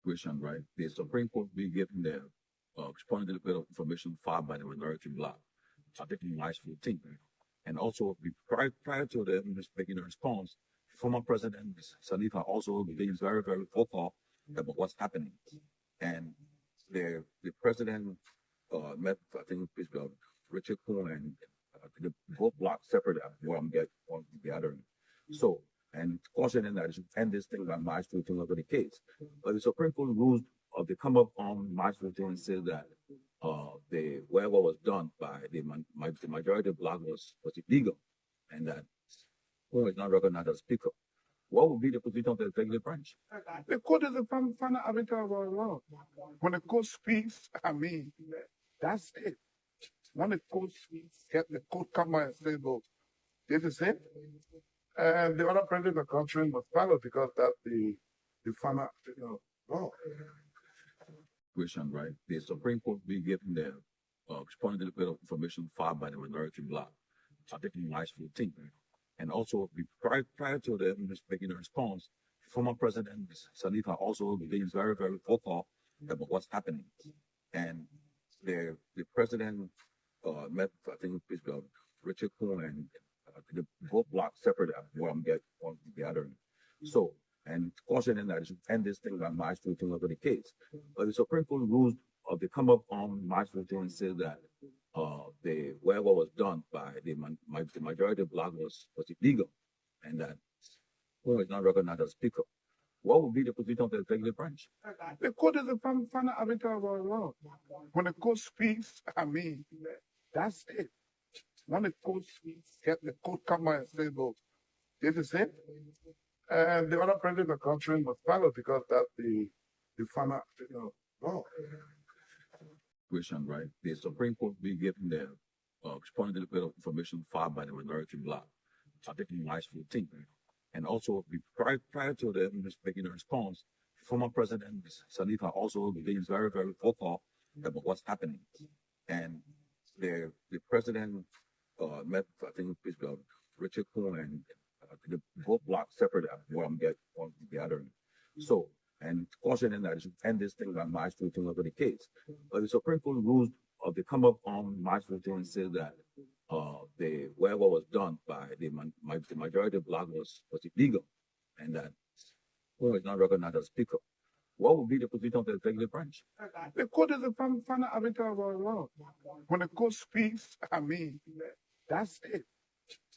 Question, right? The Supreme Court will be given the responding to the bit of information filed by the minority bloc, taking lives for the team. And also, prior to them making a response, former President Salifa also being very, very vocal about what's happening. And the president met, I think, Richard Kuhn and the both blocks separate where I'm gathering. So, and cautioning that it should end this thing by March 15 over the case. But the Supreme Court rules they come up on March 15 and said that whatever was done by the majority bloc was illegal, and that who is not recognized as speaker. What would be the position of the executive branch? The court is the final arbiter of our law. When the court speaks, that's it. When the court speaks, the court come and say, "Well, this is it," and the other president of the country must follow because that's the final law. Question, right? The Supreme Court will be given the responding to the bit of information filed by the minority bloc, taking lives for the team. And also, prior to them making a response, former President Salifa also being very, very vocal about what's happening. And the president met, I think, Richard Kuhn and the both blocks separate where I'm gathering. So, and cautioning that it should end this thing by March 15 over the case. But the Supreme Court rules they come up on March 15 and said that whatever was done by the majority bloc was illegal, and that who is not recognized as speaker. What would be the position of the executive branch? The court is the final arbiter of our law. When the court speaks, that's it. When the court speaks, the court come and say, "Well, this is it," and the other president of the country must follow because that's the final law. Question, right? The Supreme Court will be given the responding to the bit of information filed by the minority bloc, taking lives for the team. And also, prior to them making a response, former President Salifa also being very, very vocal about what's happening. And the president met, I think, Richard Kuhn and the both blocks separate where I'm gathering. So, and cautioning that it should end this thing by March 15 over the case. But the Supreme Court rules they come up on March 15 and said that whatever was done by the majority bloc was illegal, and that who is not recognized as speaker. What would be the position of the executive branch? The court is the final arbiter of our law. When the court speaks, that's it.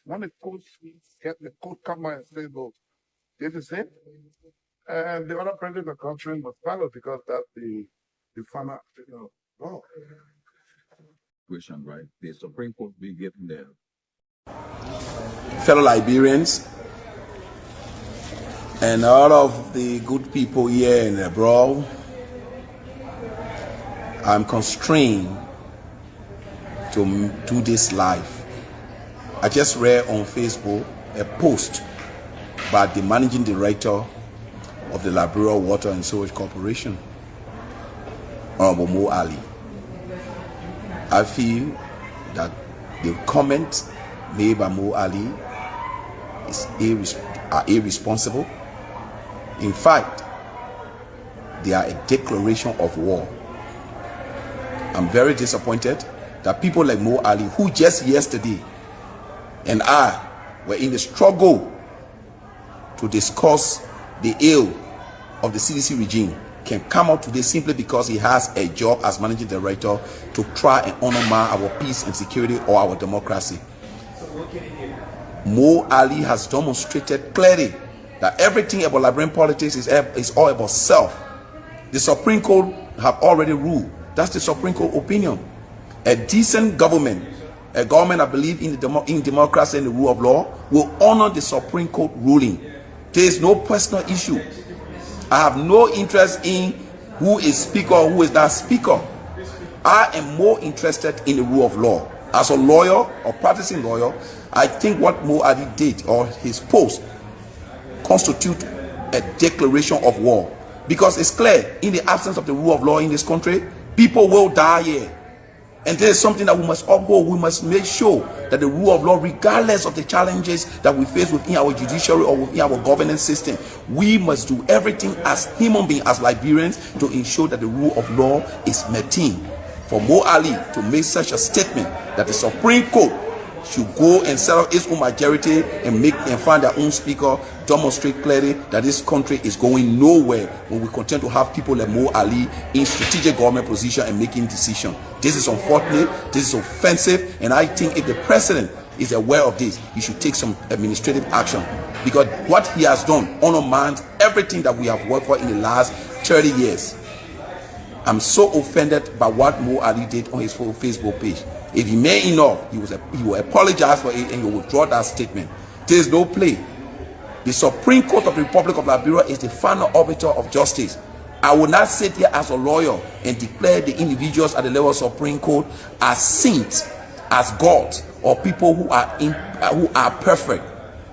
When the court speaks, the court come and say, "Well, this is it," and the other president of the country must follow because that's the final law. Question, right? The Supreme Court will be given the fellow Liberians and all of the good people here and abroad. I'm constrained to do this live. I just read on Facebook a post by the managing director of the Liberia Water and Sewage Corporation, Honorable Mo Ali. I feel that the comments made by Mo Ali are irresponsible. In fact, they are a declaration of war. I'm very disappointed that people like Mo Ali, who just yesterday and I were in the struggle to discuss the ill of the CDC regime, can come out today simply because he has a job as managing director to try and undermine our peace and security or our democracy. Mo Ali has demonstrated clearly that everything about Liberian politics is all about self. The Supreme Court have already ruled. That's the Supreme Court opinion. A decent government, a government that believes in democracy and the rule of law, will honor the Supreme Court ruling. There is no personal issue. I have no interest in who is speaker or who is not speaker. I am more interested in the rule of law. As a lawyer or practicing lawyer, I think what Mo Ali did or his post constitute a declaration of war, because it's clear in the absence of the rule of law in this country, people will die here. And this is something that we must uphold. We must make sure that the rule of law, regardless of the challenges that we face within our judiciary or within our governance system, we must do everything as human beings, as Liberians, to ensure that the rule of law is maintained. For Mo Ali to make such a statement that the Supreme Court should go and set up its own majority and find their own speaker, demonstrate clearly that this country is going nowhere when we continue to have people like Mo Ali in strategic government position and making decisions. This is unfortunate, this is offensive, and I think if the president is aware of this, he should take some administrative action, because what he has done undermines everything that we have worked for in the last 30 years. I'm so offended by what Mo Ali did on his Facebook page. If he made enough, he will apologize for it and he will withdraw that statement. There is no play. The Supreme Court of the Republic of Liberia is the final arbiter of justice. I will not sit here as a lawyer and declare the individuals at the level of Supreme Court as saints, as gods, or people who are perfect.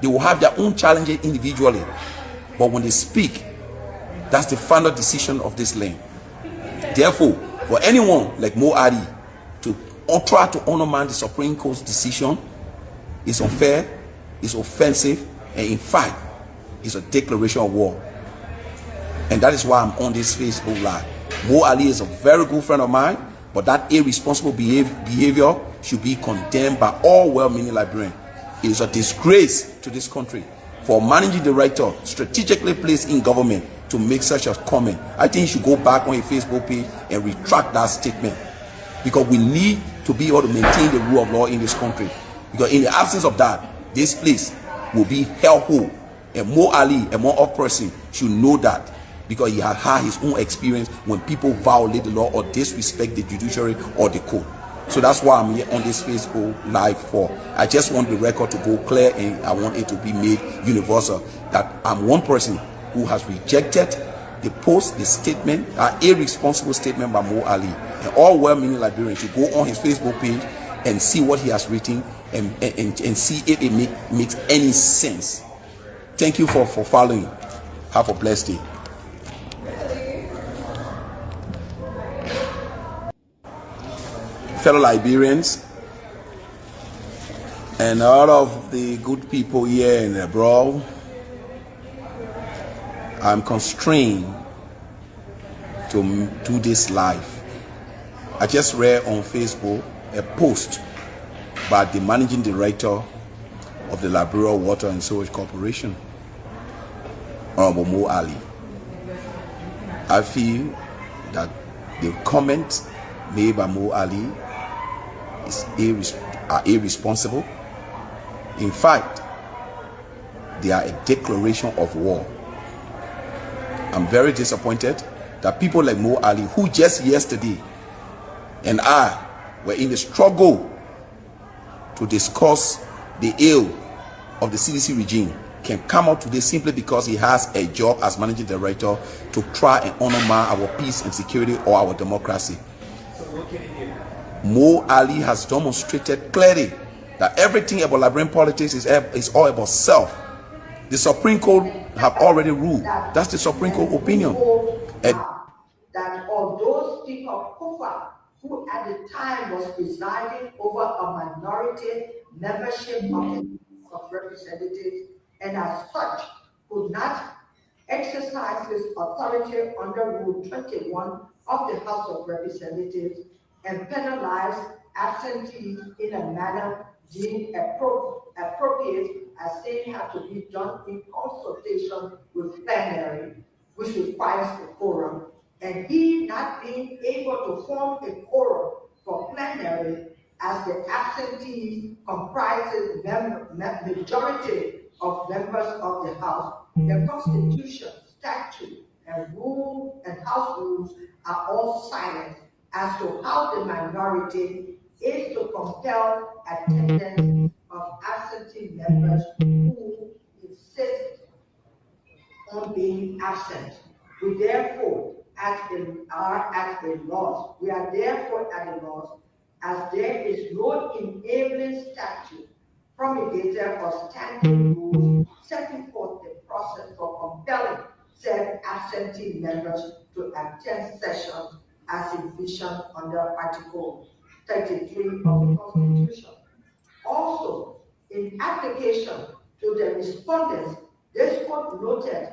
They will have their own challenges individually, but when they speak, that's the final decision of this land. Therefore, for anyone like Mo Ali to try to undermine the Supreme Court's decision is unfair, is offensive, and in fact, is a declaration of war. And that is why I'm on this Facebook Live. Mo Ali is a very good friend of mine, but that irresponsible behavior should be condemned by all well-meaning Liberians. It is a disgrace to this country for a managing director strategically placed in government to make such a comment. I think he should go back on his Facebook page and retract that statement, because we need to be able to maintain the rule of law in this country. Because in the absence of that, this place will be hellhole. And Mo Ali, a more off person, should know that, because he has had his own experience when people violate the law or disrespect the judiciary or the court. So that's why I'm here on this Facebook Live for. I just want the record to go clear, and I want it to be made universal that I'm one person who has rejected the post, the statement, an irresponsible statement by Mo Ali. And all well-meaning Liberians should go on his Facebook page and see what he has written and see if it makes any sense. Thank you for following. Have a blessed day. Fellow Liberians and all of the good people here and abroad, I'm constrained to do this live. I just read on Facebook a post by the managing director of the Liberia Water and Sewage Corporation, Honorable Mo Ali. I feel that the comments made by Mo Ali are irresponsible. In fact, they are a declaration of war. I'm very disappointed that people like Mo Ali, who just yesterday and I were in the struggle to discuss the ill of the CDC regime, can come out today simply because he has a job as managing director to try and undermine our peace and security or our democracy. Mo Ali has demonstrated clearly that everything about Liberian politics is all about self. The Supreme Court have already ruled. That's the Supreme Court opinion. That although Speaker Kufa, who at the time was presiding over a minority membership of the House of Representatives, and as such could not exercise his authority under Rule 21 of the House of Representatives and penalize absentees in a manner deemed appropriate, as they have to be done in consultation with plenary, which requires a quorum, and he not being able to form a quorum for plenary as the absentees comprises majority of members of the House, the Constitution, statute, and rule and House rules are all silent as to how the minority is to compel attendance of absentee members who insist on being absent. We therefore are at a loss. We are therefore at a loss, as there is no enabling statute, promulgated or standing rules setting forth the process for compelling said absentee members to attend sessions as envisioned under Article 33 of the Constitution. Also, in application to the respondents, this court noted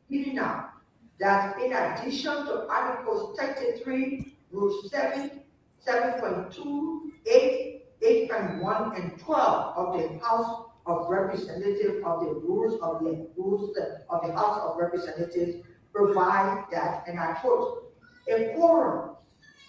in note now that in addition to Articles 33, Rule 7, 7.2, 8, 8.1, and 12 of the House of Representatives of the rules of the House of Representatives provide that, and I quote, a quorum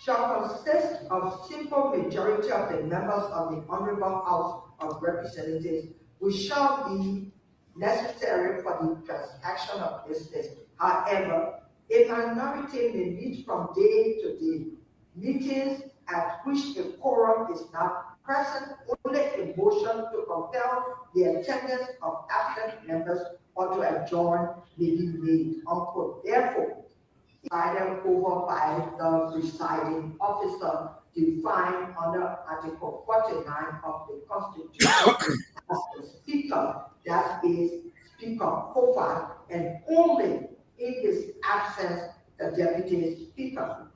shall consist of simple majority of the members of the Honorable House of Representatives, which shall be necessary for the transaction of business. However, a minority may meet from day to day. Meetings at which a quorum is not present, only a motion to compel the attendance of absent members or to adjourn may be made, unquote. Therefore, presided over by the presiding officer defined under Article 49 of the Constitution as the Speaker, that is Speaker Kofa, and only in his absence the Deputy Speaker.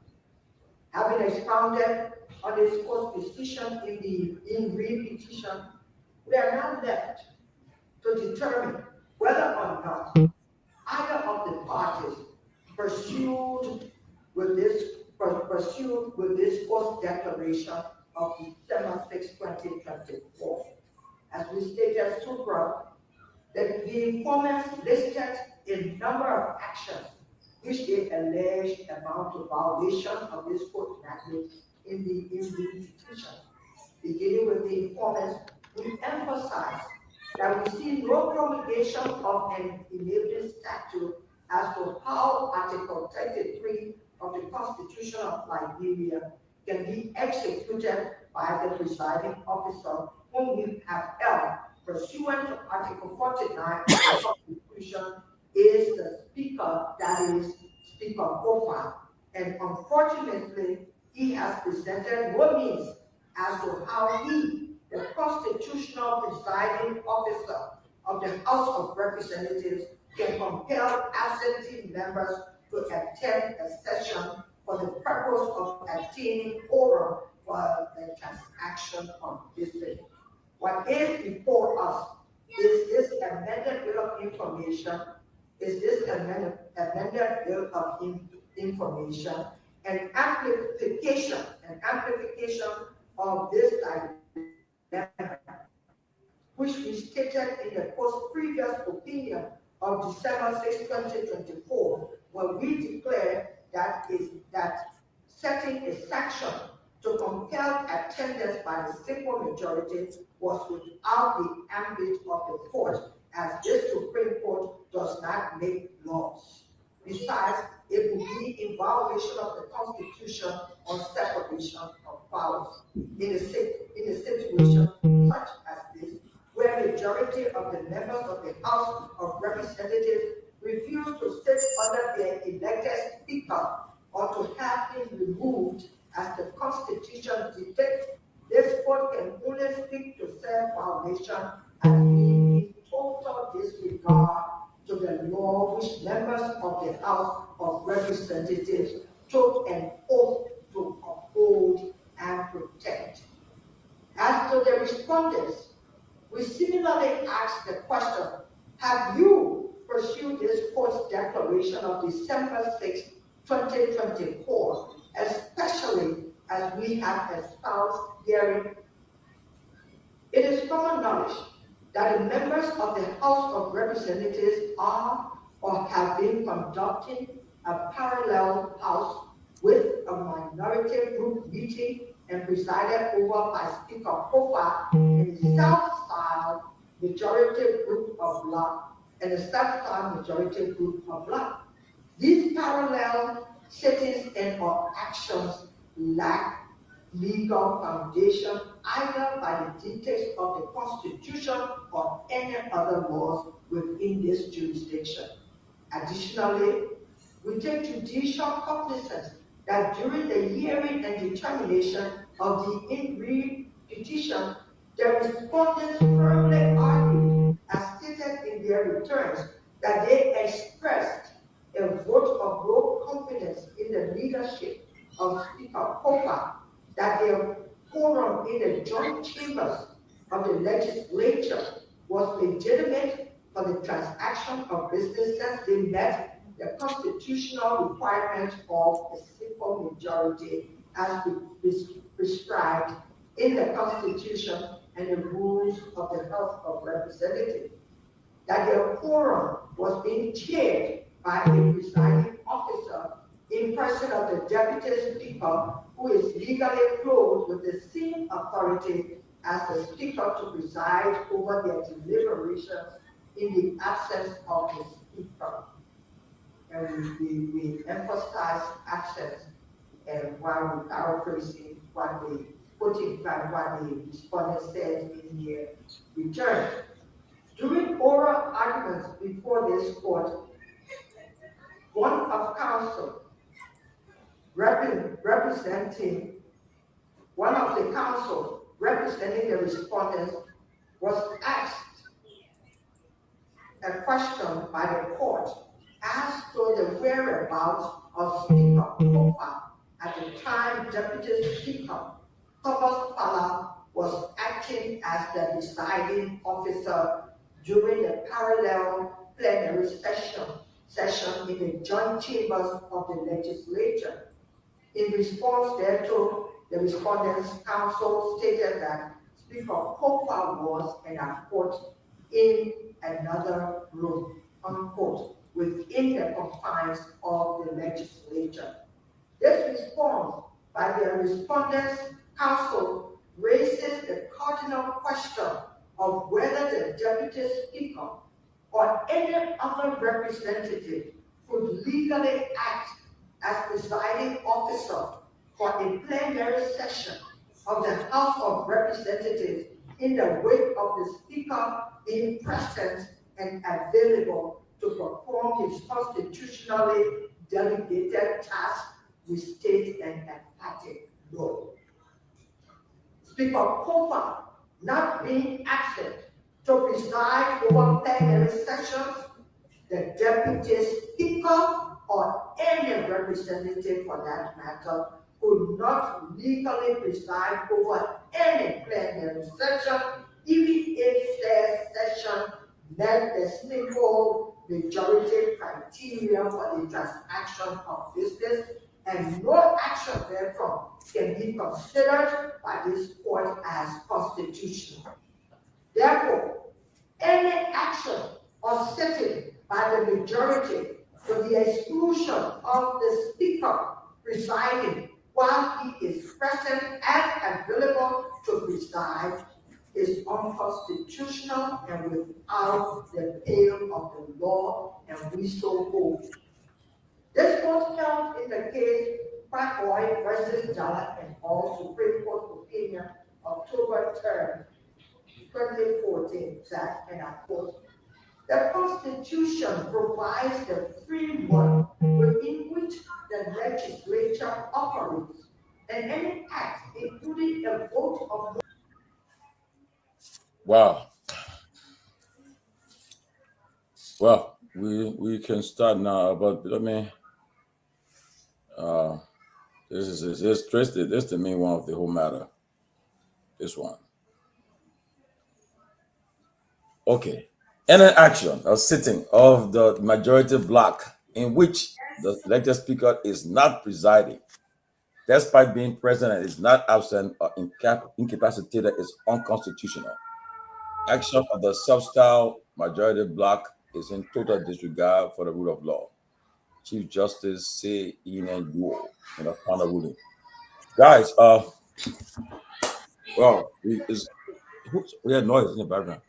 Having expounded on this court's decision in the in-read petition, we are now left to determine whether or not either of the parties pursued with this court's declaration of December 6, 2024. As we stated supra, that the informants listed a number of actions which they alleged amount to violations of this court mandate in the petition. Beginning with the informants, we emphasize that we see no promulgation of an enabling statute as to how Article 33 of the Constitution of Liberia can be executed by the presiding officer whom we have held pursuant to Article 49 of the Constitution is the Speaker, that is Speaker Kofa. And unfortunately, he has presented no means as to how he, the constitutional presiding officer of the House of Representatives, can compel absentee members to attend a session for the purpose of obtaining quorum for the transaction of business. What is before us is this amended bill of information, and amplification of this dilemma, which we stated in the court's previous opinion of December 6, 2024, when we declared that setting a sanction to compel attendance by a simple majority was without the ambit of the court, as this Supreme Court does not make laws. Besides, it would be in violation of the Constitution on separation of powers. In a situation such as this, where a majority of the members of the House of Representatives refuse to sit under their elected speaker or to have him removed as the Constitution dictates, this court can only speak to self-violation as being in total disregard to the law which members of the House of Representatives took an oath to uphold and protect. As to the respondents, we similarly ask the question, have you pursued this court's declaration of December 6, 2024, especially as we have espoused herein? It is common knowledge that the members of the House of Representatives are or have been conducting a parallel house with a minority group meeting and presided over by Speaker Kofa and a self-styled majority group of black and a self-styled majority group of black. These parallel sittings and or actions lack legal foundation either by the dictates of the Constitution or any other laws within this jurisdiction. Additionally, we take judicial cognizance that during the hearing and determination of the in-read petition, the respondents firmly argued, as stated in their returns, that they expressed a vote of low confidence in the leadership of Speaker Kofa that their quorum in the joint chambers of the legislature was legitimate for the transaction of business since they met the constitutional requirement of a simple majority as prescribed in the Constitution and the rules of the House of Representatives, that their quorum was being chaired by a presiding officer in person of the Deputy Speaker, who is legally clothed with the same authority as the Speaker to preside over their deliberations in the absence of the Speaker. And we emphasize absence while we paraphrasing what they put in fact what the respondent said in their return. During oral arguments before this court, one of counsel representing the respondents was asked a question by the court as to the whereabouts of Speaker Kofa at the time Deputy Speaker Thomas Fala was acting as the presiding officer during the parallel plenary session in the joint chambers of the legislature. In response thereto, the respondents' counsel stated that Speaker Kofa was, and I quote, in another room, unquote, within the confines of the legislature. This response by the respondents' counsel raises the cardinal question of whether the Deputy Speaker or any other representative could legally act as presiding officer for a plenary session of the House of Representatives in the wake of the Speaker being present and available to perform his constitutionally delegated task with state and emphatic law. Speaker Kofa not being absent to preside over plenary sessions, the Deputy Speaker or any representative for that matter could not legally preside over any plenary session, even if their session met the simple majority criteria for the transaction of business, and no action therefrom can be considered by this court as constitutional. Therefore, any action or sitting by the majority to the exclusion of the Speaker presiding while he is present and available to preside is unconstitutional and without the pale of the law, and we so hold. This court held in the case Garguah versus Jala and all Supreme Court opinion October 3rd, 2014, that, and I quote, the Constitution provides the framework within which the legislature operates, and any act, including a vote of. Wow. Well, we can start now, but let me. This is the main one of the whole matter. This one. Okay. Any action or sitting of the majority block in which the elected speaker is not presiding, despite being present and is not absent or incapacitated, is unconstitutional. Action of the substyle majority block is in total disregard for the rule of law. Chief Justice say Nyenwolo in a final ruling. Guys, well, we had noise in the background.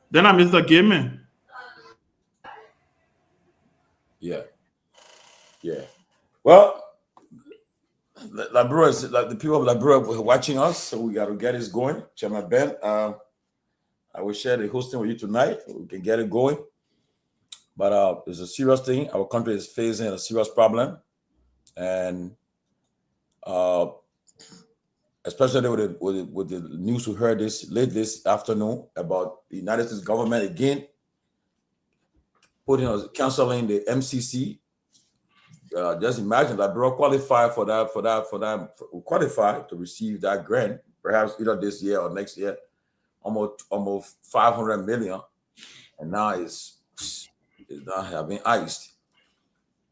Then I Mr. Gaming. Yeah. Well, Liberia, like the people of Liberia were watching us, so we got to get this going. Chairman Ben, I will share the hosting with you tonight. We can get it going. But it's a serious thing. Our country is facing a serious problem. And especially with the news we heard late this afternoon about the United States government again canceling the MCC just imagine that Liberia qualify qualify to receive that grant, perhaps either this year or next year, almost 500 million, and now it's now having iced.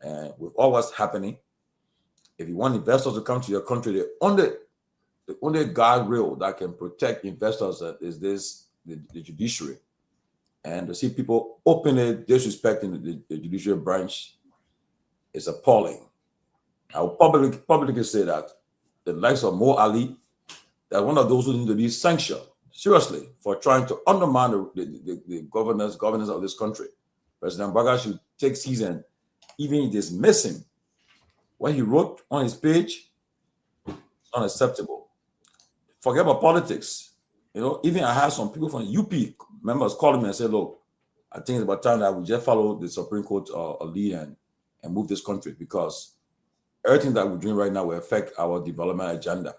And with all what's happening, if you want investors to come to your country, the only guardrail that can protect investors is the judiciary. And to see people openly disrespecting the judicial branch is appalling. I will publicly say that the likes of Mo Ali, that one of those who need to be sanctioned seriously for trying to undermine the governance of this country. President Baga should take season, even dismiss him. What he wrote on his page, unacceptable. Forget about politics. You know, even I had some people from UP members calling me and said, look, I think it's about time that we just follow the Supreme Court lead and move this country, because everything that we're doing right now will affect our development agenda.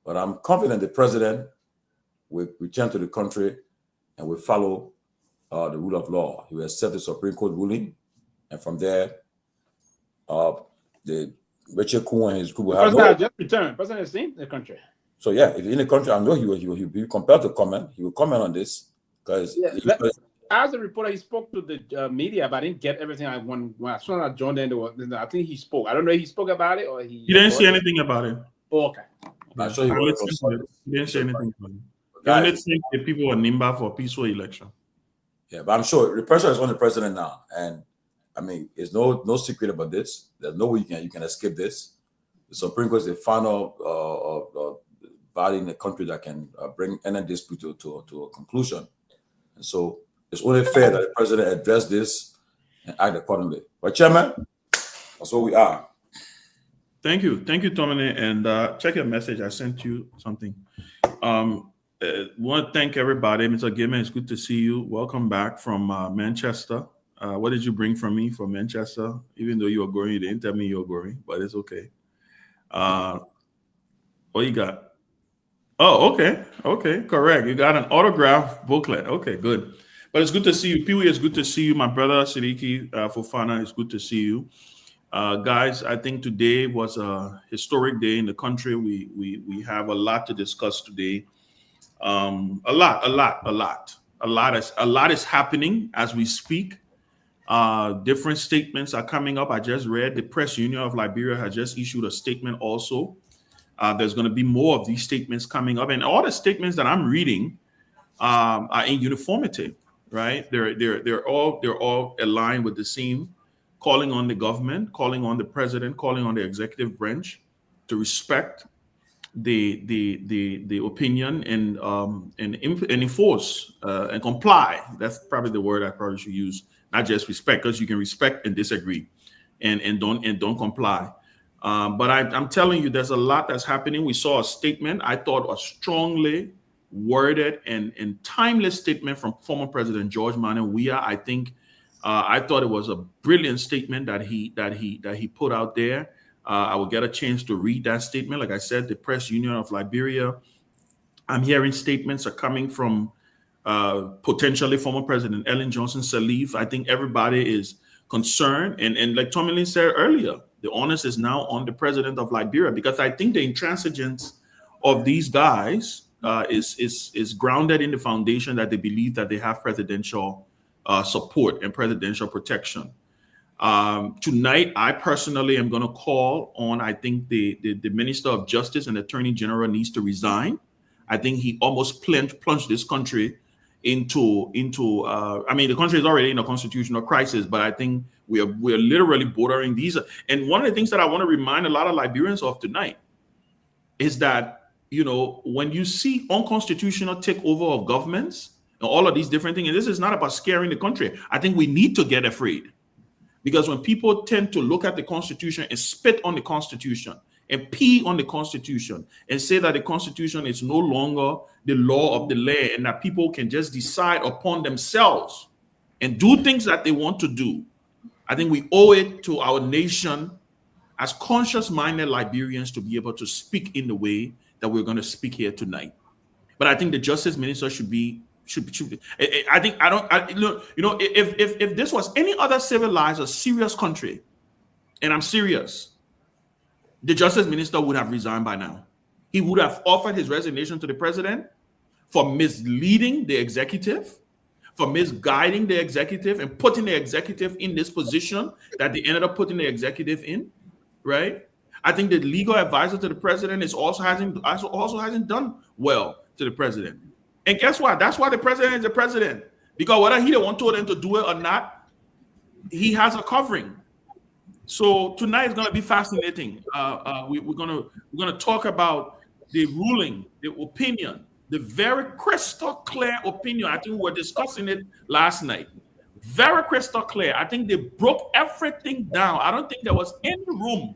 But I'm confident the president will return to the country and will follow the rule of law. He will accept the Supreme Court ruling, and from there, the Richard Kuhn and his group will have President just returned. President is in the country. So yeah, if in the country, I know he will be compelled to comment. He will comment on this because as a reporter, he spoke to the media, but I didn't get everything I want. When I saw I joined in, I think he spoke. I don't know if he spoke about it or he didn't say anything about it. Oh, okay. I'm sure he didn't say anything about it. He only think the people were nimba for a peaceful election. Yeah, but I'm sure the pressure is on the president now, and I mean, there's no secret about this. There's no way you can escape this. The Supreme Court is the final body in the country that can bring any dispute to a conclusion, and so it's only fair that the president address this and act accordingly. But Chairman, that's where we are. Thank you, Tomalin, and check your message. I sent you something. Want to thank everybody. Mr. Gimmer, it's good to see you. Welcome back from Manchester. What did you bring from me from Manchester? Even though you were going, you didn't tell me you were going, but it's okay. What you got? Oh, okay, correct. You got an autograph booklet. Okay, good. But it's good to see you. Pewee, it's good to see you. My brother, Sidiki Fofana, it's good to see you. Guys, I think today was a historic day in the country. We have a lot to discuss today. A lot is happening as we speak. Different statements are coming up. I just read the Press Union of Liberia has just issued a statement also. There's going to be more of these statements coming up, and all the statements that I'm reading are in uniformity, right? They're all aligned with the same, calling on the government, calling on the president, calling on the executive branch to respect the opinion and enforce and comply. That's probably the word I probably should use. Not just respect, because you can respect and disagree, and don't comply. But I'm telling you, there's a lot that's happening. We saw a statement, I thought a strongly worded and timeless statement from former President George Myean. I think I thought it was a brilliant statement that he put out there. I will get a chance to read that statement. Like I said, the Press Union of Liberia. I'm hearing statements are coming from potentially former President Ellen Johnson Sirleaf. I think everybody is concerned, and like Tomalin said earlier, the onus is now on the president of Liberia, because I think the intransigence of these guys is grounded in the foundation that they believe that they have presidential support and presidential protection. Tonight, I personally am going to call on, I think the Minister of Justice and Attorney General needs to resign. I think he almost plunged this country into I mean, the country is already in a constitutional crisis, but I think we're literally bordering these. And one of the things that I want to remind a lot of Liberians of tonight is that, you know, when you see unconstitutional takeover of governments and all of these different things, and this is not about scaring the country. I think we need to get afraid, because when people tend to look at the Constitution and spit on the Constitution and pee on the Constitution and say that the Constitution is no longer the law of the land and that people can just decide upon themselves and do things that they want to do, I think we owe it to our nation as conscious-minded Liberians to be able to speak in the way that we're going to speak here tonight. But I think the Justice Minister should be. I think if this was any other civilized or serious country, and I'm serious, the justice minister would have resigned by now. He would have offered his resignation to the president for misleading the executive, for misguiding the executive and putting the executive in this position that they ended up putting the executive in, right? I think the legal advisor to the president also hasn't done well to the president. And guess what? That's why the president is the president. Because whether he the one told him to do it or not, he has a covering. So tonight is going to be fascinating. We're gonna talk about the ruling, the opinion, the very crystal clear opinion. I think we were discussing it last night. Very crystal clear. I think they broke everything down. I don't think there was any room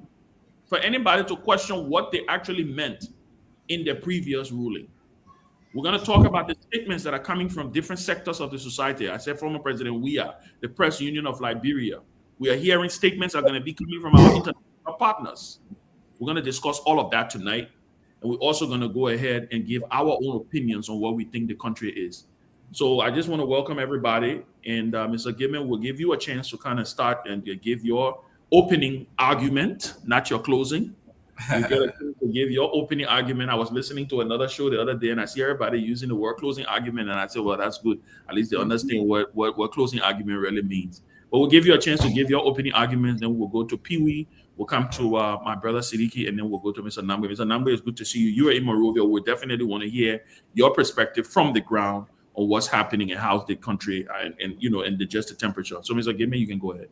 for anybody to question what they actually meant in the previous ruling. We're going to talk about the statements that are coming from different sectors of the society. I said former President Weah, the Press Union of Liberia. We are hearing statements that are going to be coming from our international partners. We're going to discuss all of that tonight. And we're also going to go ahead and give our own opinions on what we think the country is. So I just want to welcome everybody. And Mr. Gibman will give you a chance to kind of start and give your opening argument, not your closing. You get a chance to give your opening argument. I was listening to another show the other day, and I see everybody using the word closing argument, and I said, well, that's good. At least they understand what closing argument really means. But we'll give you a chance to give your opening argument, then we'll go to Pewee, we'll come to my brother Sidiki, and then we'll go to Mr. Nambe. Mr. Nambe, it's good to see you. You are in Monrovia. We definitely want to hear your perspective from the ground on what's happening and how's the country and just the temperature. So, Mr. Gibman, you can go ahead.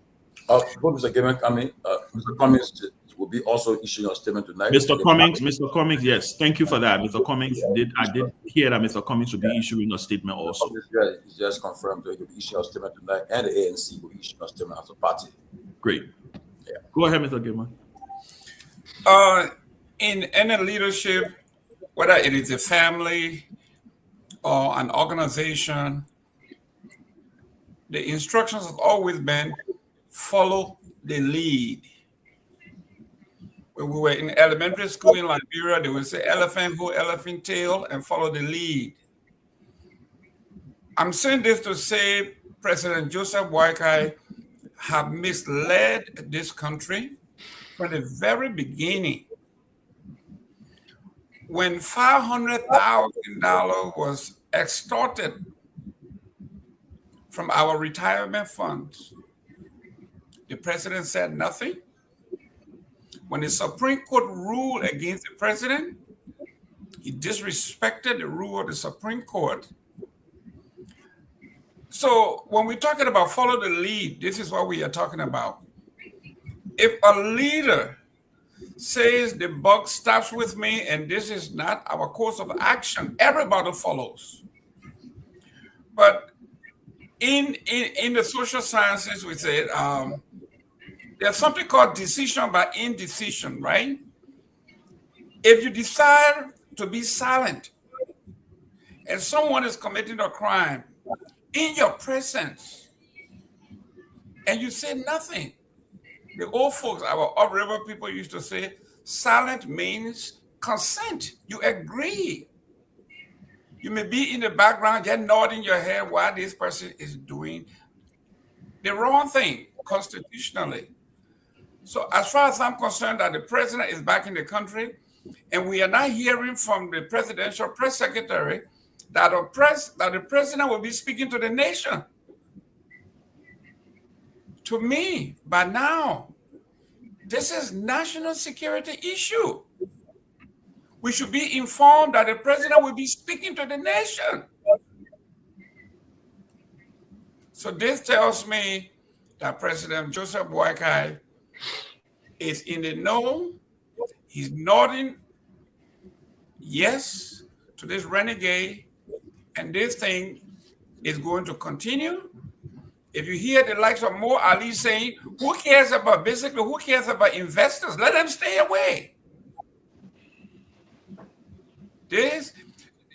Before Mr. Gibman coming, Mr. Cummings will be also issuing a statement tonight. Mr. Cummings, yes, thank you for that. Mr. Cummings, I did hear that Mr. Cummings will be issuing a statement also. He just confirmed that he will be issuing a statement tonight, and the ANC will be issuing a statement as a party. Great. Yeah. Go ahead, Mr. Gibman. In any leadership, whether it is a family or an organization, the instructions have always been follow the lead. When we were in elementary school in Liberia, they would say elephant go, elephant tail, and follow the lead. I'm saying this to say President Joseph Boakai have misled this country from the very beginning. When $500,000 was extorted from our retirement funds, the president said nothing. When the Supreme Court ruled against the president, he disrespected the rule of the Supreme Court. So when we're talking about follow the lead, this is what we are talking about. If a leader says the buck stops with me and this is not our course of action, everybody follows. But in the social sciences, we said, there's something called decision by indecision, right? If you decide to be silent and someone is committing a crime in your presence and you say nothing, the old folks, our upriver people used to say, silent means consent. You agree. You may be in the background, just nodding your head while this person is doing the wrong thing constitutionally. So as far as I'm concerned, that the president is back in the country, and we are not hearing from the presidential press secretary that the president will be speaking to the nation. To me, by now, this is national security issue. We should be informed that the president will be speaking to the nation. So this tells me that President Joseph Boakai is in the know. He's nodding yes to this renegade, and this thing is going to continue. If you hear the likes of Mo Ali saying, who cares about investors? Let them stay away. This,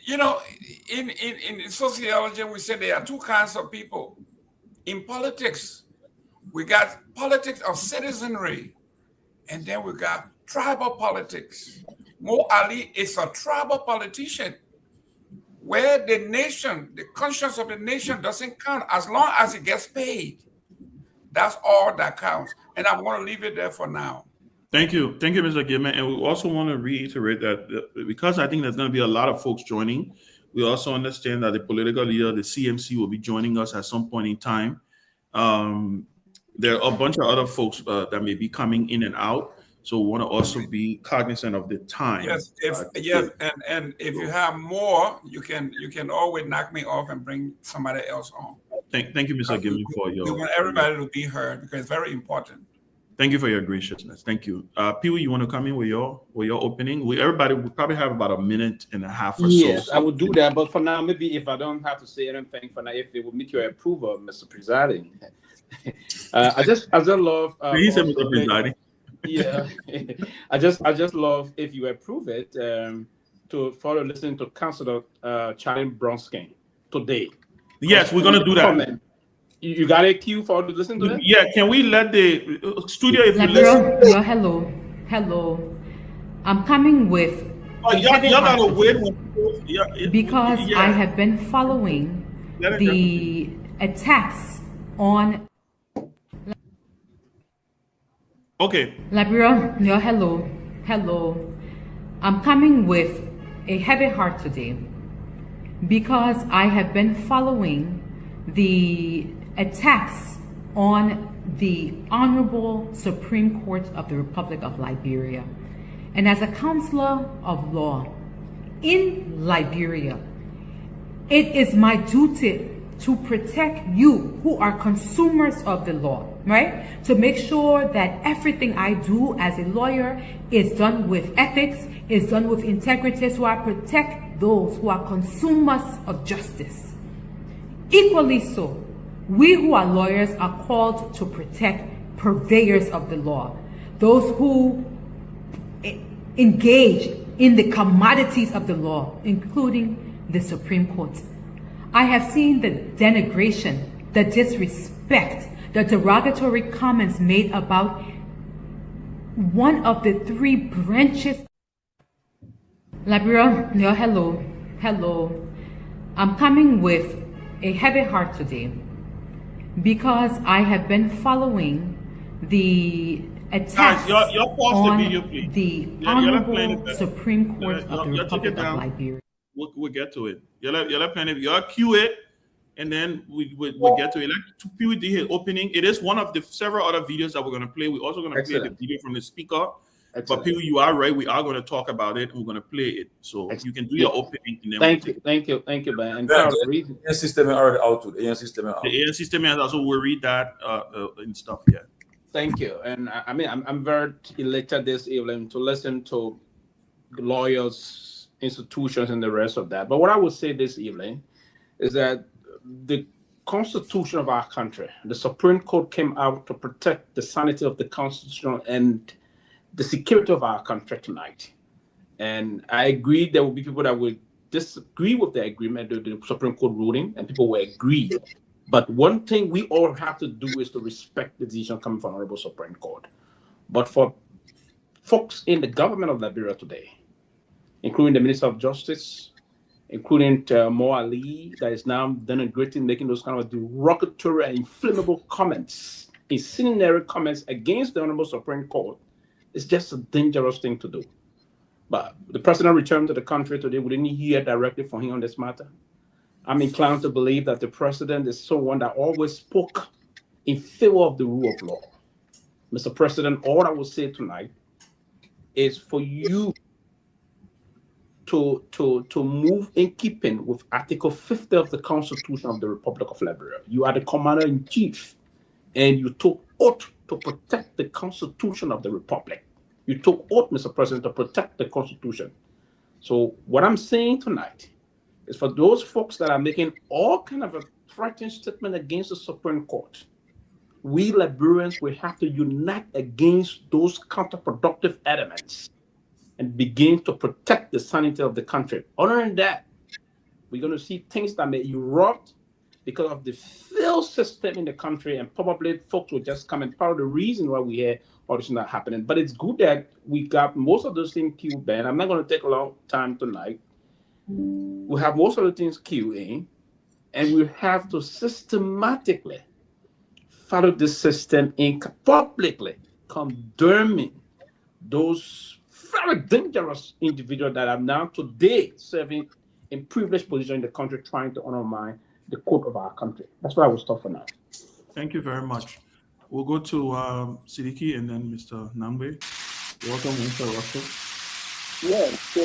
in sociology, we say there are two kinds of people. In politics, we got politics of citizenry, and then we got tribal politics. Mo Ali is a tribal politician where the nation, the conscience of the nation doesn't count as long as it gets paid. That's all that counts. And I want to leave it there for now. Thank you, Mr. Gilman. And we also want to reiterate that because I think there's going to be a lot of folks joining, we also understand that the political leader, the CMC, will be joining us at some point in time. There are a bunch of other folks that may be coming in and out, so we want to also be cognizant of the time. Yes, and if you have more, you can always knock me off and bring somebody else on. Thank you, Mr. Gilman, for your. We want everybody to be heard because it's very important. Thank you for your graciousness. Thank you. Pewee, you want to come in with your opening? Everybody will probably have about a minute and a half or so. Yes, I will do that. But for now, maybe if I don't have to say anything for now, if it will meet your approval, Mr. Presiding. I just love. He said, Mr. Presiding. Yeah, I just love if you approve it to follow listening to Councilor Charlie Bronskin today. Yes, we're gonna do that. Comment. You got a cue for to listen to it? Yeah, can we let the studio if you listen? Hello. I'm coming with y'all gotta wait because I have been following the attacks on Liberia. Hello. I'm coming with a heavy heart today because I have been following the attacks on the Honorable Supreme Court of the Republic of Liberia. And as a counselor of law in Liberia, it is my duty to protect you who are consumers of the law, right? To make sure that everything I do as a lawyer is done with ethics, is done with integrity, so I protect those who are consumers of justice. Equally so, we who are lawyers are called to protect purveyors of the law, those who engage in the commodities of the law, including the Supreme Court. I have seen the denigration, the disrespect, the derogatory comments made about one of the three branches. Liberia, hello. I'm coming with a heavy heart today because I have been following the attacks on the Honorable Supreme Court of the Republic of Liberia. We'll get to it. Y'all cue it, and then we'll get to it. Like Pewee did his opening. It is one of the several other videos that we're going to play. We're also going to play the video from the speaker. But Pewee, you are right. We are going to talk about it, and we're going to play it. So you can do your opening. And then thank you, Ben. And the AN system is already out. The AN system is out. The AN system is also. We'll read that and stuff. Yeah. Thank you. And I mean, I'm very elated this evening to listen to lawyers, institutions, and the rest of that. But what I would say this evening is that the Constitution of our country, the Supreme Court came out to protect the sanity of the Constitution and the security of our country tonight. And I agree there will be people that will disagree with the agreement, the Supreme Court ruling, and people will agree. But one thing we all have to do is to respect the decision coming from Honorable Supreme Court. But for folks in the government of Liberia today, including the Minister of Justice, including Mo Ali, that is now denigrating, making those kind of derogatory and inflammable comments, incendiary comments against the Honorable Supreme Court, it's just a dangerous thing to do. But the president returned to the country today. We didn't hear directly from him on this matter. I'm inclined to believe that the president is someone that always spoke in favor of the rule of law. Mr. President, all I will say tonight is for you to move in keeping with Article 50 of the Constitution of the Republic of Liberia. You are the commander-in-chief, and you took oath to protect the Constitution of the Republic. You took oath, Mr. President, to protect the Constitution. So what I'm saying tonight is for those folks that are making all kind of a threatening statement against the Supreme Court, we Liberians will have to unite against those counterproductive elements and begin to protect the sanity of the country. Other than that, we're going to see things that may erupt because of the failed system in the country, and probably folks will just come and part of the reason why we hear all this not happening. But it's good that we got most of those things queued, Ben. I'm not going to take a long time tonight. We have most of the things queued in, and we have to systematically followed this system in publicly condemning those very dangerous individuals that are now today serving in privileged position in the country, trying to undermine the code of our country. That's what I will stop for now. Thank you very much. We'll go to Sidiki and then Mr. Nangbe. Welcome, Mr. Russell. Yeah, so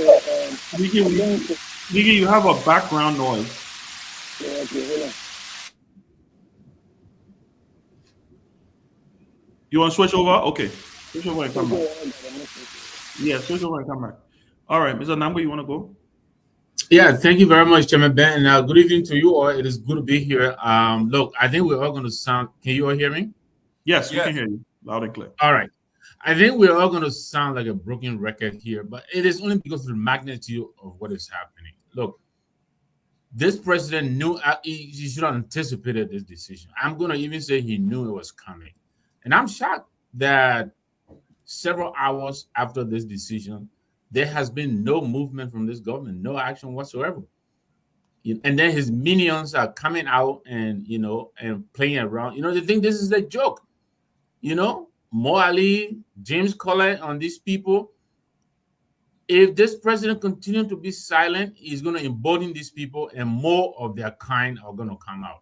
Sidiki, you have a background noise. yeah, okay, hold on. You want to switch over? Okay. Switch over and come back. Yeah, switch over and come back. All right, Mr. Nangbe, you want to go? Yeah, thank you very much, Chairman Ben. And good evening to you all. It is good to be here. Look, I think we're all going to sound. Can you all hear me? Yes, we can hear you loud and clear. All right. I think we're all going to sound like a broken record here, but it is only because of the magnitude of what is happening. Look, this president knew he should have anticipated this decision. I'm going to even say he knew it was coming. And I'm shocked that several hours after this decision, there has been no movement from this government, no action whatsoever. And then his minions are coming out and, and playing around. They think this is a joke. Mo Ali, James Collett on these people. If this president continues to be silent, he's going to embolden these people and more of their kind are going to come out.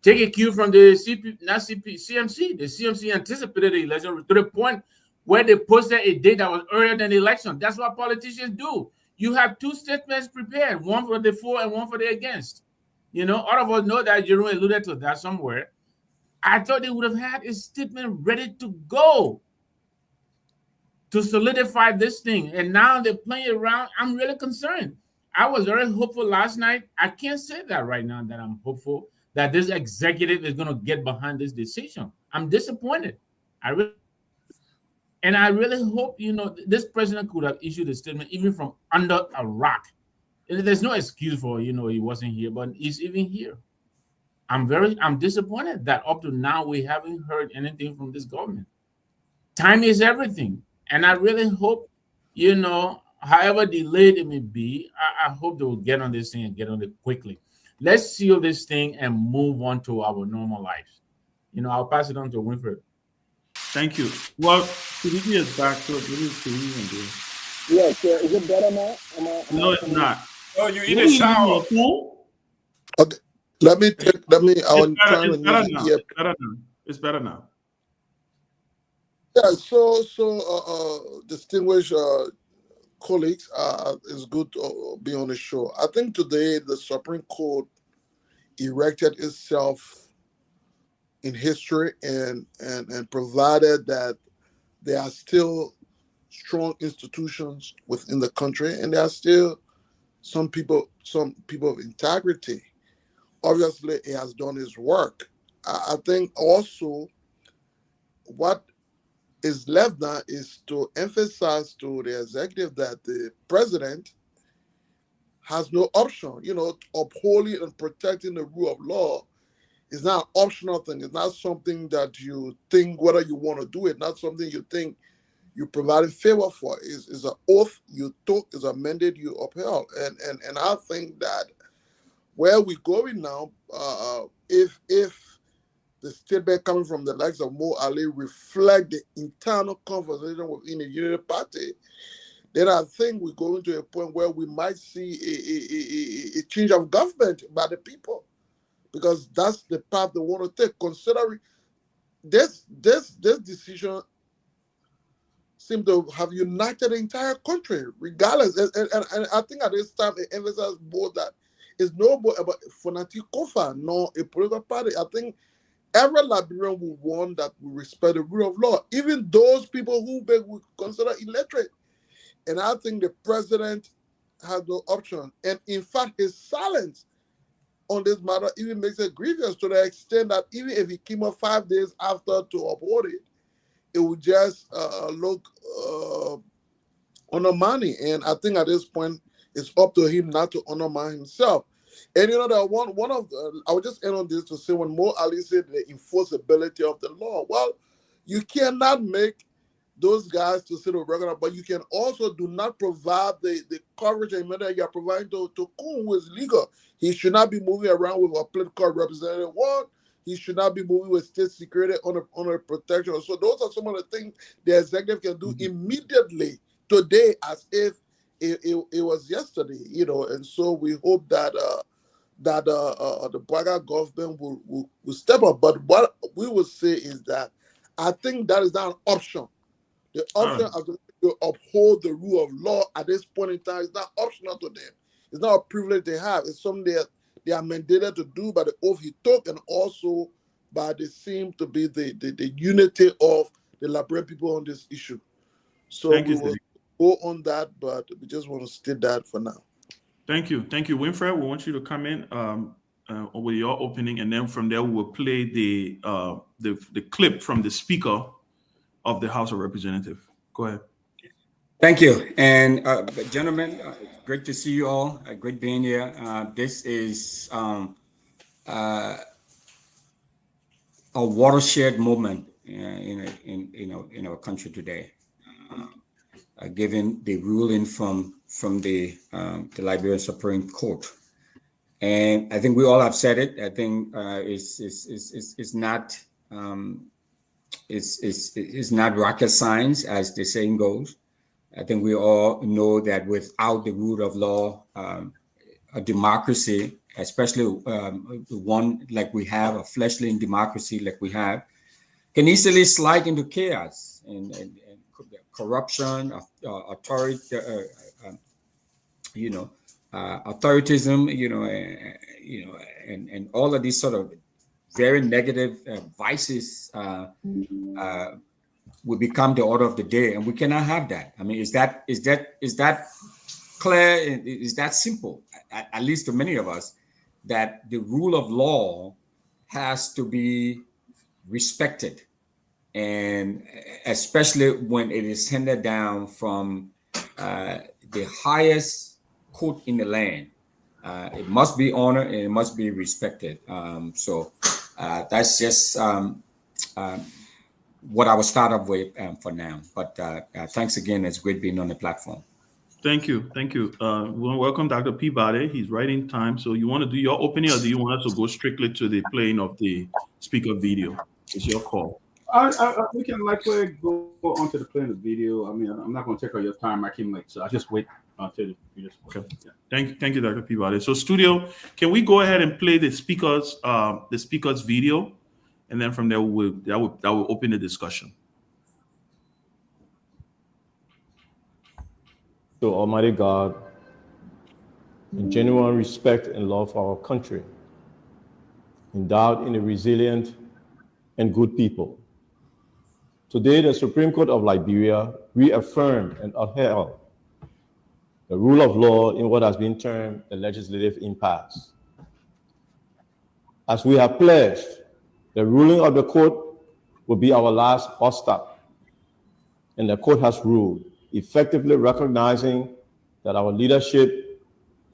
Take a cue from the CMC. The CMC anticipated the election to the point where they posted a date that was earlier than the election. That's what politicians do. You have two statements prepared, one for the for and one for the against. All of us know that Jerome alluded to that somewhere. I thought they would have had a statement ready to go to solidify this thing. And now they're playing around. I'm really concerned. I was very hopeful last night. I can't say that right now that I'm hopeful that this executive is going to get behind this decision. I'm disappointed. I really hope, this president could have issued a statement even from under a rock. There's no excuse for, he wasn't here, but he's even here. I'm disappointed that up to now we haven't heard anything from this government. Time is everything. And I really hope, however delayed it may be, I hope they will get on this thing and get on it quickly. Let's seal this thing and move on to our normal lives. I'll pass it on to Winfred. Thank you. Well, Sidiki is back, so this is Sidiki. Yes, is it better now? No, it's not. Oh, you in the shower. Okay. It's better now. Yeah, so distinguished colleagues, it's good to be on the show. I think today the Supreme Court erected itself in history and provided that there are still strong institutions within the country and there are still some people of integrity. Obviously, it has done its work. I think also what is left now is to emphasize to the executive that the president has no option. Upholding and protecting the rule of law is not an optional thing. It's not something that you think whether you want to do it, not something you think you provided favor for. It's an oath you took, is a mandate you upheld. And I think that where we're going now, if the statement coming from the likes of Mo Ali reflect the internal conversation within the Unity Party, then I think we're going to a point where we might see a change of government by the people, because that's the path they want to take. Considering this decision seems to have united the entire country, regardless. And I think at this time it emphasizes both that it's no more about Fonati Kofa, nor a political party. I think every Liberian will want that we respect the rule of law, even those people who we consider illiterate. And I think the president has no option. And in fact, his silence on this matter even makes it grievous to the extent that even if he came up 5 days after to uphold it, it would just look undermining. And I think at this point, it's up to him not to undermine himself. And that one of I would just end on this to say when Mo Ali said the enforceability of the law. Well, you cannot make those guys to sit on regular, but you can also do not provide the coverage and money you're providing to Kun, who is legal. He should not be moving around with a political representative. One, he should not be moving with state security under protection. So those are some of the things the executive can do immediately today, as if it was yesterday, And so we hope that the Baga government will step up. But what we will say is that I think that is not an option. The option to uphold the rule of law at this point in time is not optional to them. It's not a privilege they have. It's something they are mandated to do by the oath he took, and also by the seem to be the unity of the Liberian people on this issue. So we will go on that, but we just want to state that for now. Thank you, Winfred. We want you to come in with your opening, and then from there we will play the clip from the Speaker of the House of Representatives. Go ahead. Thank you, and gentlemen, great to see you all. Great being here. This is a watershed moment in our country today, given the ruling from the Liberian Supreme Court. And I think we all have said it. I think it's not rocket science, as the saying goes. I think we all know that without the rule of law, a democracy, especially one like we have, a fleshly democracy like we have, can easily slide into chaos and corruption, authoritism, and all of these sort of very negative vices will become the order of the day, and we cannot have that. I mean, is that clear? Is that simple? At least to many of us, that the rule of law has to be respected, and especially when it is handed down from the highest court in the land. It must be honored and it must be respected. So that's just what I will start off with for now. But thanks again. It's great being on the platform. Thank you. We want to welcome Dr. Peabody. He's right in time. So you want to do your opening, or do you want us to go strictly to the playing of the Speaker video? It's your call. We can likely go on to the playing of the video. I mean, I'm not going to take all your time. I came late, so I just wait until you just. Okay. Yeah. Thank you, Dr. Peabody. So, studio, can we go ahead and play the speaker's video, and then from there that will open the discussion. To Almighty God, in genuine respect and love for our country, endowed in a resilient and good people. Today, the Supreme Court of Liberia reaffirmed and upheld the rule of law in what has been termed the legislative impasse. As we have pledged, the ruling of the court will be our last bus stop, and the court has ruled, effectively recognizing that our leadership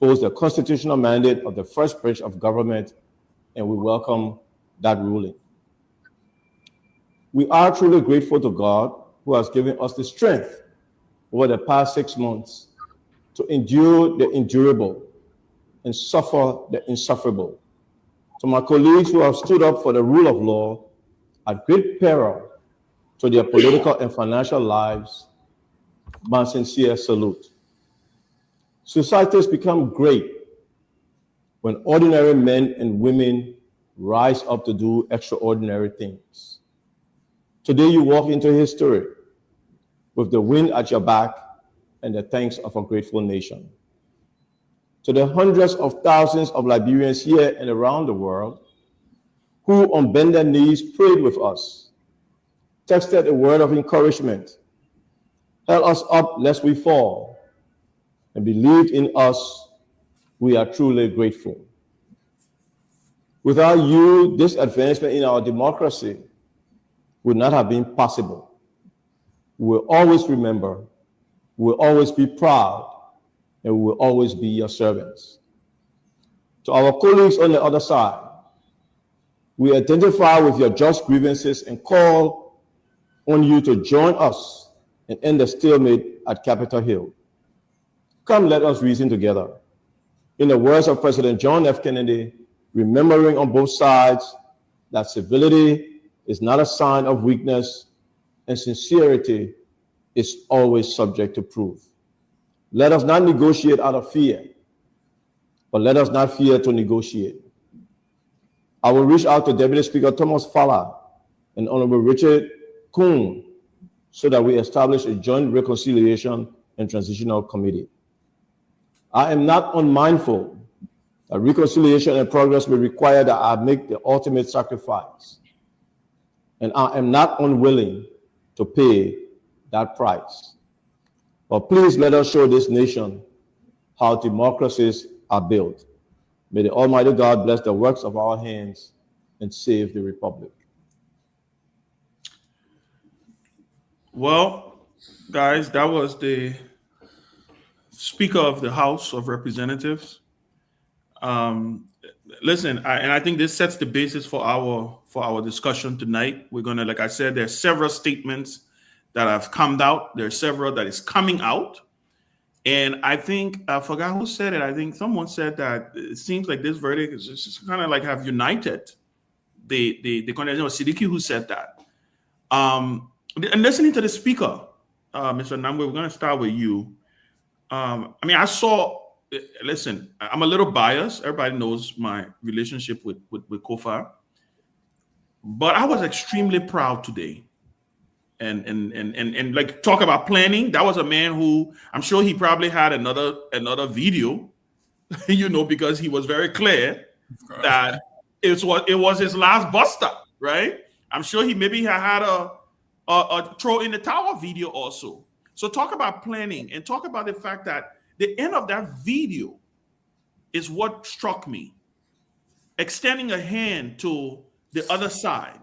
holds the constitutional mandate of the first branch of government, and we welcome that ruling. We are truly grateful to God, who has given us the strength over the past 6 months to endure the endurable and suffer the insufferable. To my colleagues who have stood up for the rule of law at great peril to their political and financial lives, my sincere salute. Societies become great when ordinary men and women rise up to do extraordinary things. Today you walk into history with the wind at your back and the thanks of a grateful nation. To the hundreds of thousands of Liberians here and around the world who on bended knees prayed with us, texted a word of encouragement, held us up lest we fall, and believed in us, we are truly grateful. Without you, this advancement in our democracy would not have been possible. We will always remember, we will always be proud, and we will always be your servants. To our colleagues on the other side, we identify with your just grievances and call on you to join us and end the stalemate at Capitol Hill. Come, let us reason together. In the words of President John F. Kennedy, remembering on both sides that civility is not a sign of weakness and sincerity is always subject to proof. Let us not negotiate out of fear, but let us not fear to negotiate. I will reach out to Deputy Speaker Thomas Fala and Honorable Richard Kuhn so that we establish a joint reconciliation and transitional committee. I am not unmindful that reconciliation and progress may require that I make the ultimate sacrifice, and I am not unwilling to pay that price. But please let us show this nation how democracies are built. May the Almighty God bless the works of our hands and save the Republic. Well, guys, that was the Speaker of the House of Representatives. Listen, I think this sets the basis for our discussion tonight. We're gonna, like I said, there's several statements that have come out. There's several that is coming out. And I think, I forgot who said it. I think someone said that it seems like this verdict is just kind of like have united the condemnation. Of Siddiqui who said that. And listening to the speaker, Mr. Namwe, we're going to start with you. I mean, listen, I'm a little biased. Everybody knows my relationship with Kofa. But I was extremely proud today. And like talk about planning. That was a man who I'm sure he probably had another video, because he was very clear that it was his last buster, right? I'm sure he maybe had a throw in the tower video also. So talk about planning and talk about the fact that the end of that video is what struck me. Extending a hand to the other side.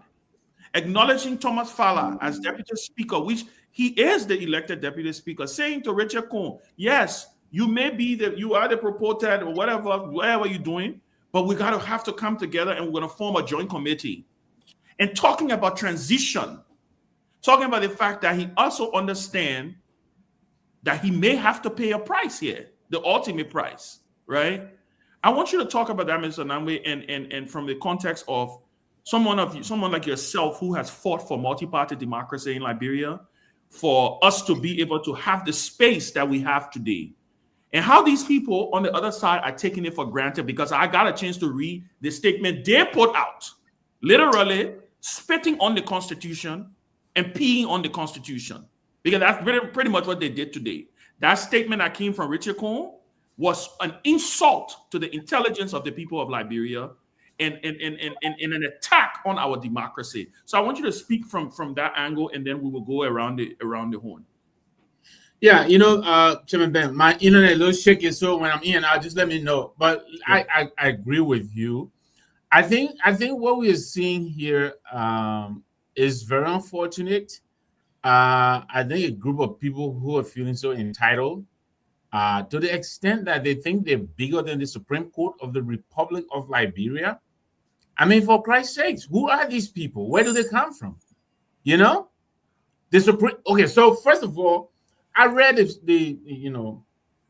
Acknowledging Thomas Fala as Deputy Speaker, which he is the elected Deputy Speaker, saying to Richard Kuhn, yes, you may be you are the purported or whatever you're doing, but we have to come together and we're going to form a joint committee. And talking about transition, talking about the fact that he also understands that he may have to pay a price here, the ultimate price, right? I want you to talk about that, Mr. Namwe, and from the context of someone like yourself who has fought for multi-party democracy in Liberia, for us to be able to have the space that we have today, and how these people on the other side are taking it for granted, because I got a chance to read the statement they put out, literally spitting on the Constitution and peeing on the Constitution, because that's pretty much what they did today. That statement that came from Richard Kuhn was an insult to the intelligence of the people of Liberia, and an attack on our democracy. So I want you to speak from that angle, and then we will go around the horn. Yeah, Chairman Ben, my internet a little shaky, so when I'm in, just let me know. But yeah. I agree with you. I think what we are seeing here is very unfortunate. I think a group of people who are feeling so entitled, to the extent that they think they're bigger than the Supreme Court of the Republic of Liberia. I mean, for Christ's sakes, who are these people? Where do they come from? The Supreme. Okay, so first of all, I read the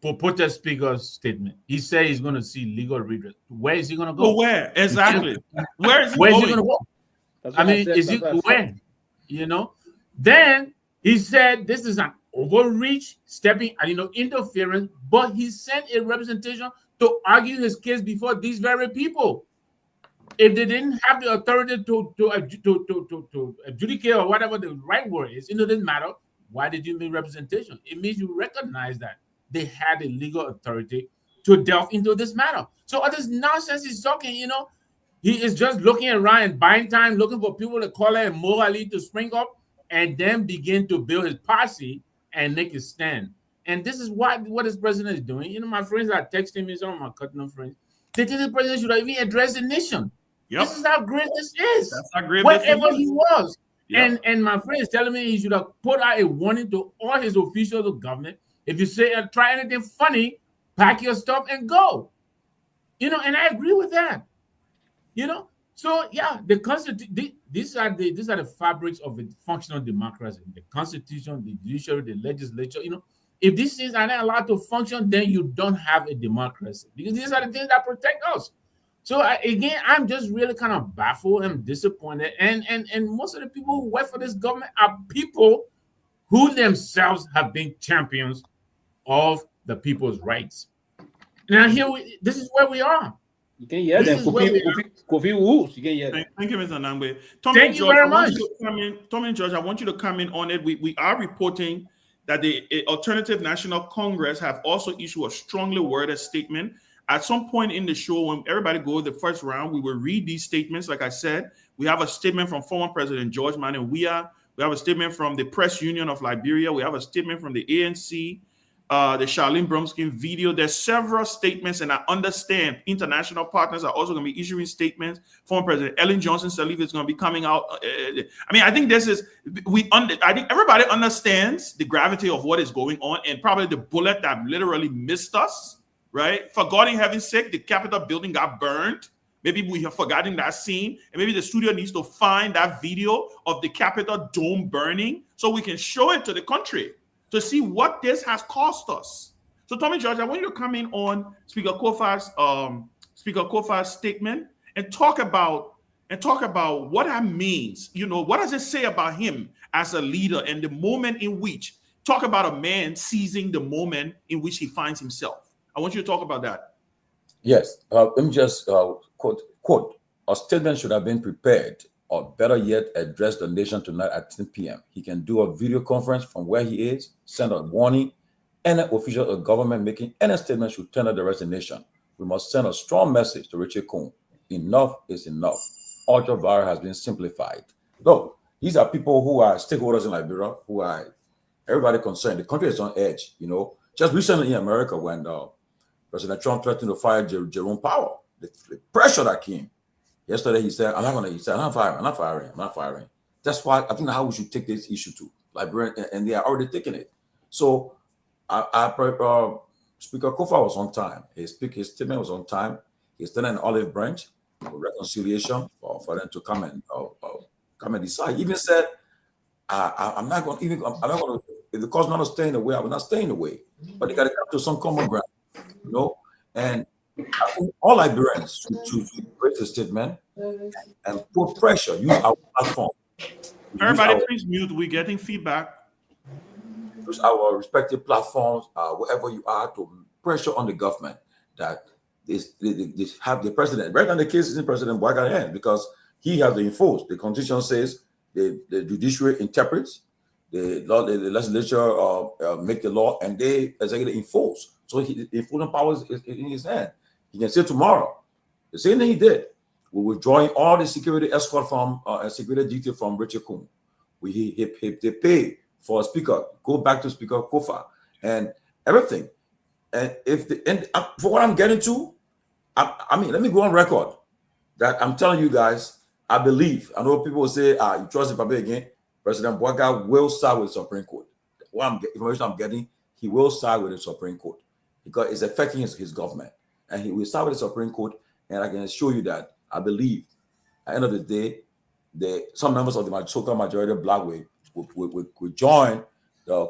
purported speaker's statement. He said he's going to see legal redress. Where is he going to go? Well, where exactly? Where is he going to go? I mean, is he where? Then he said this is an overreach, stepping, interference. But he sent a representation to argue his case before these very people. If they didn't have the authority to adjudicate or whatever the right word is, it doesn't matter. Why did you make representation? It means you recognize that they had a legal authority to delve into this matter. So all this nonsense he's talking, he is just looking around and buying time, looking for people to call it morally to spring up and then begin to build his posse and make a stand. And this is what this president is doing. My friends are texting me, some of my cutting friends. They think the president should even address the nation. Yep. This is how great this is. That's how great whatever he was. Yep. And my friend is telling me he should have put out a warning to all his officials of government. If you say try anything funny, pack your stuff and go. And I agree with that. So yeah, the Constitution. These are the fabrics of a functional democracy. The Constitution, the judiciary, the legislature. If these things are not allowed to function, then you don't have a democracy, because these are the things that protect us. So again, I'm just really kind of baffled and disappointed. And most of the people who work for this government are people who themselves have been champions of the people's rights. Now this is where we are. You can hear them. Kofi Woods. You can hear them. Thank you, Mr. Nangbe. Thank you very much. Tommy George, I want you to come in on it. We are reporting that the Alternative National Congress have also issued a strongly worded statement. At some point in the show, when everybody goes the first round, we will read these statements. Like I said, we have a statement from former President George Myean. We have a statement from the Press Union of Liberia. We have a statement from the ANC, the Charlene Bromskin video. There's several statements, and I understand international partners are also going to be issuing statements. Former President Ellen Johnson Sirleaf is going to be coming out. I think this is I think everybody understands the gravity of what is going on, and probably the bullet that literally missed us. Right? For God in heaven's sake, the Capitol building got burned. Maybe we have forgotten that scene, and maybe the studio needs to find that video of the Capitol dome burning so we can show it to the country to see what this has cost us. So, Tommy George, I want you to come in on Speaker Kofa's statement and talk about what that means. You know, what does it say about him as a leader and the moment in which talk about a man seizing the moment in which he finds himself. I want you to talk about that. Yes. Let me just quote, a statement should have been prepared, or better yet, address the nation tonight at 10 p.m. He can do a video conference from where he is, send a warning, any official of government making any statement should turn out the rest of the nation. We must send a strong message to Richard Coon. Enough is enough. Ultra virus has been simplified. Look, these are people who are stakeholders in Liberia, who are everybody concerned. The country is on edge, you know. Just recently in America, when President Trump threatened to fire Jerome Powell, the pressure that came. Yesterday, he said, I'm not firing. That's why I think how we should take this issue to Liberia, and they are already taking it. So, Speaker Kofa was on time. His statement was on time. He's still an olive branch for reconciliation for them to come and decide. He even said, I'm not going to, if the cause not staying away, I will not stay in the way. But they got to come to some common ground, you know. And I think all Liberians should raise a statement and put pressure, use our platform. Everybody, please mute. We're getting feedback. Use our respective platforms, wherever you are, to pressure on the government that they have the president. Right now, the case is in President Bouaga's hand because he has to enforce. The Constitution says the judiciary interprets, the legislature make the law, and they executive enforce. So the enforcement power is in his hand. He can say tomorrow, the same thing he did. We're withdrawing all the security escort from security detail from Richard Coon. They pay for a speaker, go back to Speaker Kofa and everything. And for what I'm getting to, I mean, let me go on record that I'm telling you guys, I believe, I know people will say, you trust the public again. President Bouaga will side with the Supreme Court. What information I'm getting, he will side with the Supreme Court because it's affecting his government. And he will side with the Supreme Court. And I can assure you that I believe at the end of the day, some members of the so-called majority of Black will join the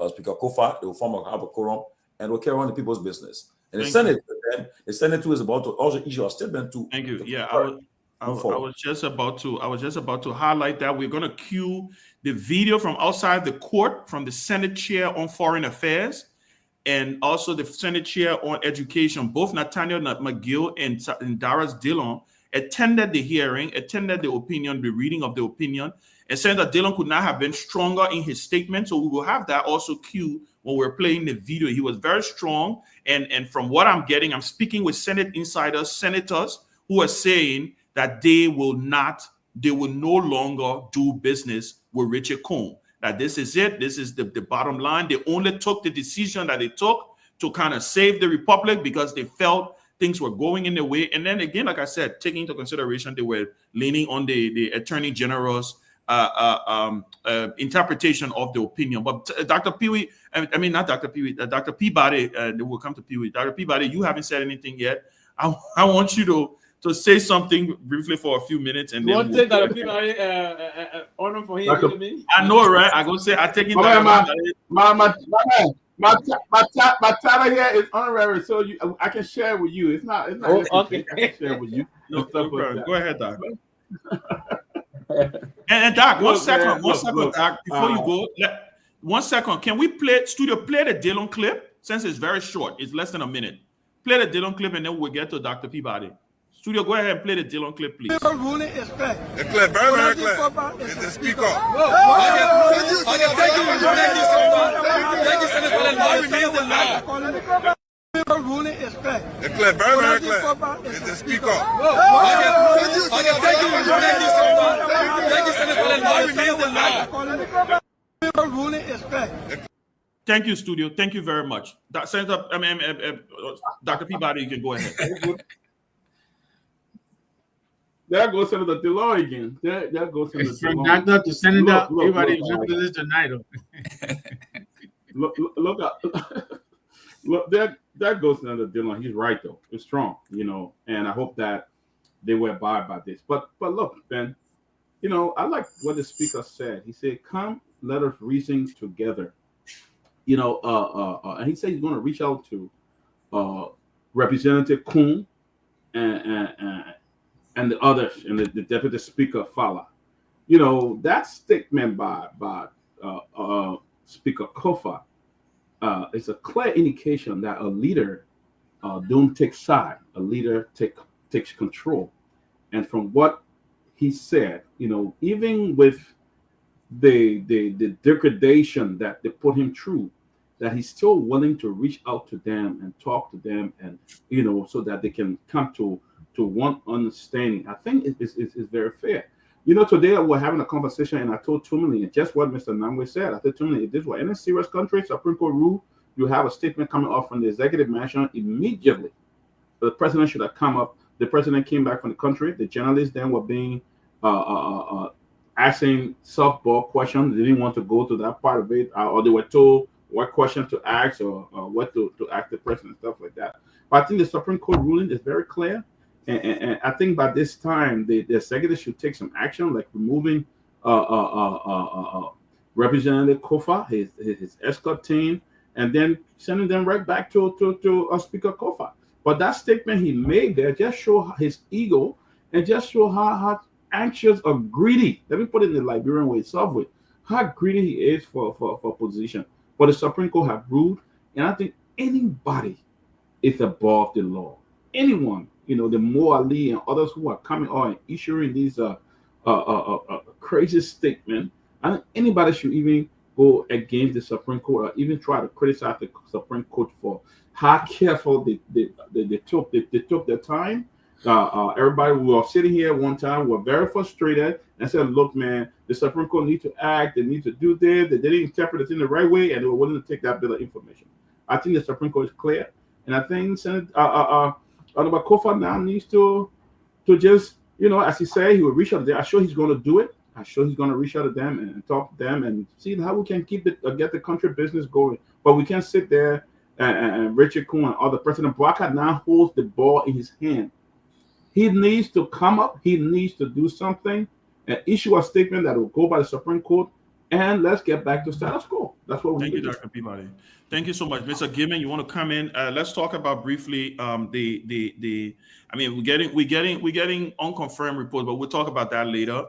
Speaker Kofa. They will form a quorum and will carry on the people's business. And the Senate too is about to also issue a statement to. Thank you. Yeah, I was just about to highlight that we're going to cue the video from outside the court from the Senate Chair on Foreign Affairs and also the Senate Chair on Education. Both Nathaniel McGill and Darius Dillon attended the hearing, attended the opinion, the reading of the opinion, and Senator Dillon could not have been stronger in his statement. So we will have that also cue when we're playing the video. He was very strong. And from what I'm getting, I'm speaking with Senate insiders, senators who are saying that they will no longer do business with Richard Coon. That this is it. This is the bottom line. They only took the decision that they took to kind of save the republic because they felt things were going in the way. And then again, like I said, taking into consideration, they were leaning on the Attorney General's interpretation of the opinion. But Dr. Pewee, not Dr. Pewee, Dr. Peabody, we'll come to Pewee. Dr. Peabody, you haven't said anything yet. I want you to say something briefly for a few minutes, and then take Dr. Peabody honor for him. I know, right? I go say I take it. My My title here is honorary, so I can share with you. It's not. Oh, okay. I can share with you. No, and stuff like that. go ahead, Doc. and Doc, one second, Doc. Before you go, 1 second. Can we play the Dillon clip? Since it's very short, it's less than a minute. Play the Dillon clip, and then we'll get to Dr. Peabody. Studio, go ahead and play the Dillon clip, please. The ruling is clear. It's clear, very, very clear. It's the speaker. Thank you, Senator. The ruling is clear. It's clear, very, very clear. It's the speaker. The ruling is clear. Thank you, Studio. Thank you very much. Senator, Dr. Peabody, you can go ahead. There goes Senator Delors again. There goes Senator From Delors. doctor to senator, Look, everybody look, remember this tonight. Look, there goes Senator Dillon. He's right though. It's strong, and I hope that they will abide by this. But look, Ben, I like what the speaker said. He said, "Come, let us reason together." And he said he's going to reach out to Representative Kuhn and the others, and the Deputy Speaker Fala. That statement by Speaker Kofa is a clear indication that a leader don't take side. A leader takes control. And from what he said, even with the degradation that they put him through, that he's still willing to reach out to them and talk to them, and so that they can come to one understanding. I think it's very fair. Today we're having a conversation, and I told Tomalin just what Mr. Nyenwolo said. I said, Tomalin, if this were any serious country, Supreme Court rule, you have a statement coming off from the executive mansion immediately. The president should have come up. The president came back from the country. The journalists then were being asking softball questions. They didn't want to go to that part of it, or they were told what question to ask or what to ask the president, stuff like that. But I think the Supreme Court ruling is very clear. And I think by this time, the executive should take some action, like removing Representative Kofa, his escort team, and then sending them right back to Speaker Kofa. But that statement he made there just show his ego and just show how anxious or greedy. Let me put it in the Liberian way, soft way. How greedy he is for position. But the Supreme Court have ruled, and I think anybody is above the law. Anyone. The Mo Ali and others who are coming on and issuing these crazy statements. I think anybody should even go against the Supreme Court or even try to criticize the Supreme Court for how careful they took their time. Everybody, we were sitting here one time, we were very frustrated and said, look, man, the Supreme Court need to act, they need to do this, they didn't interpret it in the right way, and they were willing to take that bit of information. I think the Supreme Court is clear, and I think Honorable Kofa now needs to just, as he said, he will reach out to them. I'm sure he's going to do it. I'm sure he's going to reach out to them and talk to them and see how we can keep it, get the country business going. But we can't sit there and Richard Kuhn or the President Barack now holds the ball in his hand. He needs to come up. He needs to do something and issue a statement that will go by the Supreme Court. And let's get back to status quo. That's what we Thank you, Dr. Peabody. Thank you so much, Mr. Gibbon. You want to come in? Let's talk about briefly the. I mean, we're getting unconfirmed reports, but we'll talk about that later.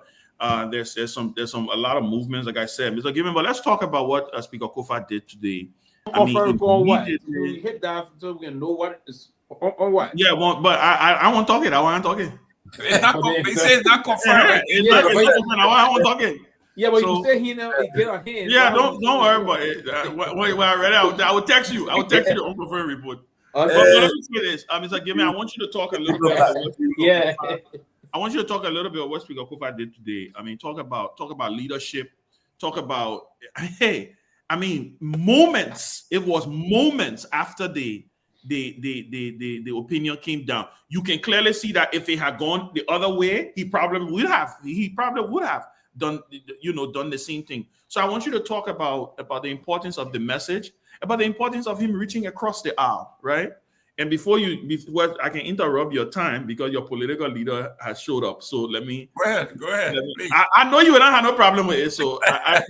There's a lot of movements, like I said, Mr. Gibbon. But let's talk about what Speaker Kofa did today. I mean, what? We hit that so we can know what is on what. Yeah, well, but I won't talk it. I want to talk it. It's not. They say it's not confirmed. I want to talk it. Yeah, but you say he never get on hand. Yeah, don't worry about it. When I read it, I will text you. I will text you the unconfirmed report. But let me say this, Mr. Gibbon, I want you to talk a little bit. I want you to talk a little bit about what Speaker Kofa did today. I mean, talk about leadership. Talk about moments. It was moments after the opinion came down. You can clearly see that if it had gone the other way, he probably would have done the same thing. So I want you to talk about the importance of the message, about the importance of him reaching across the aisle, right? And before I can interrupt your time because your political leader has showed up. So let me go ahead. I know you would not have no problem with it. So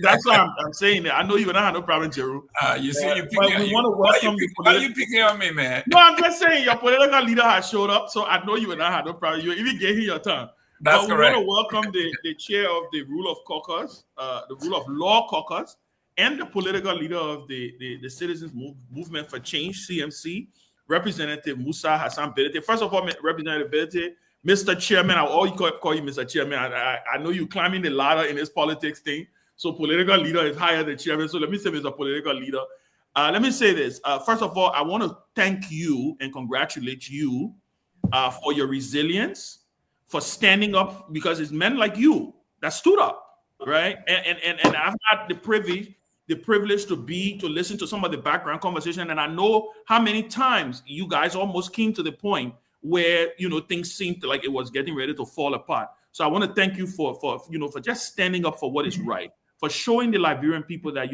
that's why I'm saying that. I know you would not have no problem, Jeru. You see, you but we want to welcome why you picking on me, man? No, I'm just saying your political leader has showed up. So I know you would not have no problem. You even gave him your time. That's correct. We want to welcome the chair of the Rule of Caucus, the Rule of Law Caucus, and the political leader of the Citizens Movement for Change, CMC, Representative Musa Hassan Bedete. First of all, Representative Bedete, Mr. Chairman, I always call you Mr. Chairman. I know you climbing the ladder in this politics thing. So political leader is higher than chairman. So let me say Mr. Political leader. Let me say this. First of all, I want to thank you and congratulate you for your resilience, for standing up, because it's men like you that stood up, right? And I've had the privilege to listen to some of the background conversation, and I know how many times you guys almost came to the point where things seemed like it was getting ready to fall apart. So I want to thank you for just standing up for what is right, for showing the Liberian people that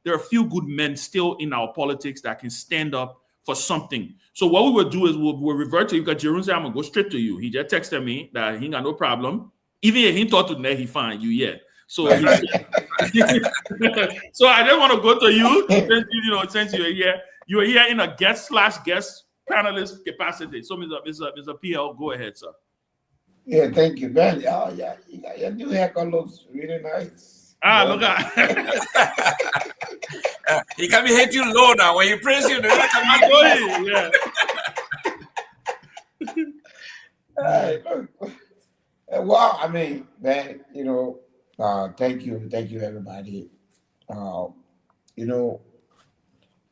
there are a few good men still in our politics that can stand up for something. So what we will do is we'll revert to you, because Jerome said I'm gonna go straight to you. He just texted me that he got no problem. Even if he thought today he find you yet. So so I just want to go to you, since you're here. You are here in a guest panelist capacity. So Mr. PL, go ahead, sir. Yeah, thank you, Ben. Oh, yeah, your new haircut looks really nice. Look at he can be hit you low now. When you praise you, yeah. Well, I mean, Ben, thank you, everybody.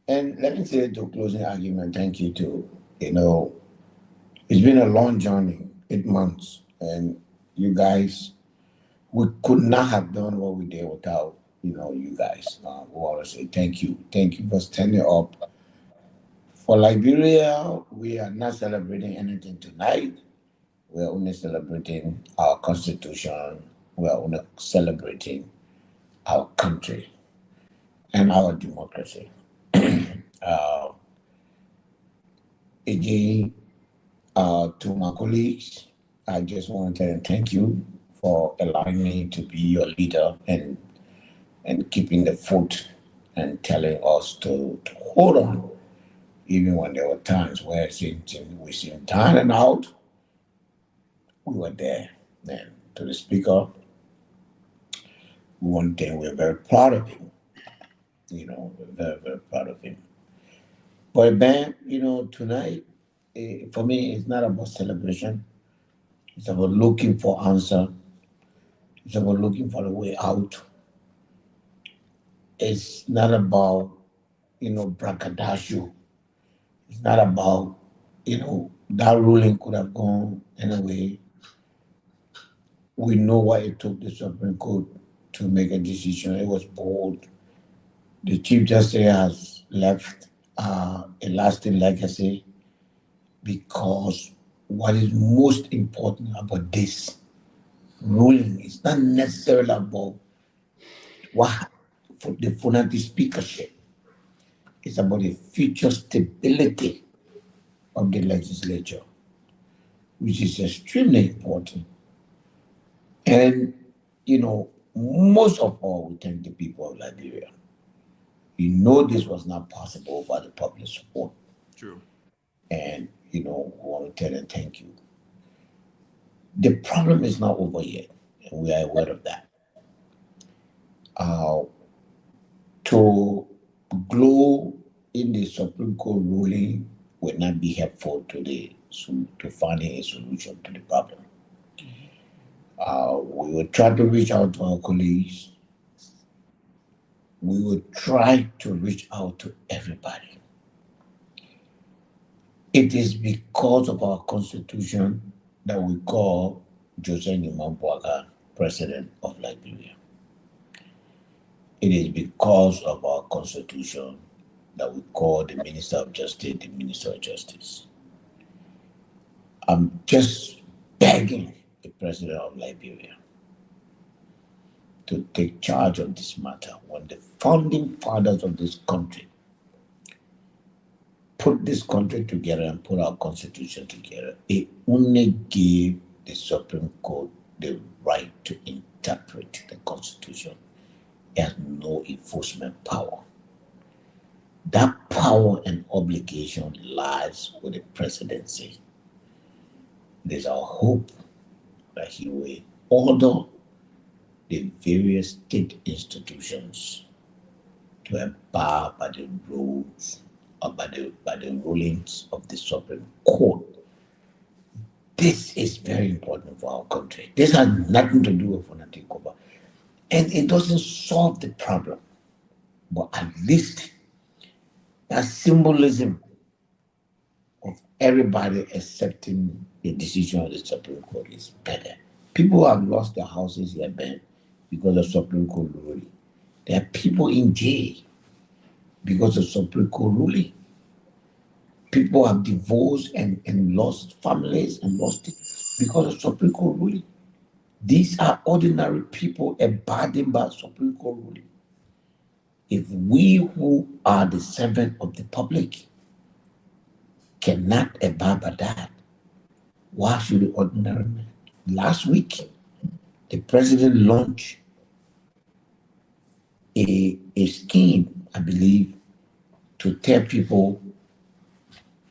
And let me say to closing argument, thank you too. It's been a long journey, 8 months, and you guys, we could not have done what we did without, you guys. We want to say thank you. Thank you for standing up. For Liberia, we are not celebrating anything tonight. We are only celebrating our constitution. We are only celebrating our country and our democracy. Again, to my colleagues, I just want to thank you for allowing me to be your leader and keeping the foot and telling us to hold on, even when there were times where we seemed down and out. We were there. And to the speaker, one thing, we're very proud of him. We're very, very proud of him. But Ben, tonight, for me, it's not about celebration. It's about looking for answer. It's about looking for a way out. It's not about, braggadocio. It's not about, that ruling could have gone anyway. We know why it took the Supreme Court to make a decision. It was bold. The Chief Justice has left a lasting legacy, because what is most important about this ruling is not necessarily about what for the Funanti speakership. It's about the future stability of the legislature, which is extremely important. And, most of all, we thank the people of Liberia. This was not possible without the public support. True. And, we want to tell them thank you. The problem is not over yet, and we are aware of that. To glow in the Supreme Court ruling will not be helpful to finding a solution to the problem. We will try to reach out to our colleagues. We will try to reach out to everybody. It is because of our constitution that we call Jose Nimambuaga President of Liberia. It is because of our constitution that we call the Minister of Justice the Minister of Justice. I'm just begging the President of Liberia to take charge of this matter when the founding fathers of this country put this country together and put our constitution together, it only gave the Supreme Court the right to interpret the constitution. It has no enforcement power. That power and obligation lies with the presidency. There's our hope that he will order the various state institutions to abide by the rules or by the rulings of the Supreme Court. This is very important for our country. This has nothing to do with Fonatikoba. And it doesn't solve the problem. But at least that symbolism of everybody accepting the decision of the Supreme Court is better. People have lost their houses here, Ben, because of Supreme Court ruling. There are people in jail because of Supreme Court ruling. People have divorced and lost families and lost it because of Supreme Court ruling. These are ordinary people abiding by Supreme Court ruling. If we who are the servant of the public cannot abide by that, why should the ordinary man? Last week, the president launched a scheme, I believe, to tell people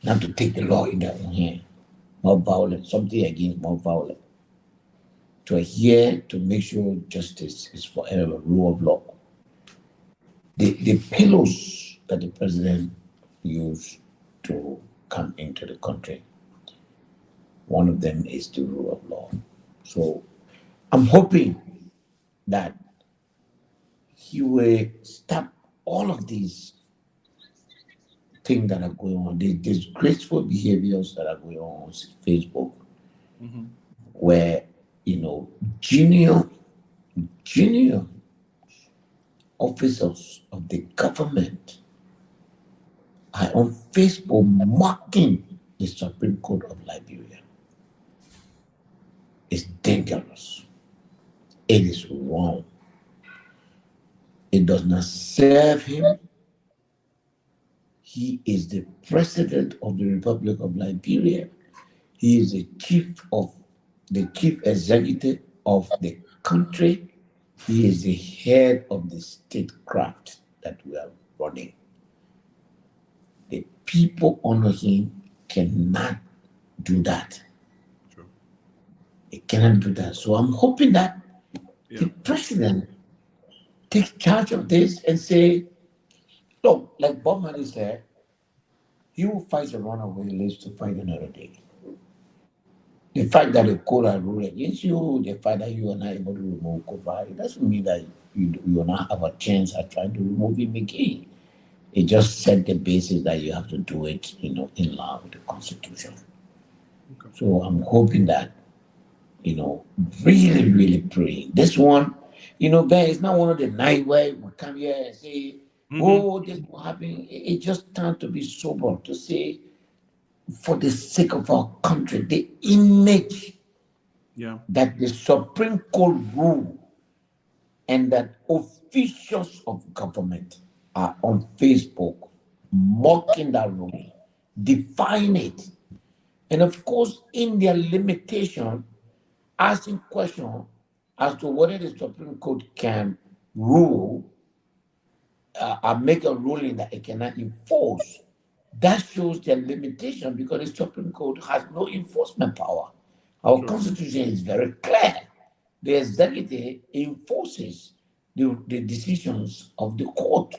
not to take the law in their own hand, more violent, something against more violent, to adhere to make sure justice is forever, rule of law. The pillars that the president used to come into the country, one of them is the rule of law. So I'm hoping that he will stop all of these things that are going on, these disgraceful behaviors that are going on Facebook, where, junior officers of the government are on Facebook mocking the Supreme Court of Liberia. It's dangerous. It is wrong. It does not serve him. He is the president of the Republic of Liberia. He is the chief executive of the country. He is the head of the statecraft that we are running. The people under him cannot do that. Sure. They cannot do that. So I'm hoping that the president takes charge of this and say, look, like Bob Marley said, he who fights a runaway lives to fight another day. The fact that the court has ruled against you, the fact that you are not able to remove Kofa, it doesn't mean that you will not have a chance at trying to remove him again. It just set the basis that you have to do it, in line with the Constitution. Okay. So I'm hoping that, really, really praying. This one, Ben, it's not one of the night where we come here and say, oh, this will happen. It just time to be sober, to say, for the sake of our country, the image that the Supreme Court rule and that officials of government are on Facebook mocking that ruling, define it, and of course, in their limitation, asking questions as to whether the Supreme Court can rule make a ruling that it cannot enforce. That shows their limitation because the Supreme Court has no enforcement power. Our Constitution is very clear. The executive enforces the decisions of the court,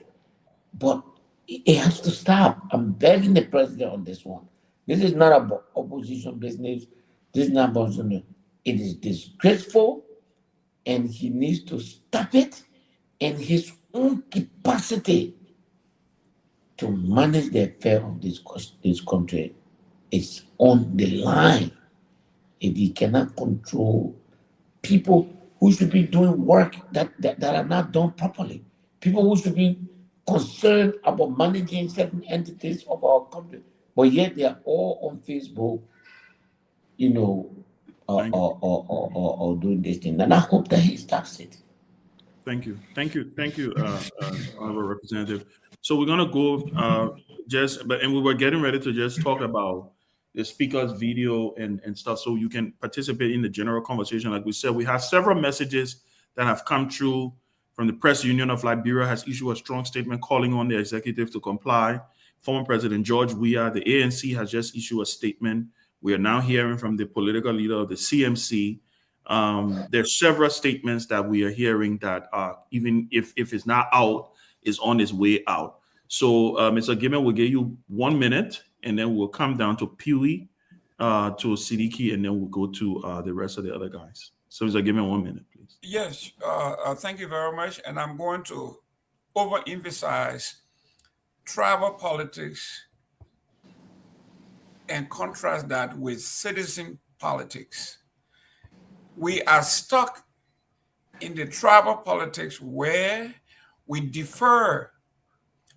but it has to stop. I'm begging the president on this one. This is not about opposition business. This is not about something. It is disgraceful, and he needs to stop it in his own capacity to manage the affair of this country. Is on the line. If he cannot control people who should be doing work that are not done properly, people who should be concerned about managing certain entities of our country, but yet they are all on Facebook, or doing this thing. And I hope that he stops it. Thank you, Honorable Representative. So we're gonna go and we were getting ready to just talk about the speaker's video and stuff, so you can participate in the general conversation. Like we said, we have several messages that have come through from the Press Union of Liberia has issued a strong statement calling on the executive to comply. Former President George Weah, the ANC, has just issued a statement. We are now hearing from the political leader of the CMC. There's several statements that we are hearing that even if it's not out, is on its way out. So, Mr. Gibbon, we'll give you 1 minute, and then we'll come down to Pewee, to Siddiqui, and then we'll go to the rest of the other guys. So, Mr. Gibbon, 1 minute, please. Yes, thank you very much. And I'm going to overemphasize tribal politics and contrast that with citizen politics. We are stuck in the tribal politics where we defer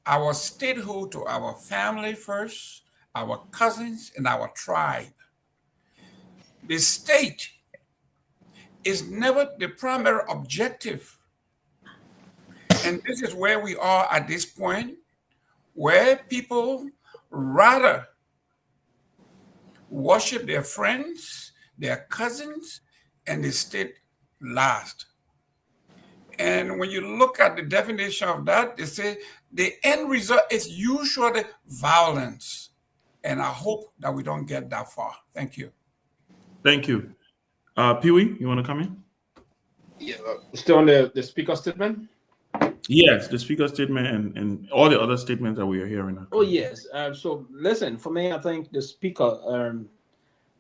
our statehood to our family first, our cousins, and our tribe. The state is never the primary objective. And this is where we are at this point, where people rather worship their friends, their cousins, and the state last. And when you look at the definition of that, they say the end result is usually violence. And I hope that we don't get that far. Thank you. Thank you. Pewee, you want to come in? Yeah, still on the speaker statement? Yes, the speaker statement and all the other statements that we are hearing. Oh, yes. So listen, for me, I think the speaker,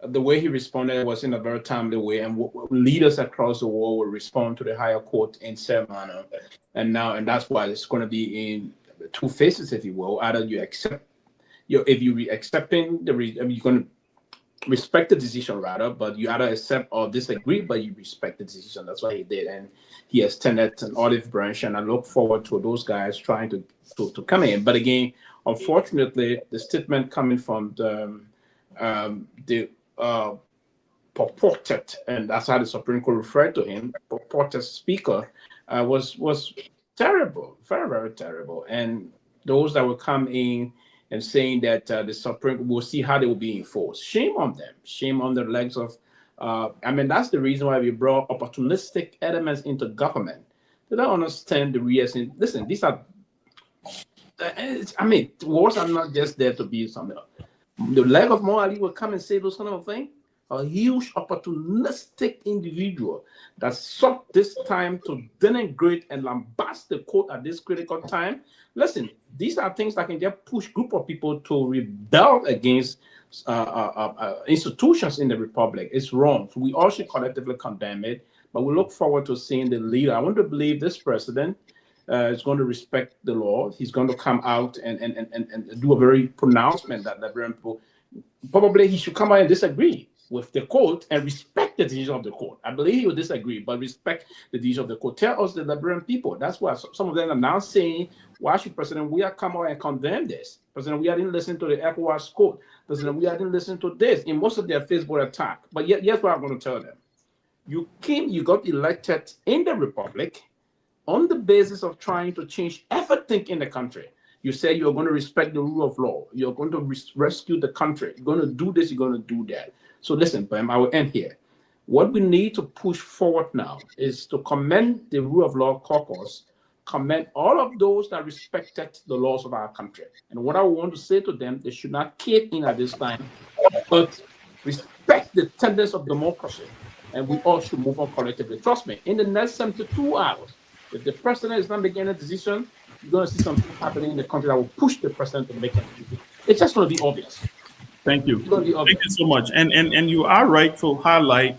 the way he responded was in a very timely way, and leaders across the world will respond to the higher court in some manner. And that's why it's going to be in two phases, if you will. Either you accept, if you accepting you're going to respect the decision rather, but you either accept or disagree, but you respect the decision. That's what he did, and he extended an olive branch, and I look forward to those guys trying to come in. But again, unfortunately, the statement coming from the purported, and that's how the Supreme Court referred to him, purported speaker, was terrible, very, very terrible. And those that will come in and saying that the Supreme, we'll see how they will be enforced. Shame on them. Shame on the legs of, that's the reason why we brought opportunistic elements into government. They don't understand the reason. Listen, these are, wars are not just there to be something. The leg of Mo Ali will come and say those kind of things. A huge opportunistic individual that sought this time to denigrate and lambast the court at this critical time. Listen, these are things that can just push group of people to rebel against institutions in the republic. It's wrong. So we all should collectively condemn it, but we look forward to seeing the leader. I want to believe this president is going to respect the law. He's going to come out and do a very pronouncement that Liberian people, probably he should come out and disagree with the court and respect the decision of the court. I believe he will disagree, but respect the decision of the court. Tell us, the Liberian people. That's why some of them are now saying, why should President Weah come out and condemn this? President Weah didn't listen to the ECOWAS court. President Weah didn't listen to this in most of their Facebook attack. But yet, here's what I'm going to tell them. You got elected in the Republic on the basis of trying to change everything in the country. You say you're going to respect the rule of law. You're going to rescue the country. You're going to do this. You're going to do that. So listen, Bam, I will end here. What we need to push forward now is to commend the rule of law caucus, commend all of those that respected the laws of our country. And what I want to say to them, they should not cave in at this time, but respect the tenets of democracy. And we all should move on collectively. Trust me, in the next 72 hours, if the president is not making a decision, you're going to see something happening in the country that will push the president to make a decision. It's just going to be obvious. Thank you. Thank you so much. And you are right to highlight,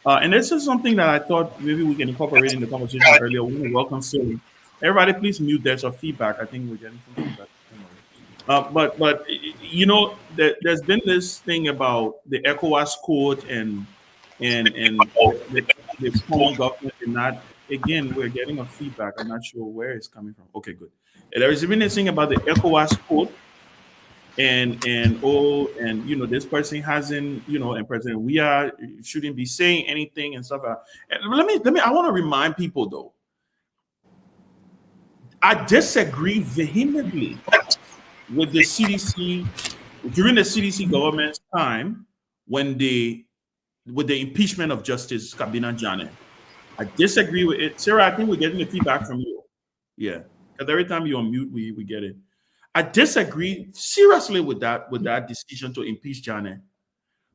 and this is something that I thought maybe we can incorporate in the conversation earlier. We welcome Sylvie. Everybody, please mute. There's a feedback. I think we're getting some feedback. But you know, there's been this thing about the ECOWAS court and the common government and not. Again, we're getting a feedback. I'm not sure where it's coming from. Okay, good. There has been this thing about the ECOWAS court. And you know, this person hasn't, you know, and President Weah shouldn't be saying anything and stuff. And let me I want to remind people though, I disagree vehemently with the CDC during the CDC government's time when with the impeachment of Justice Kabina Jane. I disagree with it. Sarah, I think we're getting the feedback from you. Yeah, because every time you unmute, we get it. I disagree seriously with that decision to impeach Jane.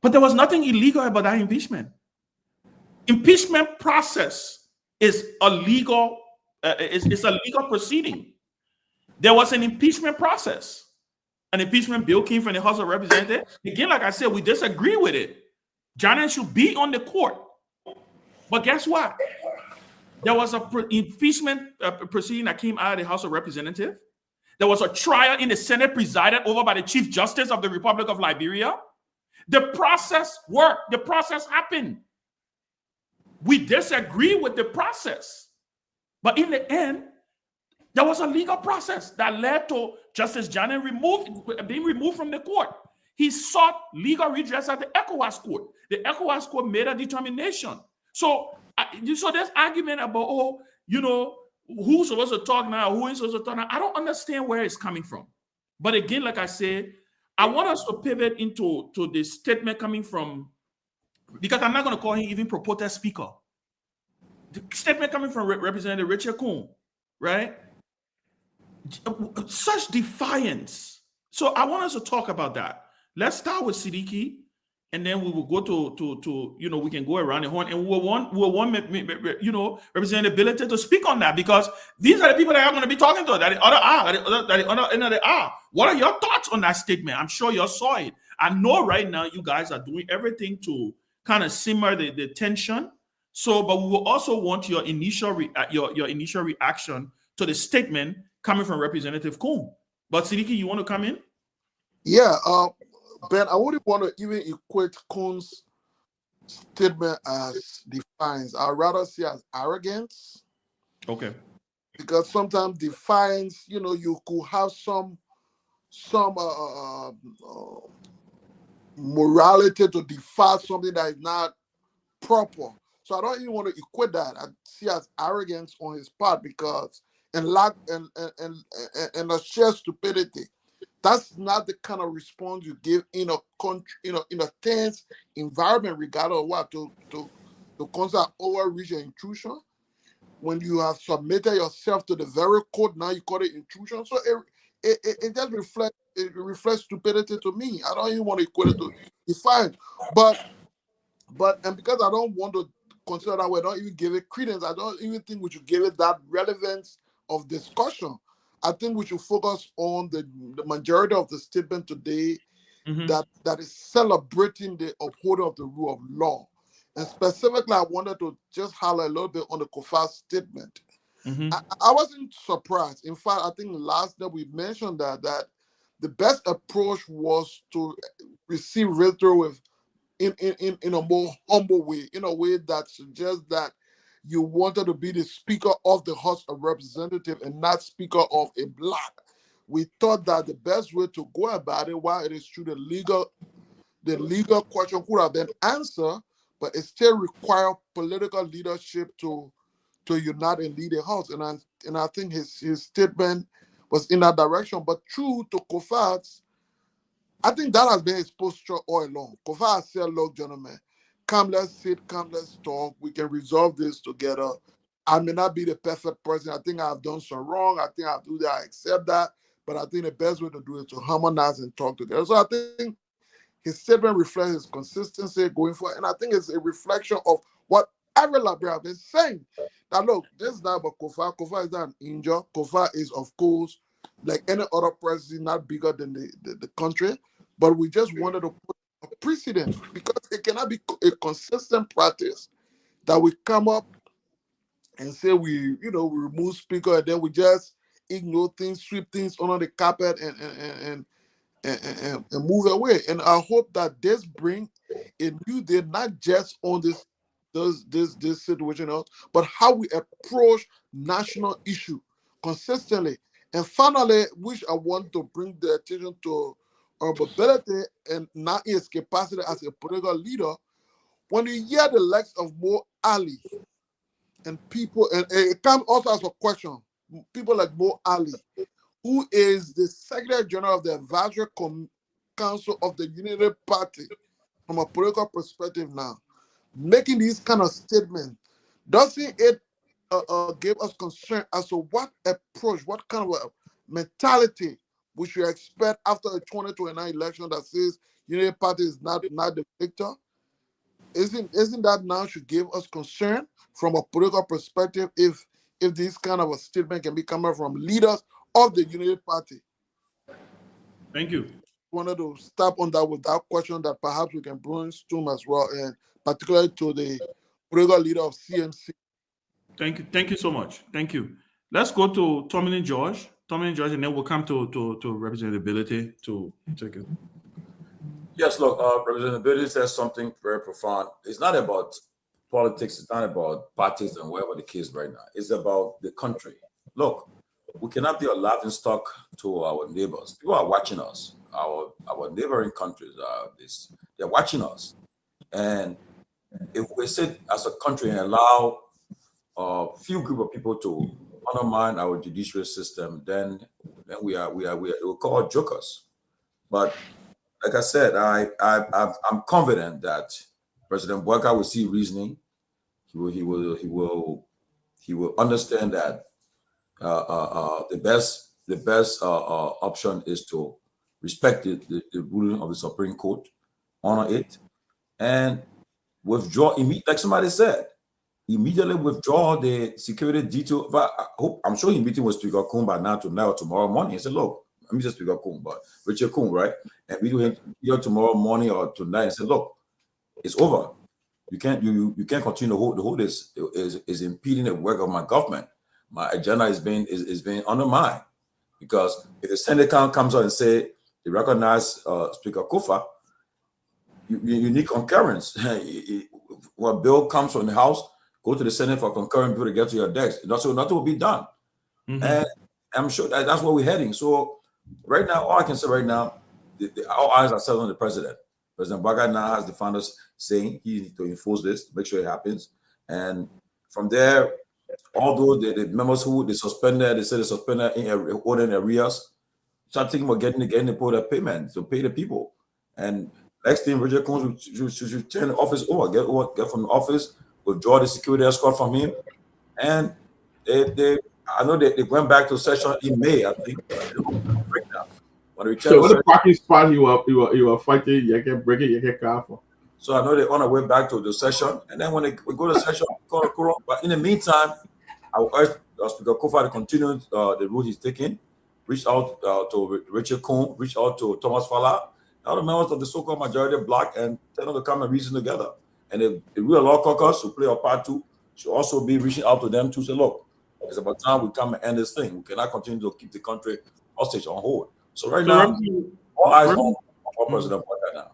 But there was nothing illegal about that impeachment. Impeachment process is a legal it's a legal proceeding. There was an impeachment process. An impeachment bill came from the House of Representatives. Again, like I said, we disagree with it. Jane should be on the court. But guess what? There was an impeachment proceeding that came out of the House of Representatives. There was a trial in the Senate presided over by the Chief Justice of the Republic of Liberia. The process worked. The process happened. We disagree with the process. But in the end, there was a legal process that led to Justice Jane being removed from the court. He sought legal redress at the ECOWAS court. The ECOWAS court made a determination. So this argument about, who's supposed to talk now, who is supposed to talk now, I don't understand where it's coming from. But again, like I said, I want us to pivot into this statement coming from, because I'm not going to call him even pro protest speaker. The statement coming from Representative Richard Kuhn, right? Such defiance. So I want us to talk about that. Let's start with Siddiqui, and then we will go to we can go around the horn, and we'll want Representative Billete to speak on that, because these are the people that I'm going to be talking to. That the other end of the aisle. What are your thoughts on that statement? I'm sure you saw it. I know right now you guys are doing everything to kind of simmer the tension. So, but we will also want your initial reaction to the statement coming from Representative Kuhn. But Siddiqui, you want to come in? Yeah, Ben, I wouldn't want to even equate Kuhn's statement as defiance. I'd rather see as arrogance. Okay. Because sometimes defiance, you could have some morality to defy something that is not proper. So I don't even want to equate that. I see as arrogance on his part, because and lack and a sheer stupidity. That's not the kind of response you give in a country, in a tense environment, regardless of what, to consider overreach and intrusion. When you have submitted yourself to the very court, now you call it intrusion. So it just reflects stupidity to me. I don't even want to equate it to defiance. But because I don't want to consider that way, I don't even give it credence. I don't even think we should give it that relevance of discussion. I think we should focus on the majority of the statement today that is celebrating the upholding of the rule of law. And specifically, I wanted to just highlight a little bit on the Kofa statement. I wasn't surprised. In fact, I think last night we mentioned that the best approach was to receive Ritro in a more humble way, in a way that suggests that you wanted to be the Speaker of the House of Representatives and not Speaker of a bloc. We thought that the best way to go about it, while it is true the legal question could have been answered, but it still requires political leadership to unite and lead the House. And I think his statement was in that direction. But true to Kofa's, I think that has been his posture all along. Kofa has said, look, gentlemen, come, let's sit, come, let's talk. We can resolve this together. I may not be the perfect person. I think I've done some wrong. I think I'll do that. I accept that. But I think the best way to do it is to harmonize and talk together. So I think his statement reflects his consistency going forward. And I think it's a reflection of what every Liberian has been saying. Now, look, this is not about Kofa. Kofa is not an angel. Kofa is, of course, like any other president, not bigger than the country. But we just wanted to put a precedent, because it cannot be a consistent practice that we come up and say we remove speaker and then we just ignore things, sweep things under the carpet and move away. And I hope that this brings a new day, not just on this situation, but how we approach national issue consistently. And finally, which I want to bring the attention to our ability and not his capacity as a political leader. When you hear the likes of Mo Ali and people, and it comes also as a question, people like Mo Ali, who is the Secretary General of the Advisory Council of the Unity Party, from a political perspective now, making these kind of statements, doesn't it give us concern as to what approach, what kind of a mentality we should expect after the 2029 election that says Unity Party is not the victor? Isn't that now should give us concern from a political perspective if this kind of a statement can be coming from leaders of the Unity Party? Thank you. Wanted to stop on that with that question that perhaps we can brainstorm as well, and particularly to the political leader of CMC. Thank you. Thank you so much. Thank you. Let's go to Tomalin George. Tomalin George, and then we'll come to representability to take it. Yes, look, representability says something very profound. It's not about politics. It's not about parties and whatever the case right now. It's about the country. Look, we cannot be a laughingstock to our neighbors. People are watching us. Our neighboring countries they're watching us. And if we sit as a country and allow a few group of people to undermine our judicial system, then we will call jokers. But like I said, I'm confident that President Bouaka will see reasoning. He will understand that the best option is to respect the ruling of the Supreme Court, honor it, and withdraw like somebody said. Immediately withdraw the security detail. I'm sure he's meeting with Speaker Coon by now, tonight or tomorrow morning. He said, look, let me just Speaker Coon, but Richard Coon, right? And we do him here tomorrow morning or tonight and say, look, it's over. You can't continue to hold this is impeding the work of my government. My agenda is being undermined. Because if the Senate comes out and say they recognize Speaker Kofa, you need concurrence. When a bill comes from the House, go to the Senate for concurrent bill to get to your desk. Nothing will be done. Mm-hmm. And I'm sure that's where we're heading. So right now, all I can say right now, our eyes are set on the president. President Bouaka now has the founders saying he needs to enforce this, make sure it happens. And from there, although the members who they suspended in ordering arrears, start thinking about getting the payment to pay the people. And next thing, Richard Coons should turn the office over, get from the office, withdraw the security escort from him. And I know they went back to session in May, I think. So what the parking spot you were fighting, you can break it, you can car for. So I know they're on their way back to the session. And then when we go to session, call a quorum. But in the meantime, I will urge Speaker Kofa to continue the route he's taking. Reach out to Richard Coon, reach out to Thomas Fala, other members of the so-called majority bloc, and tell them to come and reason together. And if the real law caucus who play a part too should also be reaching out to them to say, look, it's about time we come and end this thing. We cannot continue to keep the country hostage on hold. So right now, all eyes on President Bouaka now.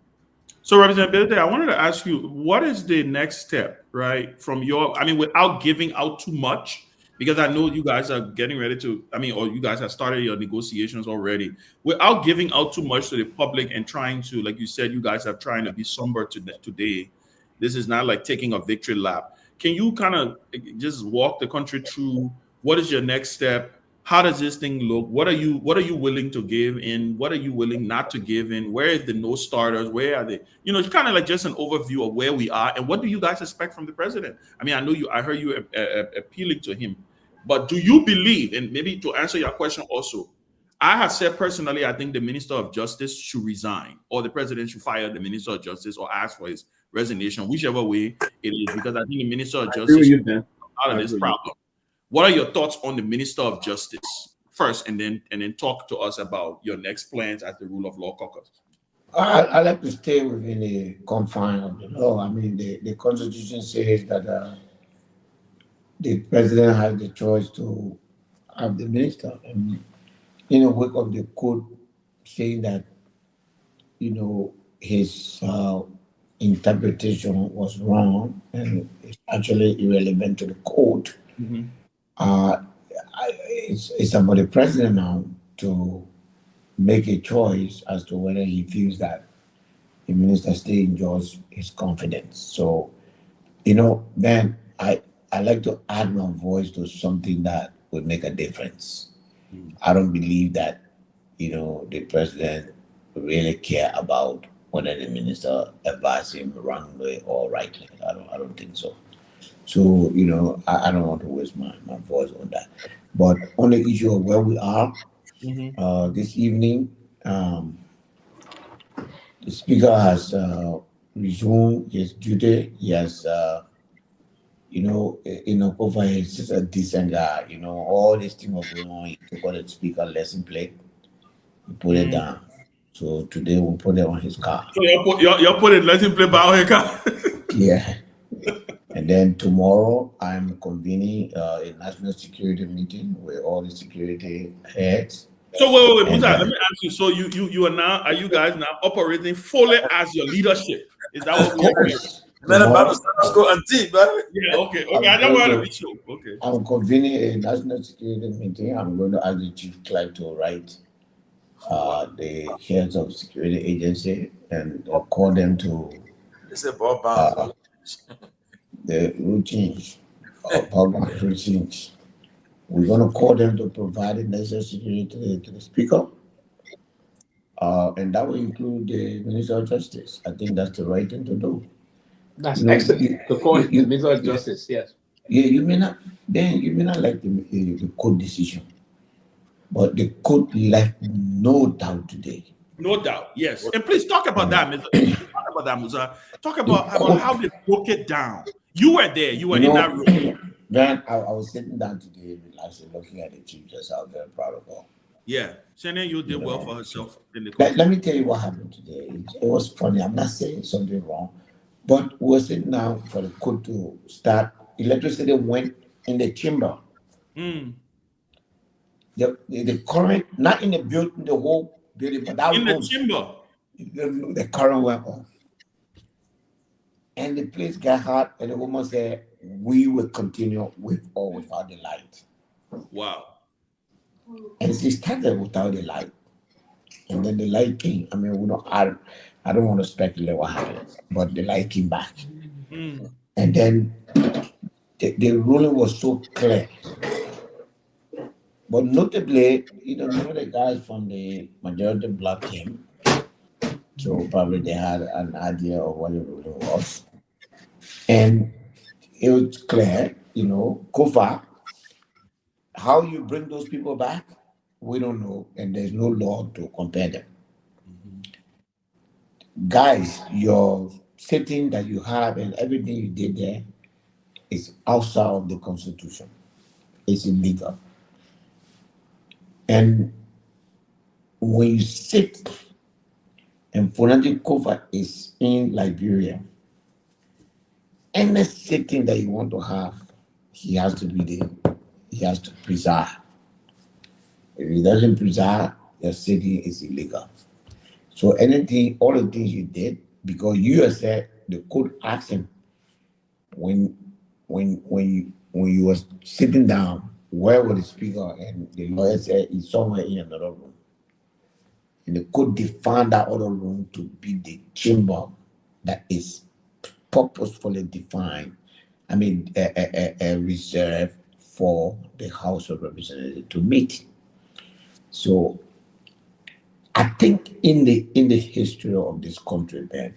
So Representative, I wanted to ask you, what is the next step, right? Without giving out too much, because I know you guys are getting ready to, or you guys have started your negotiations already, without giving out too much to the public and trying to, like you said, you guys are trying to be somber today. This is not like taking a victory lap. Can you kind of just walk the country through what is your next step? How does this thing look? What are you willing to give in? What are you willing not to give in? Where is the no starters? Where are they? It's kind of like just an overview of where we are and what do you guys expect from the president? I heard you appealing to him, but do you believe, and maybe to answer your question also, I have said personally, I think the Minister of Justice should resign, or the president should fire the Minister of Justice or ask for his resignation, whichever way it is, because I think the Minister of Justice should be out of this problem. What are your thoughts on the Minister of Justice first, and then talk to us about your next plans as the rule of law caucus? I like to stay within the confines of the law. The Constitution says that the president has the choice to have the minister. And in the wake of the court saying that, his interpretation was wrong and it's actually irrelevant to the court. Mm-hmm. It's about the president now to make a choice as to whether he feels that the minister still enjoys his confidence. So, Ben, I like to add my voice to something that would make a difference. I don't believe that, the president really care about whether the minister advised him wrongly or rightly. I don't think so. So, I don't want to waste my voice on that. But on the issue of where we are, this evening, the speaker has resumed his duty. He has, Kofa is just a decent guy. All this thing was going on. He took out the speaker lesson plate, he put it down. So today we'll put it on his car. So y'all put it lesson plate by on his car. Yeah. And then tomorrow I'm convening a national security meeting with all the security heads. So wait, Musa, let me ask you. So are you guys now operating fully as your leadership? Is that what we're doing? Man, Bible school auntie, brother. Yeah, okay. I don't want to be sure. Okay. I'm convening a national security meeting. I'm going to ask the chief clerk to write the heads of security agency and call them to the routines, public routines. We're going to call them to provide the necessary security to the speaker. And that will include the Minister of Justice. I think that's the right thing to do. That's excellent. To call the Minister of Justice, yes. Yeah, you may not like the court decision, but the court left no doubt today. No doubt, yes. And please talk about that, Mr. Talk about that, Musa. Talk about how they broke it down. You were there. You were in that room. Then I was sitting down today, relaxing, looking at the chief justice. I was very proud of her. Yeah, Shannon, you did well for herself in the court. Let me tell you what happened today. It was funny. I'm not saying something wrong, but we were sitting down for the court to start. Electricity went in the chamber. The current, not in the building, the whole building, but that in the chamber. The current went off. And the place got hot, and the woman said, "We will continue with or without the light." Wow. And she started without the light. And then the light came. I mean, I don't want to speculate what happened, but the light came back. And then the ruling was so clear. But notably, none of the guys from the majority black team, so probably they had an idea of what the ruling was. And it was clear, Kofa, how you bring those people back, we don't know, and there's no law to compare them. Guys, your setting that you have and everything you did there is outside of the Constitution. It's illegal. And when you sit, and Fonadi Kofa is in Liberia, any setting that you want to have, he has to be there. He has to preside. If he doesn't preside, your city is illegal. So anything, all the things you did, because you said the court asked him when you was sitting down, where was the speaker? And the lawyer said he's somewhere in another room. And the court defined that other room to be the chamber that is purposefully defined. I mean, a reserve for the House of Representatives to meet. So I think in the history of this country, Ben,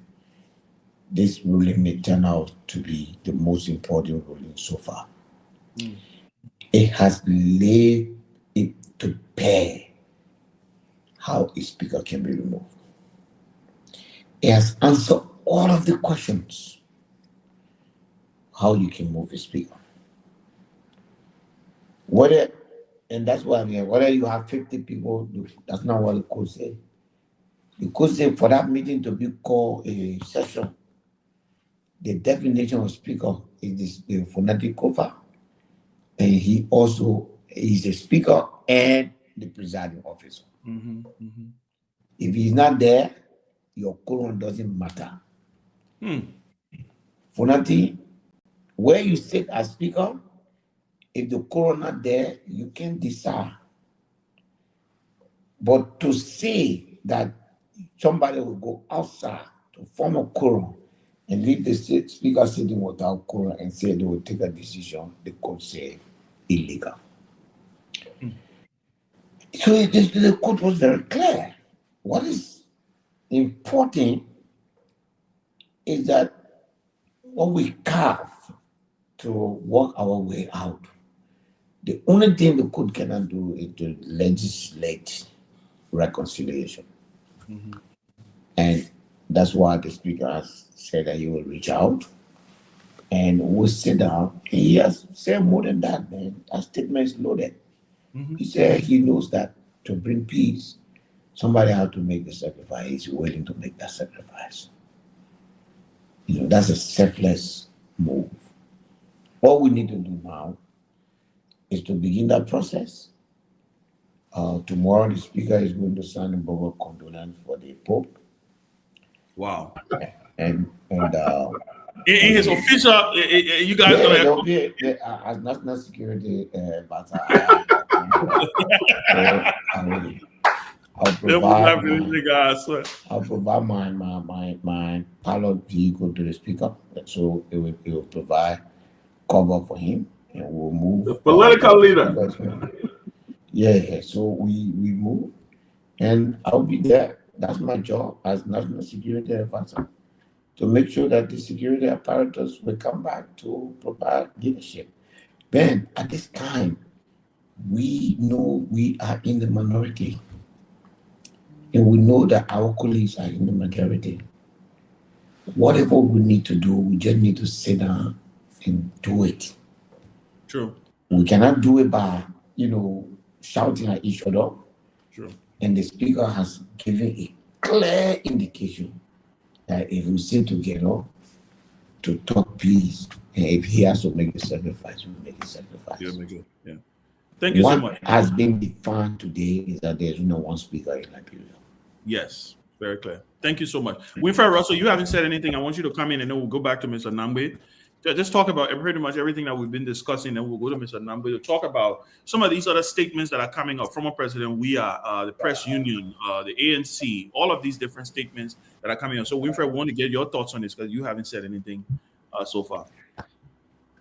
this ruling may turn out to be the most important ruling so far. It has laid it to bear how a speaker can be removed. It has answered all of the questions how you can move a speaker. And that's why I'm here. Whether you have 50 people, that's not what the court said. The court said for that meeting to be called a session, the definition of speaker is the Fonadi Kofa, and he also is the speaker and the presiding officer. If he's not there, your quorum doesn't matter. Fonadi, where you sit as speaker, if the quorum not there, you can decide. But to say that somebody will go outside to form a quorum and leave the speaker sitting without quorum and say they will take a decision, the court say illegal. So the code was very clear. What is important is that what we carve to work our way out, the only thing the code cannot do is to legislate reconciliation. And that's why the speaker has said that he will reach out and we'll sit down. And he has said more than that, man. That statement is loaded. He said he knows that to bring peace, somebody has to make the sacrifice. He's willing to make that sacrifice. You know, that's a selfless move. What we need to do now is to begin that process. Tomorrow, the speaker is going to sign a book of condolence for the Pope. Wow. And in his official, you guys as national security, but I'll provide my pilot vehicle to the speaker, so it will provide cover for him, and we'll move. The political leader. Yeah, so we move, and I'll be there. That's my job as national security advisor, to make sure that the security apparatus will come back to provide leadership. Ben, at this time, we know we are in the minority, and we know that our colleagues are in the majority. Whatever we need to do, we just need to sit down and do it. True. We cannot do it by, shouting at each other. True. And the speaker has given a clear indication that if we sit together to talk peace, and if he has to make the sacrifice, we'll make the sacrifice. Yeah. Thank you so much. What has been defined today is that there's no one speaker in Liberia. Yes, very clear. Thank you so much. Winfred Russell, you haven't said anything. I want you to come in and then we'll go back to Mr. Nambe. Just talk about pretty much everything that we've been discussing, and we'll go to Mr. Nambe to talk about some of these other statements that are coming up. Former President Weah, the press union, the ANC, all of these different statements that are coming up. So Winfred, we want to get your thoughts on this because you haven't said anything so far.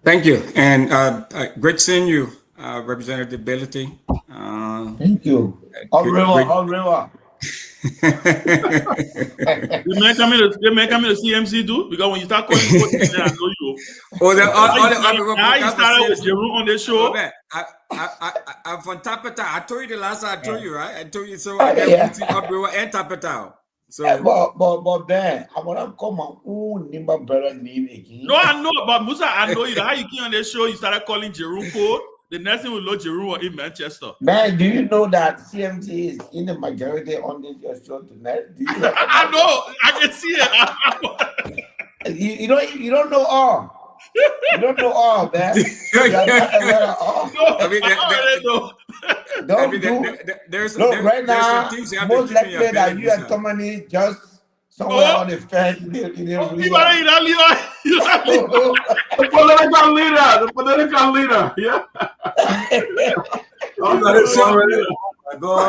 Thank you, and great seeing you, Representative Ability. Thank you. Au revoir. The man coming to CMC too, because when you start calling coaches, I know you. Now you started with Jeru on the show. I'm from Tapeta. I told you the last time I told you, right? I told you so. I got and Tapeta. So, but Ben, I want to come on. No, I know, but Musa, I know you. How you came on the show, you started calling Jeru code. The next thing we load Jeru in Manchester. Man, do you know that CMC is in the majority on this show tonight? I know. I can see it. You don't know all. You don't know all, man. Right now, most likely that you and Tomalin just somewhere on the fence. The political leader. Yeah.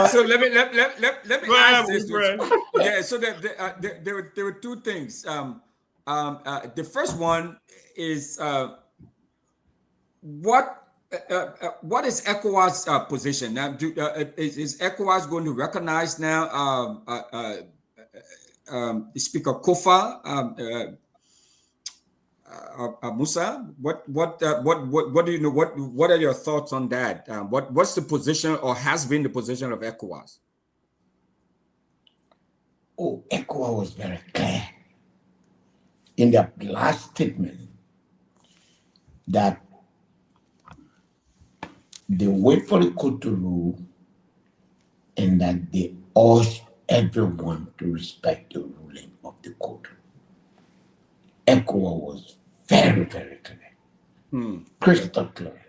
So let me ask this. Yeah. So there were two things. The first one is what is ECOWAS' position now? Is ECOWAS going to recognize now Speaker Kofa Musa? What do you know? What are your thoughts on that? What's the position, or has been the position of ECOWAS? Oh, ECOWAS was very clear in their last statement that they wait for the court to rule, and that they urge everyone to respect the ruling of the court. ECOWAS was very, very clear. Crystal clear.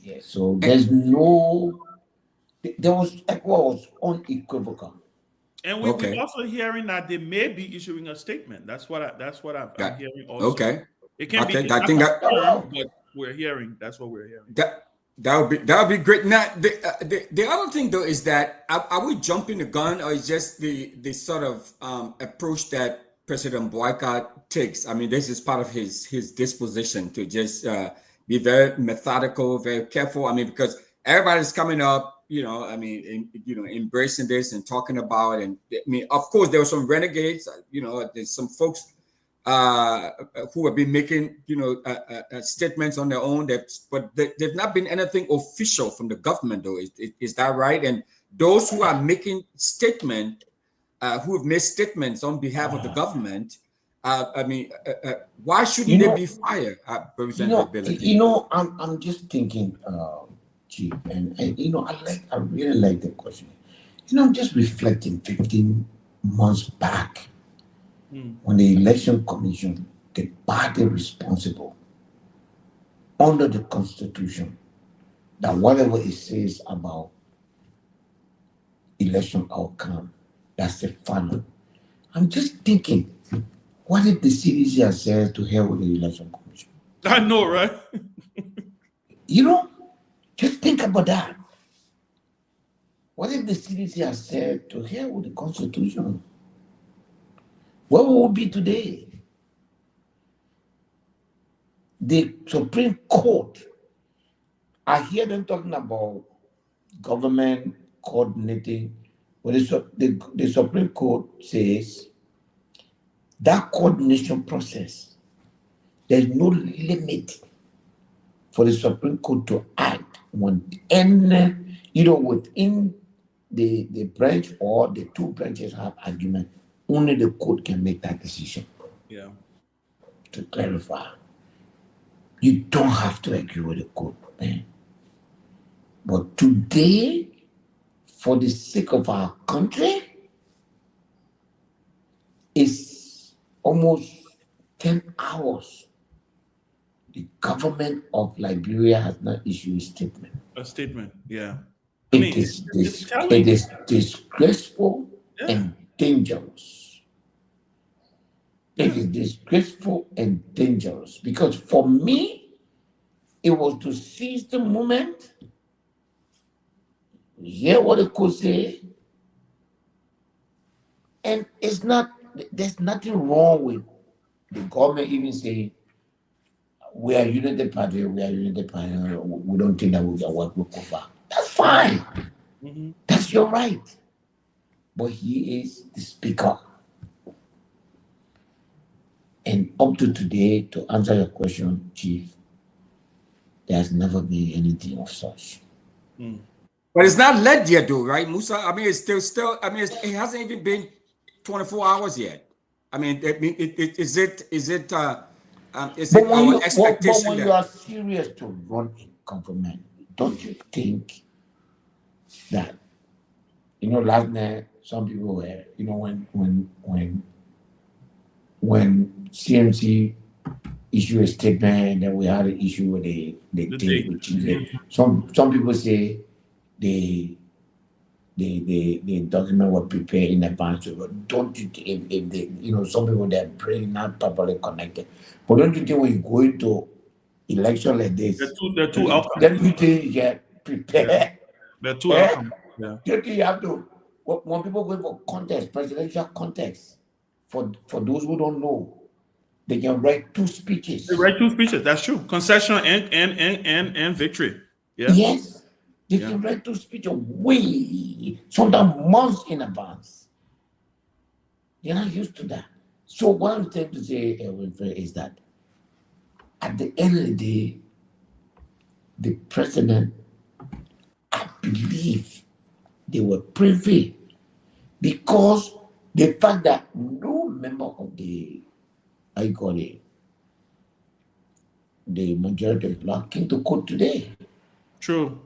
Yeah, so there's no, ECOWAS was unequivocal. And we're also hearing that they may be issuing a statement. That's what I'm hearing also. Okay. It can be, I think that, but we're hearing, that's what we're hearing. That would be great. Now, the other thing though is that are we jumping the gun, or is just the sort of approach that President Boyka takes? I mean, this is part of his disposition to just be very methodical, very careful. I mean, because everybody's coming up, you know, I mean, embracing this and talking about, and I mean, of course, there were some renegades, you know, there's some folks who have been making, statements on their own, but there's not been anything official from the government, though. Is that right? And those who are making statements, who have made statements on behalf of the government, why shouldn't they be fired? I'm just thinking, Chief, and I really like the question. I'm just reflecting 15 months back when the Election Commission, the party responsible under the Constitution, that whatever it says about election outcome, that's the final. I'm just thinking, what if the CDC has said to hell with the Election Commission? I know, right? Just think about that. What if the CDC has said to hell with the Constitution? Where will we be today? The Supreme Court, I hear them talking about government coordinating. Well, the Supreme Court says that coordination process, there's no limit for the Supreme Court to act when within the branch or the two branches have argument. Only the court can make that decision. Yeah. To clarify, you don't have to agree with the court, man. But today, for the sake of our country, it's almost 10 hours. The government of Liberia has not issued a statement. A statement, yeah. It is disgraceful and dangerous. It is disgraceful and dangerous because for me, it was to seize the moment, hear what the court say, and there's nothing wrong with the government even saying, we are United Party, we don't think that we can work with Kofa. That's fine. That's your right. But he is the speaker. And up to today, to answer your question, Chief, there has never been anything of such. But it's not led yet, though, right, Musa? I mean, it's still. I mean, it hasn't even been 24 hours yet. I mean, is it our expectation? But when you are serious to run a government, don't you think that last night some people were when CMC issued a statement and then we had an issue with the thing with children. Some people say the document was prepared in advance. But don't you think if they, some people their brain not properly connected. But don't you think when you go into election like this, the two outcomes. Then you think you get prepared. The two outcomes. Yeah. You think you have to when people go for contest, presidential contest, for those who don't know, they can write two speeches. They write two speeches. That's true. Concession and victory. Yeah. Yes. They can write two speeches way, sometimes months in advance. They're not used to that. So what I'm trying to say, is that at the end of the day, the president, I believe they were privy because the fact that no member of the majority bloc came to court today. True.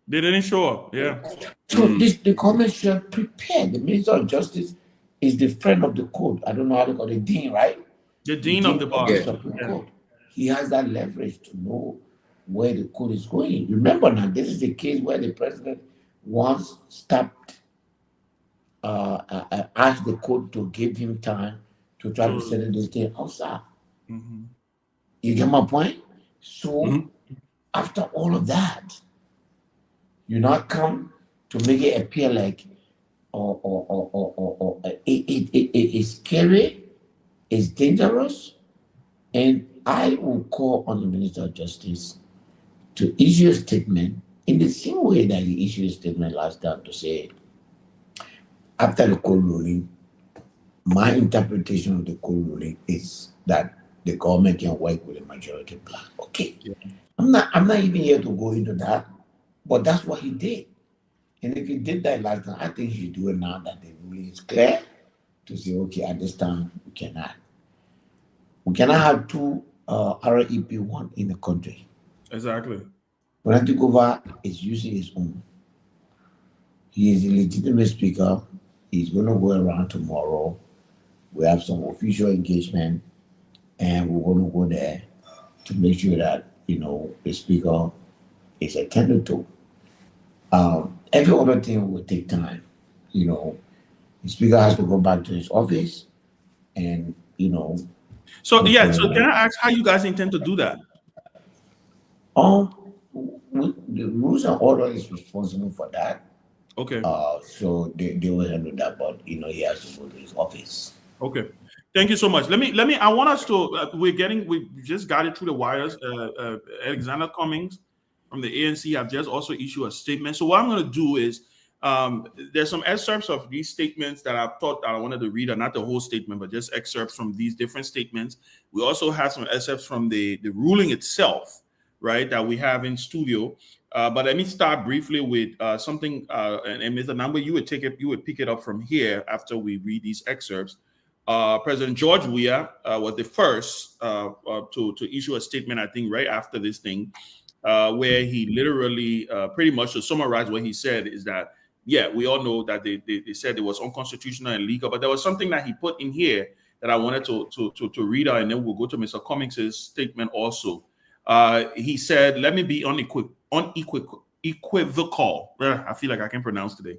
They didn't show up. Yeah. So the government should prepare. The Minister of Justice is the friend of the court. I don't know how to call it, the dean, right? The dean of the bar. Court. He has that leverage to know where the court is going. Remember now, this is the case where the president once asked the court to give him time to try to settle this thing outside. You get my point? So after all of that, you not come to make it appear like it's scary, it's dangerous, and I will call on the Minister of Justice to issue a statement in the same way that he issued a statement last time to say, after the court ruling, my interpretation of the court ruling is that the government can work with a majority black. Okay. Yeah. I'm not even here to go into that, but that's what he did. And if he did that last time, I think he should do it now that the ruling is clear to say, okay, at this time we cannot. We cannot have two REP1 in the country. Exactly. When Kofa is using his own. He is a legitimate speaker. He's going to go around tomorrow. We have some official engagement, and we're going to go there to make sure that, the speaker is attended to. Every other thing will take time. The speaker has to go back to his office, and So can I ask how you guys intend to do that? The rules and order is responsible for that. Okay. So they will handle that, but he has to go to his office. Okay. Thank you so much. Let me. I want us to. We just got it through the wires. Alexander Cummings from the ANC have just also issued a statement. So what I'm going to do is, there's some excerpts of these statements that I thought that I wanted to read, not the whole statement, but just excerpts from these different statements. We also have some excerpts from the ruling itself, right, that we have in studio. But let me start briefly with something, and Mr. Namba, you would pick it up from here after we read these excerpts. President George Weah was the first to issue a statement, I think, right after this thing, where he literally, pretty much to summarize what he said is that, yeah, we all know that they said it was unconstitutional and illegal, but there was something that he put in here that I wanted to read out, and then we'll go to Mr. Cummings' statement also. He said, let me be unequivocal. I feel like I can pronounce today.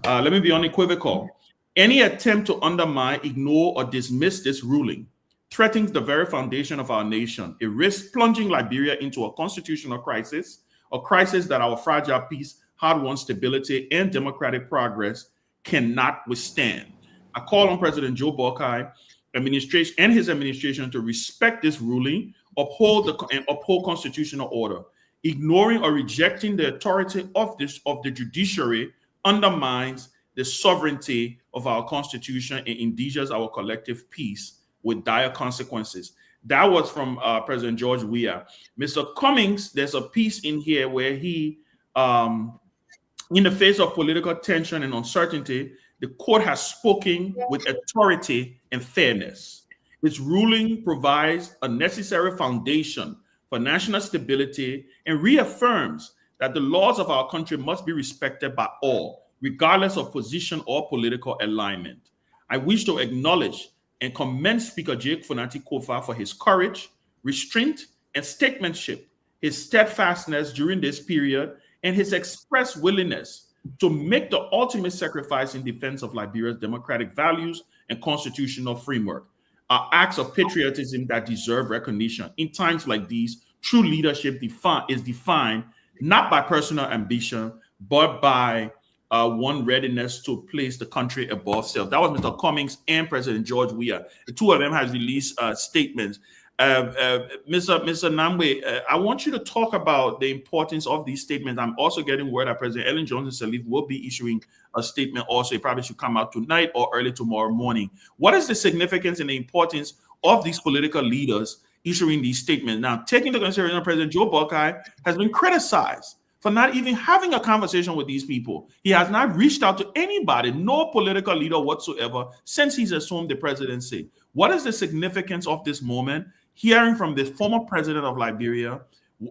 Let me be unequivocal. Any attempt to undermine, ignore, or dismiss this ruling threatens the very foundation of our nation. It risks plunging Liberia into a constitutional crisis, a crisis that our fragile peace, hard-won stability, and democratic progress cannot withstand. I call on President Joe Boakai administration and his administration to respect this ruling, uphold constitutional order. Ignoring or rejecting the authority of the judiciary undermines the sovereignty of our constitution and endangers our collective peace with dire consequences. That was from President George Weah. Mr. Cummings, there's a piece in here where he, in the face of political tension and uncertainty, the court has spoken with authority and fairness. Its ruling provides a necessary foundation for national stability and reaffirms that the laws of our country must be respected by all, regardless of position or political alignment. I wish to acknowledge and commend Speaker Jake Funati Kofa for his courage, restraint, and statesmanship, his steadfastness during this period, and his express willingness to make the ultimate sacrifice in defense of Liberia's democratic values and constitutional framework. Are acts of patriotism that deserve recognition. In times like these, true leadership is defined not by personal ambition, but by one readiness to place the country above self. That was Mr. Cummings and President George Weah. The two of them has released statements. Mr. Namwe, I want you to talk about the importance of these statements. I'm also getting word that President Ellen Johnson Sirleaf will be issuing a statement also. It probably should come out tonight or early tomorrow morning. What is the significance and the importance of these political leaders issuing these statements? Now, taking into consideration President Joe Boakai has been criticized for not even having a conversation with these people. He has not reached out to anybody, no political leader whatsoever, since he's assumed the presidency. What is the significance of this moment? Hearing from the former president of Liberia,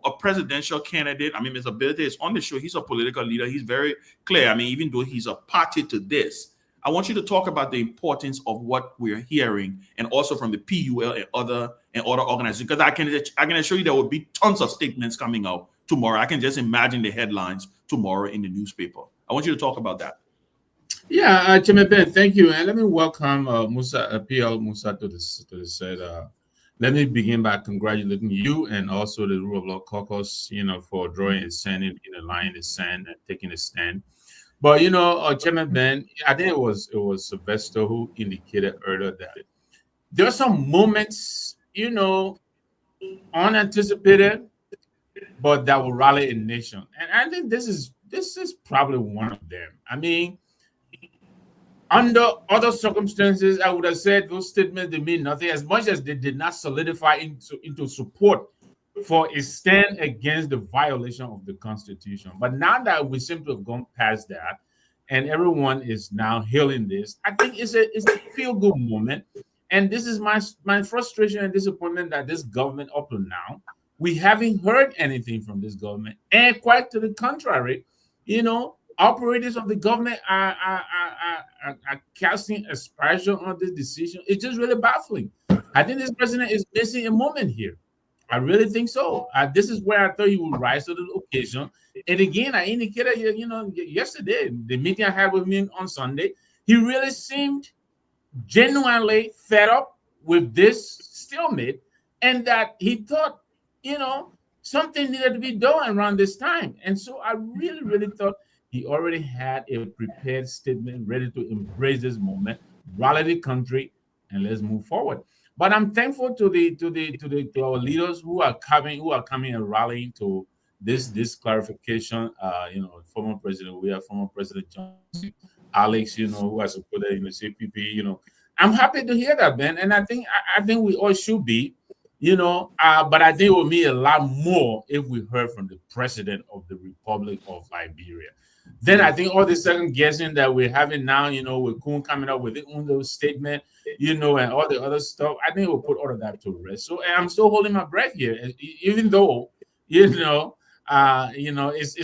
a presidential candidate. I mean, Mr. Bilete is on the show. He's a political leader. He's very clear. I mean, even though he's a party to this, I want you to talk about the importance of what we're hearing, and also from the PUL and other organizations. Because I can assure you there will be tons of statements coming out tomorrow. I can just imagine the headlines tomorrow in the newspaper. I want you to talk about that. Yeah, Chairman Ben, thank you, and let me welcome Musa PL Musa to the set. Let me begin by congratulating you and also the Rule of Law Caucus, for drawing a stand in a line in the sand and taking a stand. But Chairman Ben, I think it was Sylvester who indicated earlier that there are some moments, unanticipated, but that will rally a nation. And I think this is probably one of them. I mean, under other circumstances, I would have said those statements they mean nothing, as much as they did not solidify into support for a stand against the violation of the Constitution. But now that we seem to have gone past that, and everyone is now hailing this, I think it's a feel-good moment. And this is my frustration and disappointment that this government, up to now, we haven't heard anything from this government. And quite to the contrary, operators of the government are casting aspersion on this decision. It's just really baffling. I think this president is missing a moment here. I really think so. This is where I thought he would rise to the occasion. And again, I indicated, yesterday, the meeting I had with him on Sunday, he really seemed genuinely fed up with this stalemate, and that he thought, something needed to be done around this time. And so I really, really thought he already had a prepared statement ready to embrace this moment, rally the country, and let's move forward. But I'm thankful to our leaders who are coming and rallying to this clarification. Former President Weah, former President Johnson, Alex, who are supported in the CPP. I'm happy to hear that, Ben, and I think we all should be. But I think it would mean a lot more if we heard from the president of the Republic of Liberia. Then I think all the second guessing that we're having now, with Kun coming up with his own little statement, and all the other stuff, I think we'll put all of that to rest. So I'm still holding my breath here, even though, it's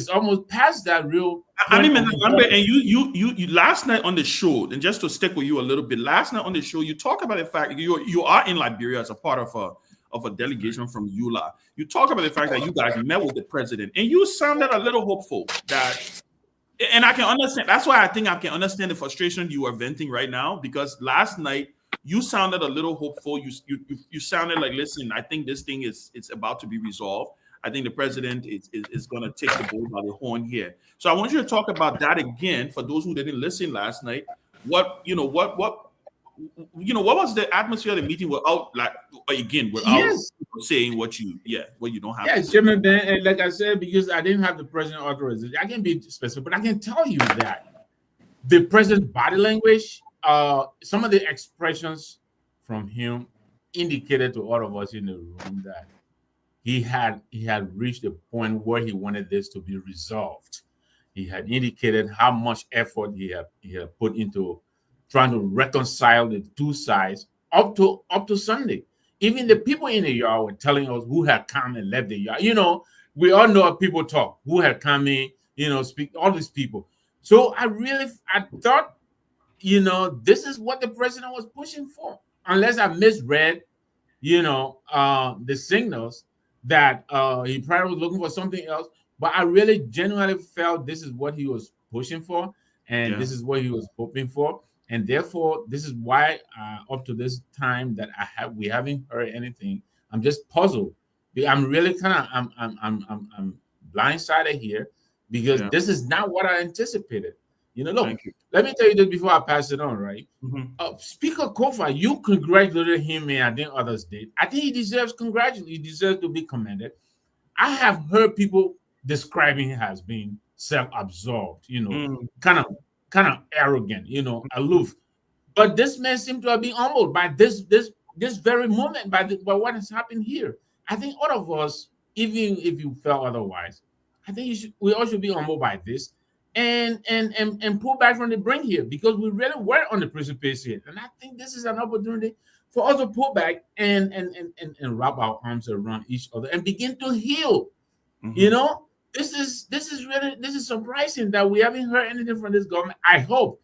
almost past that real. I mean, and you last night on the show, and just to stick with you a little bit, last night on the show, you talk about the fact you are in Liberia as a part of a delegation from EULA. You talk about the fact that you guys met with the president, and you sounded a little hopeful that. And I can understand. That's why I think I can understand the frustration you are venting right now, because last night you sounded a little hopeful. You sounded like, listen, I think this thing it's about to be resolved. I think the president is going to take the bull by the horn here. So I want you to talk about that again for those who didn't listen last night. What was the atmosphere of the meeting without saying what you don't have? Yeah, Chairman Ben, and like I said, because I didn't have the president authorization, I can be specific, but I can tell you that the president's body language, some of the expressions from him indicated to all of us in the room that he had reached a point where he wanted this to be resolved. He had indicated how much effort he had put into trying to reconcile the two sides up to Sunday. Even the people in the yard were telling us who had come and left the yard. We all know how people talk, who had come in, speak, all these people. So I thought, this is what the president was pushing for. Unless I misread, the signals that he probably was looking for something else. But I really genuinely felt this is what he was pushing for, and this is what he was hoping for. And therefore, this is why up to this time that we haven't heard anything. I'm just puzzled. I'm really I'm blindsided here, because this is not what I anticipated. Look, let me tell you this before I pass it on, right? Mm-hmm. Speaker Kofa, you congratulated him, and I think others did. I think he deserves congratulations. He deserves to be commended. I have heard people describing him as being self-absorbed, kind of arrogant, aloof. But this man seemed to have been humbled by this very moment, by what has happened here. I think all of us, even if you felt otherwise, I think we all should be humbled by this and pull back from the brink here, because we really were on the precipice here. And I think this is an opportunity for us to pull back and wrap our arms around each other and begin to heal. Mm-hmm. This is surprising that we haven't heard anything from this government. I hope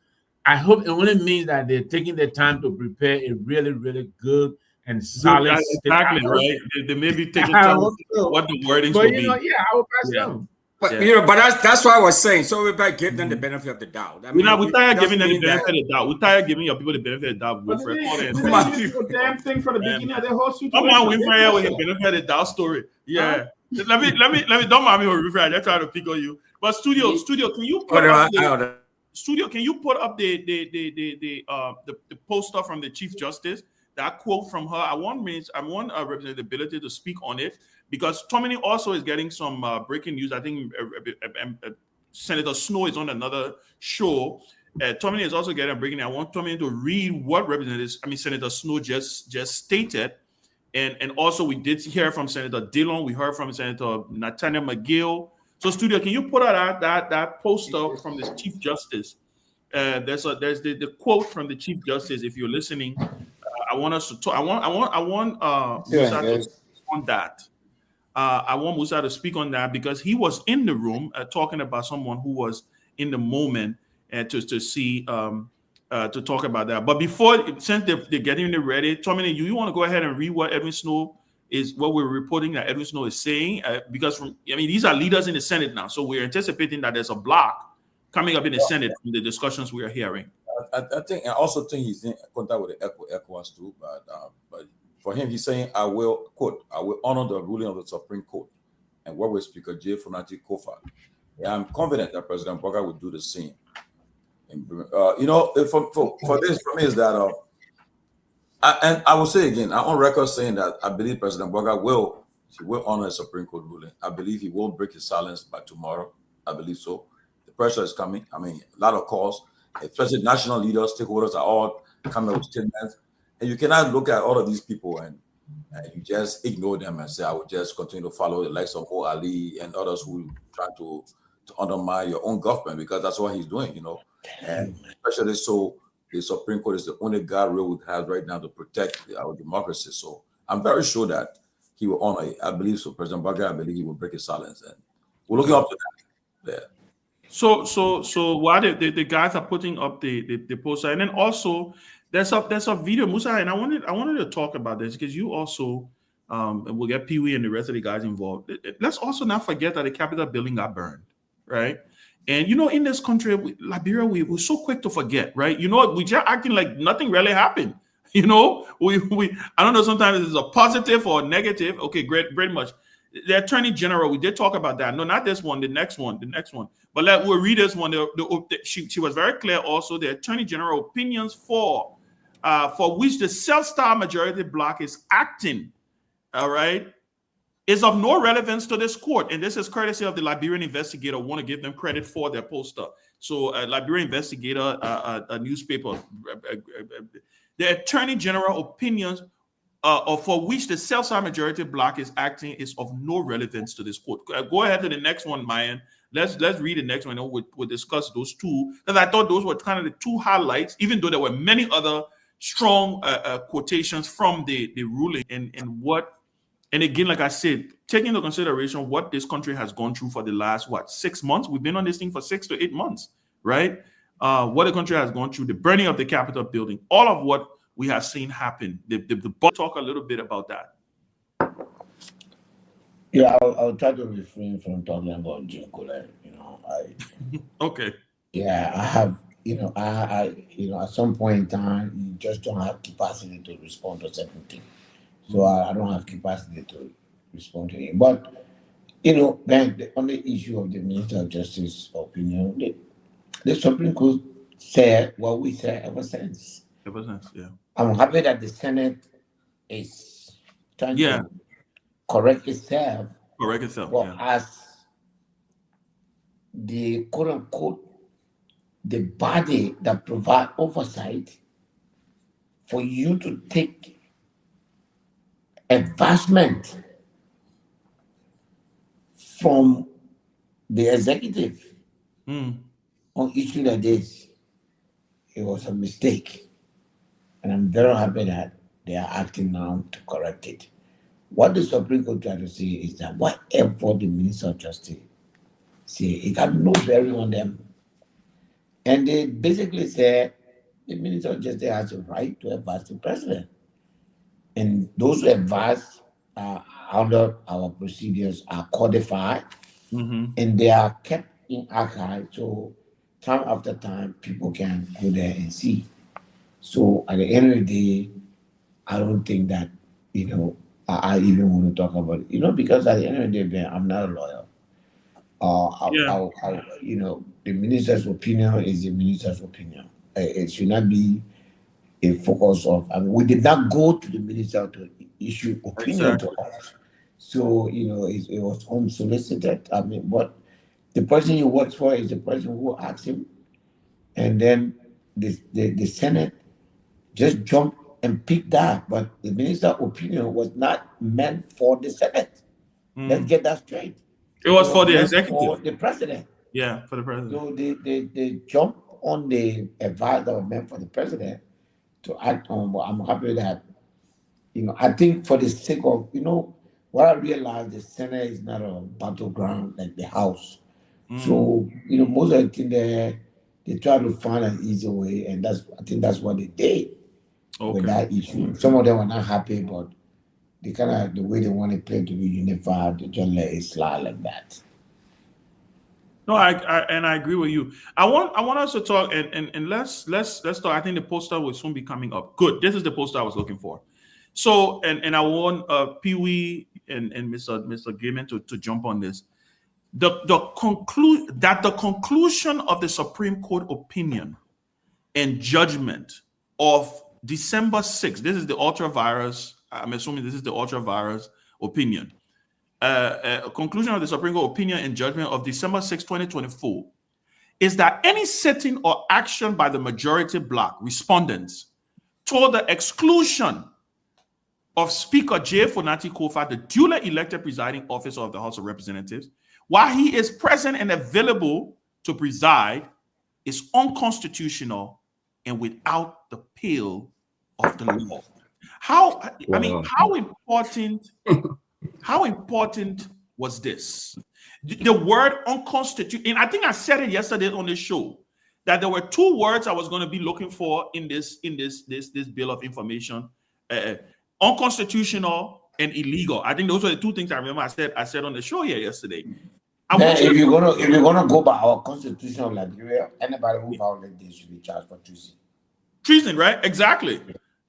it only means that they're taking their time to prepare a really, really good and solid statement. Right? They may be taking time what the wordings will be. I will pass it on. But but that's why I was saying. So we better give them the benefit of the doubt. I mean, we tired giving them the benefit of the doubt. We tired giving your people the benefit of the doubt. Damn thing from the beginning of the whole situation. Come on, Winfrey with the benefit of the doubt story. Yeah. Let me don't mind me with Winfrey. I just try to pick on you. But studio, can you put up the poster from the Chief Justice that quote from her. I want Representative Ability to speak on it, because Tomalin also is getting some breaking news. I think Senator Snow is on another show. Tomalin is also getting a breaking news. I want Tomalin to read what Senator Snow just stated. And also we did hear from Senator Dillon. We heard from Senator Nathaniel McGill. So, studio, can you put out that poster from the Chief Justice? There's the quote from the Chief Justice. If you're listening, I want us to talk. I want Musa to speak on that. I want Musa to speak on that, because he was in the room talking about someone who was in the moment to talk about that. But before, since they're getting it ready, Tomalin, you want to go ahead and read what Edwin Snow is, what we're reporting that Edwin Snow is saying? Because these are leaders in the Senate now, so we're anticipating that there's a block coming up in the Senate from the discussions we are hearing. I also think he's in contact with the ECOWAS too, but for him, he's saying, I will honor the ruling of the Supreme Court and work with Speaker J. Funati Kofa. I'm confident that President Boga will do the same. And, for me is that, and I will say again, I'm on record saying that I believe President Boga will honor the Supreme Court ruling. I believe he will break his silence by tomorrow. I believe so. The pressure is coming. A lot of calls, especially national leaders, stakeholders are all coming with statements. And you cannot look at all of these people and you just ignore them and say, I will just continue to follow the likes of Mo Ali and others who try to undermine your own government, because that's what he's doing, And especially so, the Supreme Court is the only guardrail we have right now to protect our democracy. So I'm very sure that he will honor it. I believe so. President Boga, I believe he will break his silence. And we're looking up to that. Yeah. So while the guys are putting up the poster, and then also there's a video, Musa, and I wanted to talk about this, because you also we'll get Pewee and the rest of the guys involved. Let's also not forget that the Capitol building got burned, right? And in this country, Liberia, we're so quick to forget, right? We just acting like nothing really happened. I don't know, sometimes it's a positive or a negative. Okay, great, very much. The Attorney General, we did talk about that. No, not this one, the next one. But we'll read this one. She was very clear also. The Attorney General opinions for which the self-styled majority bloc is acting, all right, is of no relevance to this court. And this is courtesy of the Liberian Investigator. I want to give them credit for their poster. So Liberian Investigator, a newspaper, the Attorney General opinions for which the self-styled majority bloc is acting is of no relevance to this court. Go ahead to the next one, Myean. Let's read the next one, and we'll discuss those two, because I thought those were kind of the two highlights, even though there were many other strong quotations from the ruling and again, like I said, taking into consideration what this country has gone through for the last 6 months. We've been on this thing for 6 to 8 months, right? What the country has gone through, the burning of the Capitol building, all of what we have seen happen. Talk a little bit about that. Yeah, I'll try to refrain from talking about Nyenwolo. Okay. Yeah, I have. At some point in time, you just don't have capacity to respond to certain things. So I don't have capacity to respond to it. But Ben, on the issue of the Minister of Justice opinion, the Supreme Court said what we said ever since. Yeah. I'm happy that the Senate is trying to correct itself. But as the quote unquote the body that provide oversight, for you to take advancement from the executive on issue like this, it was a mistake. And I'm very happy that they are acting now to correct it. What the Supreme Court tried to say is that whatever the Minister of Justice say, it got no bearing on them. And they basically said the Minister of Justice has a right to advise the President. And those who advise under our procedures are codified, and they are kept in archive, so time after time people can go there and see. So at the end of the day, I don't think that I even want to talk about it. Because at the end of the day, I'm not a lawyer. The minister's opinion is the minister's opinion. It should not be a focus of. I mean, we did not go to the minister to issue opinion to us. So, you know, it was unsolicited. I mean, but the person he works for is the person who asked him. And then the Senate just jumped and picked that. But the minister's opinion was not meant for the Senate. Let's get that straight. It was for the meant executive. For the president. Yeah, for the president. So they jump on the advice that was meant for the president to act on. But I'm happy that, you know, I think for the sake of, you know, what I realized, the Senate is not a battleground like the House. So, you know, most of the thing there, they try to find an easy way, and I think that's what they did with that issue. Some of them were not happy, but they kind of, the way they want to play to be unified, they just let it slide like that. No, I agree with you. I want us to talk and let's talk. I think the poster will soon be coming up. Good. This is the poster I was looking for. So and I want Pewee and Mr. Gaiman to jump on this. The conclusion of the Supreme Court opinion and judgment of December 6th. This is the ultra-virus. I'm assuming this is the ultra-virus opinion. A conclusion of the Supreme Court opinion and judgment of December 6, 2024, is that any sitting or action by the majority bloc respondents toward the exclusion of Speaker J. Fonati Kofa, the duly elected presiding officer of the House of Representatives, while he is present and available to preside, is unconstitutional and without the pale of the law. How important was this? The word unconstitutional, and I think I said it yesterday on the show, that there were two words I was going to be looking for in this bill of information: unconstitutional and illegal. I think those were the two things I remember I said on the show here yesterday. If you're gonna go by our constitution of Liberia, anybody who violates this should be charged for treason. Treason, right? Exactly.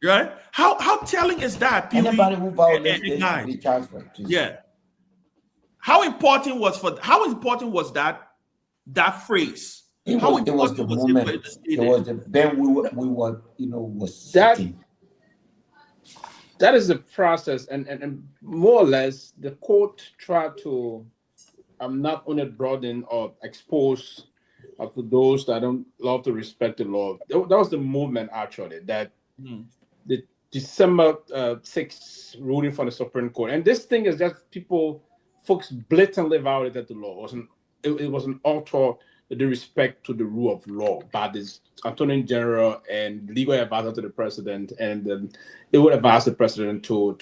Right? How telling is that? Anybody who violates this should be charged for treason. Yeah. How important was that phrase? It was the moment. It was the then we were was sitting. That is the process, and more or less the court tried to not only broaden or expose to those that don't love to respect the law. That was the movement actually, that the December 6th ruling from the Supreme Court. And this thing is just folks blatantly violated the law. It was an alter the respect to the rule of law by this Attorney General and legal advisor to the president, and they would advise the president to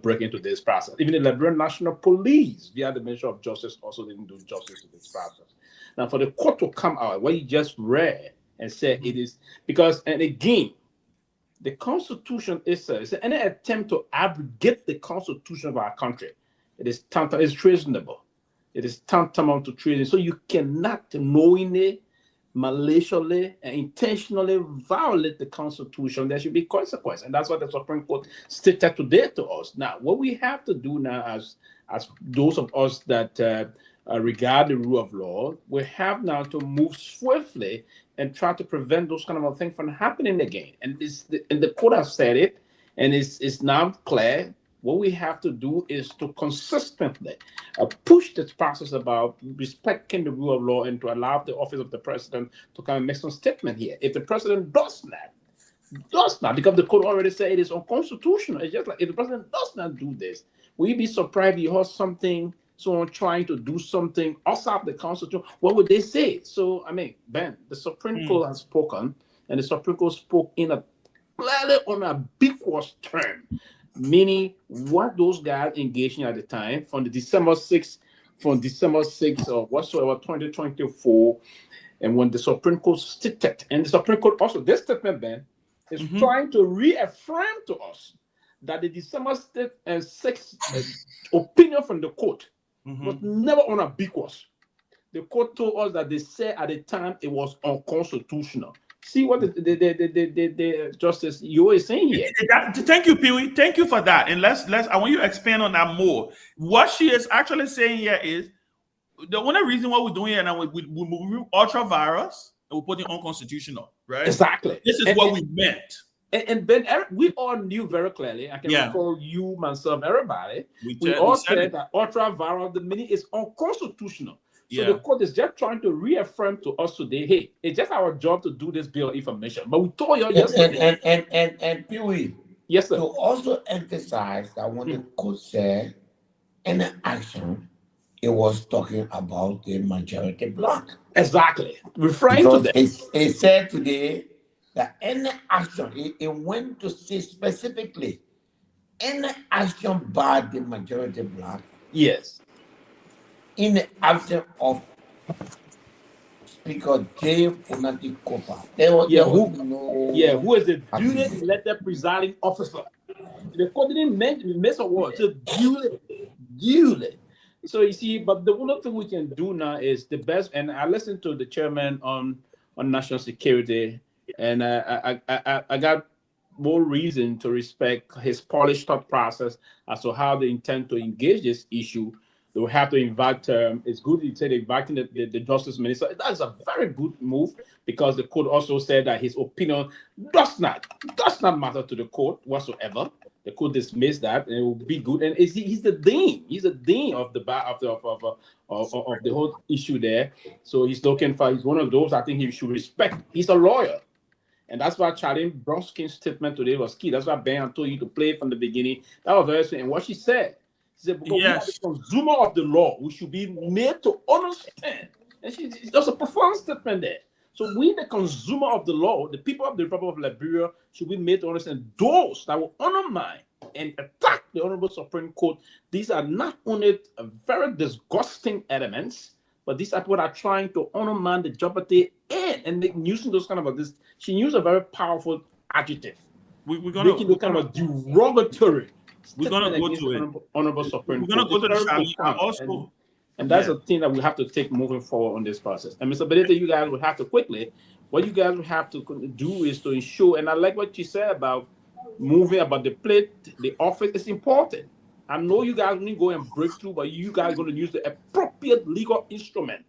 break into this process. Even the Liberian National Police, via the Ministry of Justice, also didn't do justice to this process. Now, for the court to come out, what you just read and said it is because, and again, the Constitution is any attempt to abrogate the Constitution of our country, it is treasonable. It is tantamount to treason. So you cannot knowingly, maliciously, and intentionally violate the Constitution. There should be consequence. And that's what the Supreme Court stated today to us. Now, what we have to do now as those of us that regard the rule of law, we have now to move swiftly and try to prevent those kind of things from happening again. And the court has said it, and it's now clear. What we have to do is to consistently push this process about respecting the rule of law and to allow the office of the president to come and make some statement here. If the president does not, because the court already said it is unconstitutional. It's just like if the president does not do this, will you be surprised if you heard someone trying to do something outside the Constitution? What would they say? So, I mean, Ben, the Supreme Court has spoken, and the Supreme Court spoke in a clearly unambiguous term, meaning what those guys engaged in at the time from December 6th or whatsoever 2024, and when the Supreme Court stated, and the Supreme Court also, this statement, Ben, is trying to reaffirm to us that the December 6th opinion from the court was never unambiguous. The court told us that they said at the time it was unconstitutional. See what the Justice you is saying here. Thank you, Pewee. Thank you for that. And let's I want you to expand on that more. What she is actually saying here is the only reason why we're doing it now, we move ultra virus and we're putting unconstitutional, right? Exactly. This is what we meant. And Ben, we all knew very clearly. I can recall you, myself, everybody. We all said that ultra viral the minute is unconstitutional. So the court is just trying to reaffirm to us today, hey, it's just our job to do this bill of information. But we told you yesterday. And Pewee. Yes, sir. To also emphasize that when the court said any action, it was talking about the majority bloc. Exactly. Referring to that. It said today that any action, it went to say specifically, any action by the majority bloc. Yes. In the absence of Speaker J. Funati Kopa. Who is the duly elected presiding officer? The court didn't miss a word. So duly. So you see, but the one thing we can do now is the best. And I listened to the chairman on national security, and I got more reason to respect his polished thought process as to how they intend to engage this issue. They will have to invite. It's good he said inviting the justice minister. That is a very good move because the court also said that his opinion does not matter to the court whatsoever. The court dismissed that, and it will be good. And he's the dean. He's the dean of the whole issue there. So he's looking for. He's one of those I think he should respect. He's a lawyer, and that's why Charlene Bronskin's statement today was key. That's why Ben told you to play from the beginning. That was very sweet. And what she said. She said, because we are the consumer of the law, we should be made to understand. And there's a profound statement there. So we, the consumer of the law, the people of the Republic of Liberia, should be made to understand those that will undermine and attack the Honorable Supreme Court. These are not only very disgusting elements, but these are people that are trying to undermine the jeopardy and using those kind of this. She used a very powerful adjective. We're going to look kind of derogatory. We're gonna go to it. Honorable Supreme We're gonna go to the and that's the thing that we have to take moving forward on this process. And Mr. Benete, you guys will have to quickly. What you guys will have to do is to ensure. And I like what you said about moving about the plate. The office is important. I know you guys need to go and break through, but you guys are going to use the appropriate legal instrument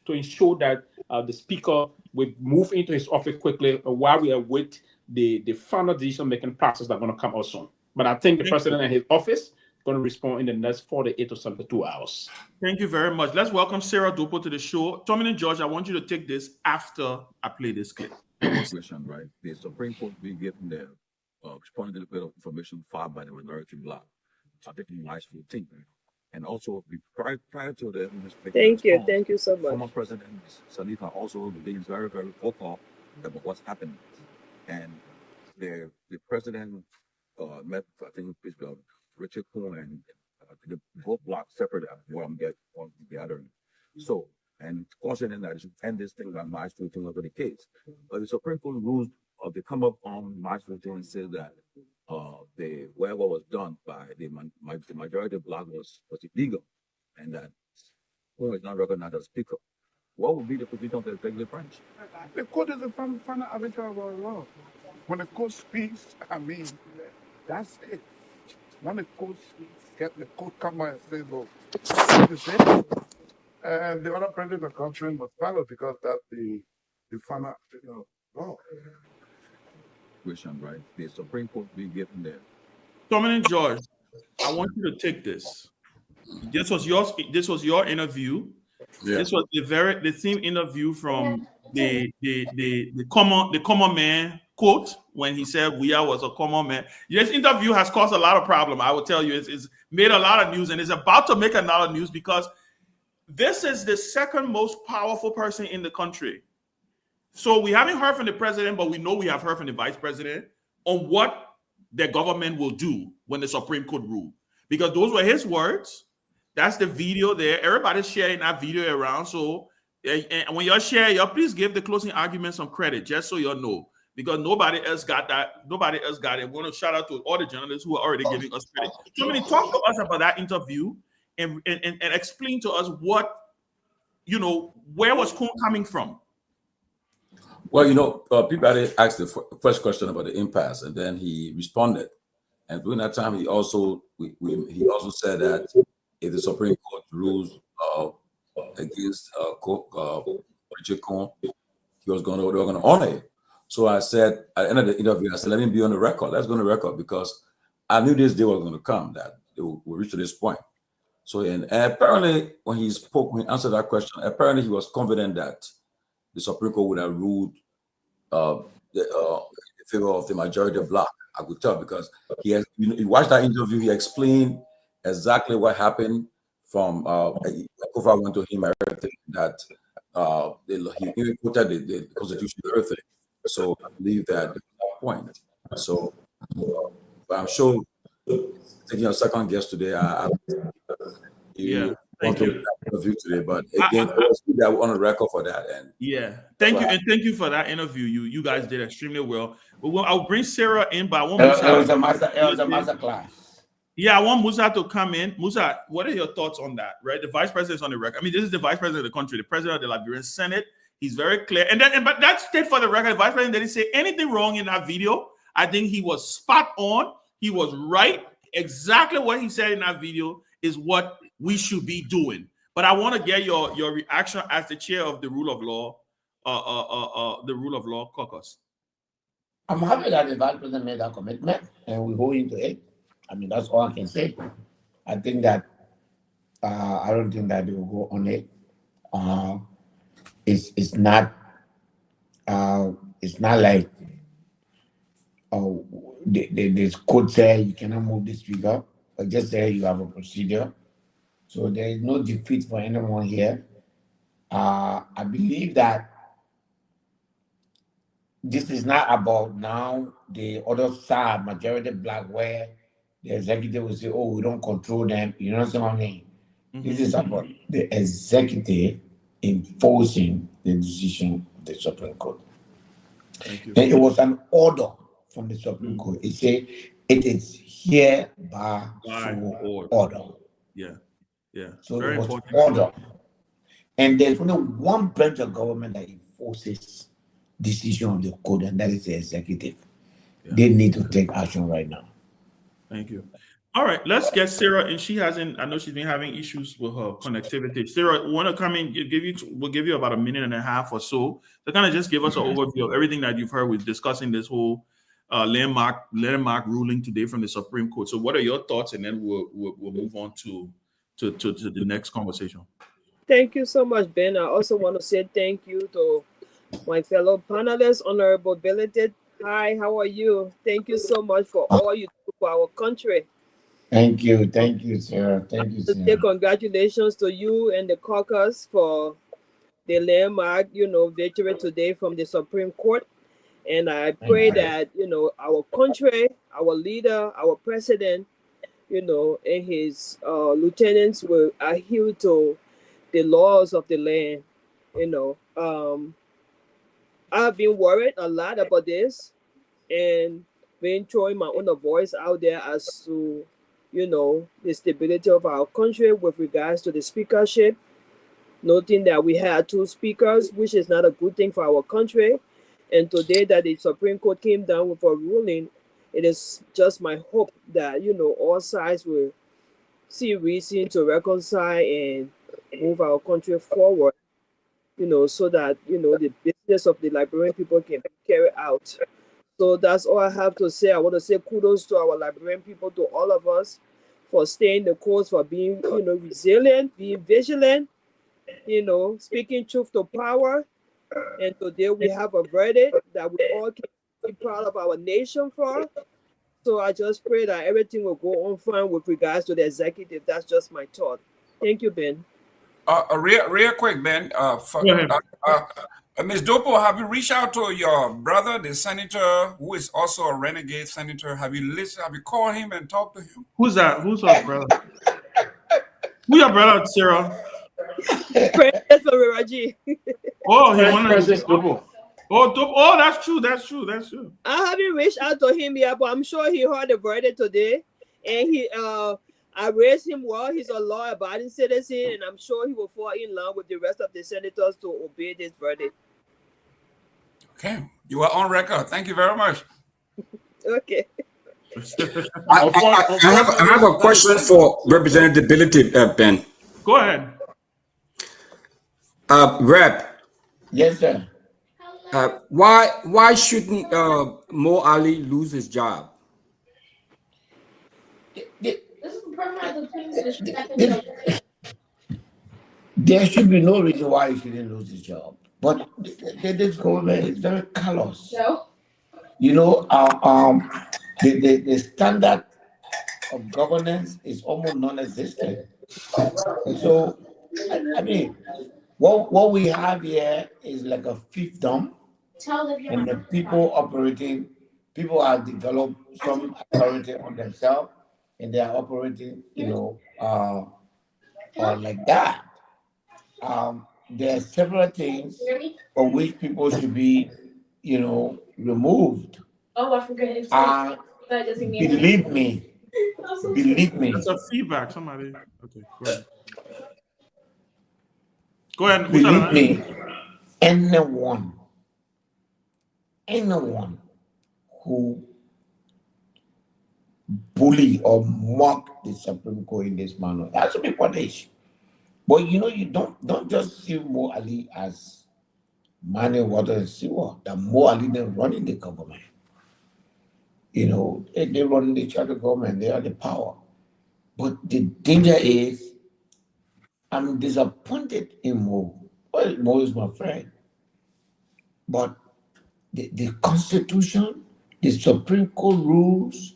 to ensure that the speaker will move into his office quickly while we await the final decision-making process that's going to come out soon. But I think the president and his office are going to respond in the next 48 to 72 hours. Thank you very much. Let's welcome Sarah Dopo to the show. Tomalin George, I want you to take this after I play this clip. Question, right? The Supreme Court will be given their responding to the bit of information filed by the minority bloc. I think in March 14th. And also prior to the thank you so much. Former President Salifa also being very, very vocal about what's happening. And the president met, I think, Richard Kuhn and the both blocks separate where I'm gathering. So, and cautioning that it should end this thing by March 15 over the case. But the Supreme Court rules, they come up on March 15 and said that whatever was done by the majority bloc was illegal, and that Kuhn is not recognized as speaker. What would be the position of the executive branch? The court is the final arbiter of our law. When the court speaks, that's it. When the court speaks, the court come and say, "Look, this is it," and the other president of the country must follow because that's the final law. Question, right? The Supreme Court will be given there. Tomalin George, I want you to take this. This was your interview. Yeah. This was the same interview from the common man quote when he said Guar was a common man. This interview has caused a lot of problem. I will tell you, it's made a lot of news, and it's about to make a lot of news because this is the second most powerful person in the country. So we haven't heard from the president, but we know we have heard from the vice president on what the government will do when the Supreme Court rule. Because those were his words. That's the video there. Everybody's sharing that video around. So and when y'all share, y'all please give the closing argument some credit, just so y'all know. Because nobody else got that. Nobody else got it. We want to shout out to all the journalists who are already giving us credit. So many talk to us about that interview and explain to us what, where was Kuhn coming from? Well, Peabody asked the first question about the impasse, and then he responded. And during that time, he also said that if the Supreme Court rules against Richard Kuhn, they were going to honor it. So I said at the end of the interview, I said, let me be on the record. Let's go on the record because I knew this day was going to come, that it will reach to this point. So, and apparently when he answered that question, apparently he was confident that the Supreme Court would have ruled in favor of the majority black. I could tell because he watched that interview. He explained exactly what happened from Kofa went to him and everything, that he even quoted the Constitution and everything. So I believe that point. So but I'm sure taking a second guess today, thank you interview today. But again, I was on the record for that. And thank you, and thank you for that interview. You guys did extremely well. But I'll bring Sarah in, but I want It was a master class. Yeah, I want Musa to come in. Musa, what are your thoughts on that? Right, the vice president is on the record. I mean, this is the vice president of the country, the president of the Liberian Senate. He's very clear, but that stayed for the record. The vice president didn't say anything wrong in that video. I think he was spot on. He was right. Exactly what he said in that video is what we should be doing. But I want to get your reaction as the chair of the Rule of Law, the Rule of Law caucus. I'm happy that the vice president made that commitment and we go into it. I mean, that's all I can say. I think that I don't think that they will go on it. It's not like the code say you cannot move the speaker, but just say you have a procedure. So there is no defeat for anyone here. I believe that this is not about now the other side, majority black, where the executive will say, oh, we don't control them. You know what I mean? This is about the executive enforcing the decision of the Supreme Court. And it was an order from the Supreme Court. It said it is hereby order. So very it was important order. And there's only one branch of government that enforces decision of the code, and that is the executive. They need to take action right now. Thank you. All right, let's get Sarah, and I know she's been having issues with her connectivity. Sarah, want to come in? We'll give you about a minute and a half or so to kind of just give us an overview of everything that you've heard with discussing this whole landmark ruling today from the Supreme Court. So, what are your thoughts? And then we'll move on to the next conversation. Thank you so much, Ben. I also want to say thank you to my fellow panelists, Honorable Billeted. Hi, how are you? Thank you so much for all you do for our country. Thank you, Sarah. Thank you, Sarah. Congratulations to you and the caucus for the landmark, victory today from the Supreme Court. And I pray that, our country, our leader, our president, and his lieutenants will adhere to the laws of the land. I've been worried a lot about this and been throwing my own voice out there as to, the stability of our country with regards to the speakership, noting that we had 2 speakers, which is not a good thing for our country. And today that the Supreme Court came down with a ruling, it is just my hope that, all sides will see reason to reconcile and move our country forward, so that, the business of the Liberian people can be carried out. So that's all I have to say. I want to say kudos to our Liberian people, to all of us, for staying the course, for being, resilient, being vigilant, speaking truth to power. And today we have a verdict that we all can be proud of our nation for. So I just pray that everything will go on fine with regards to the executive. That's just my thought. Thank you, Ben. Real quick, Ben. Ms. Dopo, have you reached out to your brother, the senator, who is also a renegade senator? Have you listened? Have you called him and talked to him? Who's that? Who's our brother? Who's your brother, Sarah? President Raji. Oh, he wanted Dopo. Oh, that's true. That's true. I haven't reached out to him yet, but I'm sure he heard the verdict today, and I raised him well. He's a law-abiding citizen, and I'm sure he will fall in line with the rest of the senators to obey this verdict. Okay, you are on record. Thank you very much. Okay. I have a question for Representative Ben. Go ahead. Rep. Yes, sir. Why shouldn't Mo Ali lose his job? There should be no reason why he shouldn't lose his job. But this government is very callous. No. You know, the standard of governance is almost non-existent. So, I mean, what we have here is like a fiefdom, and the people are developed some authority on themselves, and they are operating, like that. There are several things for which people should be, removed. Oh, I forgot. That doesn't mean Believe me. That's a feedback. Somebody. Okay, go ahead. Go ahead. Believe me, anyone who bully or mock the Supreme Court in this manner has to be punished. But you don't just see Mo Ali as money, water, and sewer. That Mo Ali, they're running the government. They run the charter government. They are the power. But the danger is, I'm disappointed in Mo. Well, Mo is my friend. But the Constitution, the Supreme Court rules,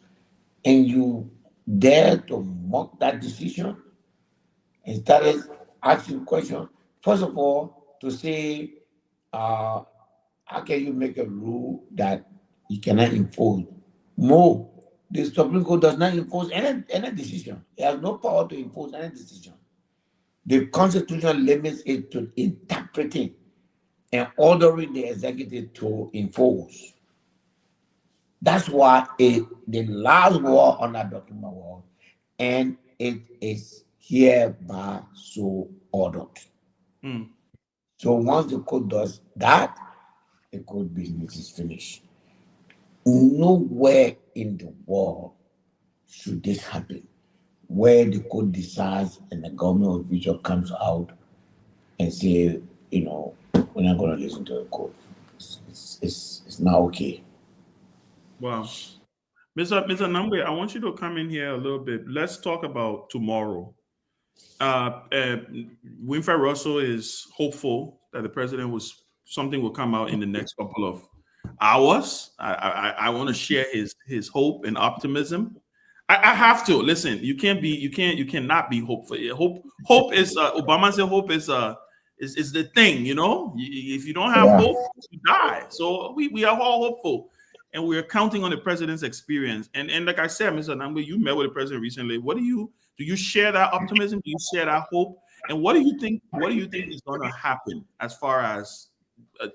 and you dare to mock that decision and started asking questions. First of all, to say, how can you make a rule that you cannot enforce? Mo, the Supreme Court does not enforce any decision. It has no power to enforce any decision. The Constitution limits it to interpreting and ordering the executive to enforce. That's why the last war on that document was, and it is hereby so ordered. So once the court does that, the court business is finished. Nowhere in the world should this happen, where the court decides and the government official comes out and say, we're not going to listen to the court. It's not okay. Wow. Mr. Nambe, I want you to come in here a little bit. Let's talk about tomorrow. Winfred Russell is hopeful that the president something will come out in the next couple of hours. I want to share his hope and optimism. I have to listen. You cannot be hopeful. Hope is Obama said hope is the thing. If you don't have hope, you die. So we are all hopeful, and we are counting on the president's experience. And like I said, Mr. Nambe, you met with the president recently. Do you share that optimism? Do you share that hope? And what do you think is going to happen as far as the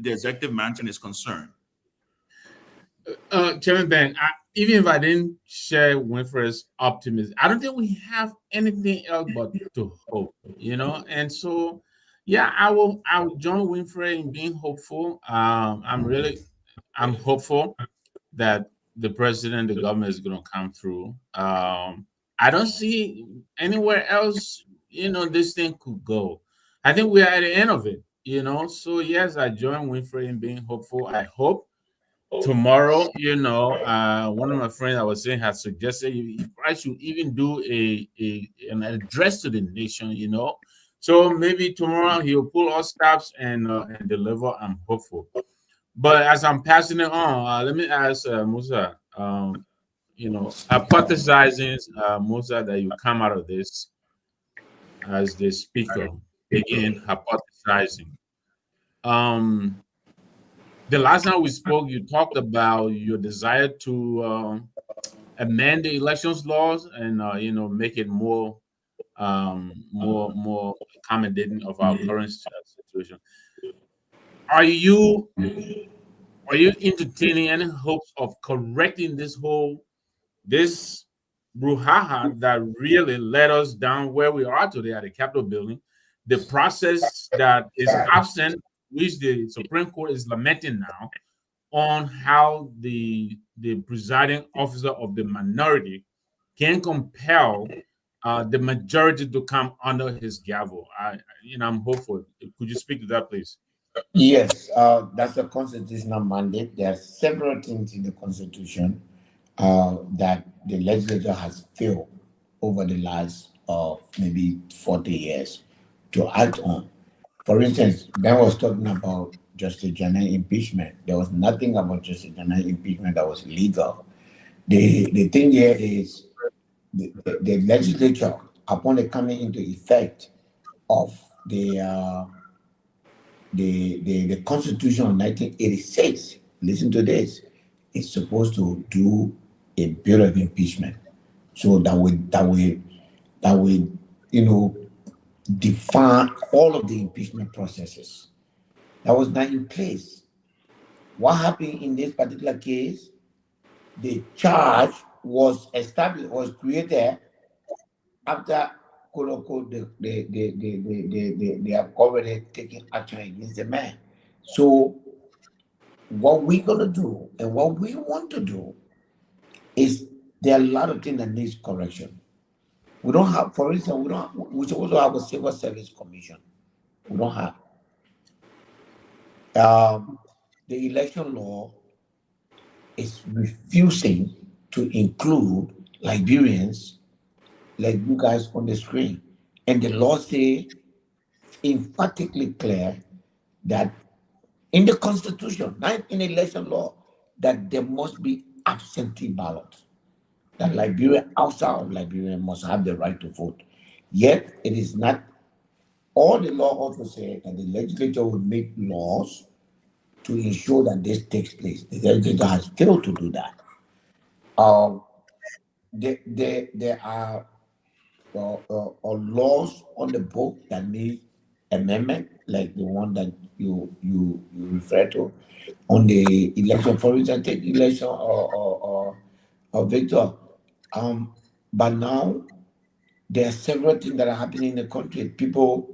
executive mansion is concerned? Chairman Ben, even if I didn't share Winfred's optimism, I don't think we have anything else but to hope, And so, yeah, I will join Winfred in being hopeful. I'm hopeful that the president, the government is going to come through. I don't see anywhere else, this thing could go. I think we are at the end of it, So yes, I join Winfred in being hopeful. I hope tomorrow, one of my friends I was saying has suggested I should even do an address to the nation, So maybe tomorrow he'll pull all stops and deliver. I'm hopeful. But as I'm passing it on, let me ask Musa, hypothesizing, Musa, that you come out of this as the speaker, again, hypothesizing. The last time we spoke, you talked about your desire to amend the elections laws and make it more accommodating of our current situation. Are you entertaining any hopes of correcting this brouhaha that really led us down where we are today at the Capitol building? The process that is absent, which the Supreme Court is lamenting now, on how the presiding officer of the minority can compel the majority to come under his gavel. I'm hopeful. Could you speak to that, please? Yes, that's a constitutional mandate. There are several things in the Constitution that the legislature has failed over the last maybe 40 years to act on. For instance, Ben was talking about Justice General impeachment. There was nothing about Justice General impeachment that was legal. The thing here is the legislature, upon the coming into effect of the Constitution of 1986, listen to this, is supposed to do a bill of impeachment. So that would define all of the impeachment processes. That was not in place. What happened in this particular case? The charge was established, was created after quote unquote they have already taken action against the man. So what we're gonna do and what we want to do is there are a lot of things that needs correction. We don't have, for instance, we supposed to have a civil service commission. We don't have. The election law is refusing to include Liberians like you guys on the screen. And the law say emphatically clear that in the Constitution, not in election law, that there must be absentee ballots. That Liberia, outside of Liberia, must have the right to vote. Yet it is not. All the law also says that the legislature will make laws to ensure that this takes place. The legislature has failed to do that. There are laws on the book that need amendment, like the one that you refer to on the election. For instance, take election or Victor. But now there are several things that are happening in the country. People,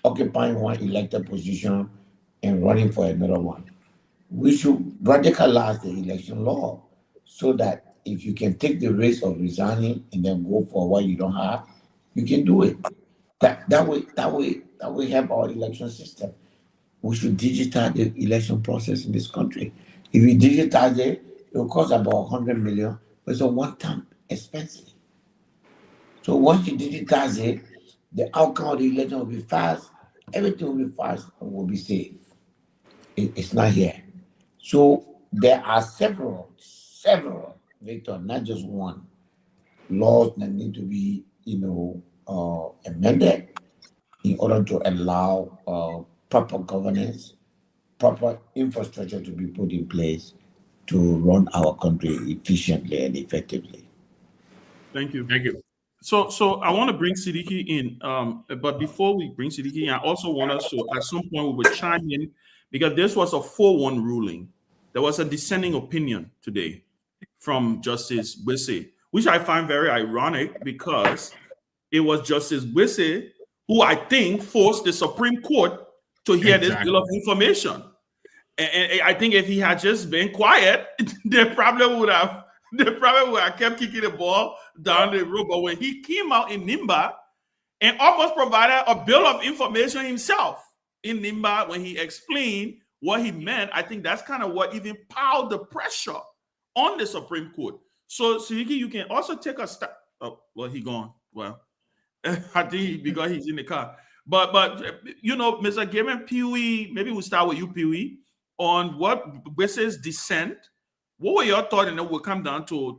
occupying one elected position and running for another one. We should radicalize the election law so that if you can take the risk of resigning and then go for what you don't have, you can do it. That way help our election system. We should digitize the election process in this country. If we digitize it, it will cost about 100 million, but it's a one-time expense. So once you digitize it, the outcome of the election will be fast, everything will be fast and will be safe. It's not here. So there are several, Victor, not just one, laws that need to be, amended in order to allow proper governance, proper infrastructure to be put in place to run our country efficiently and effectively. Thank you. Thank you. So I want to bring Siddiqui in, but before we bring Siddiqui in, I also want us to, at some point, we will chime in, because this was a 4-1 ruling. There was a dissenting opinion today from Justice Wisse, which I find very ironic, because it was Justice Wisse who I think forced the Supreme Court to hear this bill of information. And I think if he had just been quiet, the problem would have kept kicking the ball down the road. But when he came out in Nimba and almost provided a bill of information himself in Nimba, when he explained what he meant, I think that's kind of what even piled the pressure on the Supreme Court. So, Siddiqui, you can also take a step. Oh, well, he gone. Well, I think because he's in the car. But Mr. Gavin Pewee, maybe we'll start with you, Pewee, on what Wisse's dissent. What were your thoughts? And then we'll come down to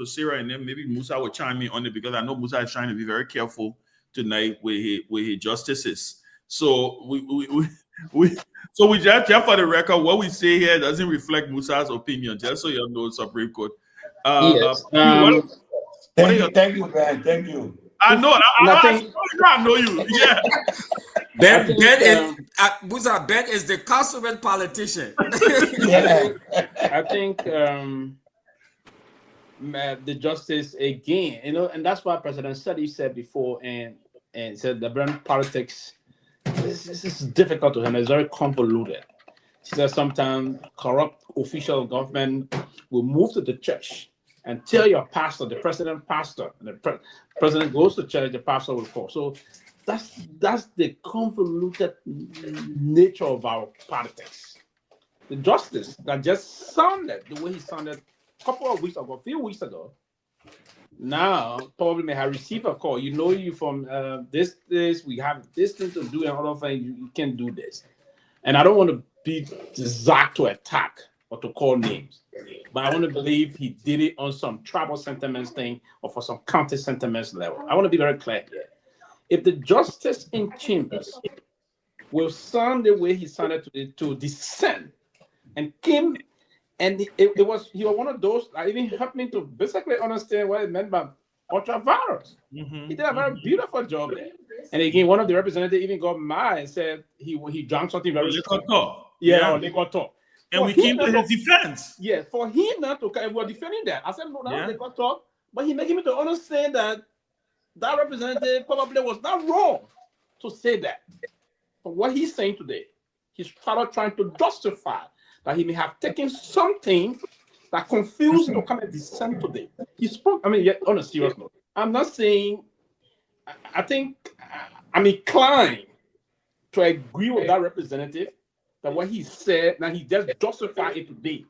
Sarah, and then maybe Musa will chime in on it, because I know Musa is trying to be very careful tonight with his justices. So we just for the record, what we say here doesn't reflect Musa's opinion, just so you know, Supreme Court. Yes. Thank you, man. Thank you. I know. I know you. Yeah. Ben is the consummate politician. Yeah. I think the justice again, and that's why President Sadi said before, and said the brand politics. This is difficult to him. It's very convoluted. She said sometimes corrupt official government will move to the church and tell your pastor, the president pastor, and the president goes to church, the pastor will call. So that's the convoluted nature of our politics. The justice that just sounded the way he sounded a couple of weeks ago, a few weeks ago, now probably may have received a call. You know, you from this, we have this thing to do and other things, you can't do this. And I don't want to be exact to attack or to call names, but I want to believe he did it on some tribal sentiments thing or for some county sentiments level. I want to be very clear here. If the justice in chambers will sound the way he sounded to dissent and came, and he was one of those that even helped me to basically understand what it meant by ultra-virus. He did a very beautiful job there. And again, one of the representatives even got mad and said he drank something very strong. Yeah, they got talk. And we came to his defense. Yeah, for him not to, and we're defending that. I said, no, Yeah. they got talk, but he making me to understand that that representative probably was not wrong to say that. But what he's saying today, he's trying to justify that he may have taken something that confused to come and dissent today. He spoke, I mean, yet on a serious note, I'm not saying, I think I'm inclined to agree with that representative that what he said, now he just justified it today.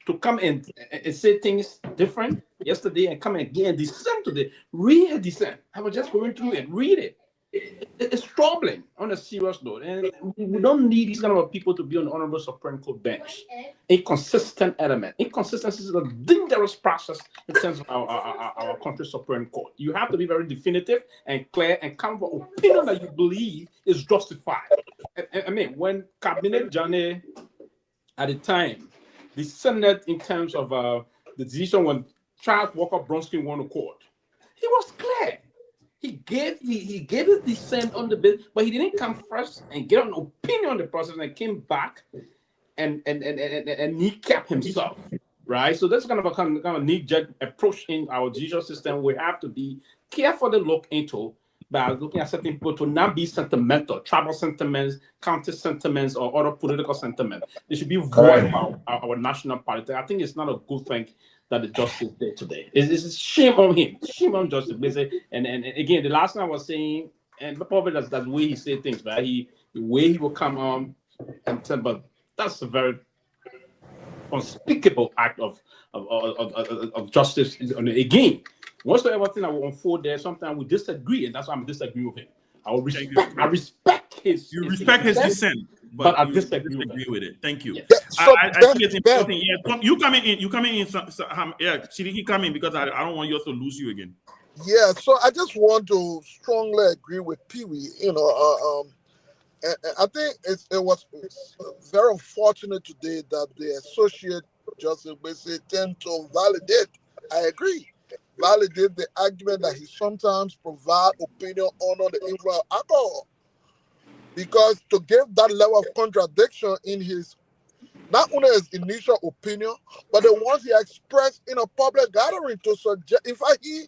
To come and say things different yesterday and come again and dissent today. Read a dissent. I was just going through it. Read it. It's troubling on a serious note. And we don't need these kind of people to be on the Honorable Supreme Court bench. Inconsistent element. Inconsistency is a dangerous process in terms of our country's Supreme Court. You have to be very definitive and clear and come with an opinion that you believe is justified. I mean, when Cabinet Jane at the time descended in terms of the decision when Charles Walker Bronsky won the court, he was clear. He gave his dissent on the bill, but he didn't come first and get an opinion on the process and came back and kneecap himself, right? So that's kind of a knee-jerk approach in our judicial system. We have to be careful to look into by looking at certain people to not be sentimental, tribal sentiments, county sentiments, or other political sentiments. They should be void about our national politics. I think it's not a good thing that the justice did today. It's a shame on him, shame on justice. And again, the last time I was saying, and probably that's the way he said things, right? The way he will come on and tell, but that's a very unspeakable act of justice. And again, whatsoever thing that will unfold there, sometimes we disagree, and that's why I'm disagreeing with him. I respect his. You respect his dissent, but I disagree with it. Thank you. Yes. I think it's important. Yeah, you coming in. Yeah, Sidiki, come in because I don't want you to lose you again. Yeah, so I just want to strongly agree with Pewee. And I think it was very unfortunate today that the Associate Justice basically tend to validate. I agree. Validate the argument that he sometimes provide opinion on the influence of alcohol. Because to give that level of contradiction in his, not only his initial opinion, but the ones he expressed in a public gathering to suggest, in fact, he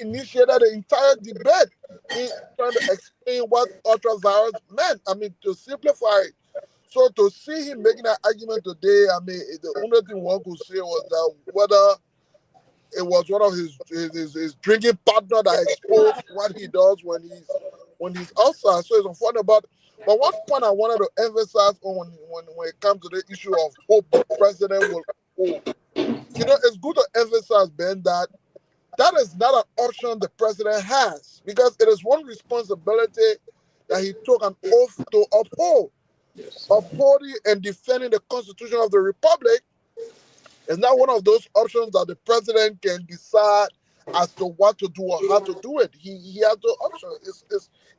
initiated the entire debate in trying to explain what ultra-virus meant. I mean, to simplify it. So to see him making that argument today, I mean, the only thing one could say was that whether it was one of his drinking partner that exposed what he does when he's outside. So it's unfortunate. But one point I wanted to emphasize on when it comes to the issue of hope the president will hold. It's good to emphasize, Ben, that is not an option the president has, because it is one responsibility that he took an oath to uphold. Yes. Upholding and defending the Constitution of the Republic is not one of those options that the president can decide as to what to do or how to do it. He has the option.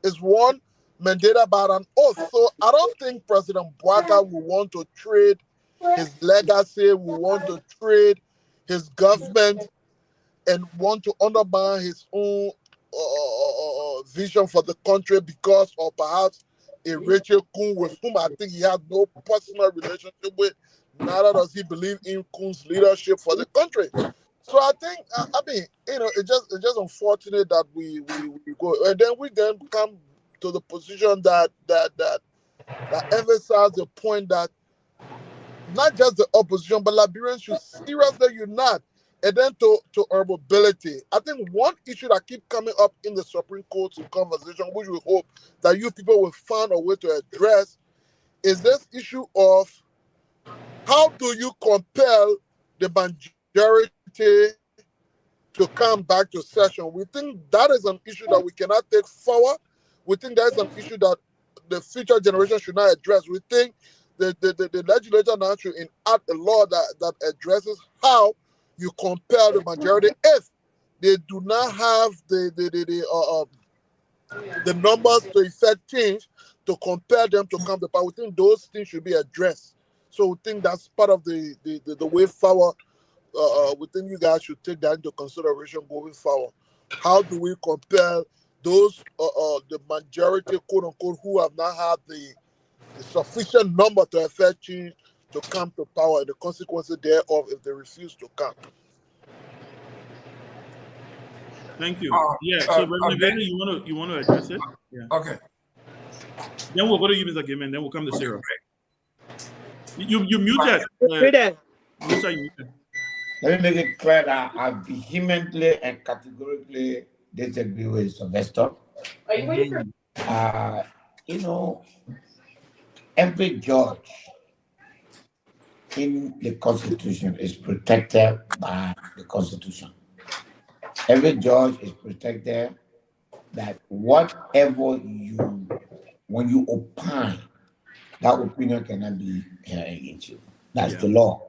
It's one mandated by an oath. So I don't think President Bouaga will want to trade his legacy, will want to trade his government, and want to undermine his own vision for the country because of perhaps a Rachel Kuhn with whom I think he has no personal relationship with. Neither does he believe in Kuhn's leadership for the country. So I think, it's just unfortunate that we go, and then we come to the position that emphasize the point that not just the opposition, but Liberians should seriously unite And then to herbability. I think one issue that keep coming up in the Supreme Court's conversation, which we hope that you people will find a way to address, is this issue of how do you compel the majority to come back to session. We think that is an issue that we cannot take forward. We think that is an issue that the future generation should not address. We think the legislature now should enact a law that addresses how you compel the majority if they do not have the numbers to effect change to compel them to come to power. We think those things should be addressed. So we think that's part of the way forward. We think you guys should take that into consideration going forward. How do we compel those the majority, quote unquote, who have not had the sufficient number to effect change to come to power, and the consequences thereof if they refuse to come? Thank you. So Reverend, you want to address it? Yeah. Okay. Then we'll go to you, Mr. Kim, and then we'll come to Sarah. You muted. Musa, you muted. Let me make it clear that I vehemently and categorically disagree with Sylvester. Are you ready for? You know, every judge in the Constitution is protected by the Constitution. Every judge is protected that whatever when you opine, that opinion cannot be held against you. That's the law.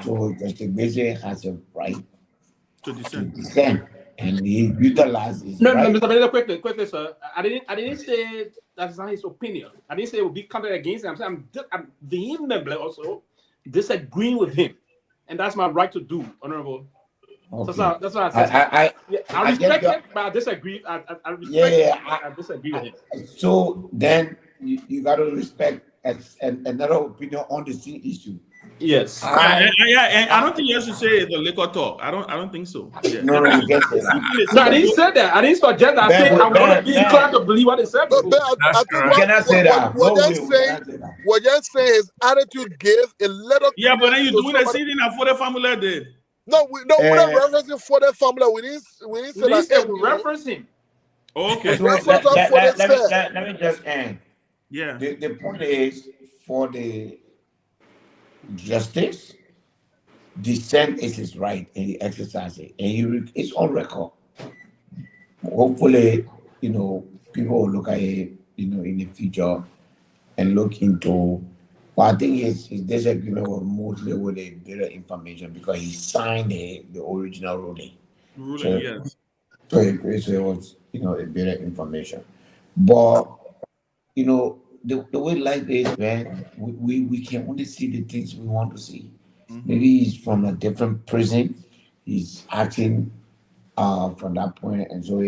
So Justice Bese has a right to dissent, and he utilizes his right. No, Mr. Benedict, quickly, sir. I didn't say that's not his opinion. I didn't say it would be counted against him. I'm vehemently also disagreeing with him, and that's my right to do, Honorable. Okay. That's what I said. I respect it, but I disagree. I respect I disagree with him. So then you got to respect another opinion on the same issue. Yes. And I don't think you should say the liquor talk. I don't think so. Yeah. No, you get that. No, I didn't say that. I didn't suggest that. I said I want to be inclined to believe what they said. But I cannot say that. We're just saying his attitude gave a little. Yeah, but then you doing the same thing that for the family did. No, we're not referencing for the family. We didn't say that. We reference him. Okay. Let me just end. Yeah. The point is for the justice, dissent is his right, and he exercises it, and it's on record. Hopefully, people will look at it, in the future, and look into. But I think his disagreement was mostly with the better information because he signed the original ruling. Yes. So it was, a better information. But the way life is, man, we can only see the things we want to see. Maybe he's from a different prison. He's acting from that point, and so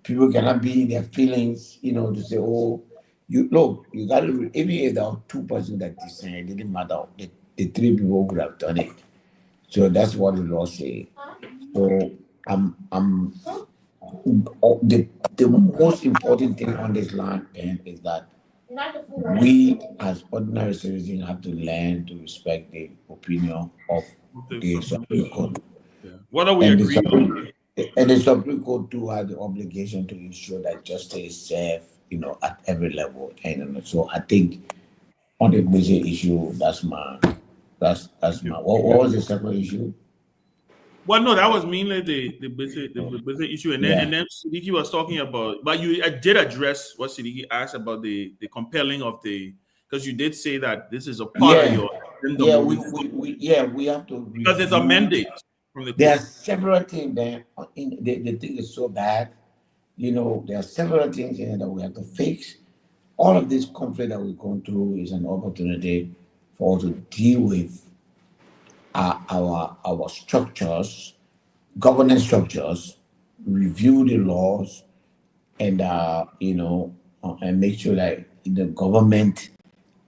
people cannot be in their feelings, to say, oh, you got to, even if there are two persons that dissent, it didn't matter. The three people would have done it. So that's what the law says. So the most important thing on this land, Ben, is that we as ordinary citizens have to learn to respect the opinion of the Supreme Court. What are we agreeing on? And the Supreme Court too has the obligation to ensure that justice is served, at every level. And so I think on the basic issue, that's my. What was the second issue? Well, no, that was mainly the basic issue, and then Siddiqui was talking about. But I did address what Siddiqui asked about the compelling of because you did say that this is a part of your. We have to because it's a mandate from the. There are several things that the thing is so bad. There are several things in it that we have to fix. All of this conflict that we're going through is an opportunity for us to deal with our structures, governance structures, review the laws, and and make sure that the government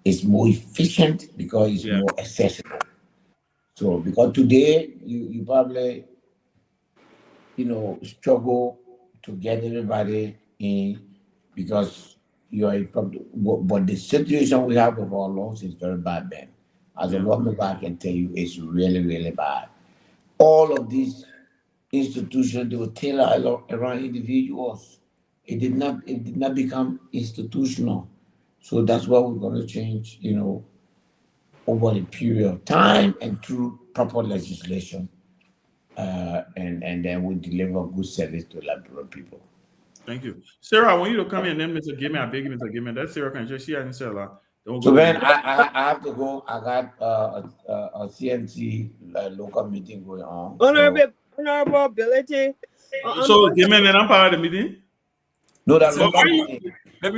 is more efficient because it's more accessible. So because today you probably struggle to get everybody in because you are a problem. But the situation we have with our laws is very bad, man. As a lawmaker, I can tell you it's really, really bad. all of these institutions, they were tailored around individuals. It did not become institutional. So that's what we're going to change, over a period of time and through proper legislation. And then we deliver good service to Liberian people. Thank you. Sarah, I want you to come in, then Mr. Gimme, I beg you, Mr. Gimme. That's Sarah Kanjo. She hasn't said a lot. So Ben, I have to go. I got a CMC local meeting going on. Honorable ability. So Gimme, and I'm part of the meeting. No, that's so local meeting. Pewee,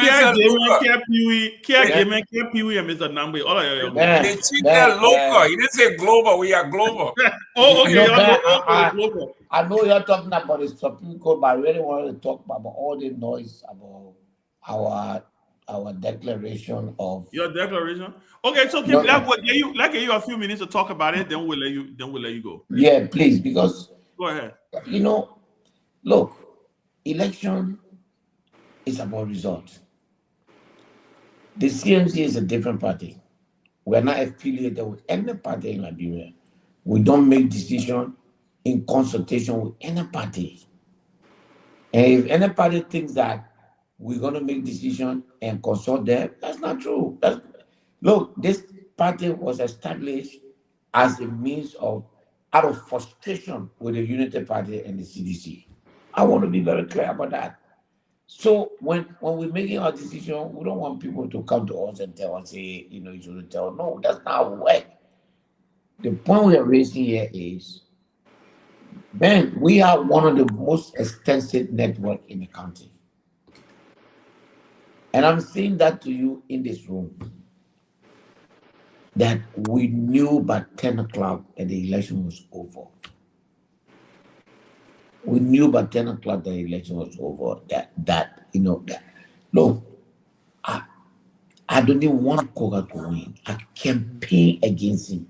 and Mr. Nambe. All of you. They cheat that local. He didn't say global. We are global. Oh, okay. I know you're talking about the Supreme Court, but I really wanted to talk about all the noise about our declaration of your declaration. Okay, so can like you a few minutes to talk about it, then we'll let you go. Yeah, please, because go ahead. Look, election is about results. The CMC is a different party. We're not affiliated with any party in Liberia. We don't make decisions in consultation with any party. And if any party thinks that we're going to make decisions and consult them, that's not true. Look, this party was established as a means of, out of frustration with the Unity Party and the CDC. I want to be very clear about that. So when we're making our decision, we don't want people to come to us and tell us, say, you should tell. No, that's not how we work. The point we are raising here is, Ben, we are one of the most extensive networks in the country. And I'm saying that to you in this room, that we knew by 10 o'clock that the election was over. We knew by 10 o'clock that the election was over, look, I don't even want Koga to win. I campaigned against him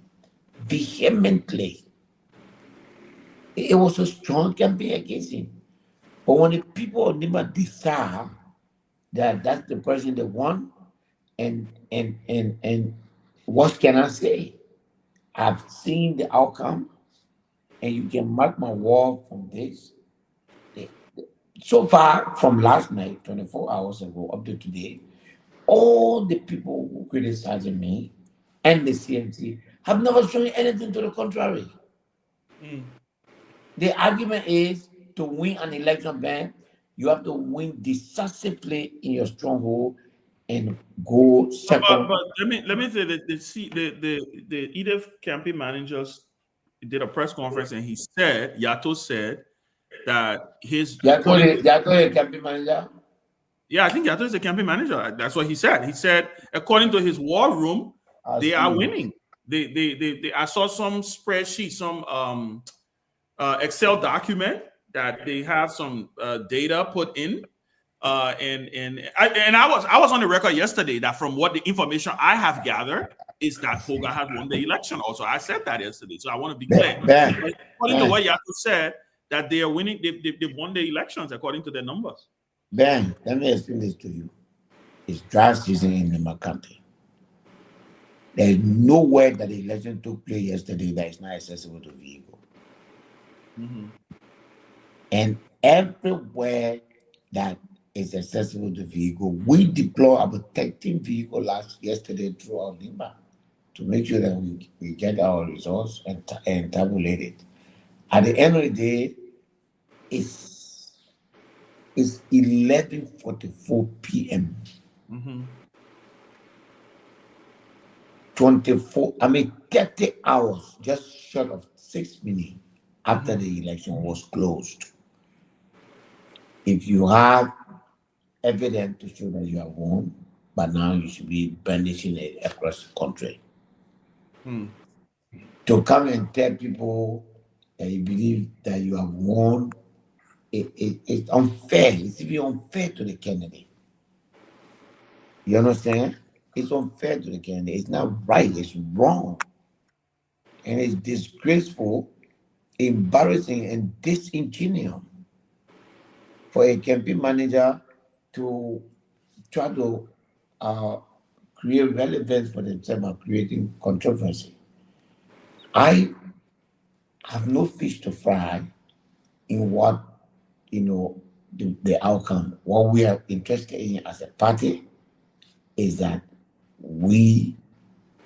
vehemently. It was a strong campaign against him. But when the people of Nima decide that that's the person they want, and what can I say? I've seen the outcome, and you can mark my word from this. So far, from last night, 24 hours ago, up to today, all the people who criticizing me and the CMC have never shown anything to the contrary. The argument is to win an election, Ben, you have to win decisively in your stronghold and go second. But let me say that the EDF campaign managers did a press conference and he said, Yato said that his Yato a campaign manager. Yeah, I think Yato is a campaign manager. That's what he said. He said, according to his war room, they are winning. They I saw some spreadsheet, some Excel document that they have some data put in. And I was on the record yesterday that from what the information I have gathered is that Koga has won the election. Also, I said that yesterday, so I want to be clear. According to what Yato said, that they are winning, they won the elections according to their numbers. Ben, let me explain this to you. It's dry season in the country. There is nowhere that the election took place yesterday that is not accessible to vehicle. And everywhere that is accessible to vehicle, we deploy about 13 vehicles yesterday throughout Lima to make sure that we get our results and tabulate it. At the end of the day, it's 11:44 p.m. 30 hours, just short of 6 minutes after the election was closed. If you have evidence to show that you have won, but now you should be banishing it across the country. To come and tell people that you believe that you have won, it's unfair. It's even unfair to the candidate. You understand? It's unfair to the candidate. It's not right. It's wrong. And it's disgraceful, embarrassing, and disingenuous for a campaign manager to try to create relevance for themselves by creating controversy. I have no fish to fry in what, the outcome. What we are interested in as a party is that we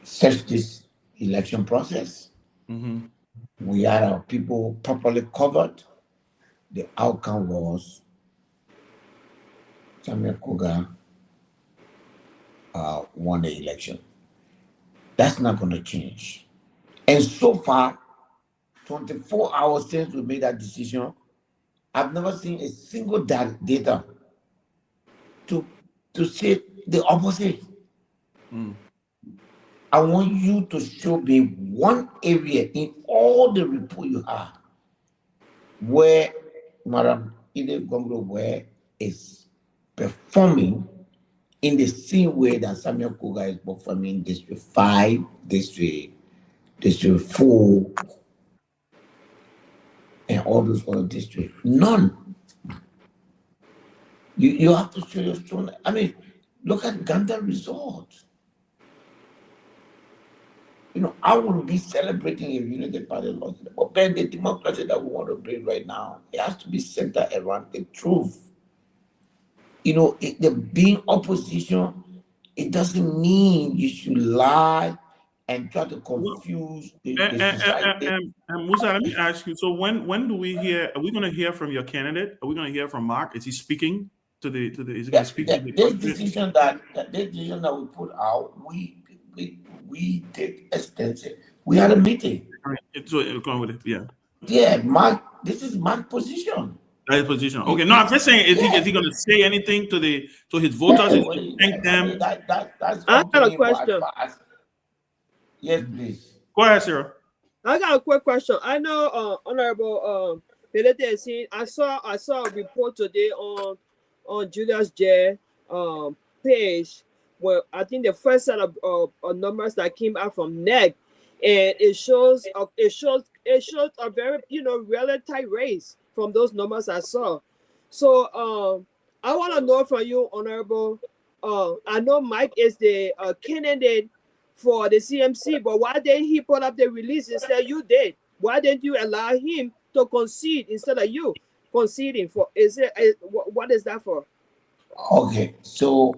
search this election process. Mm-hmm. We had our people properly covered. The outcome was Samuel Kuga won the election. That's not going to change. And so far, 24 hours since we made that decision, I've never seen a single data to say the opposite. I want you to show me one area in all the report you have where Madam Kehleboe Gongloe is performing in the same way that Samuel Kuga is performing District 5, District 4, and all those other districts. None. You have to show your strong. I mean, look at Ganda Resort. I will be celebrating a unity party law. But Ben, the democracy that we want to bring right now, it has to be centered around the truth. The being opposition, it doesn't mean you should lie and try to confuse the society. And Musa, let me ask you. So when do we hear? Are we going to hear from your candidate? Are we going to hear from Mark? Is he speaking to the? Is he going to speak to the? This decision that we put out, we did extensive. We had a meeting. So going with it, yeah. Yeah, Mark. This is Mark's position. That position. Okay, no, I'm just saying, is he going to say anything to his voters? Thank them. That's I got a question. Yes, please. Go ahead, Sarah. I got a quick question. I know, Honorable Pelete, I saw a report today on Julius J page where I think the first set of numbers that came out from NEG, and it shows a very really tight race from those numbers I saw. So I want to know from you, Honorable. I know Mike is the candidate for the CMC, but why didn't he put up the release instead you did? Why didn't you allow him to concede instead of you conceding? What is that for? Okay, so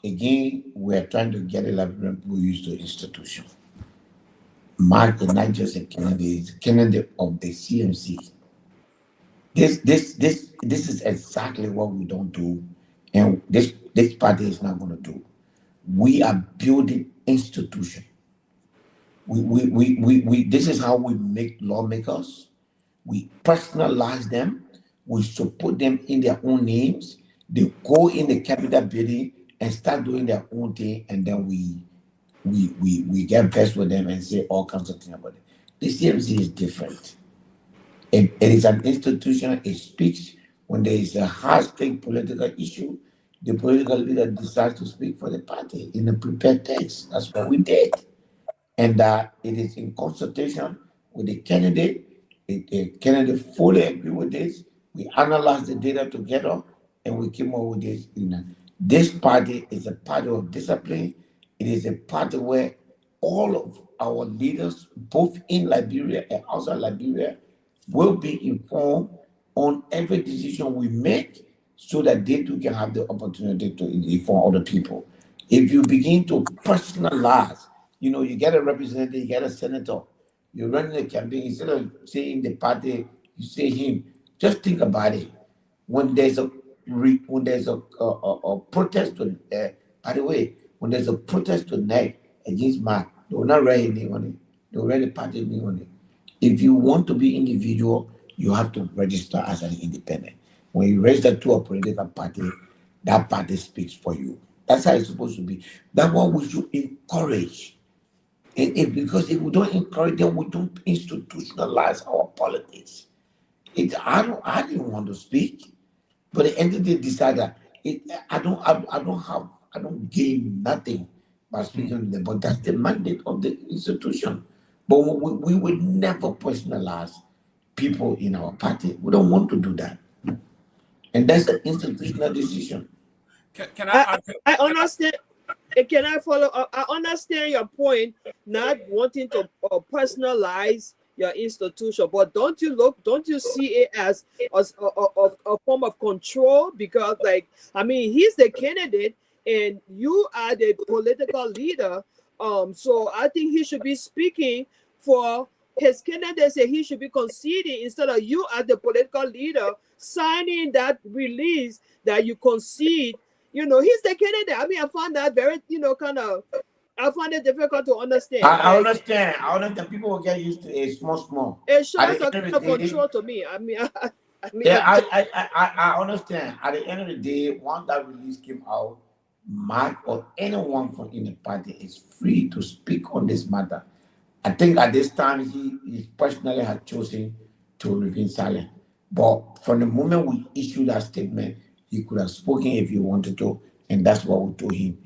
again, we're trying to get a Liberian people used to institution. Mark is not just a candidate; he's a candidate of the CMC. This is exactly what we don't do, and this party is not going to do. We are building institution. We this is how we make lawmakers. We personalize them. We support them in their own names. They go in the capital building and start doing their own thing, and then we get vexed with them and say all kinds of things about it. The CMC is different. It is an institution. It speaks when there is a high-stake political issue. The political leader decides to speak for the party in a prepared text. That's what we did. And it is in consultation with the candidate. The candidate fully agree with this. We analyze the data together and we came up with this. This party is a party of discipline. It is a party where all of our leaders, both in Liberia and outside Liberia, will be informed on every decision we make, so that they too can have the opportunity to inform other people. If you begin to personalize, you get a representative, you get a senator, you're running a campaign, instead of saying the party, you say him. Just think about it. When there's a protest to, by the way, when there's a protest to NEG against Mark, they will not write any on it. They will write the party name on it. If you want to be individual, you have to register as an independent. When you register to a political party, that party speaks for you. That's how it's supposed to be. That's what we should encourage. Because if we don't encourage them, we don't institutionalize our politics. I didn't want to speak, but the entity decided I don't gain nothing by speaking to them. But that's the mandate of the institution. But we would never personalize people in our party. We don't want to do that. And that's an institutional decision. Can I understand? Can I follow up? I understand your point, not wanting to personalize, your institution. But don't you see it as a form of control? Because, like, I mean, he's the candidate and you are the political leader. So I think he should be speaking for his candidacy. He should be conceding instead of you as the political leader signing that release that you concede. You know, he's the candidate. I mean, I find that very, I find it difficult to understand. I understand. People will get used to it small. It shows a control to me. I mean, I understand. At the end of the day, once that release came out, Mike or anyone from in the party is free to speak on this matter. I think at this time he personally had chosen to remain silent. But from the moment we issued that statement, he could have spoken if he wanted to, and that's what we told him.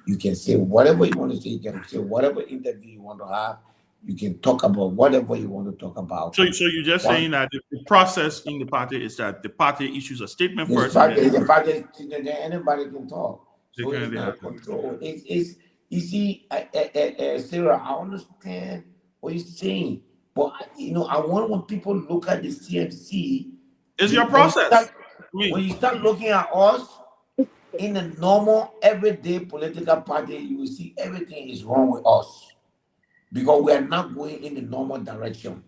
You can say whatever you want to say. You can say whatever interview you want to have. You can talk about whatever you want to talk about. So you're just saying that the process in the party is that the party issues a statement first. The party, anybody can talk. So it's not control. It's you see, Sarah, I understand what you're saying, but I want when people look at the CMC. It's your process. When you start looking at us in a normal, everyday political party, you will see everything is wrong with us because we are not going in the normal direction.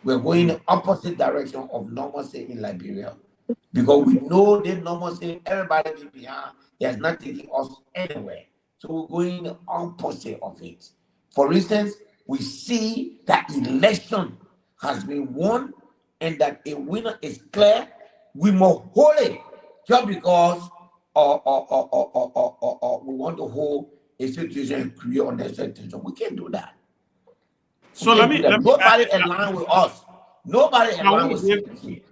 We're going in the opposite direction of normalcy in Liberia because we know the normalcy, everybody is behind. It's not taking us anywhere. So we're going in the opposite of it. For instance, we see that election has been won and that a winner is clear. We must hold it just because we want to hold a situation and create unnecessary tension. We can't do that. So let me nobody align with us. Nobody align with CPC.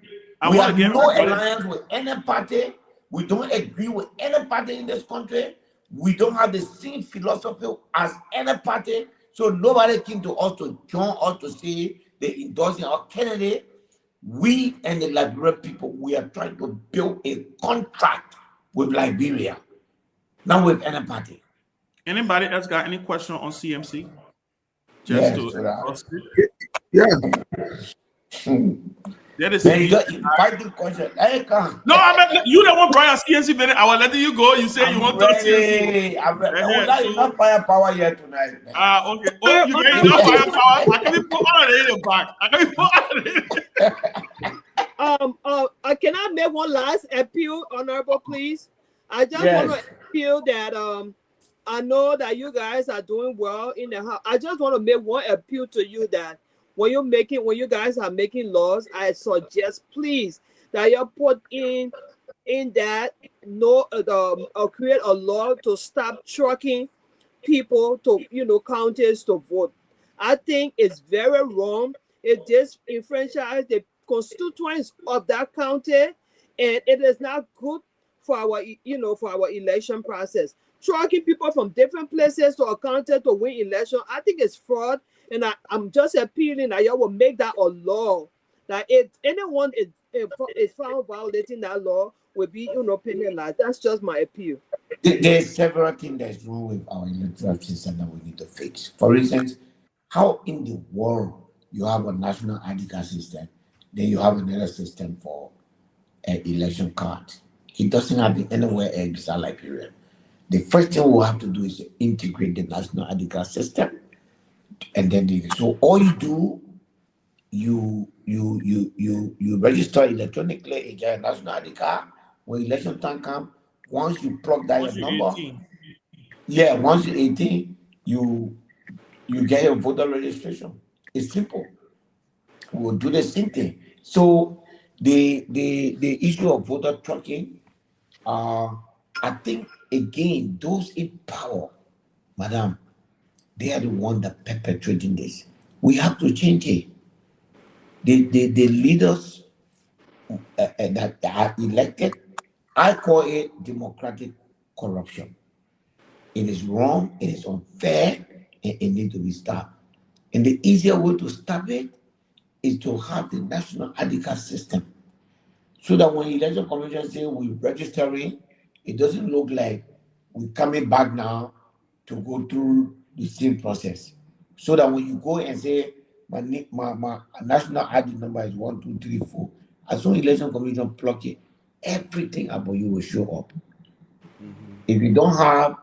We have no alliance with any party. We don't agree with any party in this country. We don't have the same philosophy as any party. So nobody came to us to join us to say they endorsing our candidate. We and the Liberian people, we are trying to build a contract with Liberia, not with any party. Anybody else got any question on CMC? That is inviting question. No, I mean you don't want Brian CNC minute. I was letting you go. You say you want to CNC. I'm ready. That is not firepower here tonight. Okay. Oh, you get enough firepower. I can be put on it in the back. I can be put on it. Can I make one last appeal, Honorable, please? I just want to appeal that I know that you guys are doing well in the house. I just want to make one appeal to you that when you guys are making laws, I suggest please that you put in that create a law to stop trucking people to counties to vote. I think it's very wrong. It disenfranchises the constituents of that county, and it is not good for our election process. Trucking people from different places to a county to win election, I think it's fraud. And I'm just appealing that y'all will make that a law. That if anyone is found violating that law, will be penalized. That's just my appeal. There's several things that's wrong with our electoral system that we need to fix. For instance, how in the world you have a national ID card system, then you have another system for an election card. It doesn't happen anywhere else in Liberia. The first thing we'll have to do is to integrate the national ID card system. And then so all you do, you register electronically in your national ID card. When election time comes, once you plug that your number, 18. Once you're 18, you get your voter registration. It's simple. We'll do the same thing. So the issue of voter tracking, I think again those in power, madam, they are the one that perpetrating this. We have to change it. The leaders that are elected, I call it democratic corruption. It is wrong, it is unfair, and it needs to be stopped. And the easier way to stop it is to have the national ID card system. So that when election commission say we're registering, it doesn't look like we're coming back now to go through the same process. So that when you go and say, my national ID number is 1234. As soon as election commission pluck it, everything about you will show up. If you don't have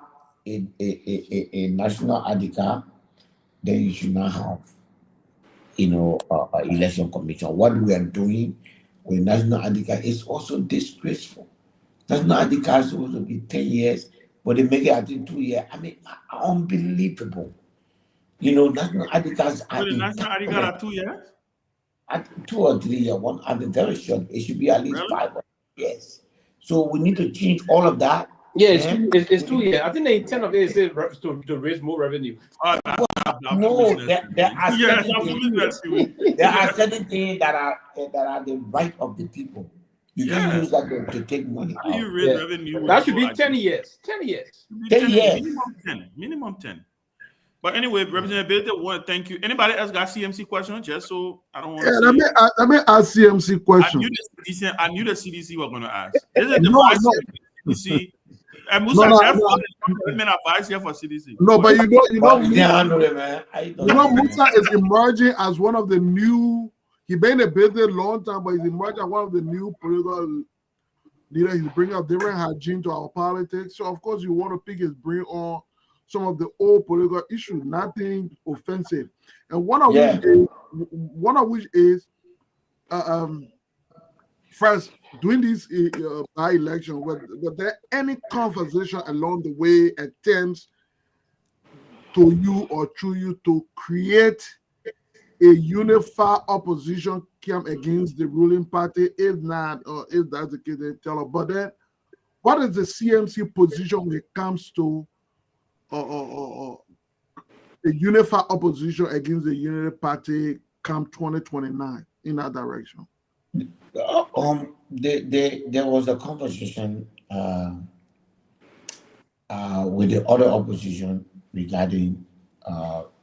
a national ID card, then you should not have, election commission. What we are doing with national ID card is also disgraceful. National ID card is supposed to be 10 years, but they make it, I think, 2 years. I mean, unbelievable. National ID cards are the national ID card are 2 years? At 2 or 3 years, one at the very short. It should be at least 5 years. So we need to change all of that. Yeah, it's 2 years. I think the intent of it is to raise more revenue. No, there are certain things that are the right of the people. You can use that to take money out. You raise revenue. That should be 10 years. 10 years. 10 years. Minimum 10. But anyway, Representative Billy, I want to thank you. Anybody else got CMC questions? Just so I don't want to let me ask CMC question. I knew the CDC were going to ask. Is it the CDC? And Musa Jeff advice here for CDC. No, but Musa is emerging as one of the new. He been in the business a long time, but he's emerging as one of the new political leaders. He's bringing up different hygiene to our politics. So of course you want to pick his brain on some of the old political issues, nothing offensive, and one of which is first during this by-election, was there any conversation along the way, attempts to you or through you to create a unified opposition camp against the ruling party? If not, or if that's the case, then tell us. But then, what is the CMC position when it comes to a unified opposition against the Unity Party come 2029 in that direction? There was a conversation with the other opposition regarding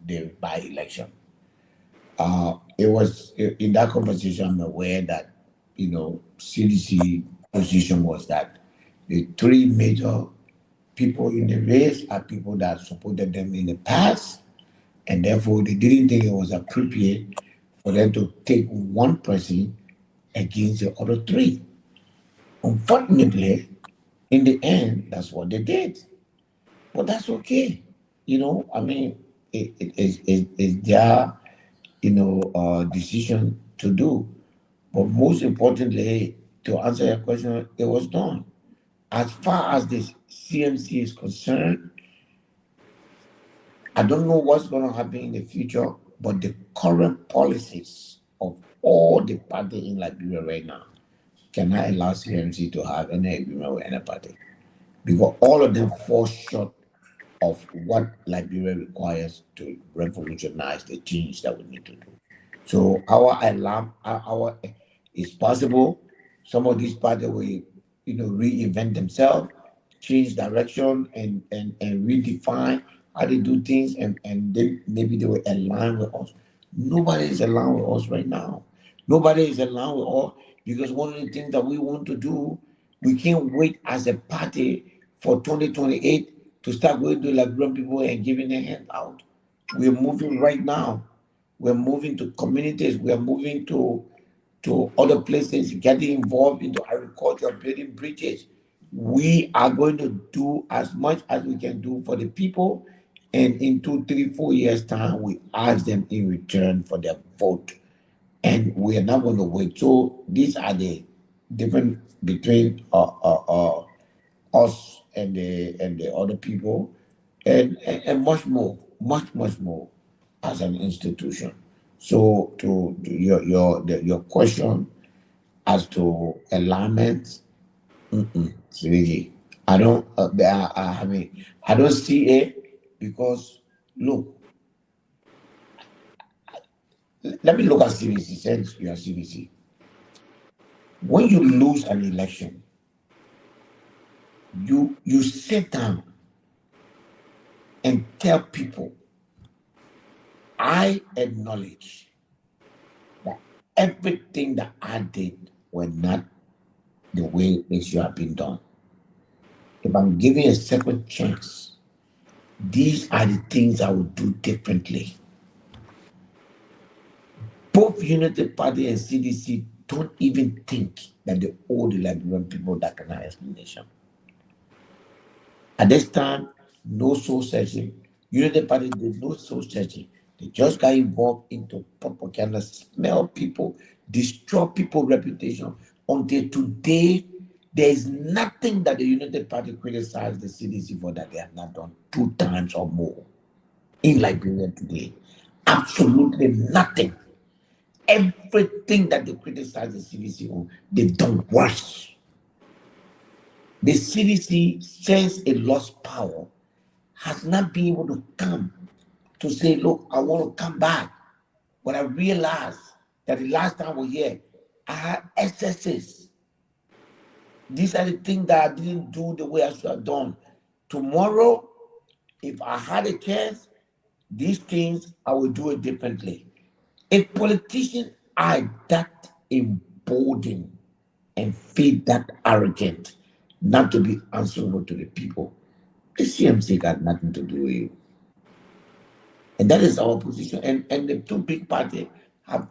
the by-election. It was in that conversation, I'm aware that CDC position was that the three major people in the race are people that supported them in the past, and therefore they didn't think it was appropriate for them to take one person against the other three. Unfortunately, in the end, that's what they did. But that's okay. I mean, it's their, decision to do. But most importantly, to answer your question, it was done. As far as the CMC is concerned, I don't know what's going to happen in the future, but the current policies of all the parties in Liberia right now cannot allow CMC to have any agreement with any party, because all of them fall short of what Liberia requires to revolutionize the change that we need to do. So our it's possible some of these parties will reinvent themselves, change direction, and redefine how they do things, and then maybe they will align with us. Nobody is aligned with us right now. Nobody is aligned with us, because one of the things that we want to do, we can't wait as a party for 2028 to start going to Liberian people and giving their hand out. We're moving right now. We're moving to communities. We are moving to other places, getting involved into agriculture, building bridges. We are going to do as much as we can do for the people, and in 2, 3, 4 years' time, we ask them in return for their vote. And we are not going to wait. So these are the difference between us and the other people, and much more as an institution. So to your question as to alignment, really, I don't see it, because look, let me look at CBC, since you are CBC. When you lose an election, you sit down and tell people, I acknowledge that everything that I did were not the way it should have been done. If I'm giving a second chance, these are the things I would do differently. Both Unity Party and CDC don't even think that they owe the Liberian people that kind of explanation. At this time, no soul searching. Unity Party did no soul searching. They just got involved into propaganda, smell people, destroy people's reputation. Until today, there is nothing that the Unity Party criticized the CDC for that they have not done 2 times or more in Liberia today. Absolutely nothing. Everything that they criticize the CDC on, they've done worse. The CDC, since it lost power, has not been able to come to say, look, I want to come back. But I realized that the last time we were here, I had excesses. These are the things that I didn't do the way I should have done. Tomorrow, if I had a chance, these things, I will do it differently. If politicians are that emboldened and feel that arrogant, not to be answerable to the people, the CMC got nothing to do with you. And that is our position. And the 2 big parties have,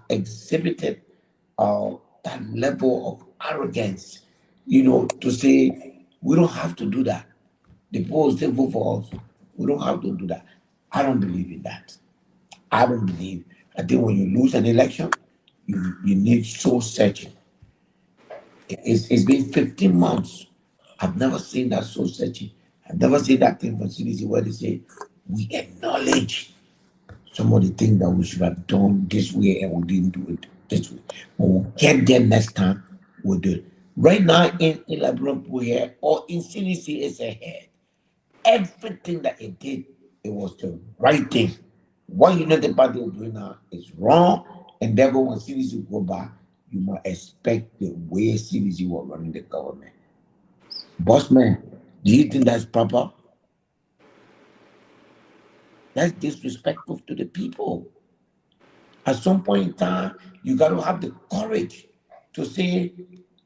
exhibited that level of arrogance, to say, we don't have to do that. The people still vote for us. We don't have to do that. I don't believe in that. I think when you lose an election, you need soul searching. It's been 15 months. I've never seen that soul searching. I've never seen that thing from CDC where they say, we acknowledge some of the things that we should have done this way and we didn't do it this way. When we get there next time, we'll do it. Right now in Liberia here or in CDC is ahead. Everything that it did, it was the right thing. What United Party is doing now is wrong, and therefore when CDC go back, you must expect the way CDC was running the government. Boss man, do you think that's proper? That's disrespectful to the people. At some point in time, you got to have the courage to say,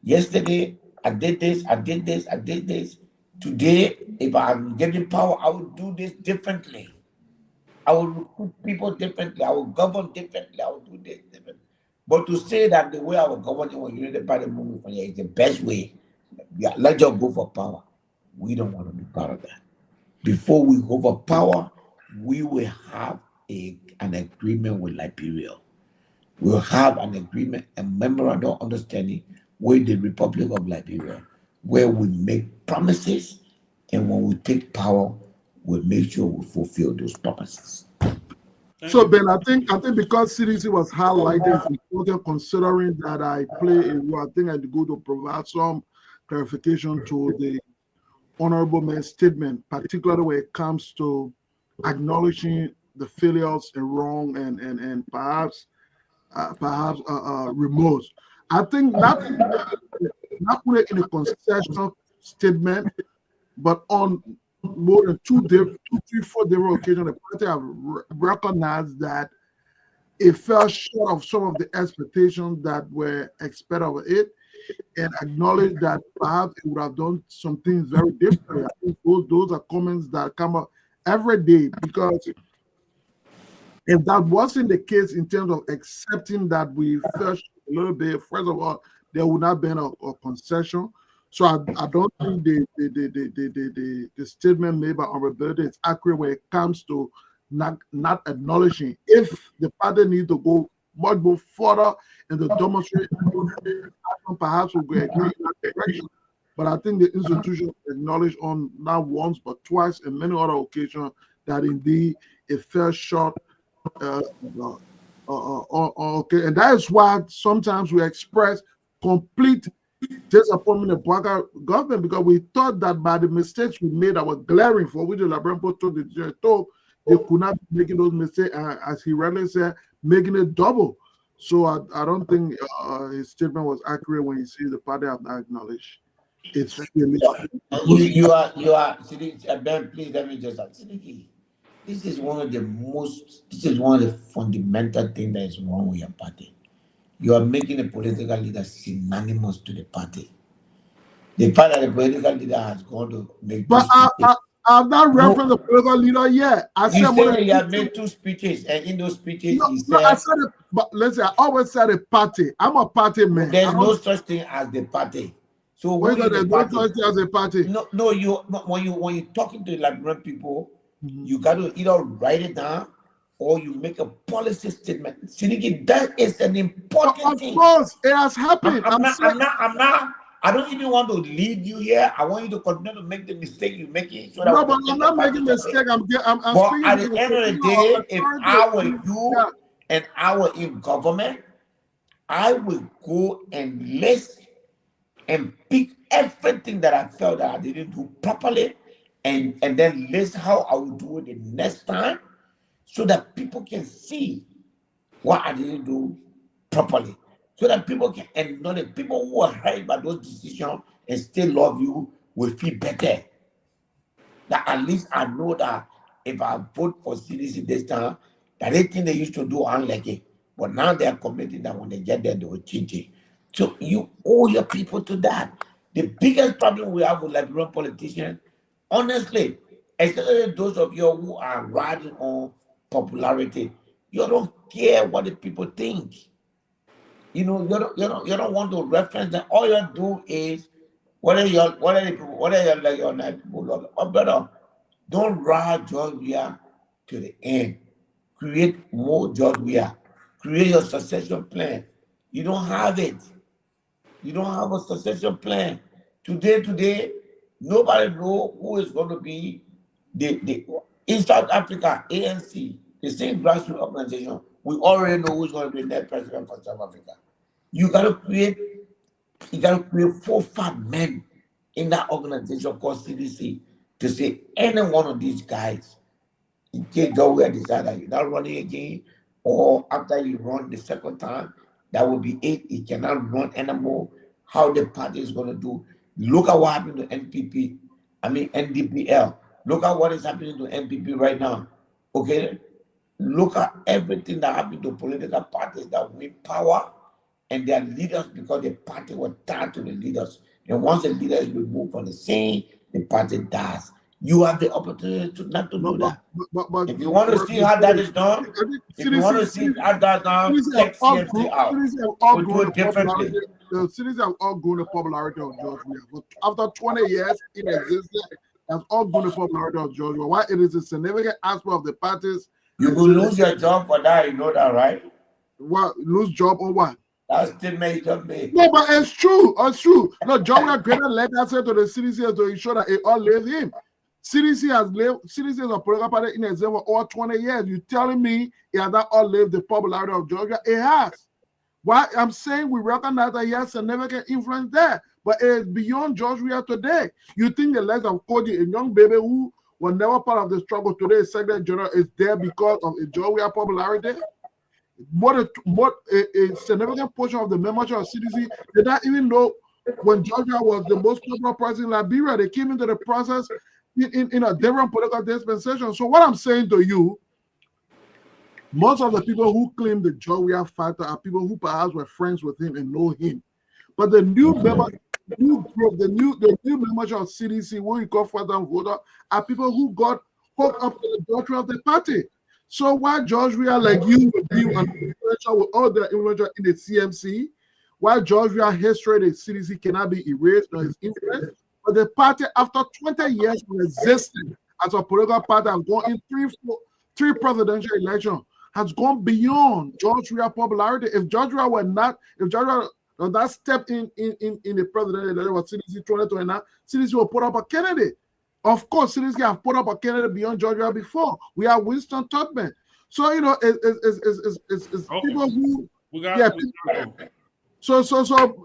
yesterday I did this, I did this, I did this. Today, if I'm getting power, I will do this differently. I will recruit people differently. I will govern differently. I will do this differently. But to say that the way I will govern when you need the party movement for you is the best way, let's just go for power. We don't want to be part of that. Before we go for power, we will have an agreement with Liberia. We'll have an agreement, a memorandum of understanding with the Republic of Liberia, where we make promises, and when we take power, we'll make sure we fulfill those promises. So Ben, I think because CDC was highlighted, important considering that I play a role, I think I'd go to provide some clarification to the honorable man's statement, particularly when it comes to acknowledging the failures and wrong and perhaps remorse. I think not put it in a concession statement, but on more than 2, 3, 4 different occasions, the party have recognized that it fell short of some of the expectations that were expected of it, and acknowledge that perhaps it would have done some things very differently. I think those are comments that come up every day, because if that wasn't the case in terms of accepting that we fell short a little bit, first of all, there would not have been a concession. So I don't think the statement made by honorability is accurate when it comes to not acknowledging. If the party needs to go much more further in the demonstration, perhaps we'll agree in that direction. But I think the institution acknowledged on not once but twice and many other occasions that indeed it fell short. Okay, and that is why sometimes we express complete disappointment in the Guar government, because we thought that by the mistakes we made that were glaring, for which the Liberian people told they could not be making those mistakes, as he rightly said, making it double. So I don't think his statement was accurate when he says the party have not acknowledged its failure. You are Ben, please let me just ask. This is one of the fundamental things that is wrong with your party. You are making a political leader synonymous to the party. The fact that the political leader has gone to make But I've not referenced the political leader yet. I You said said he had made 2 speeches, and in those speeches he said, I said it, but listen, I always said a party. I'm a party man. There's no such thing as the party. So who is the party? No such thing as a party. No, when you're talking to Liberian people, you got to either write it down or you make a policy statement. Sidiki, that is an important thing. Of course, it has happened. I don't even want to lead you here. I want you to continue to make the mistake you're making. So that no, but I'm not making a mistake. I'm but at the end of the day, if I were you and I were in government, I will go and list and pick everything that I felt that I didn't do properly and then list how I will do it the next time so that people can see what I didn't do properly. So that people can, and not the people who are hurt by those decisions and still love you will feel better. That at least I know that if I vote for CDC this time, that anything they used to do, I don't like it. But now they are committing that when they get there, they will change it. So you owe your people to that. The biggest problem we have with Liberian politicians, honestly, especially those of you who are riding on popularity, you don't care what the people think. You know, you don't want to reference that. All you do is what are your people? Oh, brother, don't ride Georgia to the end. Create more Georgia. Create your succession plan. You don't have it. You don't have a succession plan. Today, nobody know who is going to be the in South Africa, ANC, the same grassroots organization. We already know who's going to be the next president for South Africa. You got to create 4-5 men in that organization called CDC to say any one of these guys, in case Georgia decide that you're not running again, or after you run the second time, that will be it. He cannot run anymore. How the party is going to do. Look at what happened to NDPL. Look at what is happening to NPP right now. Okay? Look at everything that happened to political parties that win power and their leaders because the party was tied to the leaders. And once the leader is removed from the scene, the party dies. You have the opportunity to not to do that. But if you want to see how that is done, if you want to see how that done, check CMC out. We'll do it differently. The cities have all grown the popularity of Georgia. But after 20 years in existence, have all grown the popularity of Georgia. Why it is a significant aspect of the parties. You will lose your job for that, you know that, right? What, lose job or what? That still made up me. No, but it's true. It's true. No, Georgia created legacy to the CDC to ensure that it all lives him. CDC has a political party in exile for all 20 years. You telling me it has not all lived the popularity of Georgia? It has. Why I'm saying we recognize that he has significant influence there, but it is beyond Georgia today. You think the likes of Cody, a young baby who was never part of the struggle today, Secretary General, is there because of a Georgia popularity? What a significant portion of the membership of CDC did not even know when Georgia was the most popular person in Liberia. They came into the process in a different political dispensation. So what I'm saying to you, most of the people who claim the Georgia factor are people who perhaps were friends with him and know him. But the new member, the new membership of CDC, what you call first-time voter, are people who got hooked up to the doctrine of the party. So why Georgia, like you, would be influential with all the influential in the CMC? Why Georgia history, the CDC cannot be erased or his influence? But the party, after 20 years of existing as a political party, has gone in three presidential elections, has gone beyond Georgia popularity. If Georgia was not stepped in the presidential election with CDC 2029, CDC will put up a candidate. Of course, CDC have put up a candidate beyond Georgia before. We have Winston Torgbean. So you know, it's people who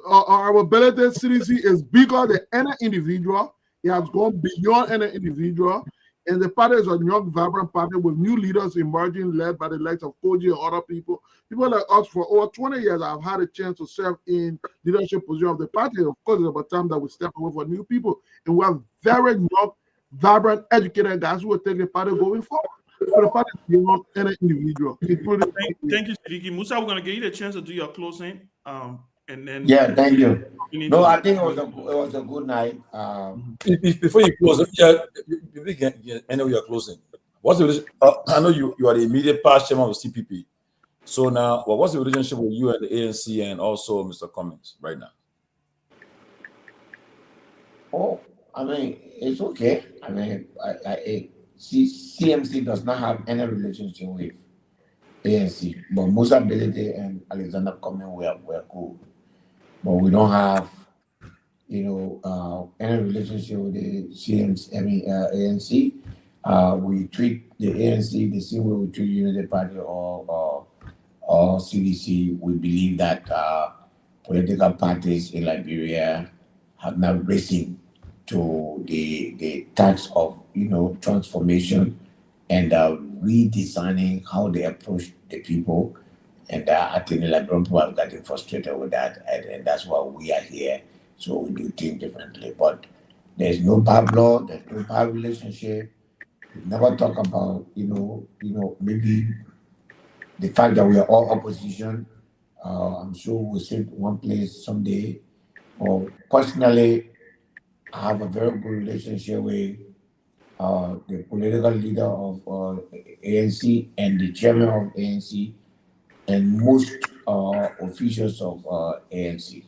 our ability CDC is bigger than any individual. It has gone beyond any individual. And the party is a young, vibrant party with new leaders emerging, led by the likes of Koji and other people. People like us for over 20 years have had a chance to serve in leadership position of the party. Of course, it's about time that we step away for new people. And we have very young, vibrant, educated guys who will take the party going forward. So the party is beyond any individual. Thank you, Sidiki. Musa, we're going to give you the chance to do your closing. And then yeah, thank you. No, I think it was a good night. Before you close, I know you are closing. What's the I know you are the immediate past chairman of CPP. So now, what's the relationship with you and the ANC and also Mr. Cummings right now? Oh, I mean, it's okay. I mean, CMC does not have any relationship with ANC, but Musa Belede and Alexander Cummings were cool. But we don't have, any relationship with the CMC, ANC. We treat the ANC the same way we treat Unity Party or CDC. We believe that political parties in Liberia have now risen to the task of transformation and redesigning how they approach the people. And I think the Liberian people have gotten frustrated with that, and that's why we are here. So we do things differently. But there's no bad blood, there's no bad relationship. We never talk about maybe the fact that we are all opposition. I'm sure we'll sit one place someday. Or personally, I have a very good relationship with the political leader of ANC and the chairman of ANC and most officials of ANC.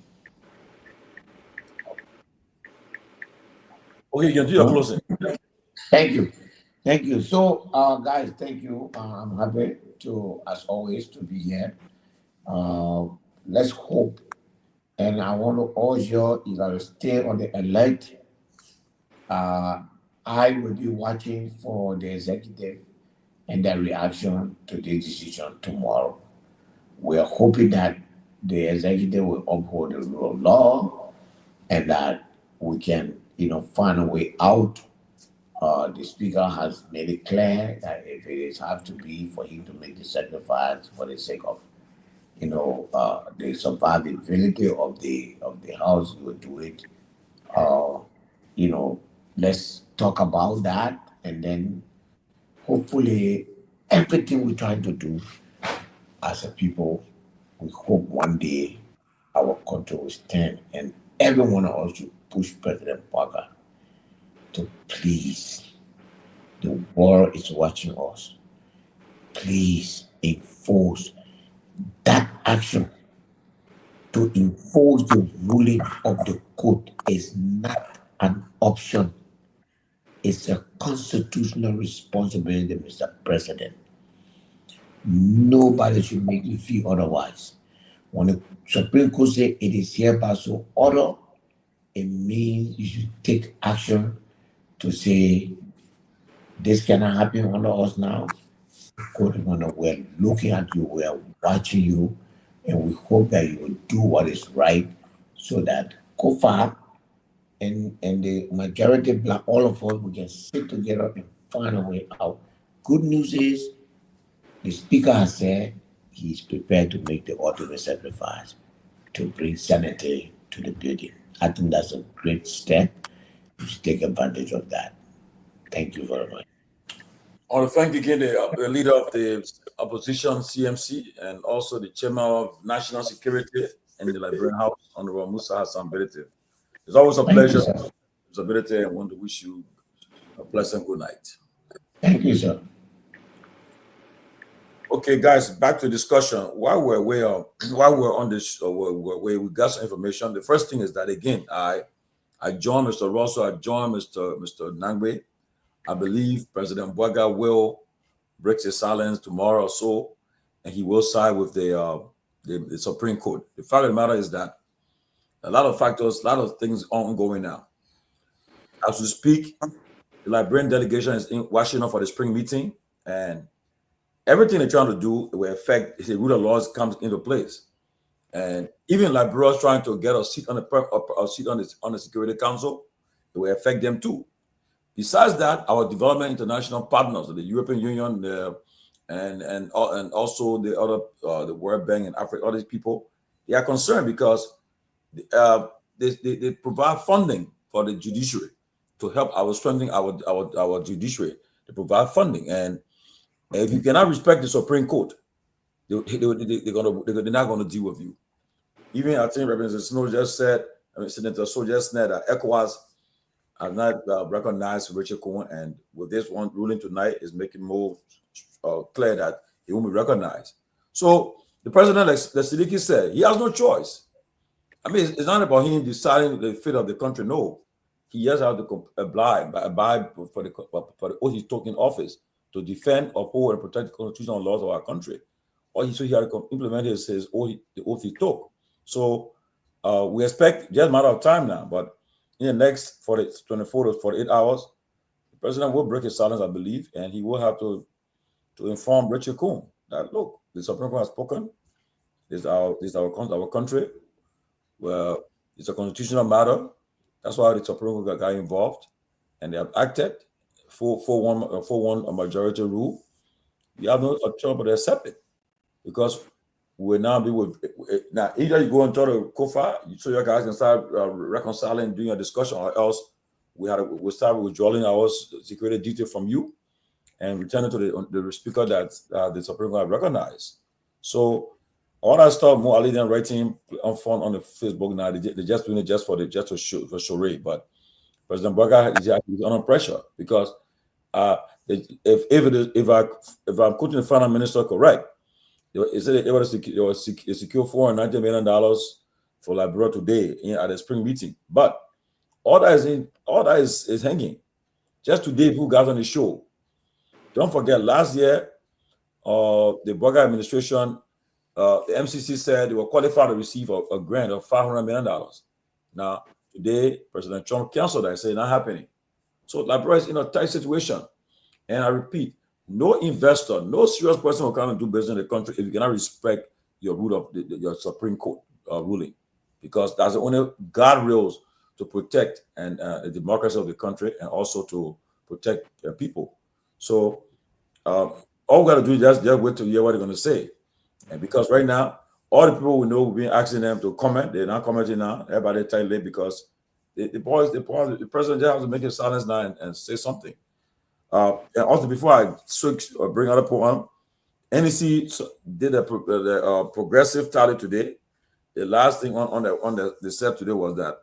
Okay, you can do your closing. Thank you. Thank you. So, guys, thank you. I'm happy to, as always, to be here. Let's hope. And I want to urge you gotta stay on the alert. I will be watching for the executive and their reaction to the decision tomorrow. We are hoping that the executive will uphold the rule of law and that we can, find a way out. The speaker has made it clear that if it is have to be for him to make the sacrifice for the sake of, the survivability of the house, he will do it. Let's talk about that, and then hopefully everything we're trying to do as a people, we hope one day our country will stand, and every one of us should push President Parker to please. The world is watching us. Please enforce that action. To enforce the ruling of the court is not an option. It's a constitutional responsibility, Mr. President. Nobody should make you feel otherwise. When the Supreme Court says it is hereby so ordered, it means you should take action to say this cannot happen under us now. We're looking at you, we're watching you, and we hope that you will do what is right so that COFA and the majority black, all of us, we can sit together and find a way out. Good news is the speaker has said he's prepared to make the ultimate sacrifice to bring sanity to the building. I think that's a great step. We should take advantage of that. Thank you very much. I want to thank again the leader of the opposition, CMC, and also the chairman of National Security in the Liberian House, Honorable Musa Hassan Belete. It's always a pleasure, Mr. Belete, and I want to wish you a pleasant good night. Thank you, sir. Okay, guys, back to discussion. While we're on this, we got some information. The first thing is that again, I joined Mr. Russell, I joined Mr. Nangbe. I believe President Bwaga will break his silence tomorrow or so, and he will side with the Supreme Court. The fact of the matter is that a lot of factors, a lot of things are ongoing now. As we speak, the Liberian delegation is in Washington for the spring meeting, and everything they're trying to do will affect the rule of laws comes into place. And even Liberia is trying to get a seat on the Security Council, it will affect them too. Besides that, our development international partners, the European Union, and also the other, the World Bank and Africa, all these people, they are concerned because they provide funding for the judiciary to help our strengthening our judiciary. They provide funding, and if you cannot respect the Supreme Court, they're not going to deal with you. Even I think Representative Snow just said, Senator Snow just said that ECOWAS have not recognized Richard Cohen, and with this one ruling tonight is making more clear that he won't be recognized. So the president, like Siddiqui said, he has no choice. I mean, it's not about him deciding the fate of the country. No, he just has to abide for the oath he's taking office to defend, uphold, and protect the constitutional laws of our country. Or he had to implement the oath he took. So we expect just a matter of time now, but in the next 24 to 48 hours, the president will break his silence, I believe, and he will have to inform Richard Cohen that, look, the Supreme Court has spoken. This is our country. Well, it's a constitutional matter. That's why the Supreme Court got involved, and they have acted for one majority rule. You have no choice but to accept it, because we'll now be with now. Either you go and talk to COFA, so your guys can start reconciling, doing a discussion, or else we'll start withdrawing our security detail from you and return it to the speaker that the Supreme Court recognized. So all that stuff, more Ali than writing on the Facebook now, they just doing it just to show. But President Barker is actually under pressure, because if I'm quoting the final minister correct, they said they were secure $490 million for Liberia today at the spring meeting. But all that is hanging. Just today, who got on the show? Don't forget, last year, the Barker administration, the MCC said they were qualified to receive a grant of $500 million. Now, today, President Trump canceled that and said not happening. So Liberia is in a tight situation. And I repeat, no investor, no serious person will come and do business in the country if you cannot respect your rule of your Supreme Court ruling, because that's the only guardrails to protect the democracy of the country and also to protect people. So all we got to do is just wait to hear what they're going to say. And because right now, all the people we know, we've been asking them to comment. They're not commenting now. Everybody tight late because the president just has to make his silence now and say something. And also, before I switch or bring other point on, NEC did a progressive tally today. The last thing on the set today was that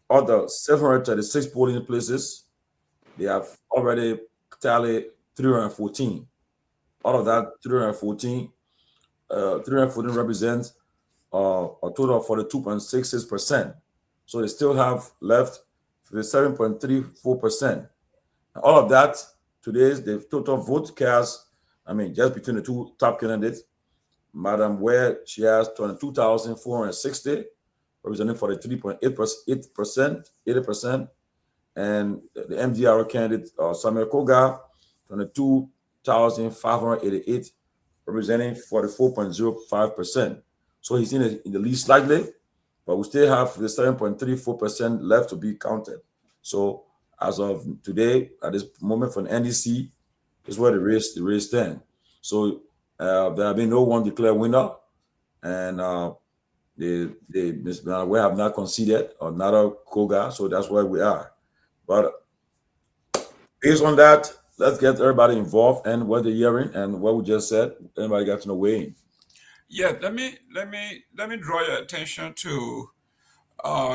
of the 736 polling places, they have already tallied 314. Out of that 314 represents a total of 42.66%. So they still have left 57.34%. All of that, today's the total vote cast, just between the two top candidates, Madam Ware, she has 22,460, representing 43.8%, 80%, and the MDR candidate, Samuel Koga, 22,588, representing 44.05%. So he's in the lead slightly, but we still have the 7.34% left to be counted. So as of today, at this moment for the NDC, is where the race stands. So there have been no one declared winner, and we have not conceded or not a Koga, so that's where we are. But based on that, let's get everybody involved and what they're hearing and what we just said. Anybody got to know way in? Yeah, let me draw your attention to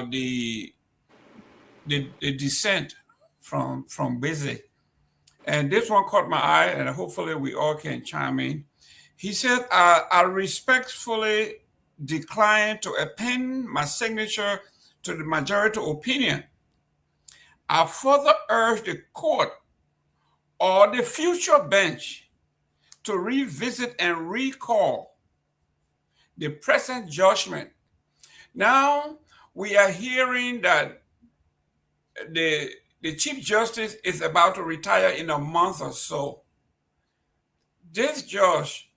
the dissent from Busy. And this one caught my eye, and hopefully we all can chime in. He said, I respectfully decline to append my signature to the majority opinion. I further urge the court or the future bench to revisit and recall the present judgment. Now we are hearing that the Chief Justice is about to retire in a month or so. This judge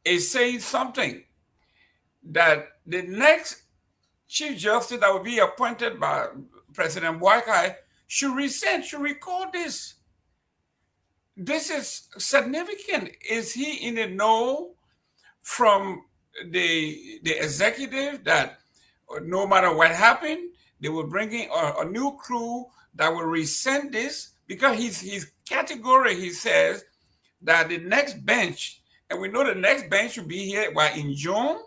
is saying something that the next Chief Justice that will be appointed by President Boakai should rescind, should recall this. This is significant. Is he in the know from the executive that no matter what happened, they will bring in a new crew that will rescind this? Because his category, he says that the next bench, and we know the next bench will be here in June,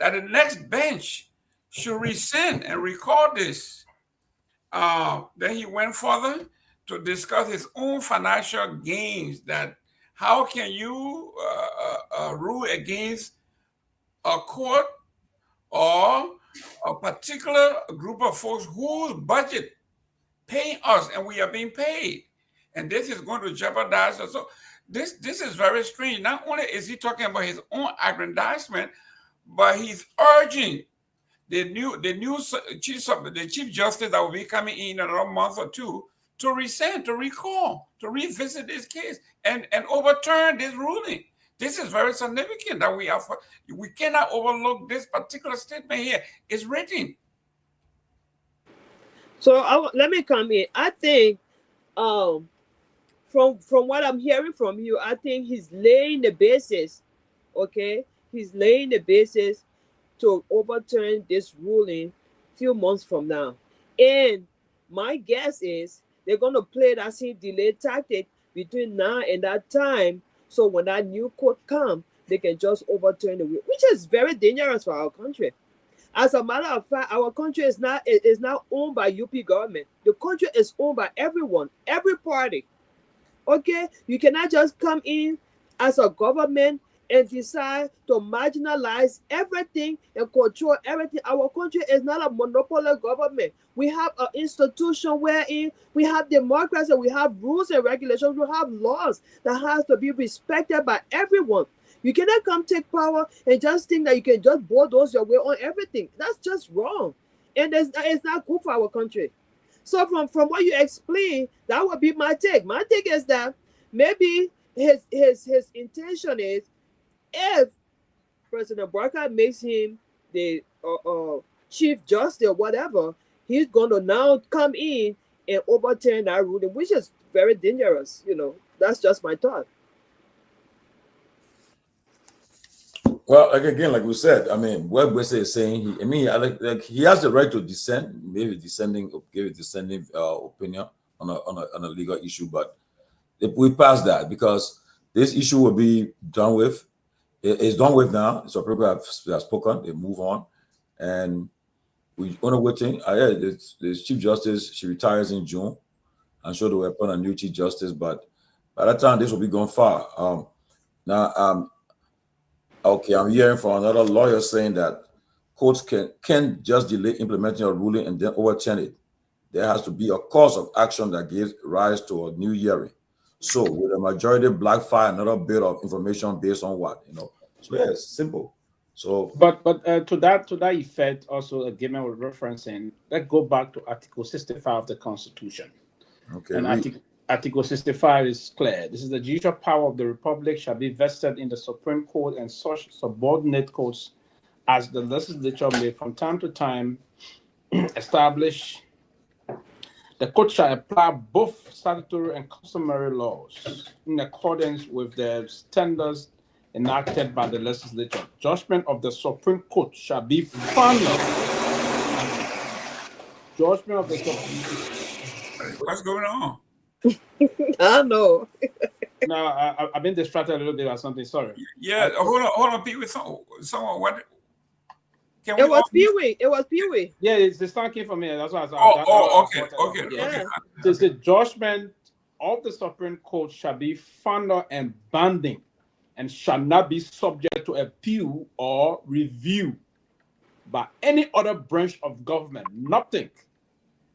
that the next bench should rescind and record this. Then he went further to discuss his own financial gains, that how can you rule against a court or a particular group of folks whose budget paying us and we are being paid, and this is going to jeopardize us. So this is very strange. Not only is he talking about his own aggrandizement, but he's urging the chief justice that will be coming in another month or two to rescind, to recall, to revisit this case and overturn this ruling. This is very significant that we cannot overlook this particular statement here. It's written. So let me come in. I think from what I'm hearing from you, I think he's laying the basis, okay? He's laying the basis to overturn this ruling a few months from now. And my guess is they're going to play that same delay tactic between now and that time. So when that new court comes, they can just overturn the will, which is very dangerous for our country. As a matter of fact, our country is not owned by UP government. The country is owned by everyone, every party. Okay? You cannot just come in as a government and decide to marginalize everything and control everything. Our country is not a monopoly government. We have an institution wherein we have democracy, we have rules and regulations, we have laws that has to be respected by everyone. You cannot come take power and just think that you can just bulldoze your way on everything. That's just wrong. And it's not good for our country. So from what you explained, that would be my take. My take is that maybe his intention is, if President Barker makes him the Chief Justice or whatever, he's going to now come in and overturn that ruling, which is very dangerous. You know, that's just my thought. Well, again, like we said, I mean, what Wese is saying, he has the right to dissent, maybe give a dissenting opinion on a legal issue, but if we pass that, because this issue will be done with. It's done with now. So people have spoken. They move on, and we only waiting. The Chief Justice, she retires in June. I'm sure they will appoint a new Chief Justice, but by that time this will be gone far. Okay, I'm hearing from another lawyer saying that courts can't just delay implementing a ruling and then overturn it. There has to be a cause of action that gives rise to a new hearing. So with a majority black file another bit of information based on what, So yeah, it's simple. So but to that effect, also again with referencing, let's go back to Article 65 of the Constitution. Okay. And Article 65 is clear. This is the judicial power of the Republic shall be vested in the Supreme Court and such subordinate courts as the legislature may from time to time establish. The court shall apply both statutory and customary laws in accordance with the standards enacted by the legislature. Judgment of the Supreme Court shall be final. Judgment of the Supreme Court. What's going on? I don't know. No, I've been distracted a little bit by something. Sorry. Yeah, hold on, Pete. With someone, what? It was Pewee. It was Pewee. Yeah, the sound came from me. That's why I was. Okay. Yeah. The judgment of the Supreme Court shall be final and binding, and shall not be subject to appeal or review by any other branch of government. Nothing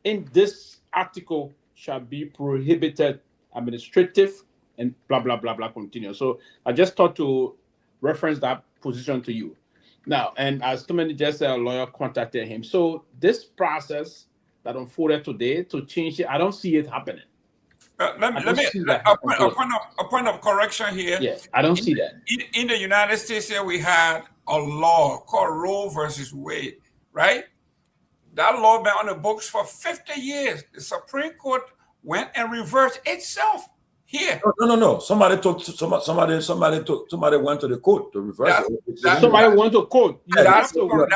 in this article shall be prohibited, administrative, and blah, blah, blah, blah, continue. So I just thought to reference that position to you. Now, and as too many just said, a lawyer contacted him. So this process that unfolded today to change it, I don't see it happening. Let me a point of correction here. Yes, I don't see that. In the United States here, we had a law called Roe versus Wade, right? That law been on the books for 50 years. The Supreme Court went and reversed itself here. No. Somebody went to the court to reverse it. Somebody went to court. That's correct.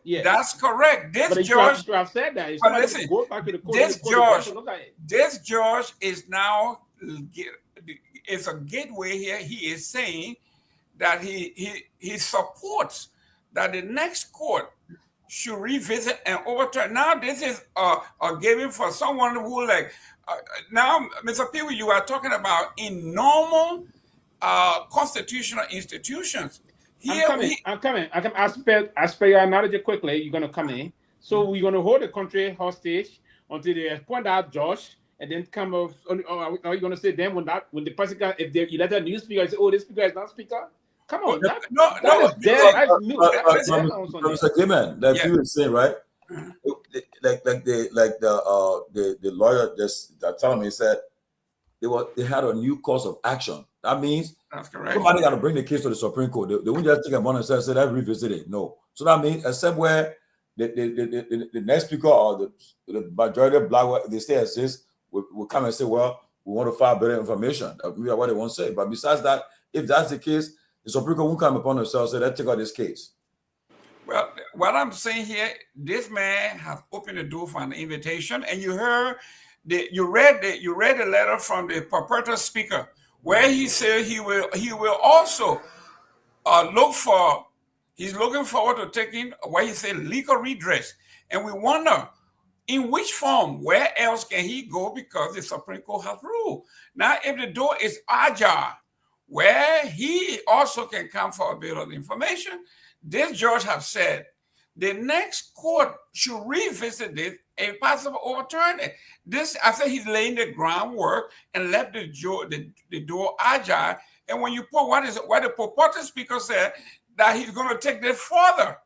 Yeah. That's correct. This judge have said that. Listen, this judge is now, it's a gateway here. He is saying that he supports that the next court should revisit and overturn. Now this is a giving for someone who like now, Mr. Pewee, you are talking about in normal constitutional institutions. Here I'm coming. I can ask your analogy quickly. You're gonna come in. So we're gonna hold the country hostage until they appoint out Josh, and then come off. Are you gonna say then when the person if they elect a new speaker, say, oh, this speaker is not speaker? Come on, Mr. Gibbon, like you were saying, right? Like the lawyer just telling me, said they had a new course of action. That means somebody got to bring the case to the Supreme Court. They won't just take a money and say that revisit it. No. So that means except where the next speaker or the majority of black, they stay as this, will come and say, well, we want to file better information. That's what they want to say. But besides that, if that's the case, the Supreme Court won't come upon themselves and say, let's take out this case. Well, what I'm saying here, this man has opened the door for an invitation, and you heard you read the letter from the purported speaker, where he said he will also he's looking forward to taking what he said legal redress, and we wonder in which form, where else can he go, because the Supreme Court has ruled. Now, if the door is ajar, where he also can come for a bit of information, this judge has said the next court should revisit it and possibly overturn it. This, I think he's laying the groundwork and left the door ajar. And when you put what the purported speaker said, that he's going to take this further.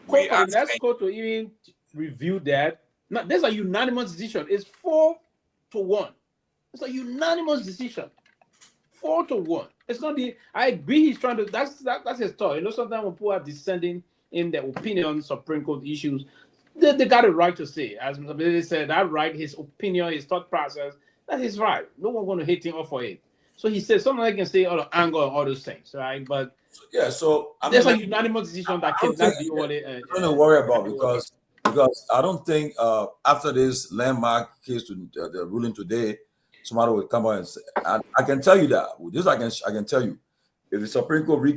Let's go to even review that. Now, there's a unanimous decision. It's 4-1. It's a unanimous decision. 4-1. It's not the. I agree. He's trying to. That's his thought. You know, sometimes when people are descending in their opinions of Supreme Court issues, they got a right to say. As Mr. Billy said, that right, his opinion, his thought process, that is right. No one going to hate him off for it. So he said something can say all the anger and all those things, right? But yeah, so there's a unanimous decision that cannot be all it. I'm going to worry about because I don't think after this landmark case the ruling today, somebody will come out and say, I can tell you that. This I can tell you. If the Supreme Court if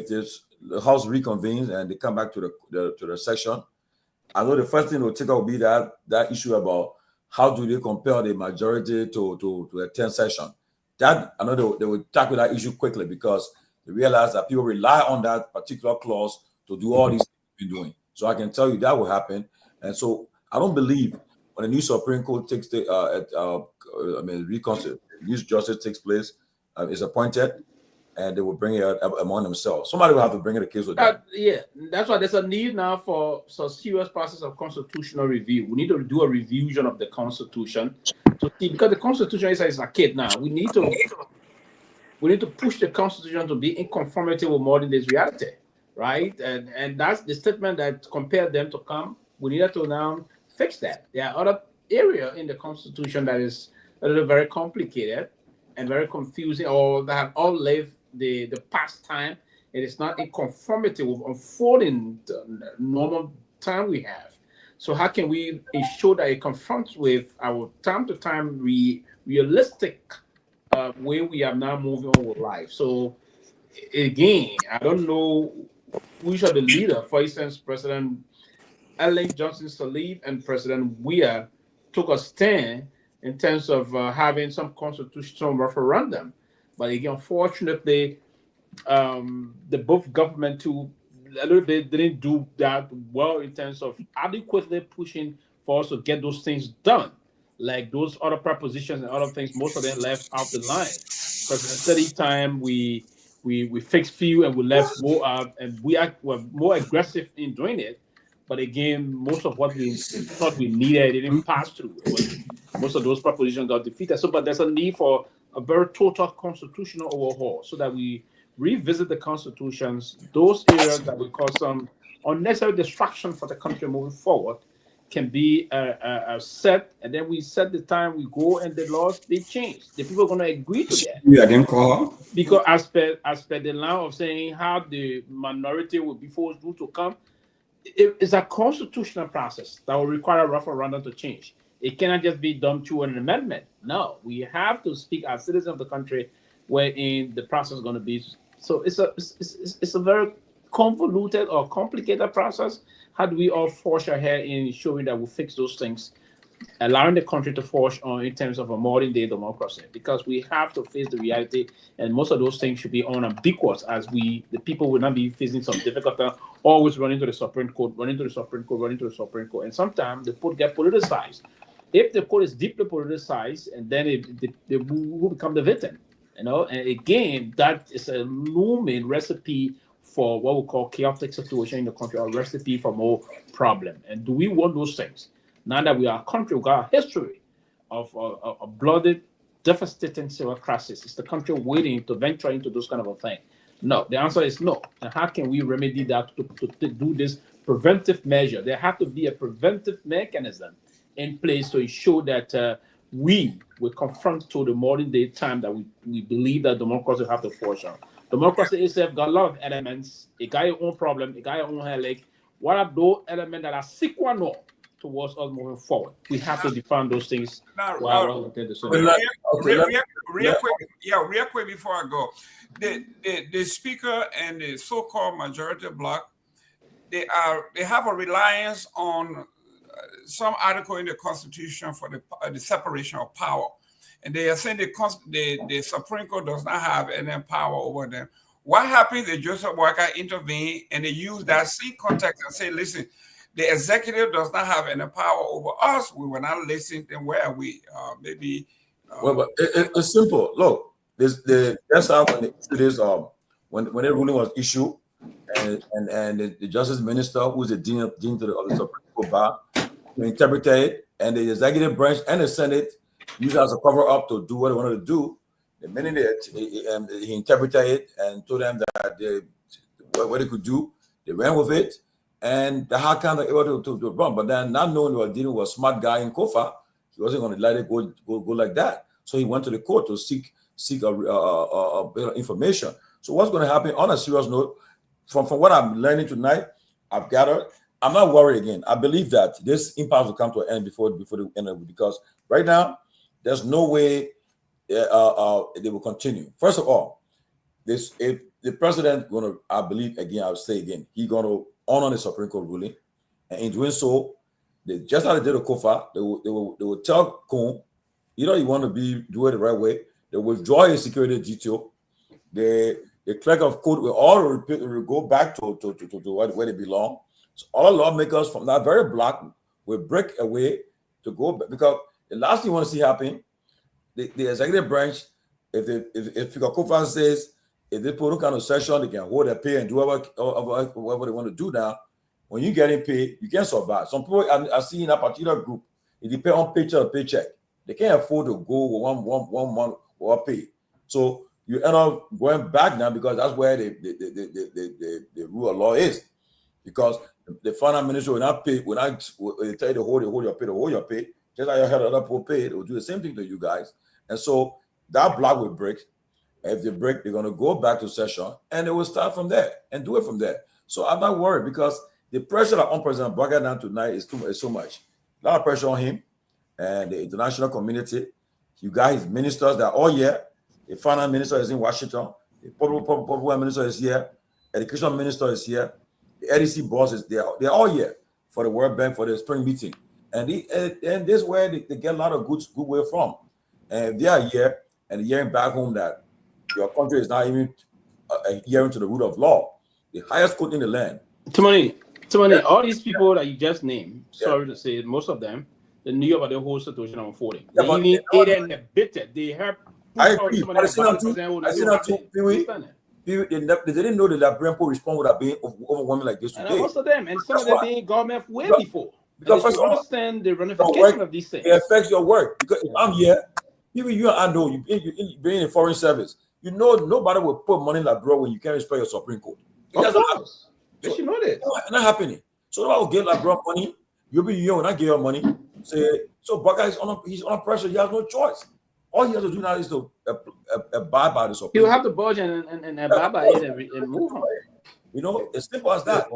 the House reconvenes and they come back to the session, I know the first thing they'll take out will be that issue about how do they compel the majority to attend session. That I know they will tackle that issue quickly because they realize that people rely on that particular clause to do all these things we've been doing. So I can tell you that will happen. And so I don't believe when a new Supreme Court takes new justice takes place, is appointed, and they will bring it among themselves. Somebody will have to bring it a case with that. Yeah, that's why there's a need now for some serious process of constitutional review. We need to do a revision of the Constitution to see, because the Constitution is a kid now. We need to push the Constitution to be in conformity with modern day's reality, right? And that's the statement that compared them to come. We need to now fix that. There are other areas in the Constitution that is a little very complicated and very confusing, or that have all lived the past time. It is not in conformity with unfolding the normal time we have. So how can we ensure that it confronts with our time to time realistic way we are now moving on with life? So again, I don't know which are the leader. For instance, President Ellen Johnson Sirleaf and President Weah took a stand in terms of having some constitutional referendum. But again, unfortunately, the both government too a little bit didn't do that well in terms of adequately pushing for us to get those things done. Like those other propositions and other things, most of them left out the line. Because instead of time we fixed few and we left more out, and were more aggressive in doing it. But again, most of what we thought we needed didn't pass through. Most of those propositions got defeated. So, but there's a need for a very total constitutional overhaul so that we revisit the constitutions, those areas that will cause some unnecessary distraction for the country moving forward can be set, and then we set the time we go and the laws they change. The people are going to agree to that. Yeah, again, call. Because as per the law of saying how the minority will be forced to come, it's a constitutional process that will require a referendum to change. It cannot just be done through an amendment. No, we have to speak as citizens of the country, wherein the process is going to be So it's a very convoluted or complicated process. How do we all forge ahead in showing that we fix those things, allowing the country to forge on in terms of a modern day democracy? Because we have to face the reality, and most of those things should be unambiguous, as the people will not be facing some difficulty, always running to the Supreme Court, running to the Supreme Court, running to the Supreme Court. And sometimes the court get politicized. If the court is deeply politicized, and then they will become the victim. You know, and again, that is a looming recipe for what we call chaotic situation in the country, a recipe for more problem. And do we want those things? Now that we are a country, we got a history of a bloody, devastating civil crisis. Is the country waiting to venture into those kind of a thing? No, the answer is no. And how can we remedy that to do this preventive measure? There has to be a preventive mechanism in place to ensure that we will confront to the modern day time that we believe that democracy have to forge on. Democracy itself got a lot of elements. It got your own problem, it got your own headache. What are those elements that are sequential towards us moving forward? We have to define those things. Real quick before I go. The speaker and the so-called majority bloc, they have a reliance on some article in the Constitution for the separation of power, and they are saying the Supreme Court does not have any power over them. What happens if Joseph Walker intervene and they use that same context and say, listen, the executive does not have any power over us, we will not listen, then where are we? Maybe. Well, but it's simple. Look, that's how when the ruling was issued, and the Justice Minister, who's the dean of the Supreme Court bar, interpreted it, and the executive branch and the Senate used it as a cover up to do what they wanted to do. The minute he interpreted it and told them that what they could do, they ran with it, and the hard kind of able to run. But then, not knowing they were dealing with a smart guy in Kofa, he wasn't going to let it go like that. So he went to the court to seek a bit of information. So what's going to happen? On a serious note, from what I'm learning tonight, I've gathered, I'm not worried again. I believe that this impasse will come to an end before the end of it, because right now there's no way they will continue. First of all, if the president going to, I believe again, I'll say again, he's going to honor the Supreme Court ruling, and in doing so, just like they did with Kofa, they will tell Kun, you want to do it the right way. They withdraw his security detail. The clerk of court will all go back to where they belong. So all lawmakers from that very block will break away to go back, because the last thing you want to see happen, the executive branch, if Speaker Kofa says if they put a kind of session, they can hold their pay and do whatever they want to do now. When you get in pay, you can't survive. Some people are seeing a particular group, it depends on paycheck to paycheck. They can't afford to go with one month or pay. So you end up going back now, because that's where the rule of law is. Because the finance minister will not pay, will tell you to hold your pay. Just like you had other people pay, they will do the same thing to you guys. And so that block will break. If they break, they're going to go back to session, and they will start from there and do it from there. So I'm not worried, because the pressure on President Barker now tonight is so much. A lot of pressure on him and the international community. You got his ministers that are all here. The finance minister is in Washington. The public minister is here. Education minister is here. The EDC boss is there. They're all here for the World Bank for the spring meeting. And this is where they get a lot of goodwill from. And they are here and hearing back home that your country is not even adhering to the rule of law. The highest court in the land. Tomalin, all these people that you just named, sorry to say, most of them, they knew about the whole situation unfolding. They even aided and abetted. They helped. I agree. I see that too. They didn't know that the Liberian response would have been overwhelming like this today. And most of them, and some of them being government way before. Because first understand the ramification of these things. It affects your work. Because if I'm here, even you and I know you've been in the foreign service. You know nobody will put money in Liberia when you can't respect your Supreme Court. Of course. They should know this. It's not happening. So nobody will give Liberia money. You'll be here when I give you money. Say, so Baka he's under pressure. He has no choice. All he has to do now is to abide by the Supreme Court. He'll have to budge and abide by it and move on. It's simple as that.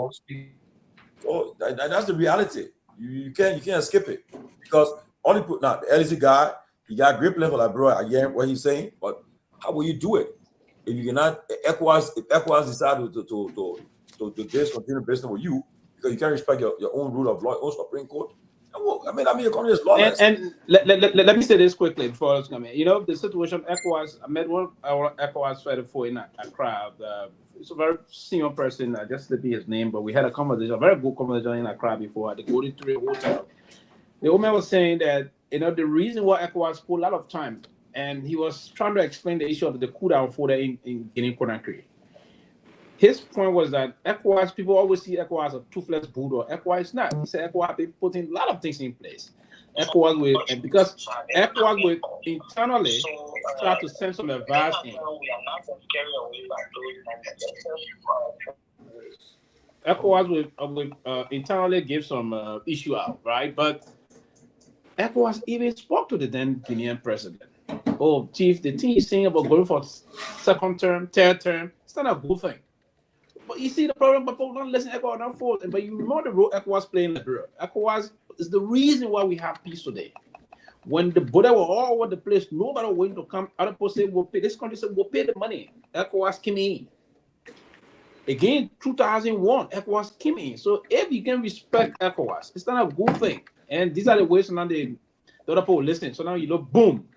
So that's the reality. You can't skip it, because all he put now, the LC guy, he got great plan for Liberia. Again, what he's saying, but how will you do it? if you cannot, if ECOWAS decide to discontinue business with you because you can't respect your own rule of law, your own Supreme Court. I mean, your country is lawless. And let me say this quickly before I come in. You know, the situation ECOWAS, I met one of our ECOWAS fighter for in Accra. It's a very senior person, just to be his name, but we had a conversation, a very good conversation in Accra before at the Golden Tree Hotel. The woman was saying that, you know, the reason why ECOWAS pulled a lot of time, and he was trying to explain the issue of the coup d'etat for in Guinea-Conakry. His point was that ECOWAS, people always see ECOWAS as a toothless bulldog. ECOWAS is not. He said ECOWAS been putting a lot of things in place. ECOWAS will, and because ECOWAS will internally try to send some advice in. ECOWAS will internally give some issue out, right? But ECOWAS even spoke to the then Guinean president. Oh, chief, the thing he's saying about going for second term, third term, it's not a good thing. But you see the problem, but people don't listen to ECOWAS, not for it. But you remember the role ECOWAS playing in Liberia. ECOWAS is the reason why we have peace today. When the border were all over the place, nobody was waiting to come. Other people say we'll pay. This country said we'll pay the money. ECOWAS came in. Again, 2001, ECOWAS came in. So if you can respect ECOWAS, it's not a good thing. And these are the ways now the other people listen. So now you look, boom.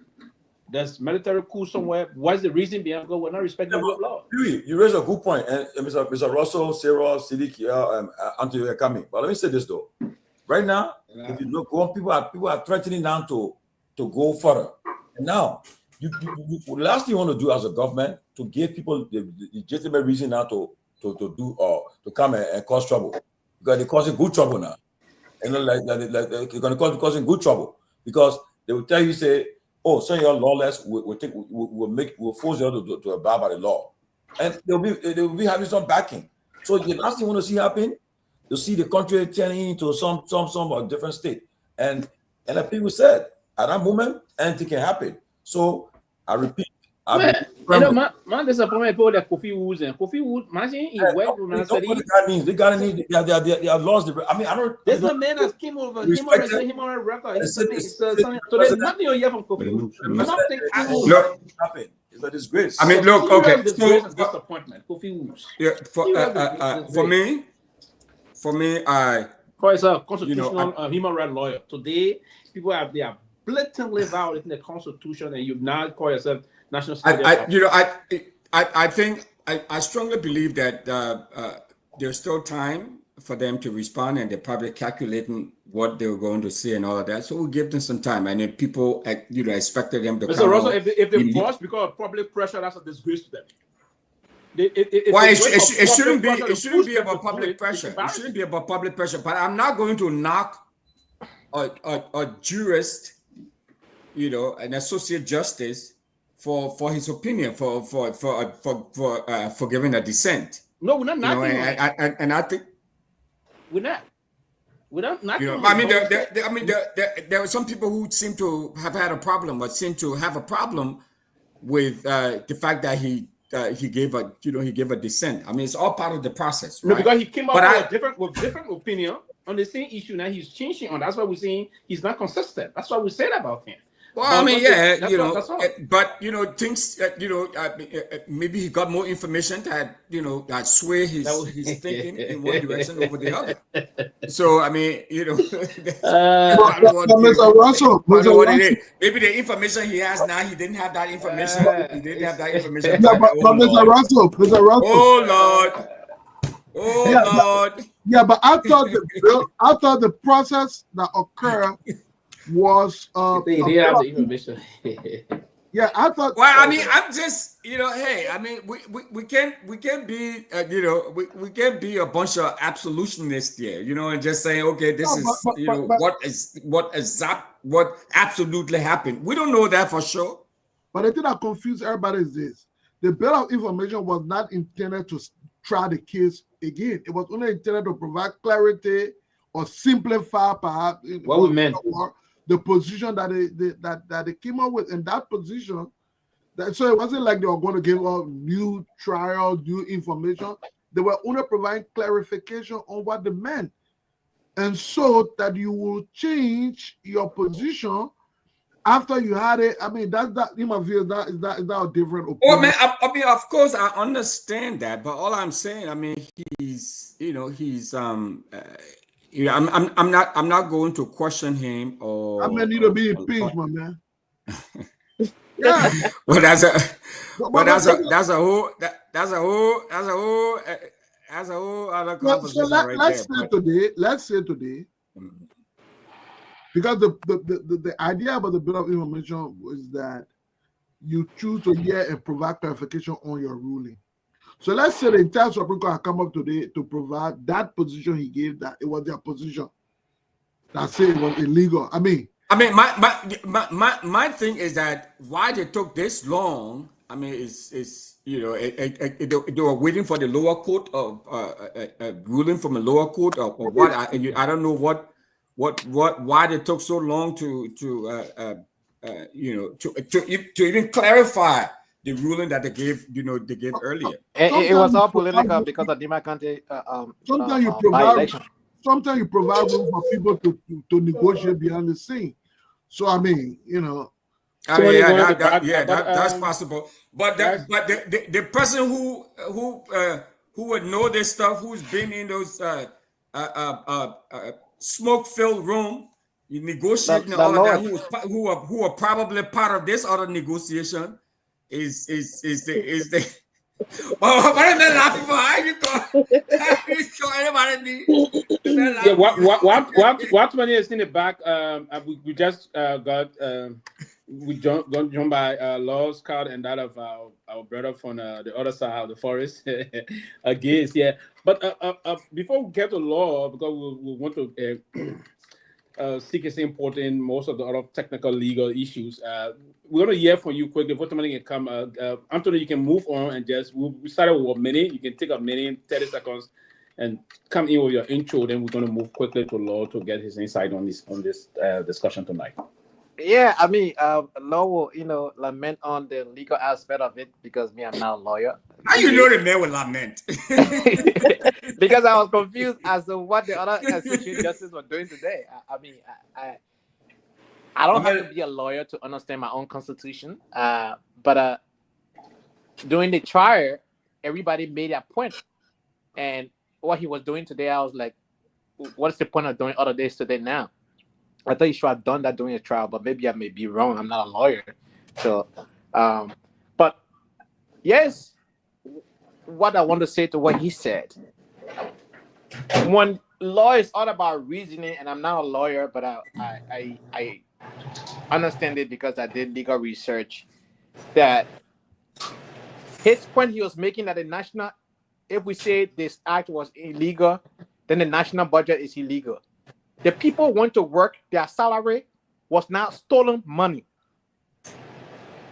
There's military coup somewhere. What's the reason behind it? We're not respecting the rule of law. You raise a good point, and Mr. Russell, Sarah, Siddiq, Anthony are coming. But let me say this though: right now, if you look, people are threatening now to go further. And now, the last thing you want to do as a government to give people the legitimate reason now to come and cause trouble, because they're causing good trouble now. You know, like they're going to causing good trouble because they will tell you, say, oh, so you're lawless. We'll force you to abide by the law, and they will be having some backing. So the last thing you want to see happen, you see the country turning into some different state, and like people said, at that moment, anything can happen. So I repeat, man, disappointment people like Kofi Woods and Kofi Woods. Imagine he went to they gotta laws. I mean, I don't. There's a man that came over. Him on a record. So there's nothing you hear from Kofi Woods. Nothing at all. Nothing. It's a disgrace. I mean, look, okay. Disappointment. Kofi Woods. Yeah, for me, for as a constitutional human rights lawyer, today people they are blatantly violating the Constitution, and you now call yourself national security. I strongly believe that there's still time for them to respond, and they're probably calculating what they were going to say and all of that. So we'll give them some time, and then people, expected them to come. Mr. Russell, if they force because of public pressure, that's a disgrace to them. It shouldn't be about public pressure. It shouldn't be about public pressure. But I'm not going to knock a jurist, an associate justice for his opinion, for giving a dissent. No, we're not knocking. And I think we're not. We're not knocking. There were some people who seem to have had a problem, but seem to have a problem with the fact that he gave a dissent. I mean, it's all part of the process, right? No, because he came up with different opinion on the same issue. Now he's changing on. That's why we're saying he's not consistent. That's what we said about him. Well, things. Maybe he got more information that sway his thinking in one direction over the other. So I mean, Mr. Russell, maybe the information he has now, he didn't have that information. He didn't have that information. Yeah, but Mr. Russell. Oh Lord. Yeah, but I thought the process that occurred was they have the information. Yeah, I thought. Well, I mean, I'm just, hey, I mean, we can't be, we can't be a bunch of absolutionists here, and just saying, okay, this what absolutely happened. We don't know that for sure. But the thing that confused everybody is this: the Bill of Information was not intended to try the case again. It was only intended to provide clarity or simplify, perhaps, what we meant. The position that they came up with, in that position, so it wasn't like they were going to give up new trial, new information. They were only providing clarification on what they meant, and so that you will change your position after you had it, I mean, that's that. In my view, is that a different opinion? Oh man, I mean, of course, I understand that, but all I'm saying, I mean, he's I'm not going to question him or. I mean, need to be impeached, my man. Yeah. Well, that's a whole other conversation Let's say today, because the idea about the bill of information was that you choose to hear and provide clarification on your ruling. So let's say the entire Supreme Court come up today to provide that position he gave, that it was their position that said it was illegal. I mean, my thing is that why they took this long. I mean, they were waiting for the lower court of ruling from a lower court or what? I don't know why they took so long to even clarify the ruling that they gave earlier. It was all political because of demarcante sometimes you provide room for people to negotiate behind the scene. So I mean, that's possible. But the person who would know this stuff, who's been in those smoke-filled room, negotiating all of that, who are probably part of this other negotiation, is the. Well, what are they laughing for? How you What money is in the back? We just got joined by Law's card and that of our brother from the other side of the forest against, yeah. But before we get to Law, because we want to seek his input in most of the other technical legal issues, we're going to hear from you quickly. Before somebody can come, Anthony, you can move on and we started with a minute. You can take a minute, 30 seconds, and come in with your intro. Then we're going to move quickly to Law to get his insight on this discussion tonight. Yeah, I mean, Law will, lament on the legal aspect of it because I'm not a lawyer. How you know the man will lament? Because I was confused as to what the other associate justices were doing today. I don't have to be a lawyer to understand my own constitution. But during the trial, everybody made a point. And what he was doing today, I was like, what's the point of doing other days today now? I thought you should have done that during the trial, but maybe I may be wrong. I'm not a lawyer. So, but yes, what I want to say to what he said. When law is all about reasoning, and I'm not a lawyer, but I understand it because I did legal research, that his point he was making that the national, if we say this act was illegal, then the national budget is illegal. The people went to work, their salary was not stolen money.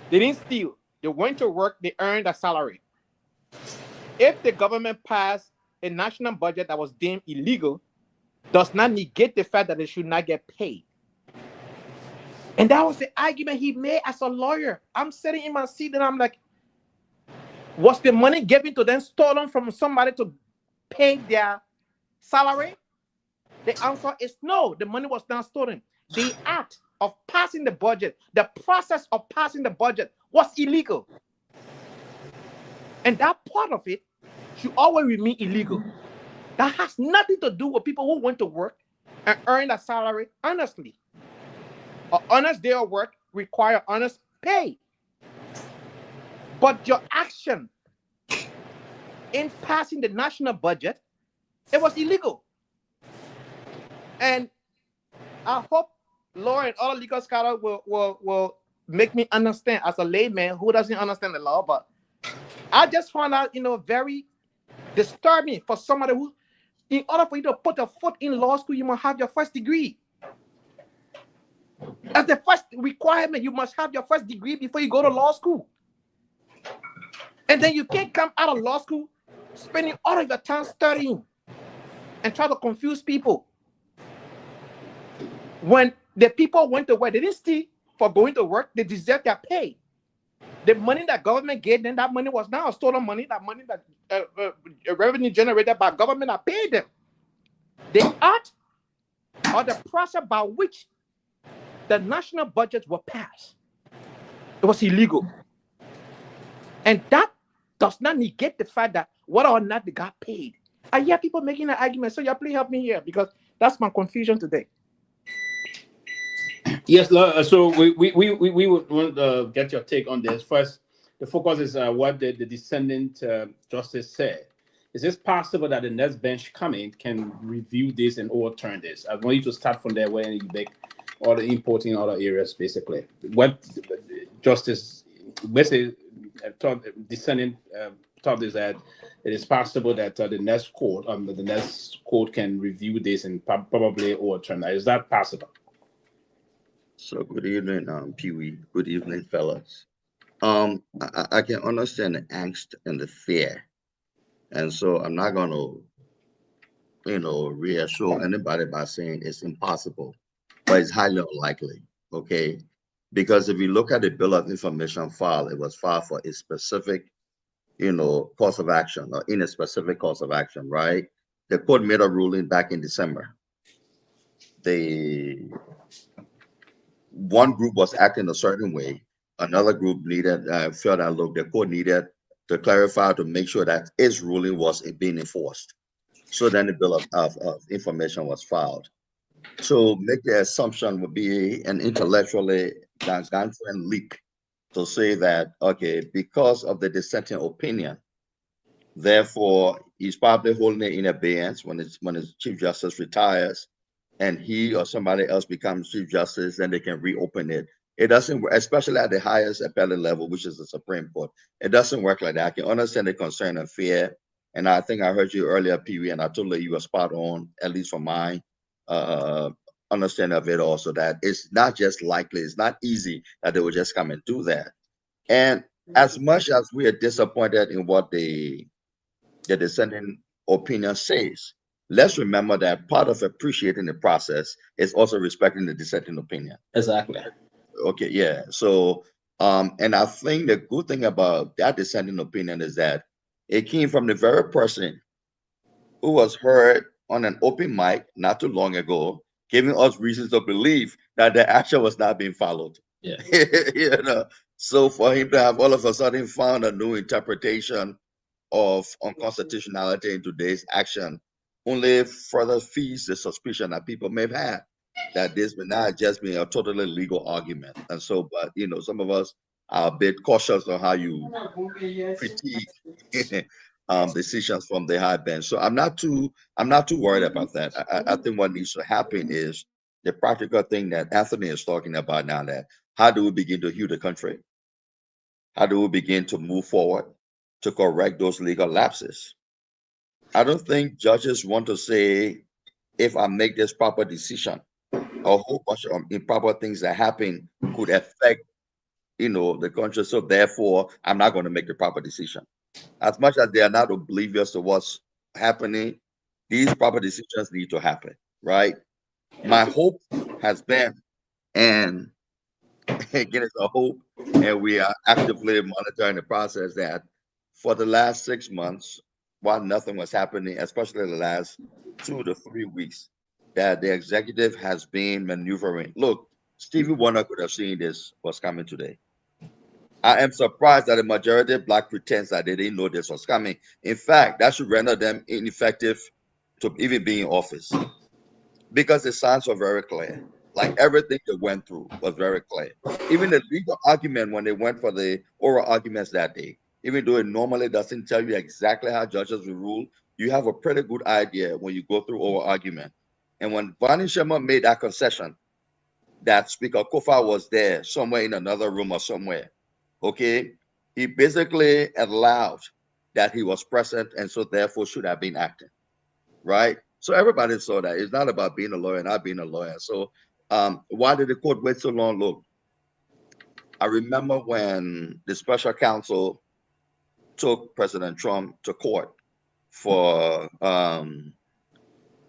They didn't steal. They went to work, they earned a salary. If the government passed a national budget that was deemed illegal, does not negate the fact that they should not get paid. And that was the argument he made as a lawyer. I'm sitting in my seat and I'm like, was the money given to them stolen from somebody to pay their salary? The answer is no, the money was not stolen. The act of passing the budget, the process of passing the budget was illegal. And that part of it should always remain illegal. That has nothing to do with people who went to work and earned a salary honestly. An honest day of work requires honest pay. But your action in passing the national budget, it was illegal. And I hope law and other legal scholars will make me understand as a layman who doesn't understand the law. But I just found out, very disturbing for somebody who, in order for you to put a foot in law school, you must have your first degree. As the first requirement, you must have your first degree before you go to law school. And then you can't come out of law school spending all of your time studying and try to confuse people. When the people went to work, they didn't steal for going to work, they deserved their pay. The money that government gave them, that money was not stolen money, that money that revenue generated by government that paid them. The act or the process by which the national budget was passed. It was illegal. And that does not negate the fact that whether or not they got paid. I hear people making an argument. So, please help me here because that's my confusion today. Yes, so we would want to get your take on this. First, the focus is what the descendant justice said. Is it possible that the next bench coming can review this and overturn this? I want you to start from there where you make all the importing other areas, basically. What justice basically descendant thought is that it is possible that the next court can review this and probably overturn that. Is that possible? So good evening, Pewee. Good evening, fellas. I can understand the angst and the fear, and so I'm not going to, reassure anybody by saying it's impossible, but it's highly unlikely. Okay, because if you look at the bill of information file, it was filed for a specific, course of action or in a specific course of action, right? The court made a ruling back in December. One group was acting a certain way. Another group felt that, look, the court needed to clarify to make sure that its ruling was being enforced. So then the bill of information was filed. So make the assumption would be an intellectually gargantuan leap to say that, okay, because of the dissenting opinion, therefore he's probably holding it in abeyance when his Chief Justice retires, and he or somebody else becomes Chief Justice, then they can reopen it. It doesn't work, especially at the highest appellate level, which is the Supreme Court. It doesn't work like that. I can understand the concern and fear. And I think I heard you earlier, Pewee, and I told you were spot on, at least from my understanding of it also, that it's not just likely, it's not easy that they will just come and do that. And as much as we are disappointed in what the dissenting opinion says, let's remember that part of appreciating the process is also respecting the dissenting opinion. Exactly. Okay, yeah. So, and I think the good thing about that dissenting opinion is that it came from the very person who was heard on an open mic not too long ago, giving us reasons to believe that the action was not being followed. Yeah. So for him to have all of a sudden found a new interpretation of unconstitutionality in today's action only further feeds the suspicion that people may have had that this may not just be a totally legal argument. And so, but some of us are a bit cautious on how you critique decisions from the high bench. So I'm not too worried about that. I think what needs to happen is the practical thing that Anthony is talking about now, that how do we begin to heal the country? How do we begin to move forward to correct those legal lapses? I don't think judges want to say, if I make this proper decision, a whole bunch of improper things that happen could affect, the country. So therefore, I'm not going to make the proper decision. As much as they are not oblivious to what's happening, these proper decisions need to happen, right? My hope has been, and again, it's a hope, and we are actively monitoring the process, that for the last 6 months, while nothing was happening, especially the last 2 to 3 weeks, that the executive has been maneuvering. Look, Stevie Wonder could have seen this was coming today. I am surprised that the majority of Black pretends that they didn't know this was coming. In fact, that should render them ineffective to even be in office, because the signs were very clear. Like everything they went through was very clear. Even the legal argument, when they went for the oral arguments that day, even though it normally doesn't tell you exactly how judges will rule, you have a pretty good idea when you go through oral argument. And when Barney Sherman made that concession that Speaker Kofa was there somewhere in another room or somewhere, okay, he basically allowed that he was present and so therefore should have been acting, right? So everybody saw that. It's not about being a lawyer, not being a lawyer. So why did the court wait so long? Look, I remember when the special counsel took President Trump to court for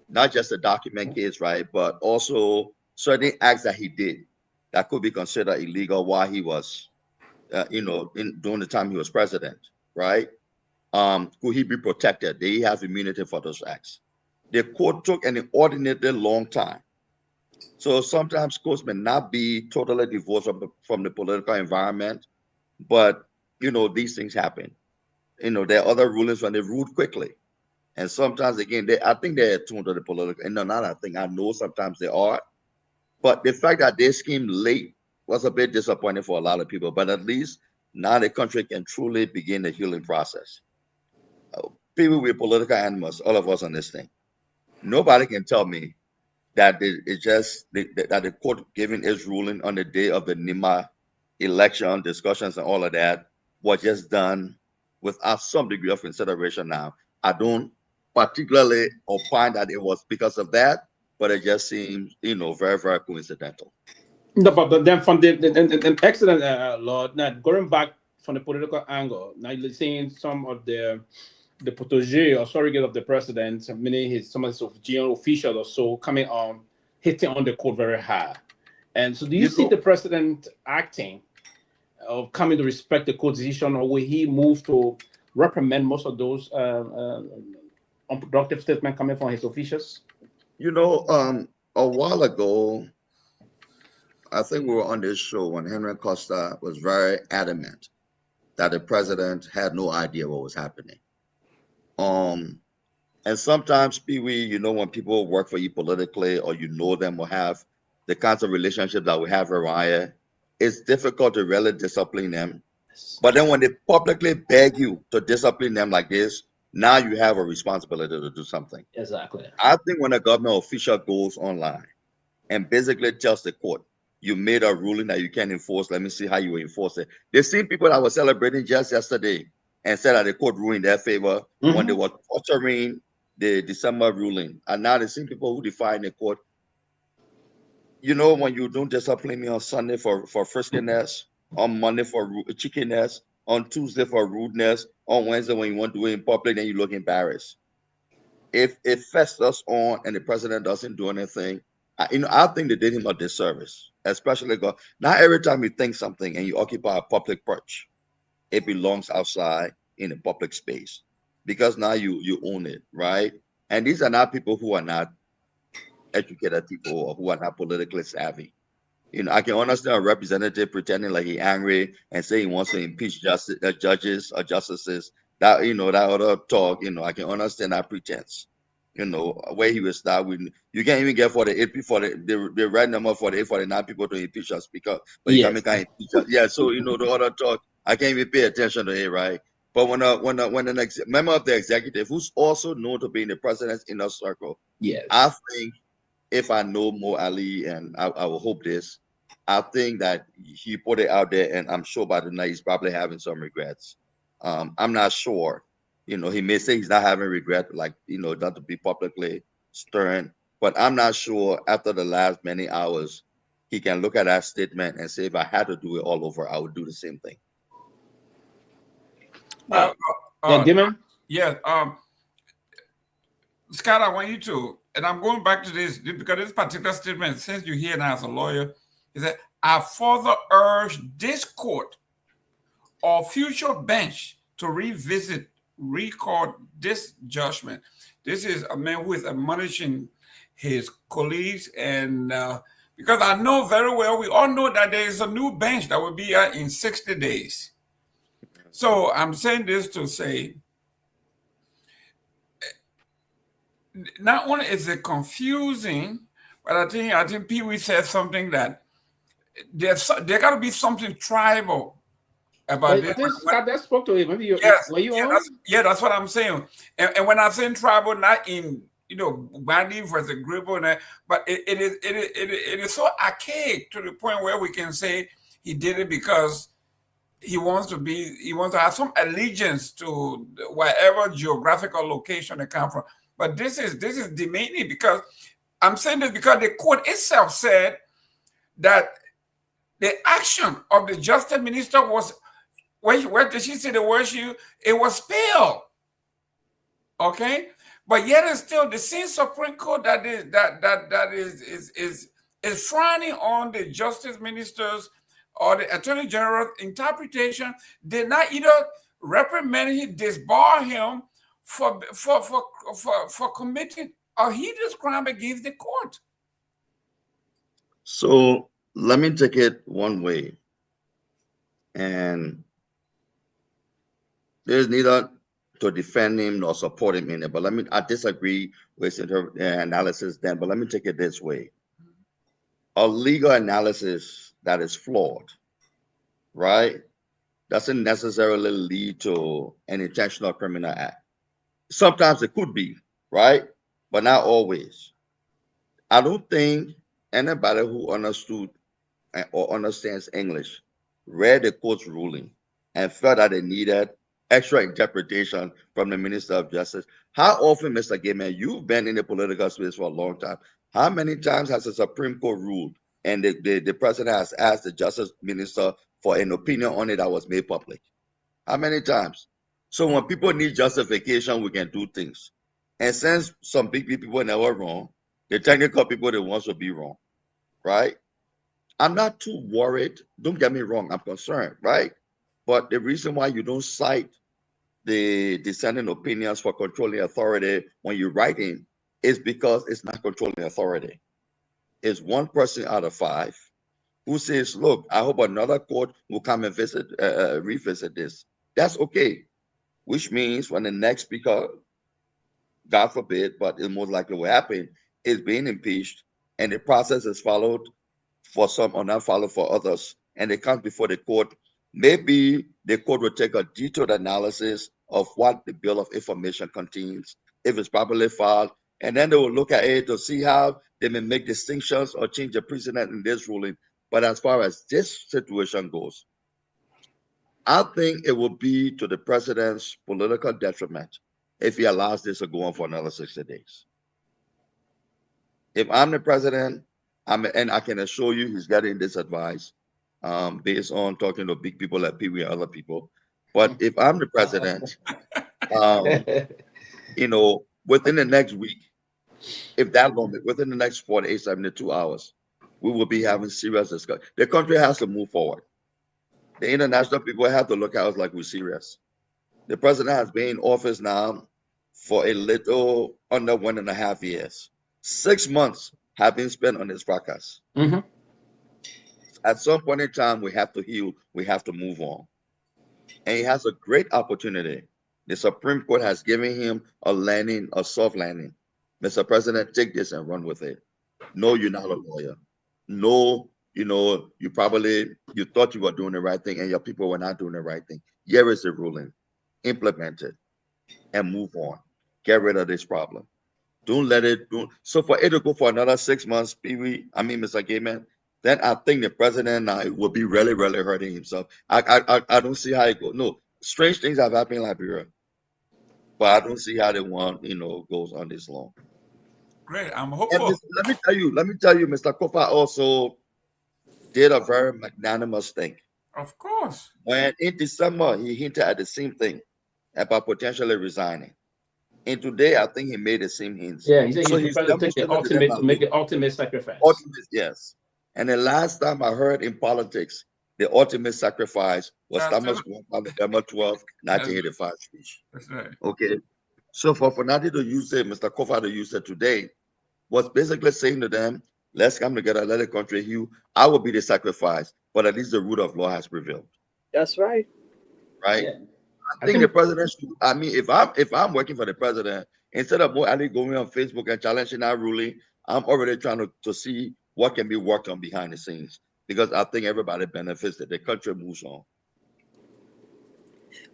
not just the document case, right, but also certain acts that he did that could be considered illegal while he was, during the time he was president, right? Could he be protected? Did he have immunity for those acts? The court took an inordinately long time So sometimes courts may not be totally divorced from the political environment, but these things happen. There are other rulings when they ruled quickly. And sometimes again, I think they're attuned to the political, and not I think, I know sometimes they are. But the fact that they came late was a bit disappointing for a lot of people. But at least now the country can truly begin the healing process. People with political animals, all of us on this thing, nobody can tell me that it's just that the court giving its ruling on the day of the NIMA election discussions and all of that was just done without some degree of consideration. Now, I don't particularly opine that it was because of that, but it just seems, very, very coincidental. No, but then from the excellent Lord, now going back from the political angle, now you're seeing some of the protege or surrogate of the president, meaning some of his general officials or so, coming on, hitting on the court very hard. And so do you see the president acting or coming to respect the court decision, or will he move to reprimand most of those unproductive statements coming from his officials? A while ago, I think we were on this show when Henry Costa was very adamant that the president had no idea what was happening. And sometimes, Pewee, when people work for you politically, or them, or have the kinds of relationships that we have around here, it's difficult to really discipline them. But then when they publicly beg you to discipline them like this, now you have a responsibility to do something. Exactly. I think when a government official goes online and basically tells the court, you made a ruling that you can't enforce, let me see how you enforce it. They've seen people that were celebrating just yesterday and said that the court ruled in their favor when they were torturing the December ruling. And now they've seen people who defy the court. When you don't discipline me on Sunday for friskiness, on Monday for cheekiness, on Tuesday for rudeness, on Wednesday when you want to do it in public, then you look embarrassed. If it festers on and the president doesn't do anything, I think they did him a disservice, especially because not every time you think something and you occupy a public perch, it belongs outside in a public space, because now you own it, right? And these are not people who are not educated people or who are not politically savvy. I can understand a representative pretending like he's angry and say he wants to impeach judges or justices. That that other talk, I can understand that pretense. Where he will start with, you can't even get 48 people, the right number 48, 49 people to impeach a speaker, but you can't impeach us. Yeah, so the other talk, I can't even pay attention to it, right? But when an member of the executive who's also known to be in the president's inner circle, I think, if I know Mo Ali, and I will hope this, I think that he put it out there, and I'm sure by the night he's probably having some regrets. I'm not sure. He may say he's not having regret, like, not to be publicly stern, but I'm not sure after the last many hours, he can look at that statement and say, if I had to do it all over, I would do the same thing. Scott, I want you to, and I'm going back to this because this particular statement, since you're here now as a lawyer, is that I further urge this court or future bench to record this judgment. This is a man who is admonishing his colleagues, and because I know very well, we all know that there is a new bench that will be here in 60 days. So I'm saying this to say, not only is it confusing, but I think Pewee said something that there got to be something tribal about this. Scott, that spoke to him. Maybe that's what I'm saying. And when I'm saying tribal, not in Bandi versus Gribble, but it is so archaic to the point where we can say he did it because he wants to have some allegiance to whatever geographical location they come from. But this is demeaning, because I'm saying this because the court itself said that the action of the justice minister was, where did she say the word? It was pale. Okay, but yet it's still the same Supreme Court that is frowning on the justice ministers or the attorney general's interpretation. Did not either reprimand him, disbar him for committing a heinous crime against the court. So let me take it one way. And there's neither to defend him nor support him in it. But I disagree with analysis then, but let me take it this way. A legal analysis that is flawed, right, doesn't necessarily lead to an intentional criminal act. Sometimes it could be, right? But not always. I don't think anybody who understood or understands English read the court's ruling and felt that they needed extra interpretation from the Minister of Justice. How often, Mr. Gayman, you've been in the political space for a long time, how many times has the Supreme Court ruled and the president has asked the Justice Minister for an opinion on it that was made public? How many times? So when people need justification, we can do things. And since some big people never wrong, the technical people, the ones will be wrong, right? I'm not too worried. Don't get me wrong. I'm concerned, right? But the reason why you don't cite the dissenting opinions for controlling authority when you're writing is because it's not controlling authority. It's one person out of 5 who says, look, I hope another court will come and revisit this. That's okay. Which means when the next speaker, God forbid, but it most likely will happen, is being impeached and the process is followed for some or not followed for others, and they come before the court, maybe the court will take a detailed analysis of what the bill of information contains, if it's properly filed, and then they will look at it to see how they may make distinctions or change the precedent in this ruling. But as far as this situation goes, I think it will be to the president's political detriment if he allows this to go on for another 60 days. If I'm the president, and I can assure you he's getting this advice based on talking to big people like Pewee and other people. But if I'm the president, within the next week, if that long, within the next 48, 72 hours, we will be having serious discussion. The country has to move forward. The international people have to look at us like we're serious. The president has been in office now for a little under 1.5 years. 6 months have been spent on this fracas. Mm-hmm. At some point in time, we have to heal. We have to move on. And he has a great opportunity. The Supreme Court has given him a soft landing. Mr. President, take this and run with it. No, you're not a lawyer. No, you thought you were doing the right thing and your people were not doing the right thing. Here is the ruling. Implement it and move on. Get rid of this problem. Don't let it do. So for it to go for another 6 months, Mr. Gayman, then I think the president now will be really, really hurting himself. I don't see how it goes. No, strange things have happened in Liberia, but I don't see how the one goes on this long. Great, I'm hopeful. Let me tell you, Mr. Kofa also did a very magnanimous thing. Of course. When in December he hinted at the same thing about potentially resigning. And today, I think he made the same hints. Yeah, he said so he's prepared to take to make the ultimate sacrifice. Yes. And the last time I heard in politics, the ultimate sacrifice was Thomas Guar, November 12, 1985 speech. That's right. Okay. So for Fanati to use it, Mr. Kofa to use it today, was basically saying to them, let's come together, let the country heal. I will be the sacrifice, but at least the rule of law has prevailed. That's right. Right? Yeah. I think the president should, if I'm working for the president, instead of more going on Facebook and challenging our ruling, I'm already trying to see what can be worked on behind the scenes, because I think everybody benefits that the country moves on.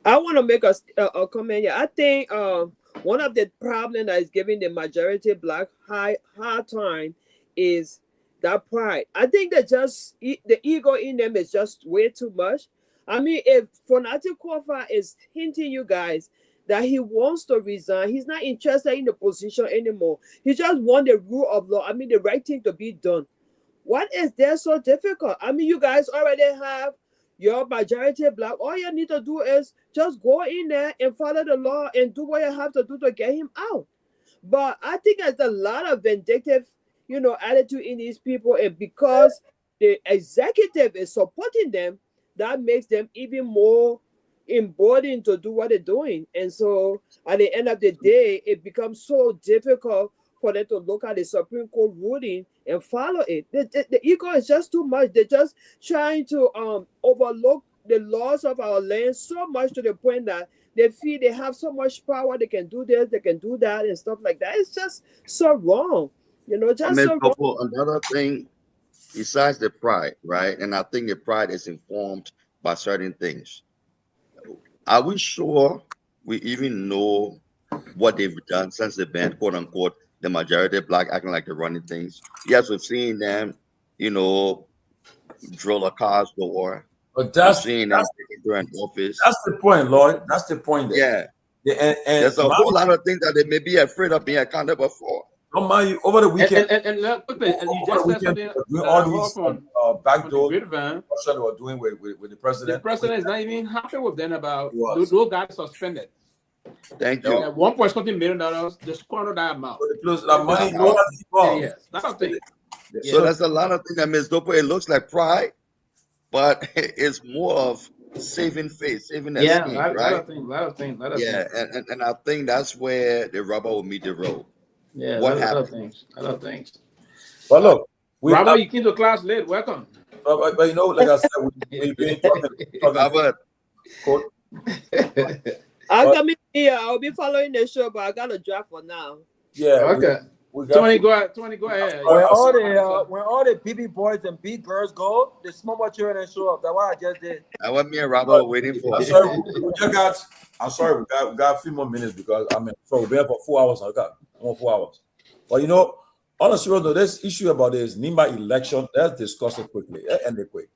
I want to make a comment here. I think one of the problems that is giving the majority black hard time is that pride. I think that just the ego in them is just way too much. If Fonati Kofa is hinting you guys that he wants to resign, he's not interested in the position anymore. He just wants the rule of law. The right thing to be done. What is there so difficult? You guys already have your majority black. All you need to do is just go in there and follow the law and do what you have to do to get him out. But I think there's a lot of vindictive, attitude in these people, and because the executive is supporting them, that makes them even more emboldened to do what they're doing. And so at the end of the day, it becomes so difficult for them to look at the Supreme Court ruling and follow it. The ego is just too much. They're just trying to overlook the laws of our land so much to the point that they feel they have so much power, they can do this, they can do that, and stuff like that. It's just so wrong, you know, just so wrong. Another thing, besides the pride, right? And I think the pride is informed by certain things. Are we sure we even know what they've done since they banned, quote unquote, the majority black acting like they're running things? Yes, we've seen them, you know, drill a cars go war. But that's seeing them during office. That's the point, Lloyd. That's the point. There. Yeah. And there's a whole lot of things that they may be afraid of being accountable for. Don't mind you over the weekend. And you just said something. Doing all these backdoor they were doing with the president. The president is not even happy with them about those guys suspended. Thank you. $1.something million, they squandered that amount. Plus that money, yes, that's the thing. So there's a lot of things that Ms. Dopo. It looks like pride, but it's more of saving face, saving that skin, right? A lot of things. And I think that's where the rubber will meet the road. Yeah, what a happened? lot of things. But look, Robert, you came to class late. Welcome. But you know, like I said, we've been talking Robert. I'll come in here. I'll be following the show, but I gotta drop for now. Yeah. Okay. Tony, go ahead. When all the BB boys and big girls go, the small boy children show up. That's what I just did. I want me and Robert waiting for. I'm sorry, we got a few more minutes because we're there for 4 hours. I got 4 hours. But you know, on a serious note, this issue about this NIMBA election, let's discuss it quickly. End it quick.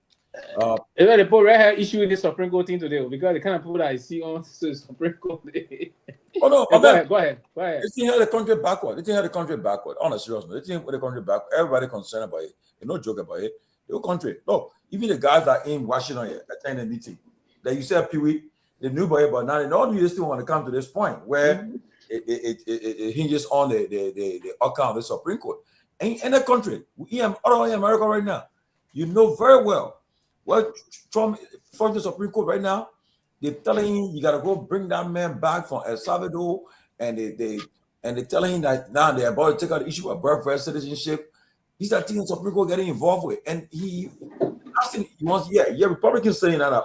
The poor right here issue in the Supreme Court thing today because the kind of people that I see on the Supreme Court. Oh no! Go ahead. They think how the country backward. On a serious note, they think the country backward. Everybody concerned about it. There's no joke about it. The whole country. Look, even the guys that in Washington here attending the meeting, that you said Pewee, they knew about it, but now they don't really still want to come to this point where it hinges on the outcome of the Supreme Court. In the country, all over America right now, you know very well. Well, Trump from the Supreme Court right now, they're telling him you gotta go bring that man back from El Salvador, and they're telling him that now they're about to take out the issue of birthright citizenship. These are things the Supreme Court getting involved with, and he wants, Republicans saying that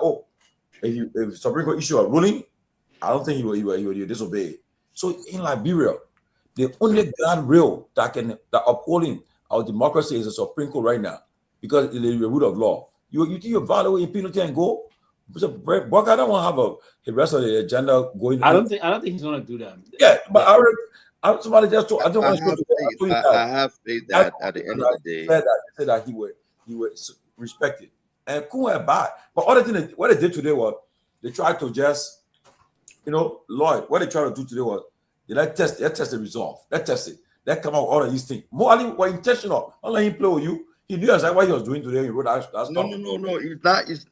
if Supreme Court issue a ruling, I don't think he will disobey it. So in Liberia, the only guardrail that upholding our democracy is the Supreme Court right now, because it is the rule of law. You think you violate impunity and go? But I don't want to have the rest of the agenda going. I don't think he's going to do that. Yeah, but somebody just told. I have faith that at the end of the day, said that he would respect it and cool and bad. But other thing, what they did today was they tried to just, Lloyd. What they tried to do today was they test the resolve. Let's test it. Let come out all of these things. More were intentional. Don't let him play with you. He knew exactly what he was doing today. He wrote that stuff. No.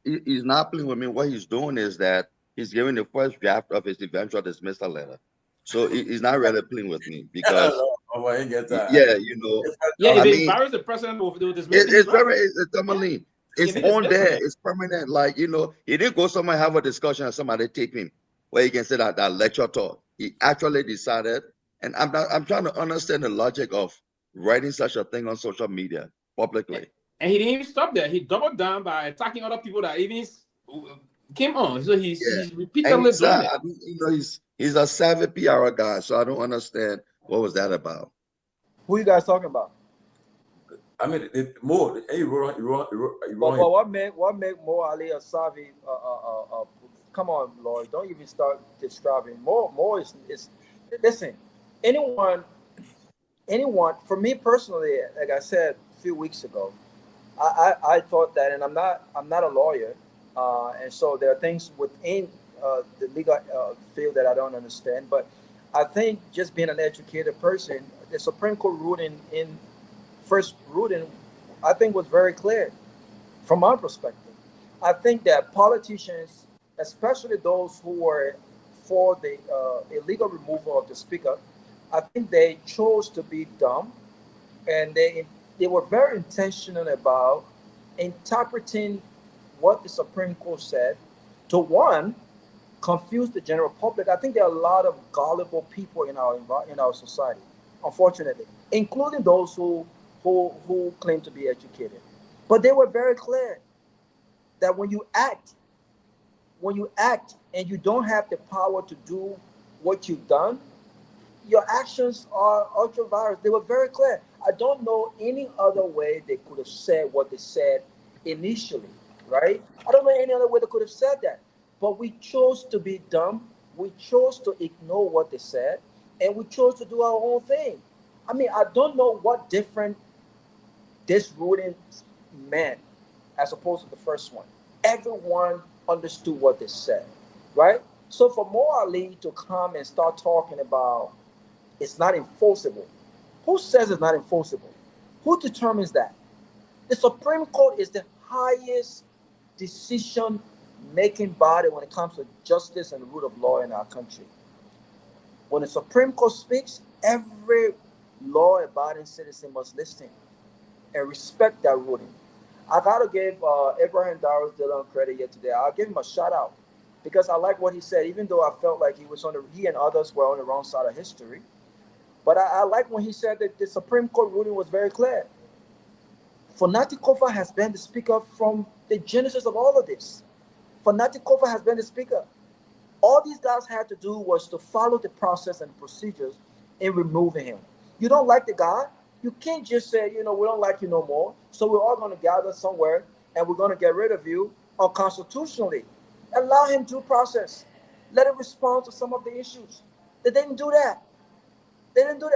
He's not playing with me. What he's doing is that he's giving the first draft of his eventual dismissal letter. So he's not really playing with me because I get that. Yeah, if he empowers the president will dismiss. It's Tomalin. It's on there. It's permanent. Like he didn't go somewhere and have a discussion and somebody tape him where he can say that lecture talk. He actually decided, and I'm trying to understand the logic of writing such a thing on social media publicly. And he didn't even stop there. He doubled down by attacking other people that even came on. So he's repeatedly doing it. He's a savvy PR guy, so I don't understand what was that about. Who you guys talking about? I mean, more. Hey, but what make Mo Ali a savvy? Come on, Lloyd. Don't even start describing. Mo is listen. Anyone. For me personally, like I said a few weeks ago, I thought that, and I'm not a lawyer, and so there are things within the legal field that I don't understand. But I think just being an educated person, the Supreme Court ruling first ruling, I think was very clear from my perspective. I think that politicians, especially those who were for the illegal removal of the speaker, I think they chose to be dumb, and they were very intentional about interpreting what the Supreme Court said to, one, confuse the general public. I think there are a lot of gullible people in our society. unfortunately, including those who claim to be educated. But they were very clear that when you act and you don't have the power to do what you've done, your actions are ultra virus. They were very clear. I don't know any other way they could have said what they said initially, right? I don't know any other way they could have said that. But we chose to be dumb. We chose to ignore what they said, and we chose to do our own thing. I mean, I don't know what different this ruling meant as opposed to the first one. Everyone understood what they said, right? So for Mo Ali to come and start talking about it's not enforceable, who says it's not enforceable? Who determines that? The Supreme Court is the highest decision-making body when it comes to justice and the rule of law in our country. When the Supreme Court speaks, every law-abiding citizen must listen and respect that ruling. I gotta give Abraham Darius Dillon credit here today. I'll give him a shout out because I like what he said, even though I felt like he and others were on the wrong side of history. But I like when he said that the Supreme Court ruling was very clear. Fonati Kofa has been the speaker from the genesis of all of this. Fonati Kofa has been the speaker. All these guys had to do was to follow the process and procedures in removing him. You don't like the guy, you can't just say, we don't like you no more, so we're all going to gather somewhere and we're going to get rid of you unconstitutionally. Allow him due process. Let him respond to some of the issues. They didn't do that.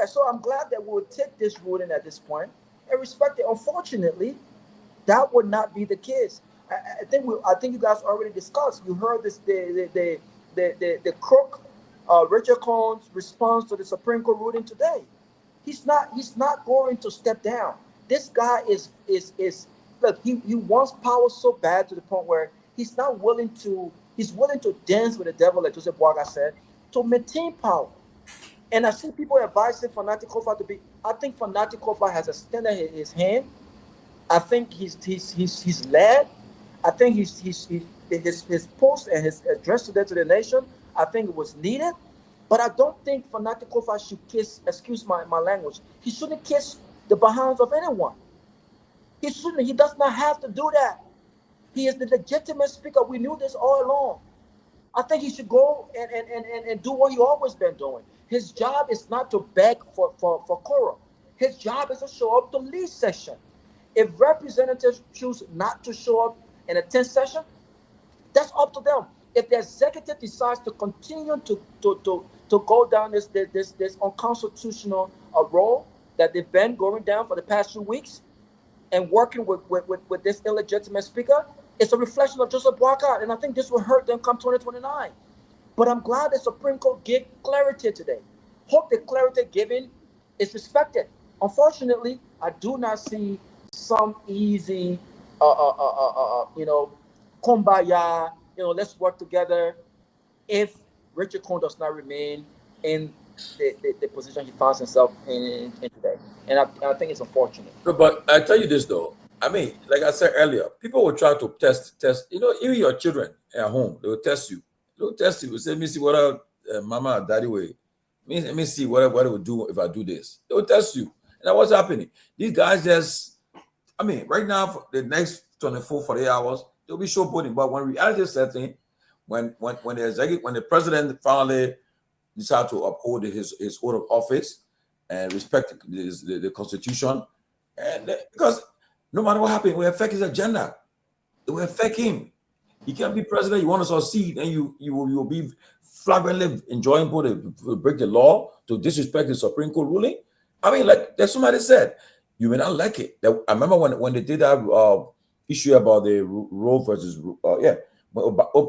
So I'm glad that we'll take this ruling at this point and respect it. Unfortunately, that would not be the case. I think you guys already discussed. You heard this the crook Richard Cohen's response to the Supreme Court ruling today. He's not going to step down. This guy is look, he wants power so bad to the point where he's willing to dance with the devil, like Joseph Boaga said, to maintain power. And I see people advising Fonati Kofa to be. I think Fonati Kofa has extended his hand. I think he's led. I think his post and his address to the nation, I think it was needed. But I don't think Fonati Kofa should kiss, excuse my language, he shouldn't kiss the behinds of anyone. He shouldn't. He does not have to do that. He is the legitimate speaker. We knew this all along. I think he should go and do what he always been doing. His job is not to beg for quorum. His job is to show up to lead session. If representatives choose not to show up in a 10th session, that's up to them. If the executive decides to continue to go down this unconstitutional role that they've been going down for the past few weeks and working with this illegitimate speaker, it's a reflection of Joseph Boaga, and I think this will hurt them come 2029. But I'm glad the Supreme Court gave clarity today. Hope the clarity given is respected. Unfortunately, I do not see some easy, kumbaya, let's work together if Richard Cohen does not remain in the position he finds himself in today. And I think it's unfortunate. But I tell you this, though. I mean, like I said earlier, people will try to test, even your children at home, they will test you. They'll test you. They say, let me see what mama or daddy will. Let me see what it will do if I do this. They will test you. And what's happening? These guys right now, for the next 24, 48 hours, they'll be showboating. But when reality is setting, when the president finally decides to uphold his oath of office and respect the Constitution, and because no matter what happens, it will affect his agenda. It will affect him. He can't be president. You want to succeed, and you will be flagrantly enjoying to break the law, to disrespect the Supreme Court ruling. I mean, like there's somebody said, you may not like it. I remember when they did that issue about the Roe versus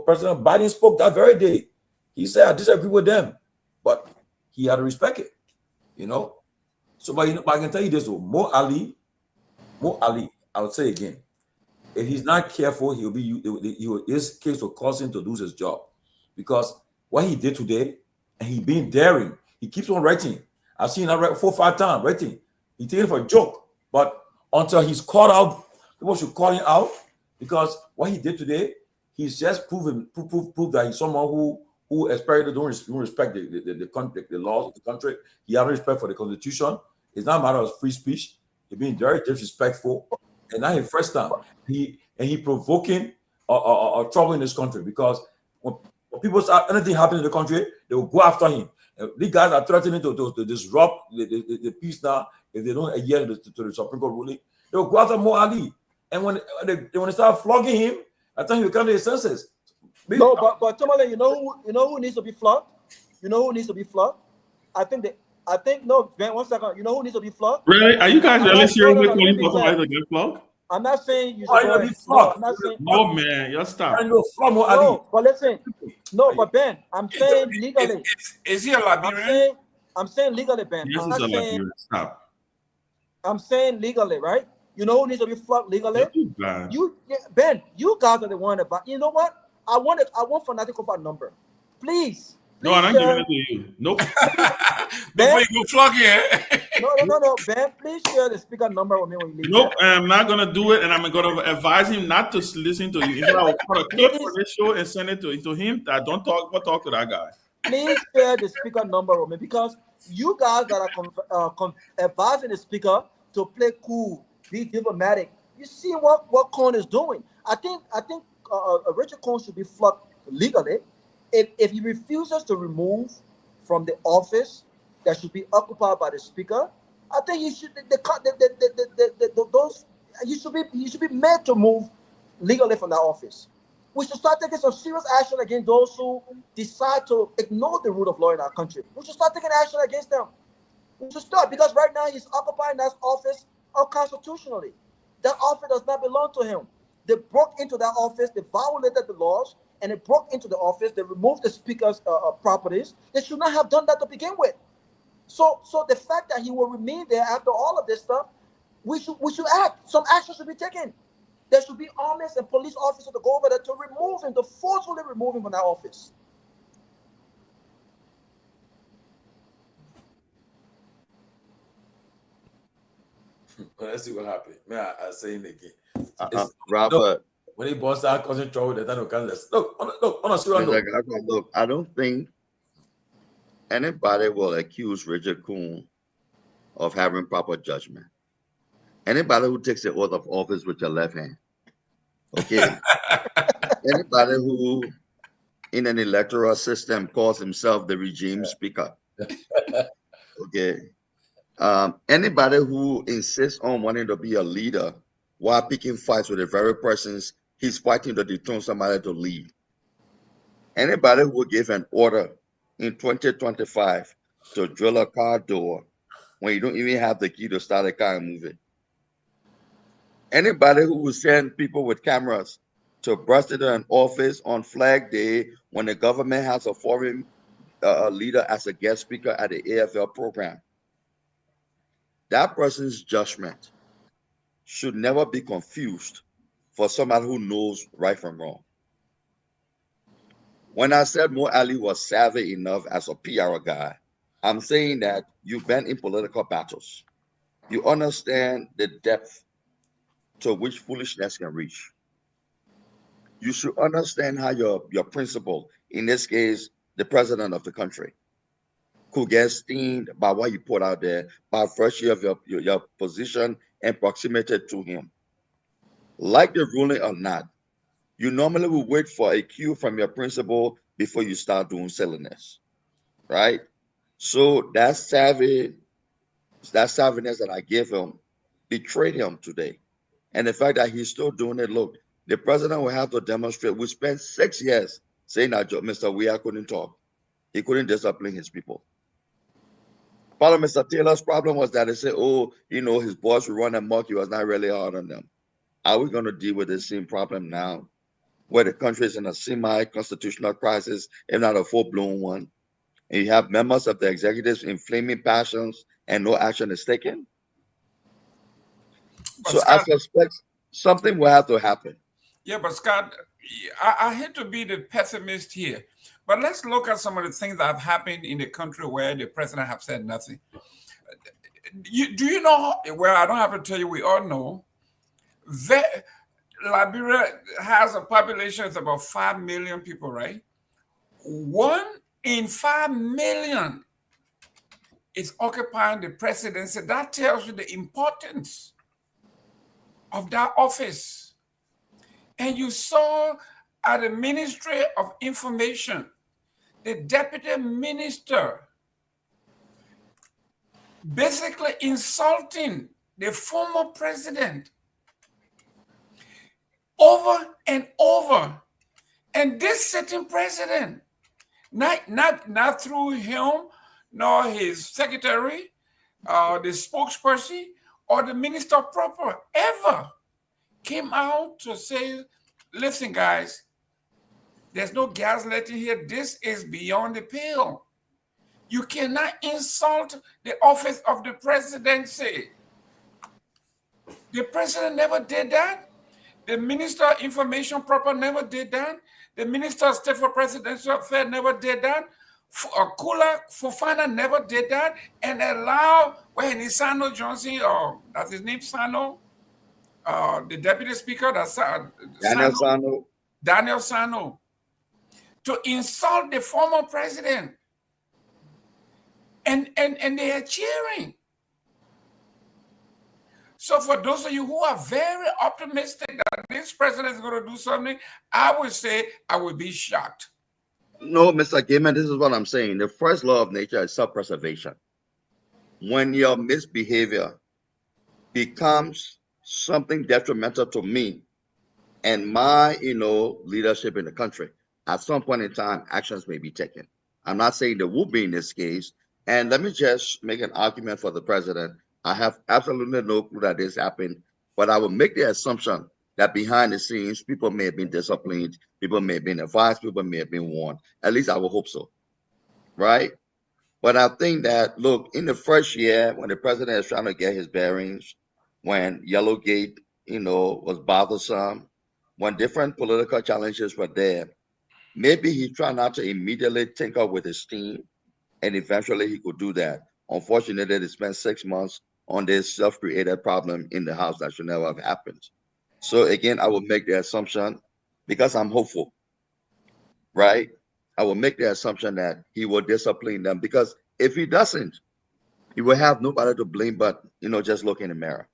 President Biden spoke that very day. He said, I disagree with them, but he had to respect it. So, but I can tell you this: Mo Ali, I would say again, if he's not careful, his case will cause him to lose his job, because what he did today, and he being daring, he keeps on writing. I've seen him write 4 or 5 times writing. He taking it for a joke, but until he's caught out, people should call him out, because what he did today, he's just proved that he's someone who who especially don't respect the laws of the country. He has respect for the Constitution. It's not a matter of free speech. He's being very disrespectful. And now his first time, he provoking trouble in this country, because when people start anything happening in the country, they will go after him. And these guys are threatening to disrupt the peace now if they don't adhere to the Supreme Court ruling. They will go after Mo Ali. And when they start flogging him, I think he will come to his senses. No, but Tomalin, you know who needs to be flogged? You know who needs to be flogged? No, Ben, 1 second. You know who needs to be flogged? Really? Are you guys really serious with calling for somebody to get flogged? I'm not saying you should go ahead. No, I'm not saying. No, man, you'll stop. No, but listen. No, but Ben, I'm saying legally. Is he a Liberian? I'm saying legally, Ben. Yes, I'm he's not a saying. Liberian. Stop. I'm saying legally, right? You know who needs to be flogged legally? God. Ben, you guys are the one about. You know what? I want Fanatic of our number, please. No, I'm not giving it to you. Nope. Before you go flog here. No, Ben, please share the speaker number with me when you leave. Nope, I'm not gonna do it, and I'm gonna advise him not to listen to you. If I will put a clip for this show and send it to him, that don't talk to that guy. Please share the speaker number with me, because you guys that are advising the speaker to play cool, be diplomatic. You see what Cohn is doing. I think Richard Cohn should be flogged legally. If he refuses to remove from the office that should be occupied by the speaker, I think he should he should be made to move legally from that office. We should start taking some serious action against those who decide to ignore the rule of law in our country. We should start taking action against them. We should start, because right now he's occupying that office unconstitutionally. That office does not belong to him. They broke into that office, they violated the laws, and they broke into the office. They removed the speaker's properties. They should not have done that to begin with. So the fact that he will remain there after all of this stuff, we should act. Some action should be taken. There should be armies and police officers to go over there to remove him, to forcefully remove him from that office. Well, let's see what happens. Man, I say it again. Robert, when he bust out causing trouble, they don't come. Look, I don't think anybody will accuse Richard Cohn of having proper judgment. Anybody who takes the oath of office with your left hand, okay? Anybody who, in an electoral system, calls himself the regime speaker, okay? Anybody who insists on wanting to be a leader while picking fights with the very persons he's fighting to dethrone somebody to lead. Anybody who will give an order in 2025 to drill a car door when you don't even have the key to start a car and move it. Anybody who will send people with cameras to burst into an office on Flag Day when the government has a foreign leader as a guest speaker at the AFL program. That person's judgment should never be confused for somebody who knows right from wrong. When I said Mo Ali was savvy enough as a PR guy, I'm saying that you've been in political battles. You understand the depth to which foolishness can reach. You should understand how your principal, in this case, the president of the country, could get steamed by what you put out there by virtue of your position and proximity to him. Like the ruling or not, you normally will wait for a cue from your principal before you start doing silliness, right? So that savviness that I gave him betrayed him today. And the fact that he's still doing it, look, the president will have to demonstrate. We spent 6 years saying that Mr. Weah couldn't talk. He couldn't discipline his people. Part of Mr. Taylor's problem was that they said, oh, his boss would run amok. He was not really hard on them. Are we going to deal with the same problem now, where the country is in a semi-constitutional crisis, if not a full-blown one, and you have members of the executives inflaming passions and no action is taken? So I suspect something will have to happen. Yeah, but Scott, I hate to be the pessimist here, but let's look at some of the things that have happened in the country where the president have said nothing. Do you know, well, I don't have to tell you, we all know, that Liberia has a population of about 5 million people, right? 1 in 5 million is occupying the presidency. That tells you the importance of that office. And you saw at the Ministry of Information, the deputy minister basically insulting the former president over and over. And this sitting president, not through him, nor his secretary, the spokesperson, or the minister proper, ever came out to say, listen, guys, there's no gaslighting here. This is beyond the pale. You cannot insult the office of the presidency. The president never did that. The Minister of Information proper never did that. The Minister of State for Presidential Affairs never did that. Kula Fofana never did that. And allow when Sano Johnson, or that's his name, Sano, the Deputy Speaker, that's Daniel Sano, to insult the former president. And they are cheering. So for those of you who are very optimistic that this president is going to do something, I would say I would be shocked. No, Mr. Gaiman, this is what I'm saying. The first law of nature is self-preservation. When your misbehavior becomes something detrimental to me and my, leadership in the country, at some point in time, actions may be taken. I'm not saying there will be in this case. And let me just make an argument for the president. I have absolutely no clue that this happened, but I will make the assumption that behind the scenes, people may have been disciplined, people may have been advised, people may have been warned. At least I will hope so, right? But I think that, look, in the first year, when the president is trying to get his bearings, when Yellowgate, was bothersome, when different political challenges were there, maybe he tried not to immediately tinker with his team, and eventually he could do that. Unfortunately, they spent 6 months on this self-created problem in the House that should never have happened. So again, I will make the assumption, because I'm hopeful, right? I will make the assumption that he will discipline them, because if he doesn't, he will have nobody to blame but, just look in the mirror.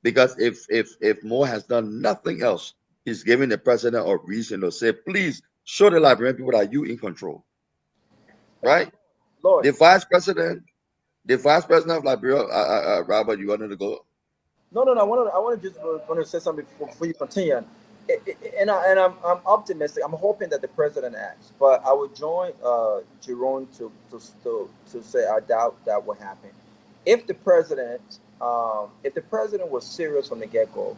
Because if Moore has done nothing else, he's giving the president a reason to say, please show the Liberian people that you in control, right? Lord. The vice president of Liberia, Robert, you wanted to go? No. I want to say something before you continue. I'm optimistic. I'm hoping that the president acts, but I would join Jerome to say I doubt that will happen. If the president was serious from the get-go,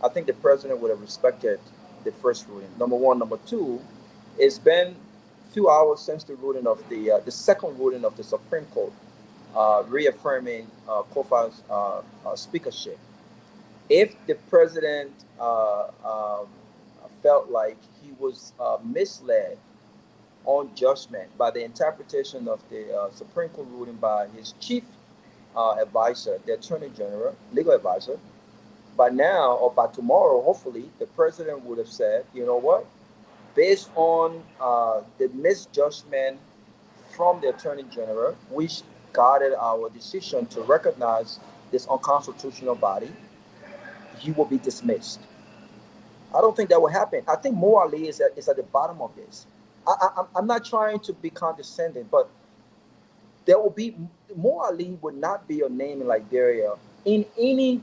I think the president would have respected the first ruling. Number one. Number two, it's been 2 hours since the ruling of the second ruling of the Supreme Court, reaffirming Kofa's speakership. If the president felt like he was misled on judgment by the interpretation of the Supreme Court ruling by his chief advisor, the Attorney General, legal advisor, by now or by tomorrow, hopefully, the president would have said, you know what? Based on the misjudgment from the Attorney General, which guided our decision to recognize this unconstitutional body, he will be dismissed. I don't think that will happen. I think Mo Ali is at the bottom of this. I'm not trying to be condescending, but there will be Mo Ali would not be a name in Liberia in anything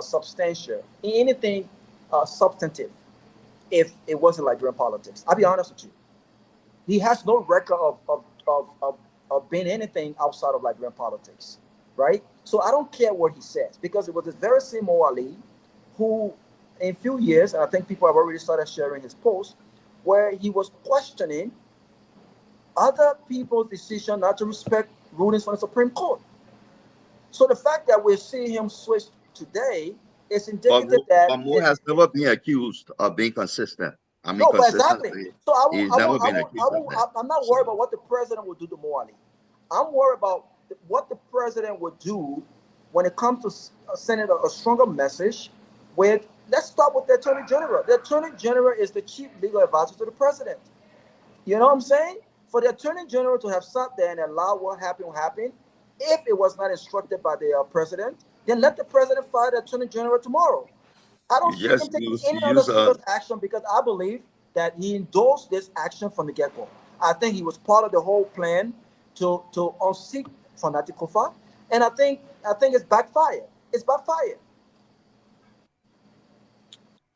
substantial, in anything substantive, if it wasn't Liberian politics. I'll be honest with you. He has no record of being anything outside of Liberian politics, right? So I don't care what he says, because it was this very same Mo Ali who, in a few years, and I think people have already started sharing his post, where he was questioning other people's decision not to respect rulings from the Supreme Court. So the fact that we're seeing him switch today is indicative that Mo has never been accused of being consistent. I mean, no, but exactly. So he's never been accused of that. I'm not worried about what the president would do to Mo Ali. I'm worried about what the president would do when it comes to sending a stronger message with let's start with the Attorney General. The Attorney General is the chief legal advisor to the president. You know what I'm saying? For the Attorney General to have sat there and allowed what happened, if it was not instructed by the president, then let the president fire the Attorney General tomorrow. I don't see him taking any other serious action because I believe that he endorsed this action from the get-go. I think he was part of the whole plan to unseat Fanatic Kofa, and I think it's backfired. It's backfired.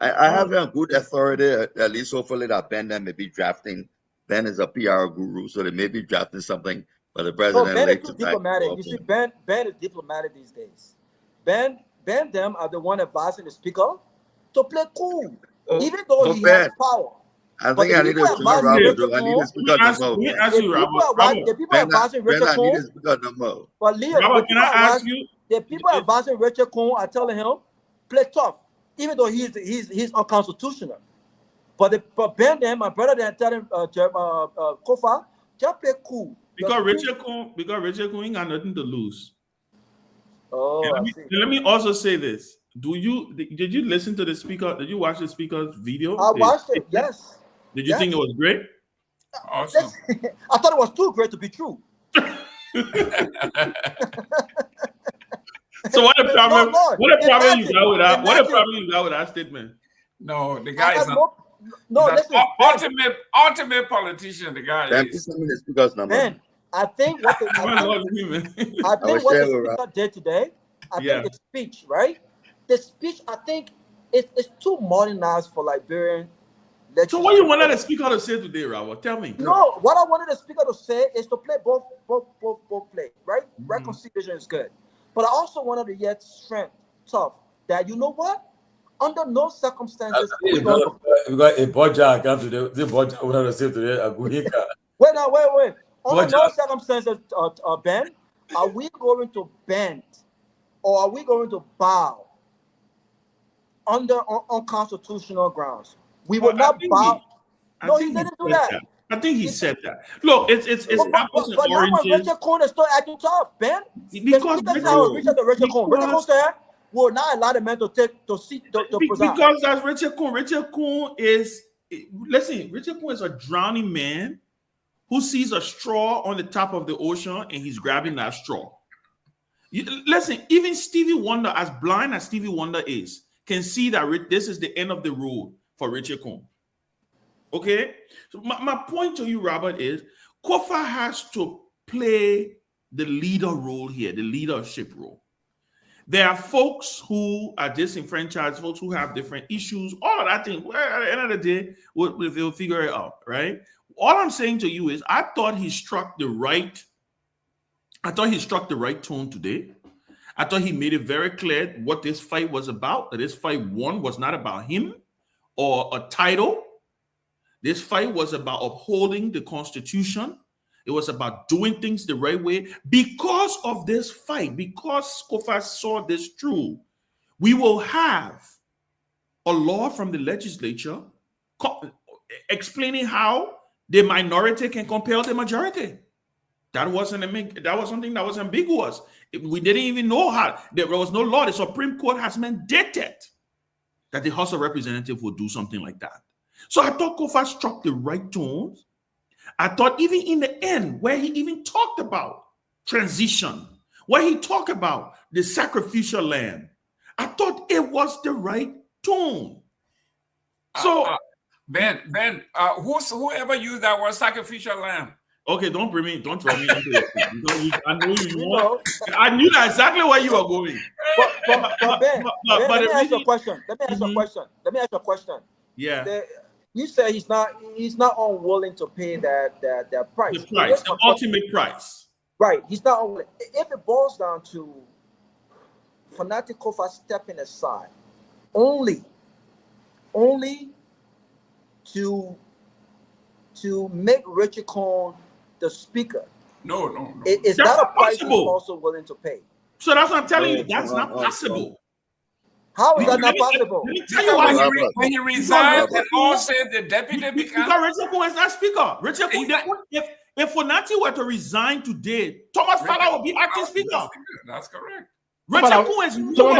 I have a good authority, at least hopefully, that Ben may be drafting. Ben is a PR guru, so they may be drafting something for the president. No, Ben is too diplomatic. You see, Ben is diplomatic these days. Ben them are the one advising the speaker to play cool, even though he has power. I think I need to speak Robert. I need to speak up Let me ask you, Robert. The people advising Richard Cohn. But Leo, the people advising Richard Cohn are telling him play tough, even though he's unconstitutional. But Ben them, my brother, they're telling Kofa, just play cool. Because Richard Cohn ain't got nothing to lose. Oh, let me also say this. Did you listen to the speaker? Did you watch the speaker's video? I watched it, yes. Did you think it was great? Awesome. I thought it was too great to be true. So what the problem? What the problem you got with that? What the problem you got with that statement? No, the guy is listen, ultimate politician. The guy is. Ben, I think what the speaker did today, I think the speech, right? The speech, I think, it's too modernized for Liberian. So what you wanted the speaker to say today, Robert? Tell me. No, what I wanted the speaker to say is to play both play, right? Reconciliation is good. But I also wanted to yet strength, tough, that you know what? Under no circumstances. We got a budget account today. The budget we have to say today. Wait. Under no circumstances, Ben, are we going to bend or are we going to bow under unconstitutional grounds? We will not bow. No, he didn't do that. I think he said that. Look, it's apples and oranges. But Richard Cohn is still acting tough, Ben. Because Richard Cohn said, will not allow the man to preside. Because that's Richard Cohn. Richard Cohn is, listen, Richard Cohn is a drowning man who sees a straw on the top of the ocean and he's grabbing that straw. Listen, even Stevie Wonder, as blind as Stevie Wonder is, can see that this is the end of the road for Richard Cohn. Okay? So my point to you, Robert, is Kofa has to play the leader role here, the leadership role. There are folks who are disenfranchised, folks who have different issues, all of that thing. Well, at the end of the day, they'll figure it out, right? All I'm saying to you is I thought he struck the right tone today. I thought he made it very clear what this fight was about, that this fight, one, was not about him or a title. This fight was about upholding the Constitution. It was about doing things the right way. Because of this fight, because Kofa saw this through, we will have a law from the legislature explaining how the minority can compel the majority. That was something that was ambiguous. We didn't even know how. There was no law. The Supreme Court has mandated that the House of Representatives would do something like that. So I thought Kofa struck the right tones. I thought even in the end, where he even talked about transition, where he talked about the sacrificial lamb, I thought it was the right tone. So Ben, whoever used that word sacrificial lamb? Okay, don't throw me into it. I know you want. I knew that exactly where you were going. But Ben, let me ask you a question. Let me ask you a question. Yeah. You say he's not unwilling to pay that price. The price, the ultimate price. Right. He's not unwilling. If it boils down to Fanatic Kofa stepping aside, only to make Richard Cohn the speaker. No. Is that a price he's also willing to pay? So that's what I'm telling you. That's not possible. How is that not possible? Let me tell you why. When he resigned, and all said the deputy became. Because Richard Cohn is not speaker. Richard Cohn, if Fonati were to resign today, Thomas Fala would be acting speaker. That's correct. Richard Kuhn is new. Until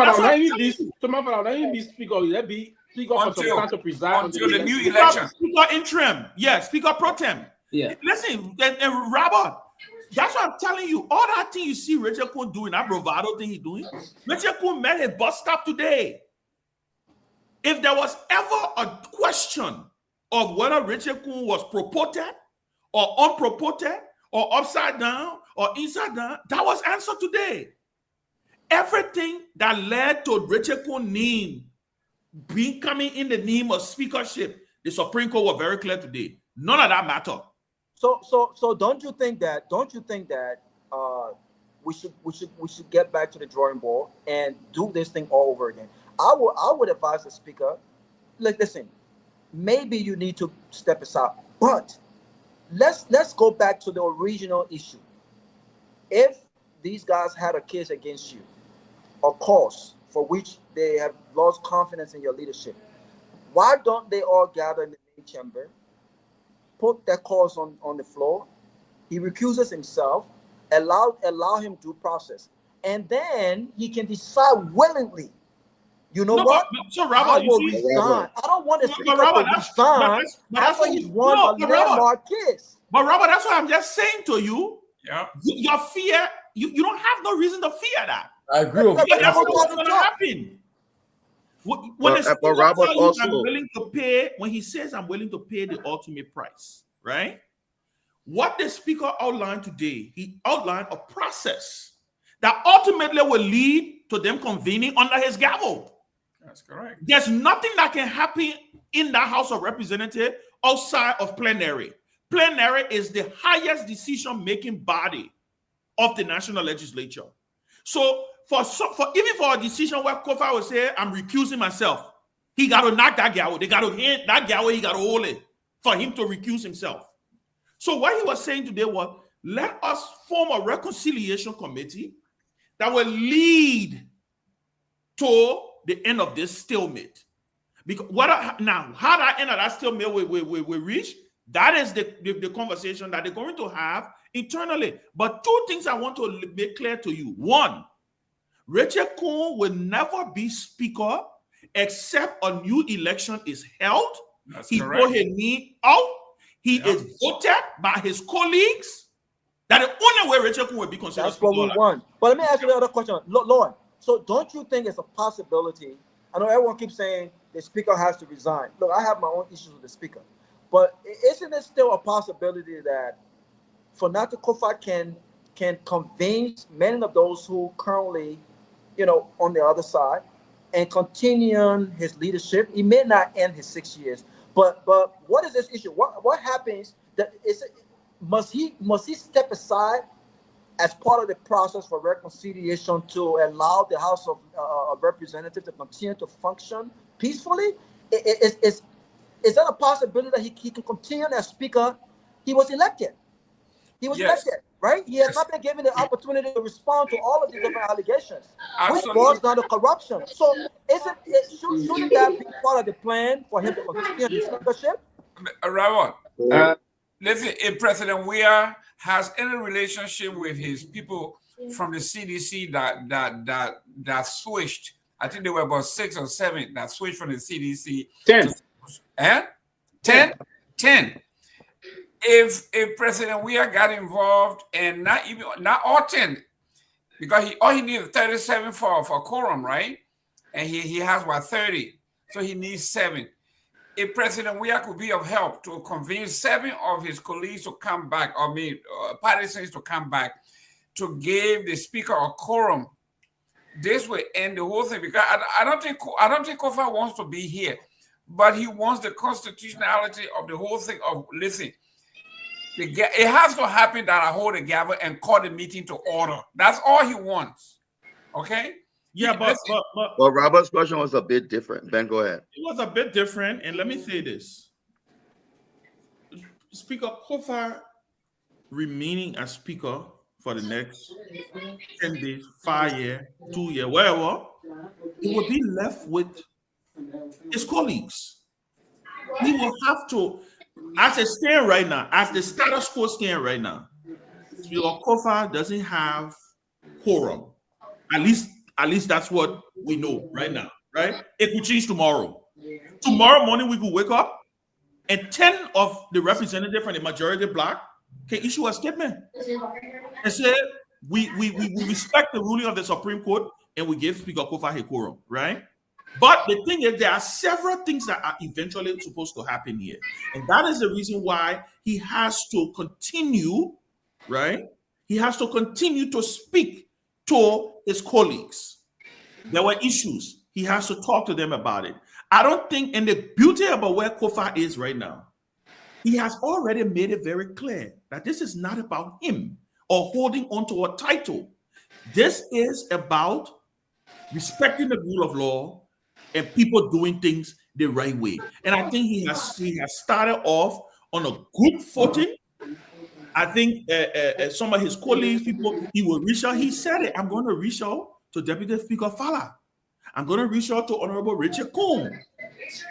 the new Speaker, election. Speaker interim. Yes, Speaker pro tem. Yeah. Listen, and Robert, that's what I'm telling you. All that thing you see Richard Kuhn doing, that bravado thing he's doing, Richard Kuhn met his bus stop today. If there was ever a question of whether Richard Kuhn was pro-potent or unpropotent or upside down or inside down, that was answered today. Everything that led to Richard Kuhn's name being coming in the name of speakership, the Supreme Court was very clear today. None of that matter. So don't you think that we should get back to the drawing board and do this thing all over again? I would advise the speaker, listen, maybe you need to step aside, but let's go back to the original issue. If these guys had a case against you, a cause for which they have lost confidence in your leadership, why don't they all gather in the main chamber, put that cause on the floor, he recuses himself, allow him due process, and then he can decide willingly. You know what? So Robert, I will resign. I don't want to speak up to resign after he's won a landmark case. But Robert, that's what I'm just saying to you. Yeah. Your fear, you don't have no reason to fear that. I agree with you. That's what's going to happen. When Robert also, I'm willing to pay, when he says I'm willing to pay the ultimate price, right? What the speaker outlined today, he outlined a process that ultimately will lead to them convening under his gavel. That's correct. There's nothing that can happen in that House of Representatives outside of plenary. Plenary is the highest decision-making body of the national legislature. So even for a decision where Kofa will say, I'm recusing myself, he got to knock that gavel. They got to hit that gavel, he got to hold it for him to recuse himself. So what he was saying today was, let us form a reconciliation committee that will lead to the end of this stalemate. Because how that end of that stalemate will reach, that is the conversation that they're going to have internally. But two things I want to make clear to you. One, Richard Kuhn will never be speaker except a new election is held. He put his name out. He is voted by his colleagues. That the only way Richard Kuhn will be considered. That's what we want. But let me ask you the other question, Lord. So don't you think it's a possibility? I know everyone keeps saying the speaker has to resign. Look, I have my own issues with the speaker, but isn't it still a possibility that Fonata Kofa can convince many of those who currently, on the other side, and continue his leadership? He may not end his 6 years, but what is this issue? What happens? Must he step aside as part of the process for reconciliation to allow the House of Representatives to continue to function peacefully? Is that a possibility that he can continue as speaker? He was elected. Elected, right? He has not been given the opportunity to respond to all of these different allegations, which boils down to corruption. So shouldn't that be part of the plan for him to continue his speakership? Robert, listen, if President Weah has any relationship with his people from the CDC that switched, I think there were about 6 or 7 that switched from the CDC. 10. 10. If President Weah got involved, and not all 10, because all he needs 37 for quorum, right? And he has 30, so he needs 7. If President Weah could be of help to convince 7 of his colleagues to come back, partisans to come back, to give the speaker a quorum, this will end the whole thing. Because I don't think Kofa wants to be here, but he wants the constitutionality of the whole thing. Listen, it has to happen that I hold a gavel and call the meeting to order. That's all he wants. Okay. Yeah, but Robert's question was a bit different. Ben, go ahead. It was a bit different, and let me say this: Speaker Kofa remaining as speaker for the next 10 days, 5 years, 2 years, whatever, he will be left with his colleagues. He will have to, as it stands right now, as the status quo stands right now, Speaker Kofa doesn't have quorum, at least At least that's what we know right now, right? It could change tomorrow. Tomorrow morning, we could wake up and 10 of the representatives from the majority black can issue a statement and say, we respect the ruling of the Supreme Court and we give Speaker Kofa a quorum, right? But the thing is, there are several things that are eventually supposed to happen here. And that is the reason why he has to continue, right? He has to continue to speak to his colleagues. There were issues. He has to talk to them about it. I don't think, and the beauty about where Kofa is right now, he has already made it very clear that this is not about him or holding on to a title. This is about respecting the rule of law and people doing things the right way. And I think he has started off on a good footing. I think some of his colleagues, people, he will reach out. He said it. I'm going to reach out to Deputy Speaker Fala. I'm going to reach out to Honorable Richard Combs.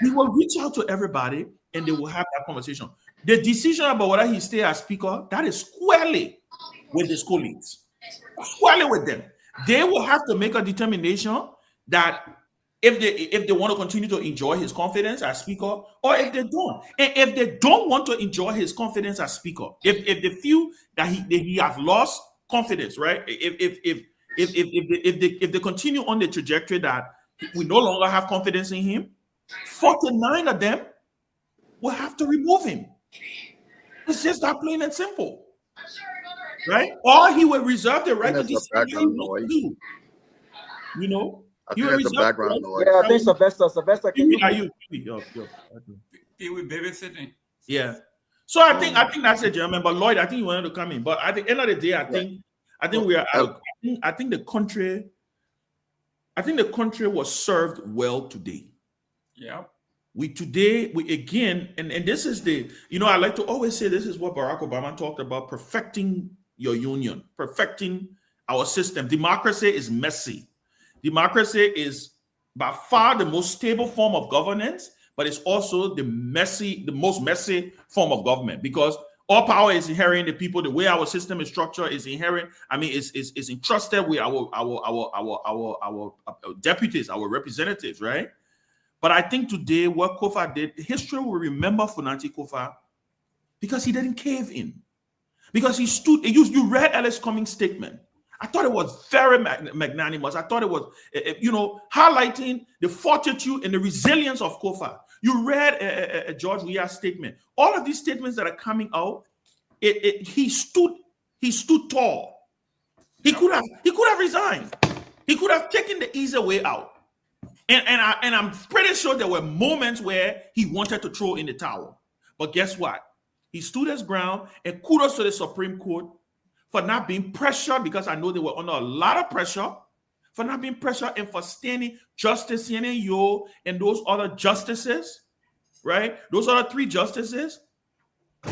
He will reach out to everybody and they will have that conversation. The decision about whether he stay as speaker, that is squarely with his colleagues. Squarely with them. They will have to make a determination that if they want to continue to enjoy his confidence as speaker, or if they don't. And if they don't want to enjoy his confidence as speaker, if they feel that he has lost confidence, right? If they continue on the trajectory that we no longer have confidence in him, 49 of them will have to remove him. It's just that plain and simple, right? Or he will reserve the right to decide. You know, I think that's the background noise. Yeah, I think Sylvester. Can you? Pewee babysitting. Yeah. So I think that's a gentleman. But Lloyd, I think you wanted to come in. But at the end of the day, I think we are. I think the country was served well today. Yeah. We again, and this is the, I like to always say this is what Barack Obama talked about: perfecting your union, perfecting our system. Democracy is messy. Democracy is by far the most stable form of governance, but it's also the most messy form of government, because all power is inherent in the people. The way our system is structured is inherent. I mean, it's entrusted with our deputies, our representatives, right? But I think today what Kofa did, history will remember Funanti Kofa because he didn't cave in, because he stood. You read Ellis Cummings' statement. I thought it was very magnanimous. I thought it was, highlighting the fortitude and the resilience of Kofa. You read George Weah's statement. All of these statements that are coming out, he stood tall. He could have resigned. He could have taken the easy way out. And I'm pretty sure there were moments where he wanted to throw in the towel. But guess what? He stood his ground, and kudos to the Supreme Court for not being pressured, because I know they were under a lot of pressure, for not being pressured and for standing. Justice Nyenwolo and those other justices, right? Those other 3 justices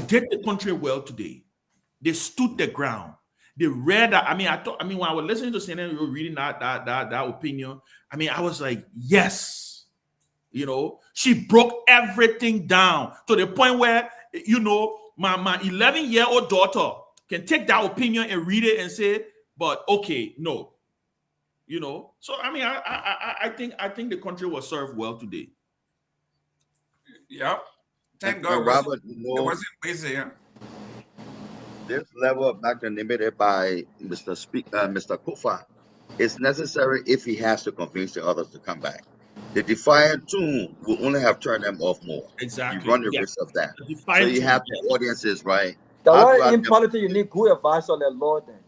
did the country well today. They stood their ground. They read that. When I was listening to CNN, you were reading that opinion. I was like, yes. She broke everything down to the point where, my 11-year-old daughter can take that opinion and read it and say, but okay, no. So I think the country was served well today. Yeah. Thank God. Robert, it wasn't busy. Yeah. This level of magnanimity by Mr. Kofa is necessary if he has to convince the others to come back. The defiant tune will only have turned them off more. Exactly. You run the risk of that. So you have the audiences, right? The one in politics, you need good advice on the law then.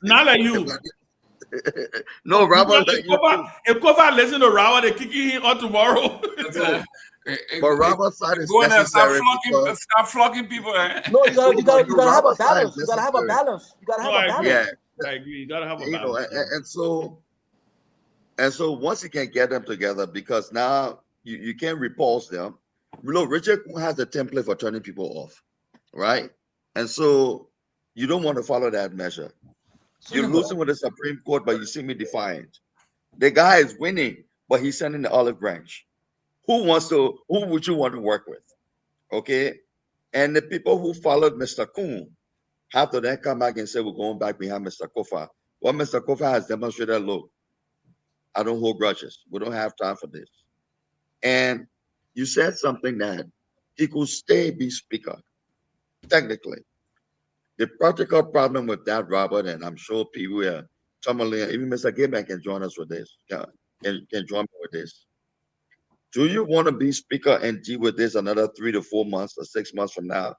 Not like you. No, Robert. If Kofa listen to Robert, they kicking him on tomorrow. But Robert's side is go and start flocking people. No, you gotta have a balance. You gotta have a balance. You gotta have a balance. Yeah, I agree. You gotta have a balance. And so once you can get them together, because now you can't repulse them. Richard has a template for turning people off, right? And so you don't want to follow that measure. You're losing with the Supreme Court, but you seem me defiant. The guy is winning, but he's sending the olive branch. Who would you want to work with? Okay. And the people who followed Mr. Coon have to then come back and say, we're going back behind Mr. Kofa. What Mr. Kofa has demonstrated, look, I don't hold grudges. We don't have time for this. And you said something that he could be speaker, technically. The practical problem with that, Robert, and I'm sure Pewee, Tomalin, even Mr. Gibman can join us with this, can join me with this. Do you want to be speaker and deal with this another 3 to 4 months or 6 months from now?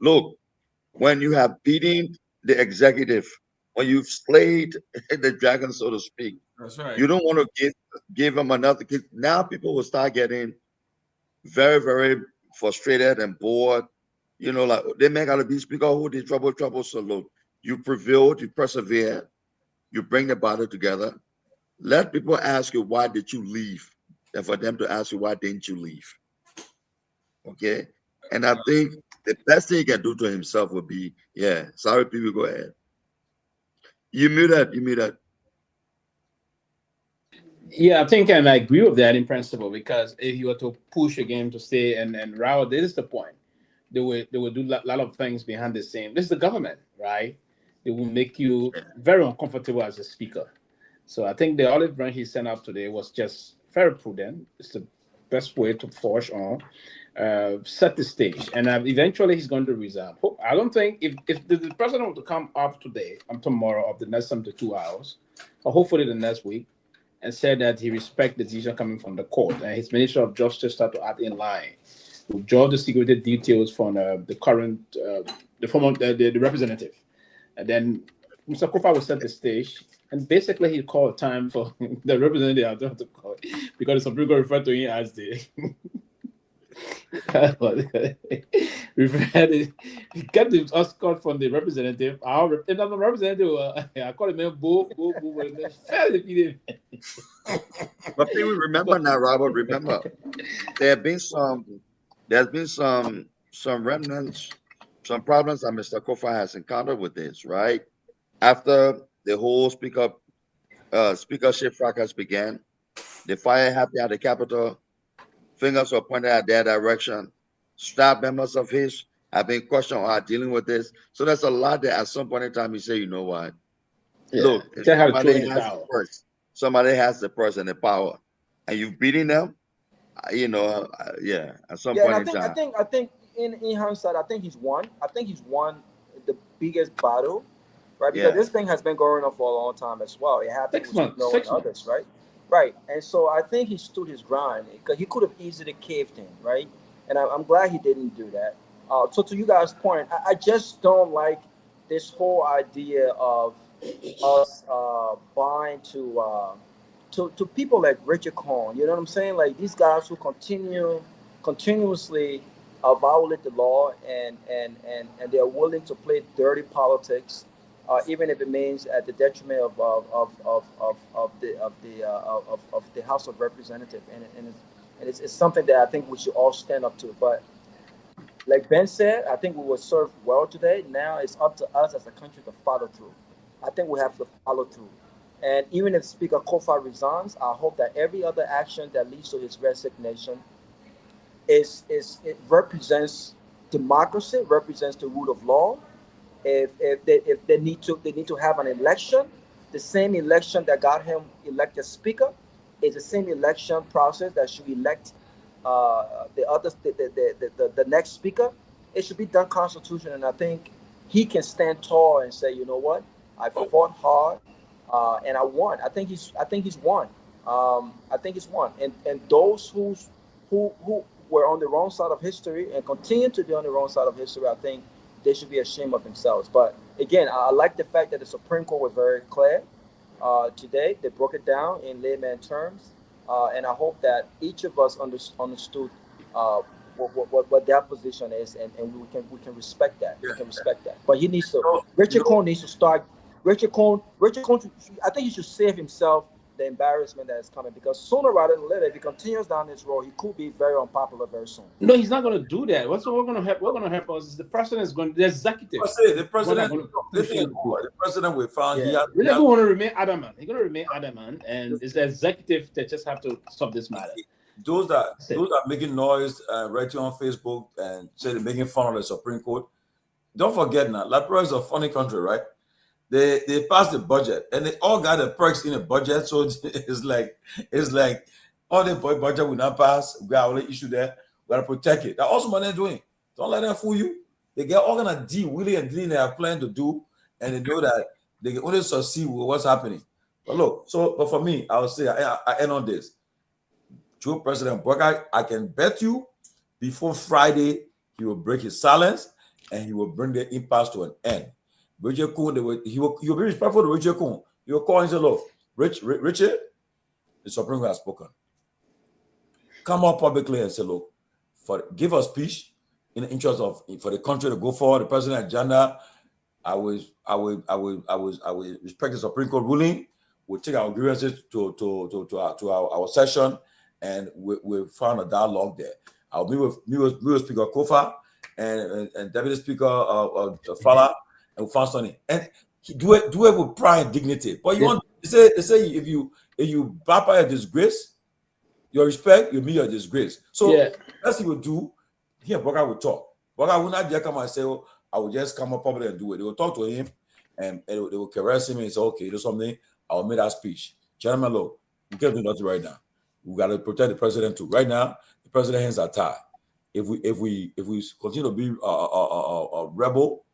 Look, when you have beaten the executive, when you've slayed the dragon, so to speak, That's right. you don't want to give them another. Now people will start getting very, very frustrated and bored. You know, like they may gotta be speaker, who did trouble. So look, you prevailed, you persevere, you bring the body together. Let people ask you, why did you leave? And for them to ask you, why didn't you leave? Okay. And I think the best thing he can do to himself would be, sorry, people, go ahead. You mute that. Yeah, I think and I agree with that in principle, because if you were to push again to stay and row, this is the point. They will do a lot of things behind the scene. This is the government, right? It will make you very uncomfortable as a speaker. So I think the olive branch he sent out today was just very prudent. It's the best way to forge on, set the stage, and eventually he's going to resign. I don't think if the president were to come up today and tomorrow of the next 72 hours, or hopefully the next week, and said that he respects the decision coming from the court, and his Minister of Justice start to act in line, withdraw the security details from the current, the former, the representative, and then Mr. Kofa will set the stage, and basically he called time for the representative to call, because the Supreme Court referred to him as the he kept the escort from the representative. Our representative, I call him Boo. But people remember now, Robert. Remember, there's been some remnants, some problems that Mr. Kofa has encountered with this, right? After the whole speakership fracas began, the fire happened at the Capitol. Fingers were pointed at their direction. Staff members of his have been questioned or are dealing with this. So there's a lot that at some point in time you say, you know what? Yeah. Look, somebody has the purse and the power, and you've beaten them. At some point in time. I think in hindsight, I think he's won. I think he's won the biggest battle, right? Because this thing has been going on for a long time as well. It happened with others, right? Right, and so I think he stood his ground, because he could have easily caved in, right? And I'm glad he didn't do that. So to you guys' point, I just don't like this whole idea of us buying to people like Richard Cohn. You know what I'm saying? Like these guys who continuously violate the law and they're willing to play dirty politics. Even if it means at the detriment of the House of Representatives, and it's something that I think we should all stand up to. But like Ben said, I think we were served well today. Now it's up to us as a country to follow through. I think we have to follow through. And even if Speaker Kofa resigns, I hope that every other action that leads to his resignation it represents democracy, represents the rule of law. If they need to have an election, the same election that got him elected speaker is the same election process that should elect the next speaker. It should be done constitutional, and I think he can stand tall and say, you know what, I fought hard and I won. I think he's won. And those who were on the wrong side of history and continue to be on the wrong side of history, I think they should be ashamed of themselves. But again, I like the fact that the Supreme Court was very clear today. They broke it down in layman terms, and I hope that each of us understood what their position is, and we can respect that. We can respect that. But he needs to. Richard Cohn needs to start. Richard Cohn. I think he should save himself the embarrassment that is coming, because sooner rather than later, if he continues down this road, he could be very unpopular very soon. No, he's not going to do that. What's going to happen? What's going to happen is the president is going. The executive. The president will find. Yeah. He's going to remain adamant. He's going to remain adamant, and it's the executive that just have to stop this matter. Those that are making noise, writing on Facebook and say they're making fun of the Supreme Court. Don't forget now, Liberia is a funny country, right? they passed the budget, and they all got the perks in the budget. So it's like all the budget will not pass. We got all the issue there. We gotta protect it. That's also what they're doing. Don't let them fool you. They get all kind of deal, willing and dealing they have planned to do, and they know that they can only succeed with what's happening. But look, but for me, I would say I end on this. Joe President Boga, I can bet you before Friday he will break his silence and he will bring the impasse to an end. Richard Kuhn, he will be respectful to Richard Kuhn. He will call and say, look, Richard, the Supreme Court has spoken. Come out publicly and say, look, give us peace in the interest of for the country to go forward, the president agenda. I will respect the Supreme Court ruling. We'll take our grievances to our session, and we found a dialogue there. I'll meet with Speaker Kofa and Deputy Speaker Fala, and we found something. And do it with pride and dignity. But you want they say if you bow by a disgrace, your respect, you meet your disgrace. So that's what he will do. He and Boga will talk. Boga will not just come and say, oh, I will just come up public and do it. They will talk to him and they will caress him and say, okay, do something. I will make that speech. Gentlemen, look, we can't do nothing right now. We got to protect the president too. Right now, the president's hands are tied. If we continue to be a rebel,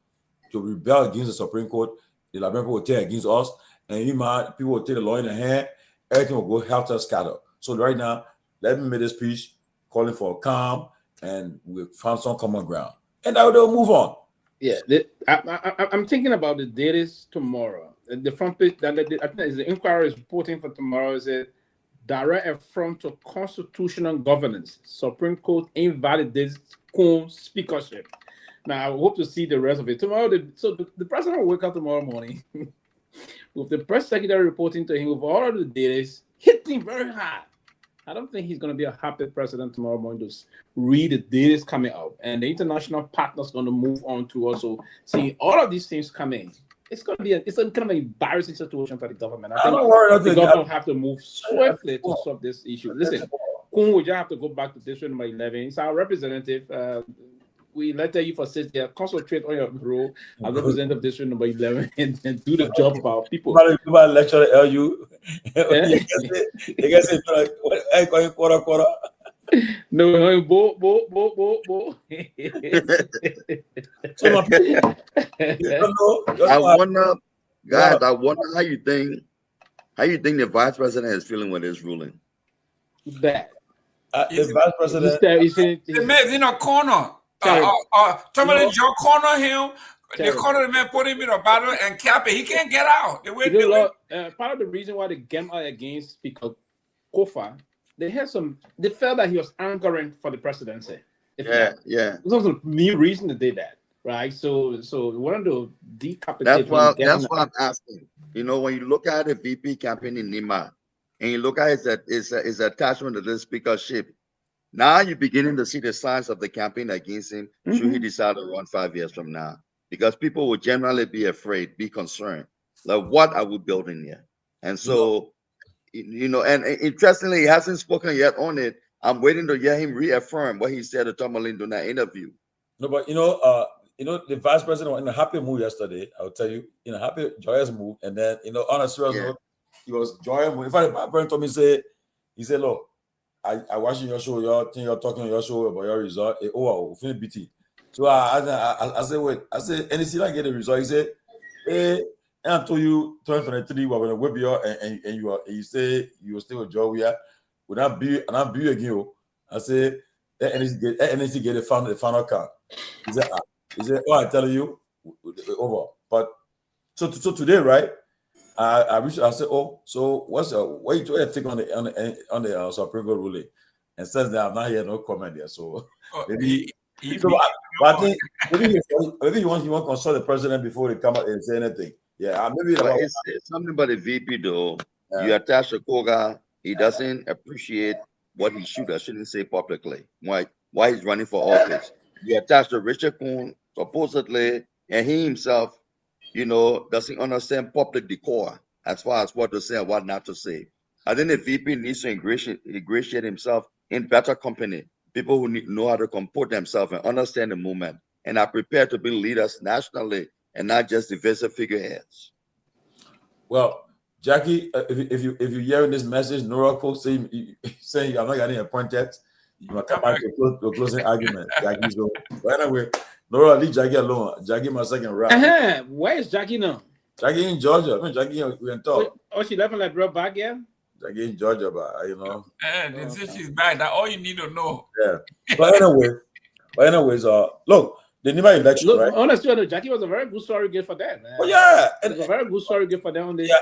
to rebel against the Supreme Court, the Liberian people will take against us, and people will take the law in their hand. Everything will go helter-skelter. So right now, let me make this speech calling for calm, and we found some common ground, and they'll move on. Yeah, I'm thinking about the dates tomorrow. The front page that I think the inquiry is reporting for tomorrow is a direct affront to constitutional governance. Supreme Court invalidates Kuhn's speakership. Now I hope to see the rest of it tomorrow. The president will wake up tomorrow morning with the press secretary reporting to him with all of the dates, hitting very hard. I don't think he's going to be a happy president tomorrow morning to read the data coming out. And the international partners going to move on to also seeing all of these things coming. It's going to be it's kind of an embarrassing situation for the government. I think the government will have to move swiftly to solve this issue. Listen, Kuhn will just have to go back to district number 11. It's our representative. We let you for 6 years. Concentrate on your role as representative of district number 11 and do the job of our people. Somebody lecture at LU. They can say, quarter. No, bo. I wonder, guys. I wonder how you think the vice president is feeling with this ruling. Bad. The vice president, the man's in a corner. Tomalin just corner him. They corner the man, put him in a battle and cap it. He can't get out. Part of the reason why they came out against Speaker Kofa, they felt that he was anchoring for the presidency. There's also new reason to do that, right? So we wanted to decapitate. That's what I'm asking. You know, when you look at the VP campaign in Nima, and you look at his attachment to the speakership, now you're beginning to see the signs of the campaign against him. Should he decide to run 5 years from now? Because people will generally be afraid, be concerned. Like, what are we building here? And so, you know, and interestingly, he hasn't spoken yet on it. I'm waiting to hear him reaffirm what he said to Tomalin during that interview. No, but you know, the vice president was in a happy mood yesterday. I'll tell you, in a happy, joyous mood. And then, you know, on a serious note, he was joyous. In fact, my friend told me, he said, look, I watching your show, you're talking on your show about your result. We finished BT. So I said, wait. I said, and he get the result. He said, hey, and I told you 2023 we're gonna whip you out, and you say you will stay with Georgia. Would not be again. I said, NEC get the final count. He said, oh, I tell you, over. But so today, right? I said, oh, so what you take on the Supreme Court ruling? And says that I'm not here, no comment there. So maybe I think maybe you want to consult the president before they come out and say anything. Yeah, maybe it's something about the VP though. You attach to Koga, he doesn't appreciate what he should or shouldn't say publicly. Why he's running for office. You attach to Richard Kuhn, supposedly, and he himself, you know, doesn't understand public decor as far as what to say and what not to say. I think the VP needs to ingratiate himself in better company. People who know how to comport themselves and understand the movement and are prepared to be leaders nationally and not just divisive figureheads. Well, Jackie, if you hearing this message, Nora folks saying I'm not getting appointed, you must come back to closing argument. Jackie, so but anyway, Nora, leave Jackie alone. Jackie, my second round. Where is Jackie now? Jackie in Georgia. I mean, Jackie, we can talk. Oh, she left and like brought back, yeah? Jackie in Georgia, but you know. They say she's back. That's all you need to know. Yeah. But anyways, look, the Nima election, Look, right? honestly, Jackie was a very good story gift for them. Oh yeah, it was a very good story gift for them on the show.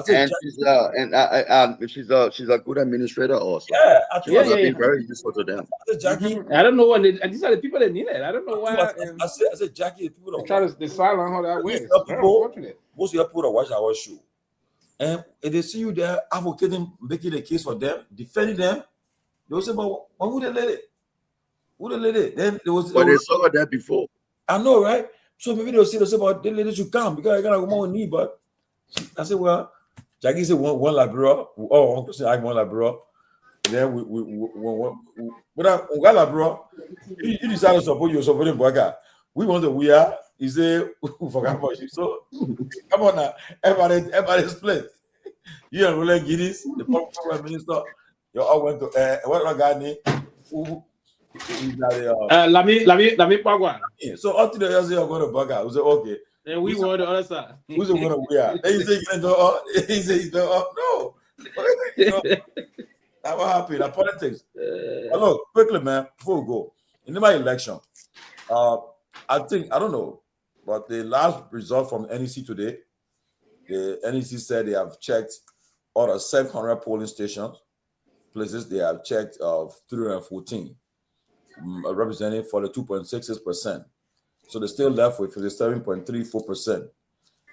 And she's a good administrator also. Yeah, she must have been very useful to them. I said, Jackie, I don't know what and these are the people that need it. I don't know why. I said, Jackie, the people don't try to decide on how that way. Most of your people that watch our show, and if they see you there advocating, making a case for them, defending them, they'll say, "But why would they let it? Would they let it?" Then there was. But they saw that before. I know, right? So maybe they'll say, "But they let it should come because I gotta go more need." But I said, "Well, Jackie said one labro. Oh, Uncle said I one labro." Then we got labro. You decided to support you supporting Boga. We want to we are. He said, "We forgot about you." So come on now, everybody split. You and Roland Guinness, the former Prime Minister, you all went to what guy name? Lami Pagwa. So until the other you're going to Baga, we say okay. Then we were the other side. Who's the one to we are? Then he say he say no. That what happened. That politics. Look, quickly, man, before we go. In my election, I don't know, but the last result from NEC today, the NEC said they have checked out of 700 polling places, they have checked 314, representing 42.66%. So they're still left with 57.34%.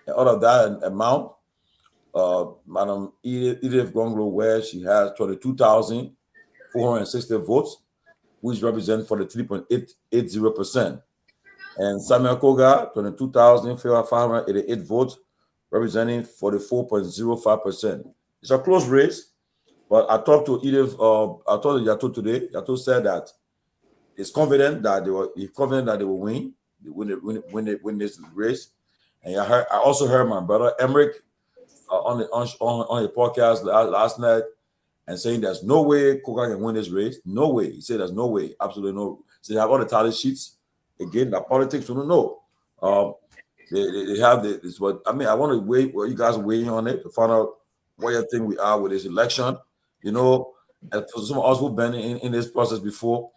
And out of that amount, Madam Kehleboe Gongloe, where she has 22,460 votes, which represent 43.80%. And Samuel Koga, 22,588 votes, representing 44.05%. It's a close race, but I talked to Kehleboe, I told Yato today. Yato said that he's confident that they will win. They win this race. And I also heard my brother Emmerich on the podcast last night and saying there's no way Koga can win this race. No way. He said there's no way. Absolutely no. So they have all the tally sheets. Again, the politics, we don't know. They have this, but I mean, I want to wait where you guys are waiting on it to find out where you think we are with this election. You know, and for some of us who've been in this process before,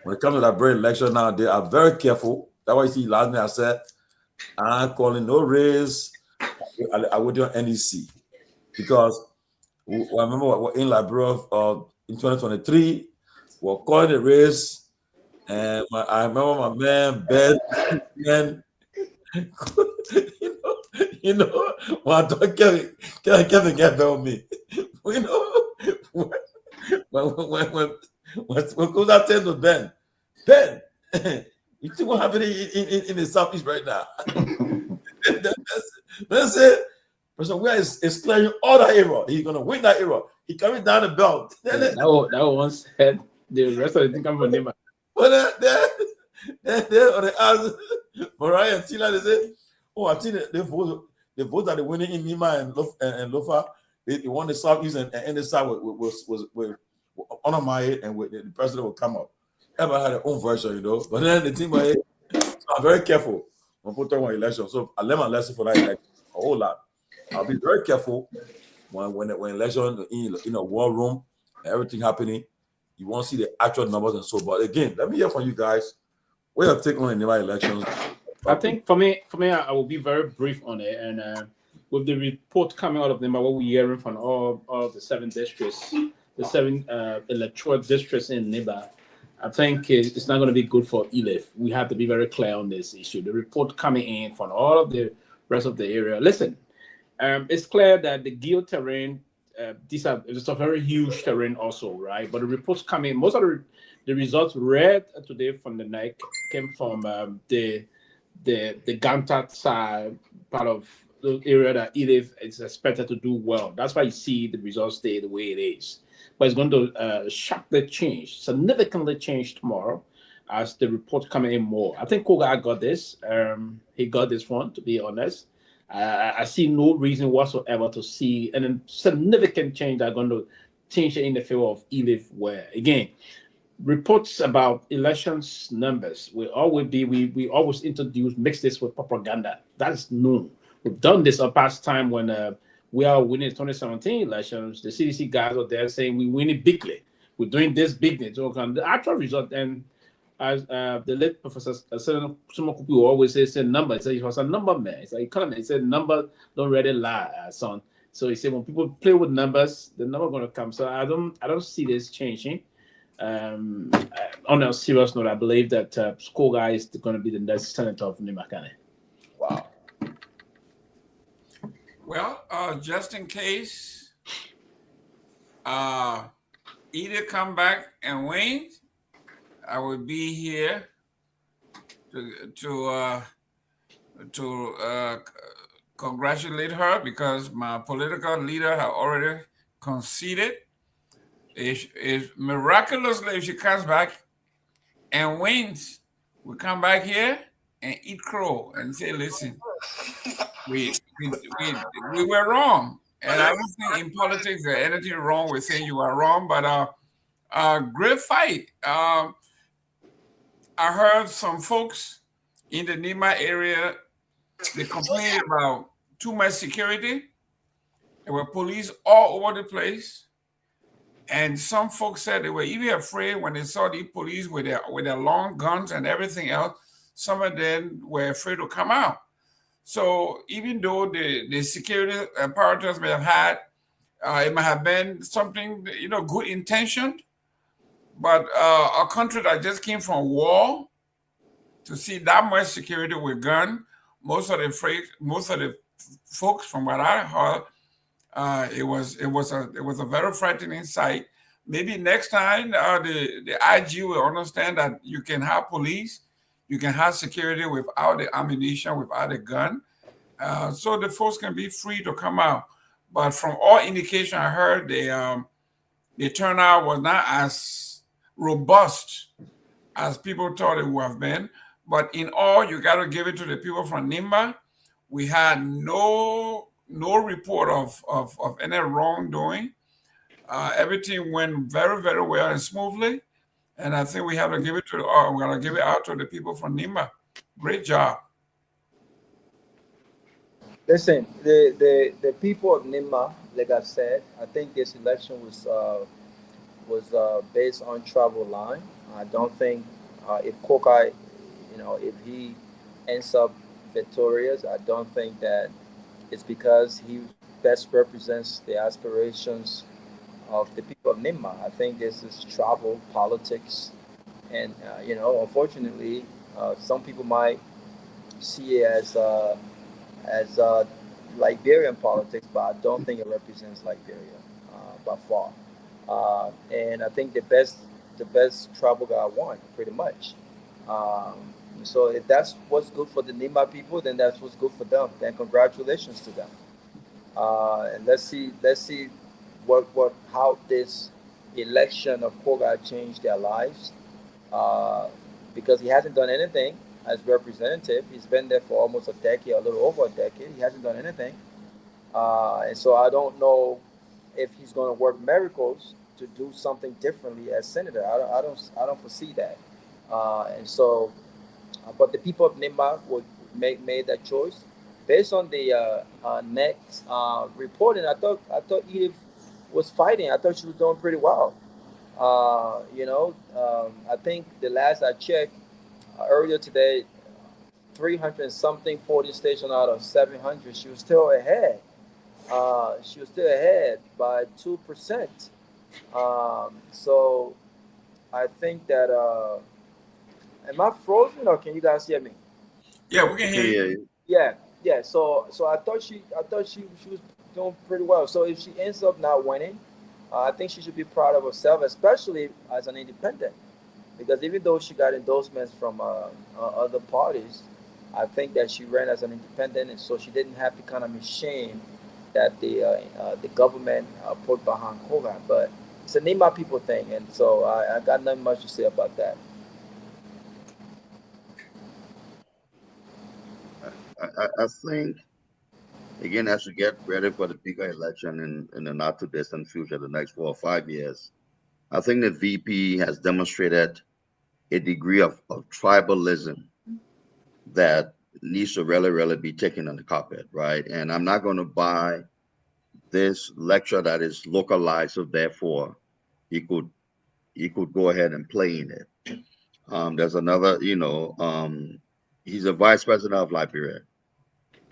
when it comes to that brand election now, they are very careful. That's why you see last night I said, I'm calling no race. I would do NEC because I remember in Liberia in 2023, we're calling the race. And I remember my man Ben, you know, when I thought Kevin get back on me, you know, when goes out there to Ben, you see what happened in the Southeast right now? Ben said, President Ware is clearing all that area. He's gonna win that area. He coming down the belt. That one said the rest of the thing come from him. But then on the ass, Mariah and Tina, they say, "Oh, I think the vote that they winning in Nima and Lofa, they won the Southeast and the South was honor my head and the president will come up. Everybody had their own version, you know. But then the thing by it, so I'm very careful when putting on election. So I learned my lesson for that election a whole lot. I'll be very careful when election in a war room and everything happening. You won't see the actual numbers and so. But again, let me hear from you guys. What you take on in the elections? I think for me, I will be very brief on it. And with the report coming out of Nima, what we're hearing from all of the 7 districts, the 7 electoral districts in Nima, I think it's not going to be good for Kehleboe. We have to be very clear on this issue. The report coming in from all of the rest of the area. Listen, it's clear that the Geo terrain. It's a very huge terrain also, right? But the reports come in. Most of the results read today from the NIC came from the Gantat side, part of the area that Kehleboe is expected to do well. That's why you see the results stay the way it is. But it's going to significantly change tomorrow as the report coming in more. I think Koga got this. He got this one, to be honest. I see no reason whatsoever to see a significant change that are going to change in the favor of Elif. Where again, reports about elections numbers will always be we always mix this with propaganda. That's known. We've done this a past time when we are winning 2017 elections. The CDC guys are there saying we win it bigly. We're doing this bigly. So the actual result, and as the late Professor Sumakupi always says, number. He was a number man. It's an economist. He said number don't really lie, son. So he said when people play with numbers, the number going to come. So I don't see this changing. On a serious note, I believe that Skoga is going to be the next senator of Nimakane. Wow. Well, just in case either come back and win, I will be here to congratulate her because my political leader had already conceded. If miraculously if she comes back and wins, we come back here and eat crow and say, listen, we were wrong. And I don't think in politics there's anything wrong with saying you are wrong, but great fight. I heard some folks in the Nima area, they complained about too much security. There were police all over the place. And some folks said they were even afraid when they saw the police with their long guns and everything else. Some of them were afraid to come out. So even though the security apparatus may have had, it might have been something, good intention, but a country that just came from war, to see that much security with gun, most of the folks, from what I heard, it was a very frightening sight. Maybe next time the IG will understand that you can have police, you can have security without the ammunition, without the gun, so the folks can be free to come out. But from all indication I heard, the turnout was not as robust as people thought it would have been. But in all, you got to give it to the people from Nimba. We had no report of any wrongdoing. Everything went very, very well and smoothly. And I think we have to give it we're going to give it out to the people from Nimba. Great job. Listen, the people of Nimba, like I said, I think this election was based on travel line. I don't think if Kokai, if he ends up victorious, I don't think that it's because he best represents the aspirations of the people of Nimba. I think this is travel politics, and unfortunately, some people might see it as Liberian politics, but I don't think it represents Liberia by far. And I think the best travel guy won pretty much. So if that's what's good for the Nimba people, then that's what's good for them. Then congratulations to them. And let's see how this election of Koga changed their lives. Because he hasn't done anything as representative. He's been there for almost a decade, a little over a decade. He hasn't done anything. And so I don't know if he's going to work miracles to do something differently as senator. I don't foresee that. And so, but the people of Nimba made that choice based on the next reporting. I thought Edith was fighting. I thought she was doing pretty well. I think the last I checked earlier today, 300 something polling station out of 700, she was still ahead. She was still ahead by 2%. So I think that. Am I frozen or can you guys hear me? Yeah, we can hear you. Yeah. So I thought she was doing pretty well. So if she ends up not winning, I think she should be proud of herself, especially as an independent, because even though she got endorsements from other parties, I think that she ran as an independent, and so she didn't have the kind of machine that the government put behind Koga. But it's a Nimba people thing, and so I got nothing much to say about that. I think again, as we get ready for the bigger election in the not too distant future, the next 4 or 5 years, I think the VP has demonstrated a degree of tribalism that needs to really be taken on the carpet, right? And I'm not going to buy this lecture that is localized, so therefore he could go ahead and play in it. There's another, he's a vice president of Liberia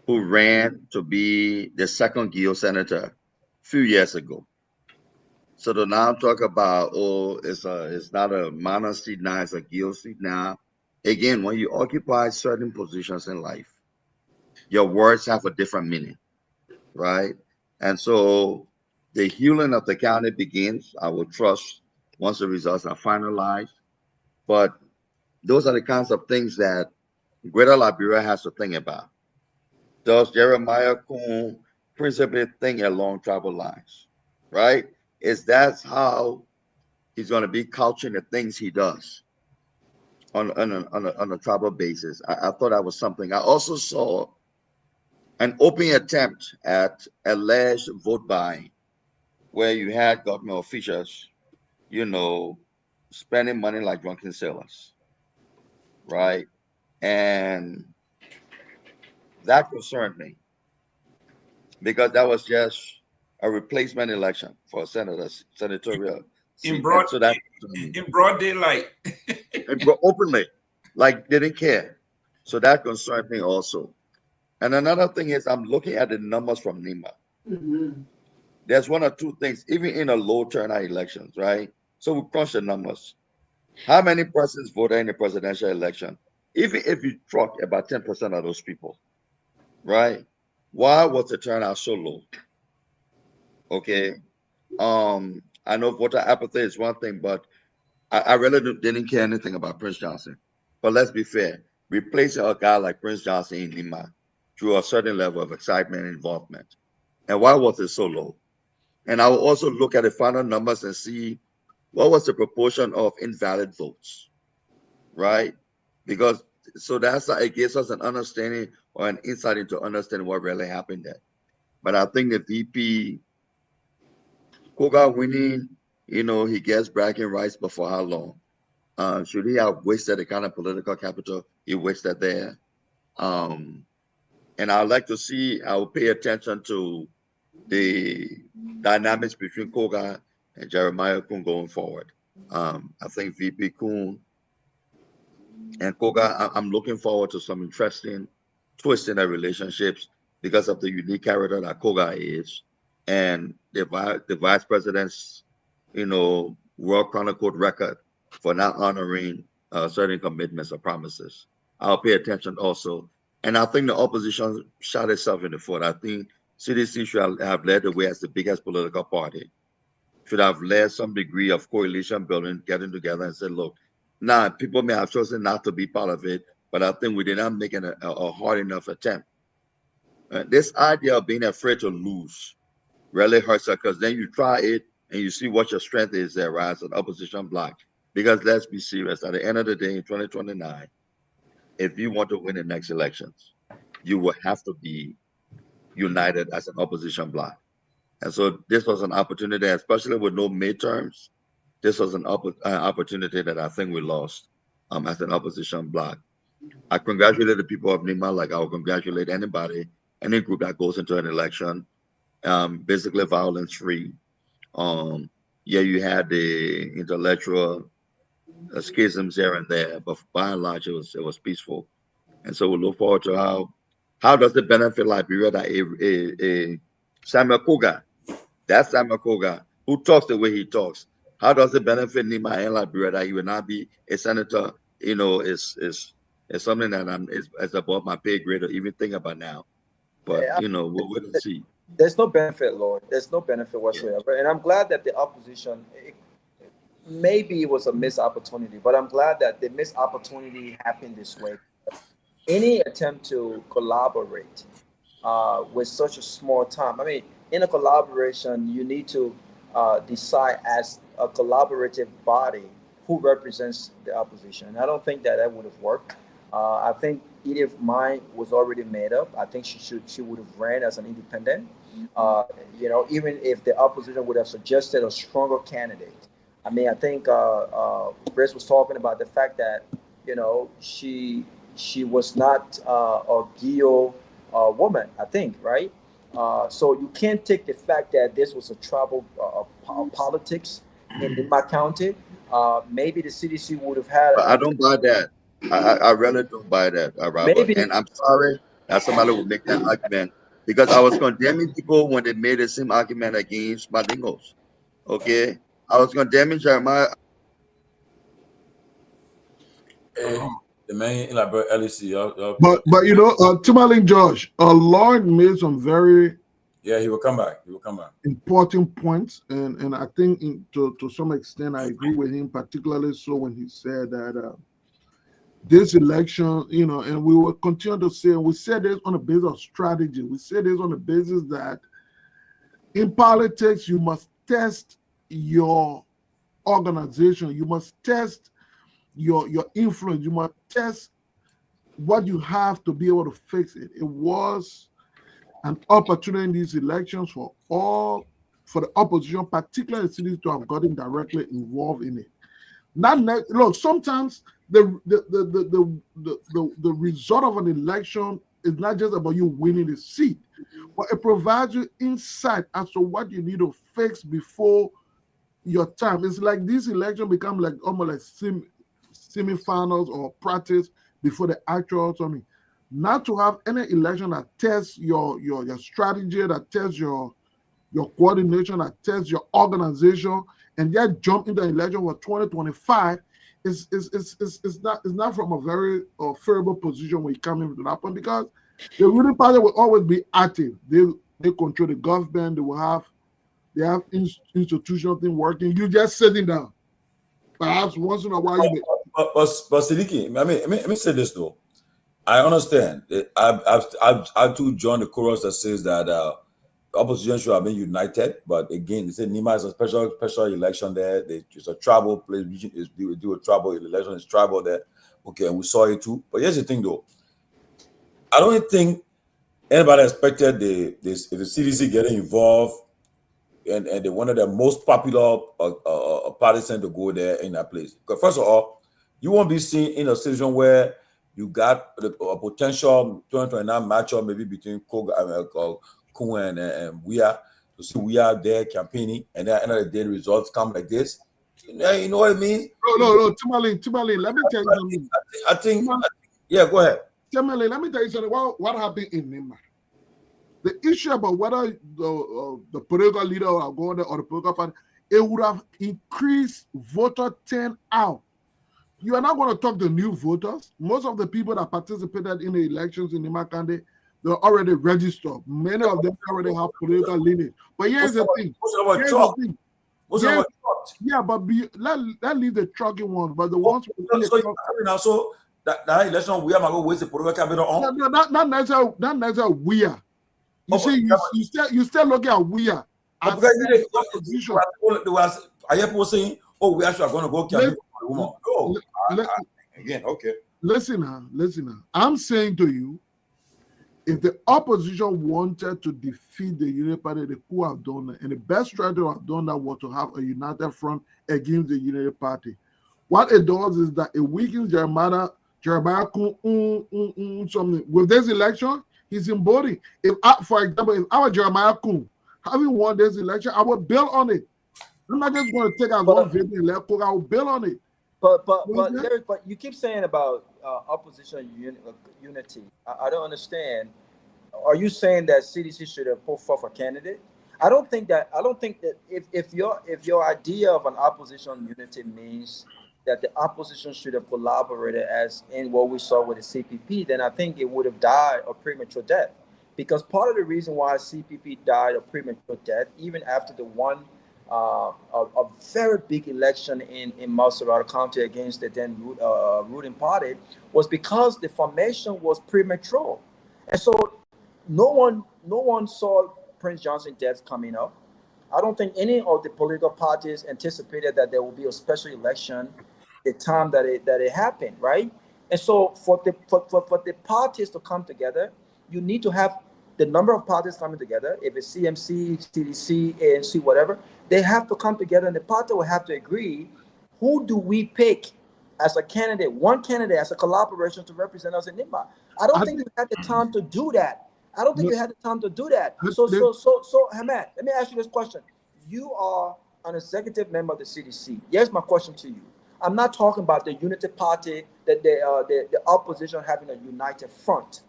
who ran to be the second Guar senator a few years ago. So to now talk about, oh, it's not a minor seat now, it's a Guar seat now. Again, when you occupy certain positions in life, your words have a different meaning, right? And so the healing of the county begins, I will trust, once the results are finalized. But those are the kinds of things that Greater Liberia has to think about. Does Jeremiah Kuhn principally think along tribal lines, right? Is that's how he's going to be couching the things he does on a tribal basis? I thought that was something. I also saw an open attempt at alleged vote buying, where you had government officials, spending money like drunken sailors, right? And that concerned me because that was just a replacement election for senatorial seat. In broad, so that in broad daylight. Openly, like they didn't care. So that concerned me also. And another thing is I'm looking at the numbers from NEMA. There's one or two things, even in a low turnout elections, right? So we crunch the numbers. How many persons voted in the presidential election? Even if you truck about 10% of those people, right? Why was the turnout so low? Okay. I know voter apathy is one thing, but I really didn't care anything about Prince Johnson. But let's be fair. Replacing a guy like Prince Johnson in Lima drew a certain level of excitement and involvement. And why was it so low? And I will also look at the final numbers and see what was the proportion of invalid votes, right? Because so that's it gives us an understanding or an insight into understanding what really happened there. But I think the VP Koga winning, he gets bragging rights, but for how long? Should he have wasted the kind of political capital he wasted there? And I'd like to see, I will pay attention to the dynamics between Koga and Jeremiah Kuhn going forward. I think VP Kuhn and Koga, I'm looking forward to some interesting twists in their relationships because of the unique character that Koga is and the vice president's, world chronicled record for not honoring certain commitments or promises. I'll pay attention also. And I think the opposition shot itself in the foot. I think CDC should have led the way as the biggest political party, should have led some degree of coalition building, getting together and said, look, now people may have chosen not to be part of it, but I think we did not make a hard enough attempt. This idea of being afraid to lose really hurts us because then you try it and you see what your strength is there, right, as an opposition bloc. Because let's be serious, at the end of the day in 2029, if you want to win the next elections, you will have to be united as an opposition bloc. And so this was an opportunity, especially with no midterms. This was an opportunity that I think we lost as an opposition bloc. I congratulate the people of Nima like I would congratulate anybody, any group that goes into an election, basically violence-free. Yeah, you had the intellectual schisms here and there, but by and large, it was peaceful. And so we look forward to how does it benefit Liberia that a Samuel Koga, that's Samuel Koga, who talks the way he talks. How does it benefit Nima and Liberia that he will not be a senator? Is something that is above my pay grade to even think about now. But we'll wait and see. There's no benefit, Lord. There's no benefit whatsoever. And I'm glad that the opposition, maybe it was a missed opportunity, but I'm glad that the missed opportunity happened this way. Any attempt to collaborate with such a small time, I mean, in a collaboration, you need to decide as a collaborative body who represents the opposition. And I don't think that would have worked. I think Edith's mind was already made up. I think she would have ran as an independent. You know, even if the opposition would have suggested a stronger candidate. I mean, I think Chris was talking about the fact that, you know, she was not a Geo woman, I think, right? So you can't take the fact that this was a tribal politics in my county. Maybe the CDC would have had. But I don't buy that. I really don't buy that, Robert. Maybe. And I'm sorry that somebody would make that argument because I was condemning people when they made the same argument against Madingos. Okay, I was condemning Jeremiah. The man in like LEC, But you know, Tomalin Josh, Lord made some very he will come back. He will come back. important points, and I think to some extent I agree with him, particularly so when he said that this election, you know, and we will continue to say, we said this on the basis of strategy. We said this on the basis that in politics you must test your organization, you must test your influence, you must test what you have to be able to fix it. It was an opportunity in these elections for the opposition, particularly the cities, to have gotten directly involved in it. Look, sometimes the result of an election is not just about you winning the seat, but it provides you insight as to what you need to fix before your time. It's like this election become like almost like semi-finals or practice before the actual something. Not to have any election that tests your strategy, that tests your coordination, that tests your organization, and yet jump into the election for 2025 is not from a very favorable position when you come into that point, because the ruling party will always be active. They control the government. They have institutional thing working. You just sitting down. Perhaps once in a while But Sidiki, let me say this though. I understand. I too join the chorus that says that opposition should have been united, but again, they say Nima is a special election there. It's a tribal place. We do a tribal election. It's tribal there. Okay, and we saw it too. But here's the thing though. I don't think anybody expected the CDC getting involved, and they wanted the most popular partisan to go there in that place. Because first of all, you won't be seen in a situation where you got a potential 2029 matchup maybe between Kun and we are to see we are there campaigning, and then at the end of the day, the results come like this. You know what I mean? No, Tomalin, let me tell you something. I think yeah, go ahead. Tomalin, let me tell you something. What happened in Nima? The issue about whether the political leader are going there or the political party, it would have increased voter turnout. You are not going to talk to new voters. Most of the people that participated in the elections in Nima County, they're already registered. Many of them already have political lineage. But here's the thing. Yeah, but let leave the trucking ones. But the ones so that election we are going to waste the political capital on. No, not necessarily we are. You see, you still looking at we are. I hear people saying, "Oh, we actually are going to go campaign for the woman." No, again, okay. Listen now. I'm saying to you, if the opposition wanted to defeat the Unity Party, they could have done that. And the best strategy to have done that was to have a united front against the Unity Party. What it does is that it weakens Jeremiah something. With this election, he's embodying. For example, if our Jeremiah Kun having won this election, I will build on it. I'm not just going to take out one video and let go. I will build on it. But you keep saying about opposition unity. I don't understand. Are you saying that CDC should have put forth a candidate? I don't think that if your idea of an opposition unity means that the opposition should have collaborated as in what we saw with the CPP, then I think it would have died a premature death. Because part of the reason why CPP died a premature death, even after the one a very big election in Mauserato County against the then ruling party, was because the formation was premature, and so no one saw Prince Johnson's death coming up. I don't think any of the political parties anticipated that there will be a special election the time that it happened, right? And so for the parties to come together, you need to have the number of parties coming together. If it's CMC, CDC, ANC, whatever, they have to come together, and the party will have to agree, who do we pick as a candidate, one candidate as a collaboration to represent us in NIMBA? I don't think you had the time to do that. I don't think you had the time to do that. So, Hamad, let me ask you this question. You are an executive member of the CDC. Here's my question to you. I'm not talking about the unity party, that the opposition having a united front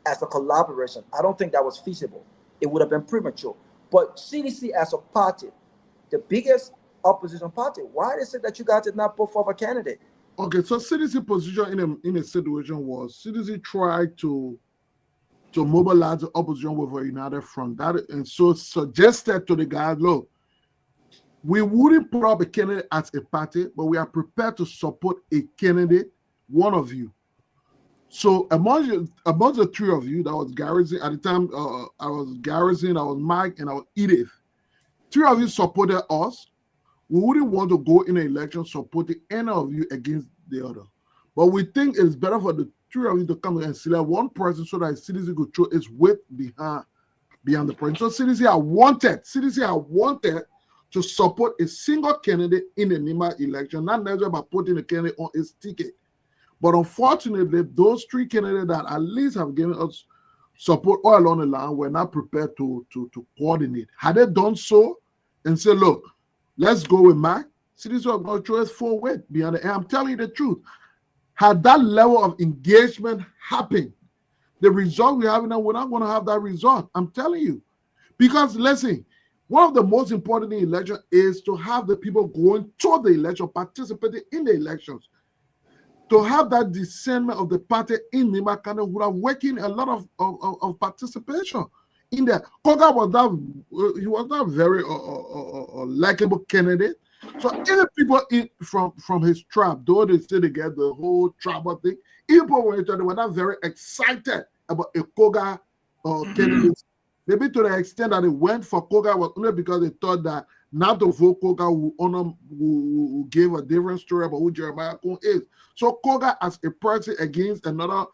as a collaboration. I don't think that was feasible. It would have been premature. But CDC as a party, the biggest opposition party, why is it that you guys did not put forward a candidate? Okay, so CDC position in a situation was CDC tried to mobilize the opposition with a united front. And so suggested to the guys, look, we wouldn't put up a candidate as a party, but we are prepared to support a candidate, one of you. So among the three of you, that was Garrison at the time. I was Garrison, I was Mike, and I was Edith. Three of you supported us. We wouldn't want to go in an election supporting any of you against the other. But we think it's better for the three of you to come and select one person so that CDC could throw its weight behind the person. So CDC wanted to support a single candidate in the NIMBA election, not necessarily by putting a candidate on its ticket. But unfortunately, those three candidates that at least have given us support all along the line were not prepared to coordinate. Had they done so and said, look, let's go with Mac, CDC was going to throw its full weight behind it. And I'm telling you the truth. Had that level of engagement happened, the result we have now, we're not going to have that result. I'm telling you. Because listen, one of the most important in election is to have the people going to the election, participating in the elections. To have that discernment of the party in NIMBA kind of would have working a lot of participation in there. Koga was not very likable candidate. So even people from his tribe, though they still get the whole tribal thing, even people they were not very excited about a Koga candidate. Maybe to the extent that they went for Koga was only because they thought that not to vote Koga who gave a different story about who Jeremiah Kun is. So Koga as a person against another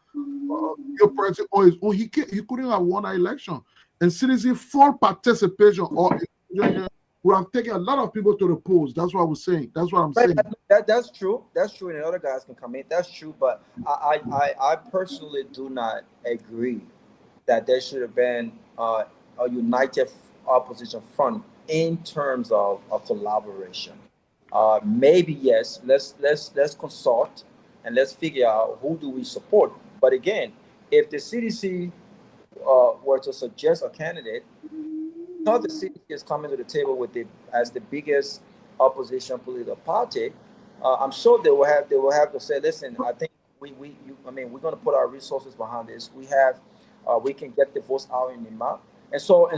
person on his own, he couldn't have won an election. And CDC full participation or would have taken a lot of people to the polls. That's what I was saying. That's what I'm saying. That's true. That's true. And the other guys can come in. That's true. But I personally do not agree that there should have been a united opposition front in terms of collaboration. Maybe yes. Let's consult and let's figure out who do we support. But again, if the CDC were to suggest a candidate, not the CDC is coming to the table as the biggest opposition political party. I'm sure they will have to say, listen, I think we're going to put our resources behind this. We can get the votes out in NIMBA, and so we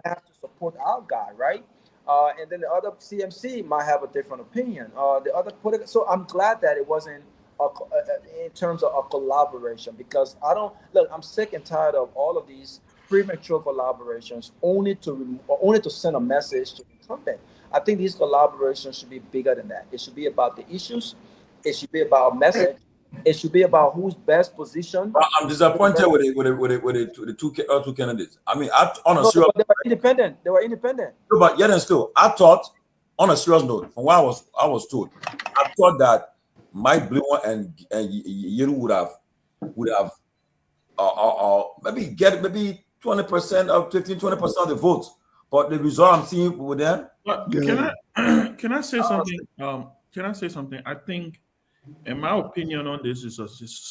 have to support our guy, right? And then the other CMC might have a different opinion. The other political. So I'm glad that it wasn't in terms of a collaboration, because I'm sick and tired of all of these premature collaborations only to send a message to the incumbent. I think these collaborations should be bigger than that. It should be about the issues. It should be about a message. It should be about who's best positioned. I'm disappointed with the two candidates. I mean, they were independent. They were independent. No, but yet and still, I thought, on a serious note, from what I was told, I thought that Mike Blue and Yeru would have maybe get maybe 20% or 15-20% of the votes. But the result I'm seeing with them. Can I say something? Can I say something? I think, in my opinion on this, is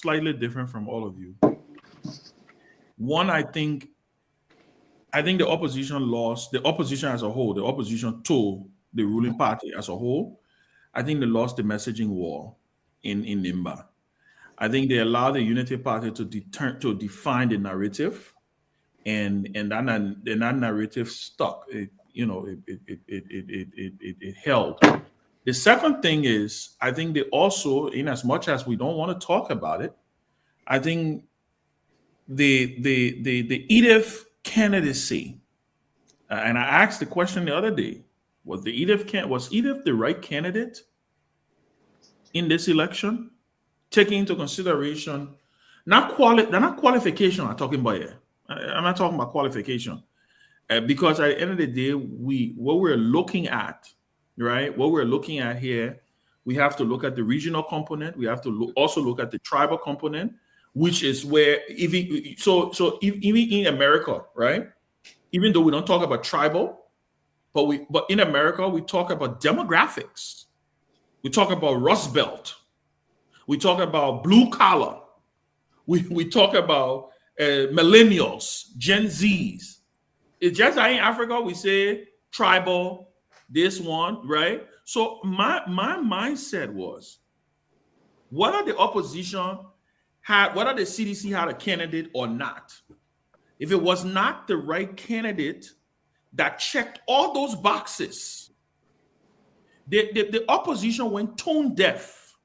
slightly different from all of you. One, I think the opposition lost, the opposition as a whole, the opposition to the ruling party as a whole, I think they lost the messaging war in NIMBA. I think they allowed the Unity Party to define the narrative, and that narrative stuck. It held. The second thing is, I think they also, in as much as we don't want to talk about it, I think the Edith candidacy, and I asked the question the other day, was Edith the right candidate in this election? taking into consideration not qualification I'm talking about here. I'm not talking about qualification. Because at the end of the day, what we're looking at, right? What we're looking at here, we have to look at the regional component. We have to also look at the tribal component, which is where even in America, right? Even though we don't talk about tribal, but in America we talk about demographics. We talk about Rust Belt. We talk about blue collar. We talk about millennials, Gen Zs. It's just like in Africa, we say tribal, this one, right? So my mindset was, whether the opposition whether the CDC had a candidate or not, if it was not the right candidate that checked all those boxes, the opposition went tone deaf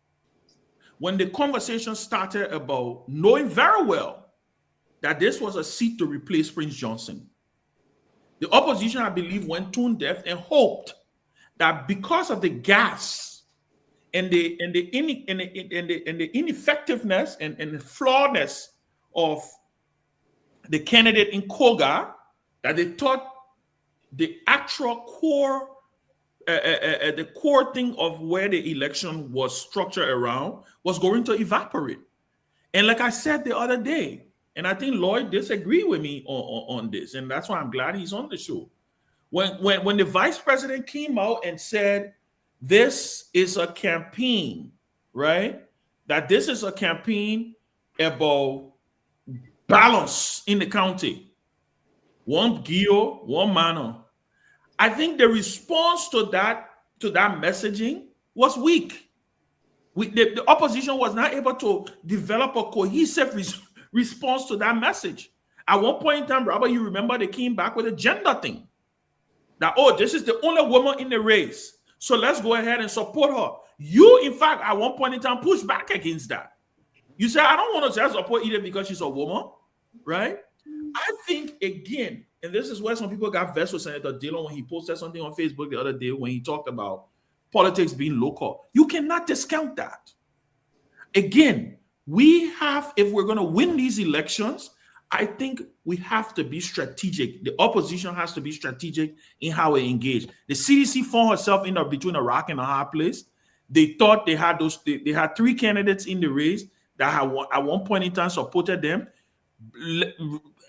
when the conversation started about knowing very well that this was a seat to replace Prince Johnson. The opposition, I believe, went tone deaf and hoped that because of the gas and the ineffectiveness and the flawedness of the candidate in Koga, that they thought the actual core, the core thing of where the election was structured around was going to evaporate. And like I said the other day, and I think Lloyd disagreed with me on this, and that's why I'm glad he's on the show. When the vice president came out and said, this is a campaign, right? That this is a campaign about balance in the county. One Gio, one Mano. I think the response to that messaging was weak. The opposition was not able to develop a cohesive response to that message. At one point in time, Robert, you remember they came back with a gender thing. That, oh, this is the only woman in the race, so let's go ahead and support her. You, in fact, at one point in time, pushed back against that. You said, I don't want to just support either because she's a woman, right? I think, again, and this is where some people got vexed with Senator Dillon when he posted something on Facebook the other day when he talked about politics being local. You cannot discount that. Again, we have, if we're going to win these elections, I think we have to be strategic. The opposition has to be strategic in how we engage. The CDC found herself in between a rock and a hard place. They thought they had they had three candidates in the race that had at one point in time supported them.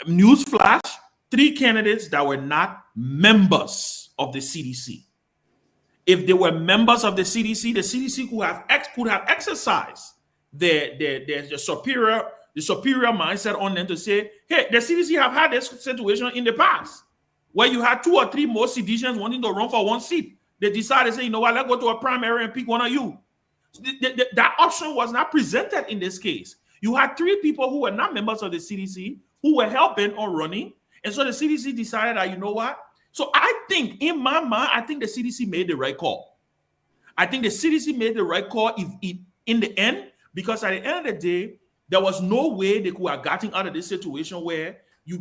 Newsflash, three candidates that were not members of the CDC. If they were members of the CDC could have exercised the superior mindset on them to say, hey, the CDC have had this situation in the past where you had 2 or 3 more seditionists wanting to run for one seat. They decided to say, you know what, let's go to a primary and pick one of you. That option was not presented in this case. You had 3 people who were not members of the CDC who were hell-bent on running. And so the CDC decided that, you know what? So I think, in my mind, I think the CDC made the right call. I think the CDC made the right call in the end, because at the end of the day, there was no way they could have gotten out of this situation where you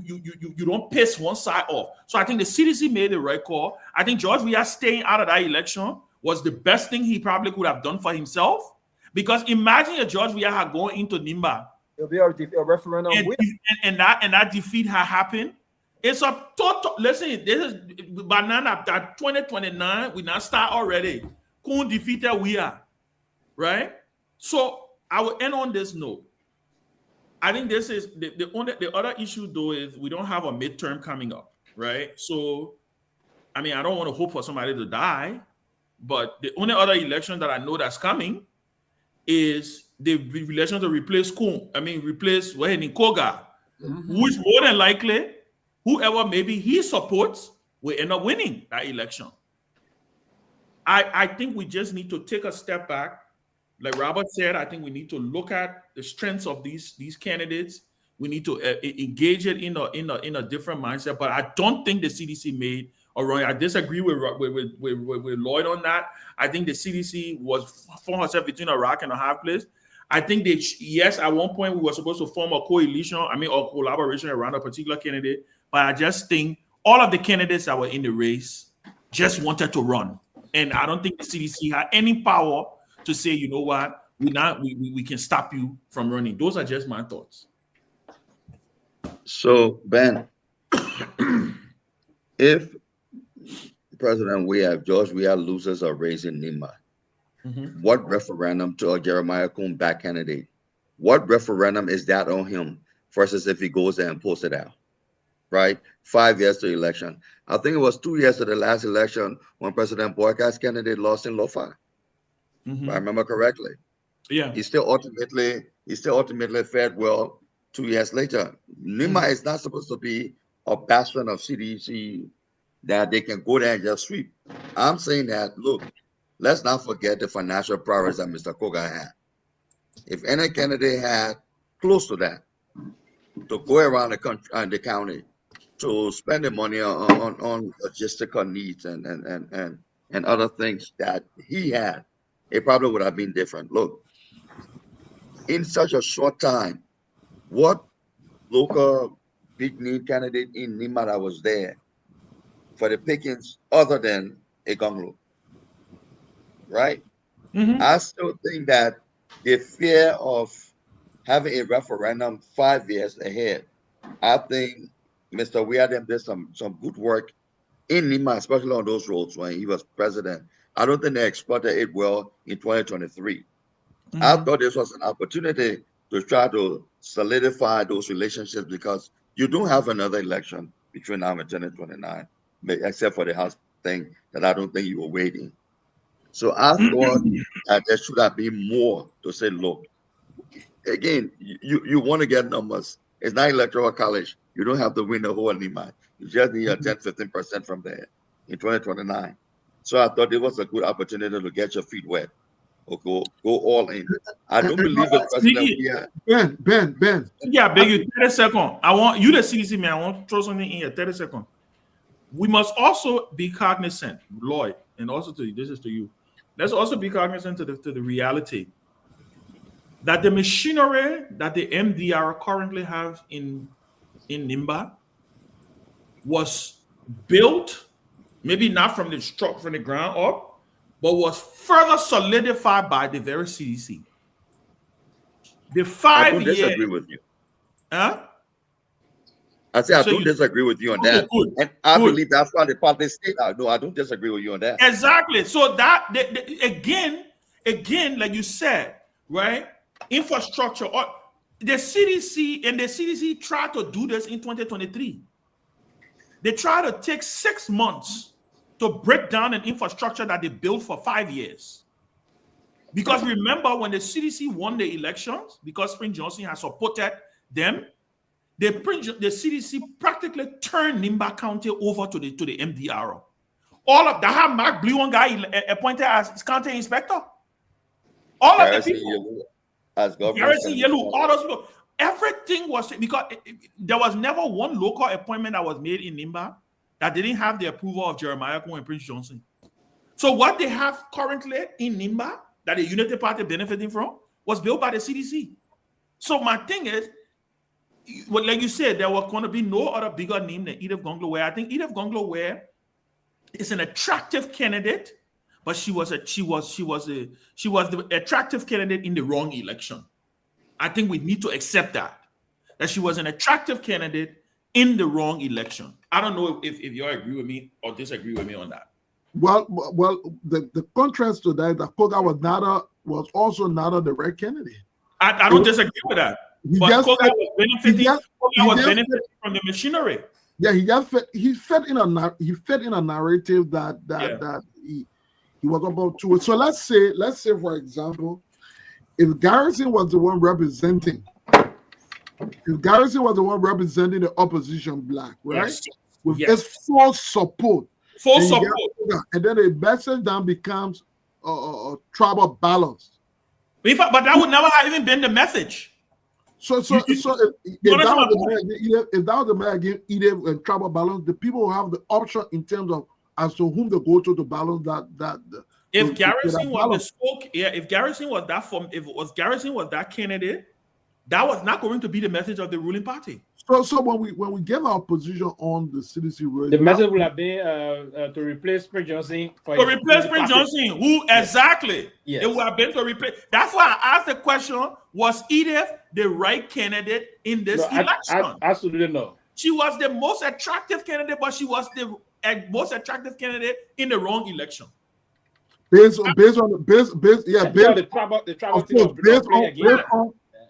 don't piss one side off. So I think the CDC made the right call. I think George Weah staying out of that election was the best thing he probably could have done for himself. Because imagine if George Weah had gone into Nimba, it'll be a referendum, and that defeat had happened. It's a total. Listen, this is banana. That 2029, we now start already. Kun defeated Weah, right? So I will end on this note. I think this is the other issue though is we don't have a midterm coming up, right? So, I mean, I don't want to hope for somebody to die, but the only other election that I know that's coming is the election to replace Koga, which more than likely, whoever maybe he supports will end up winning that election. I think we just need to take a step back. Like Robert said, I think we need to look at the strengths of these candidates. We need to engage it in a different mindset. But I don't think the CDC made a wrong. I disagree with Lloyd on that. I think the CDC found herself between a rock and a hard place. I think yes, at one point we were supposed to form a coalition, or collaboration around a particular candidate. But I just think all of the candidates that were in the race just wanted to run. And I don't think the CDC had any power to say, you know what, we can stop you from running. Those are just my thoughts. So Ben, if President George Weah loses a race in Nima, what referendum to a Jeremiah Coon back candidate? What referendum is that on him versus if he goes there and pulls it out? Right? 5 years to election. I think it was 2 years to the last election when President Boyka's candidate lost in Lofa. If I remember correctly. Yeah. He still ultimately fared well 2 years later. Nima is not supposed to be a bastion of CDC that they can go there and just sweep. I'm saying that, look, let's not forget the financial priorities that Mr. Koga had. If any candidate had close to that, to go around the country and the county, to spend the money on logistical needs and other things that he had, it probably would have been different. Look, in such a short time, what local big name candidate in Nima that was there for the pickings other than a Gongloe, right? I still think that the fear of having a referendum 5 years ahead, I think Mr. Weah did some good work in Nima, especially on those roads when he was president. I don't think they exploited it well in 2023. I thought this was an opportunity to try to solidify those relationships because you don't have another election between now and 2029, except for the House thing that I don't think you were waiting. So I thought that there should have been more to say, look, again, you want to get numbers. It's not electoral college. You don't have to win the whole Nima. You just need a 10-15% from there in 2029. So I thought it was a good opportunity to get your feet wet or go all in. I don't believe it, President Weah. Ben. Yeah, I beg you, 30 seconds. I want you to CDC man. I want to throw something in here. 30 seconds. We must also be cognizant, Lloyd, and also to this is to you. Let's also be cognizant to the reality that the machinery that the MDR currently have in Nimba was built, maybe not from the ground up, but was further solidified by the very CDC. The 5 years. I don't disagree with you. Huh? I say I don't disagree with you on that. Good. And I believe that's why the party state. No, I don't disagree with you on that. Exactly. So that again, like you said, right? Infrastructure or the CDC tried to do this in 2023. They tried to take 6 months to break down an infrastructure that they built for 5 years. Because remember, when the CDC won the elections, because Spring Johnson has supported them, the CDC practically turned Nimba County over to the MDR. All of that had Mark Blue, one guy appointed as county inspector. All of the people. As Garrison Yellow, all those people. Everything was because there was never one local appointment that was made in Nimba that didn't have the approval of Jeremiah Cohen and Prince Johnson. So what they have currently in Nimba that the Unity Party benefiting from was built by the CDC. So my thing is, well, like you said, there was going to be no other bigger name than Edith Gongloe. I think Edith Gongloe is an attractive candidate, but she was the attractive candidate in the wrong election. I think we need to accept that she was an attractive candidate in the wrong election. I don't know if you all agree with me or disagree with me on that. Well, the contrast to that Koga was also not a direct candidate. I don't disagree with that. But Koga was benefiting from the machinery. Yeah, he fed in a narrative that he was about to. So let's say for example, if Garrison was the one representing the opposition black, right? Yes. With his full support. And then the message then becomes a tribal balance. But that would never have even been the message. So if that was the man against Edith and tribal balance, the people will have the option in terms of as to whom they go to balance that. If Garrison was if Garrison was that candidate, that was not going to be the message of the ruling party. So when we give our position on the CDC rule, the message will have been to replace Spring Johnson for to replace Spring Johnson. Who exactly? Yes. It would have been to replace. That's why I asked the question: was Edith the right candidate in this election? Absolutely no. She was the most attractive candidate, but she was the most attractive candidate in the wrong election. Based on the tribal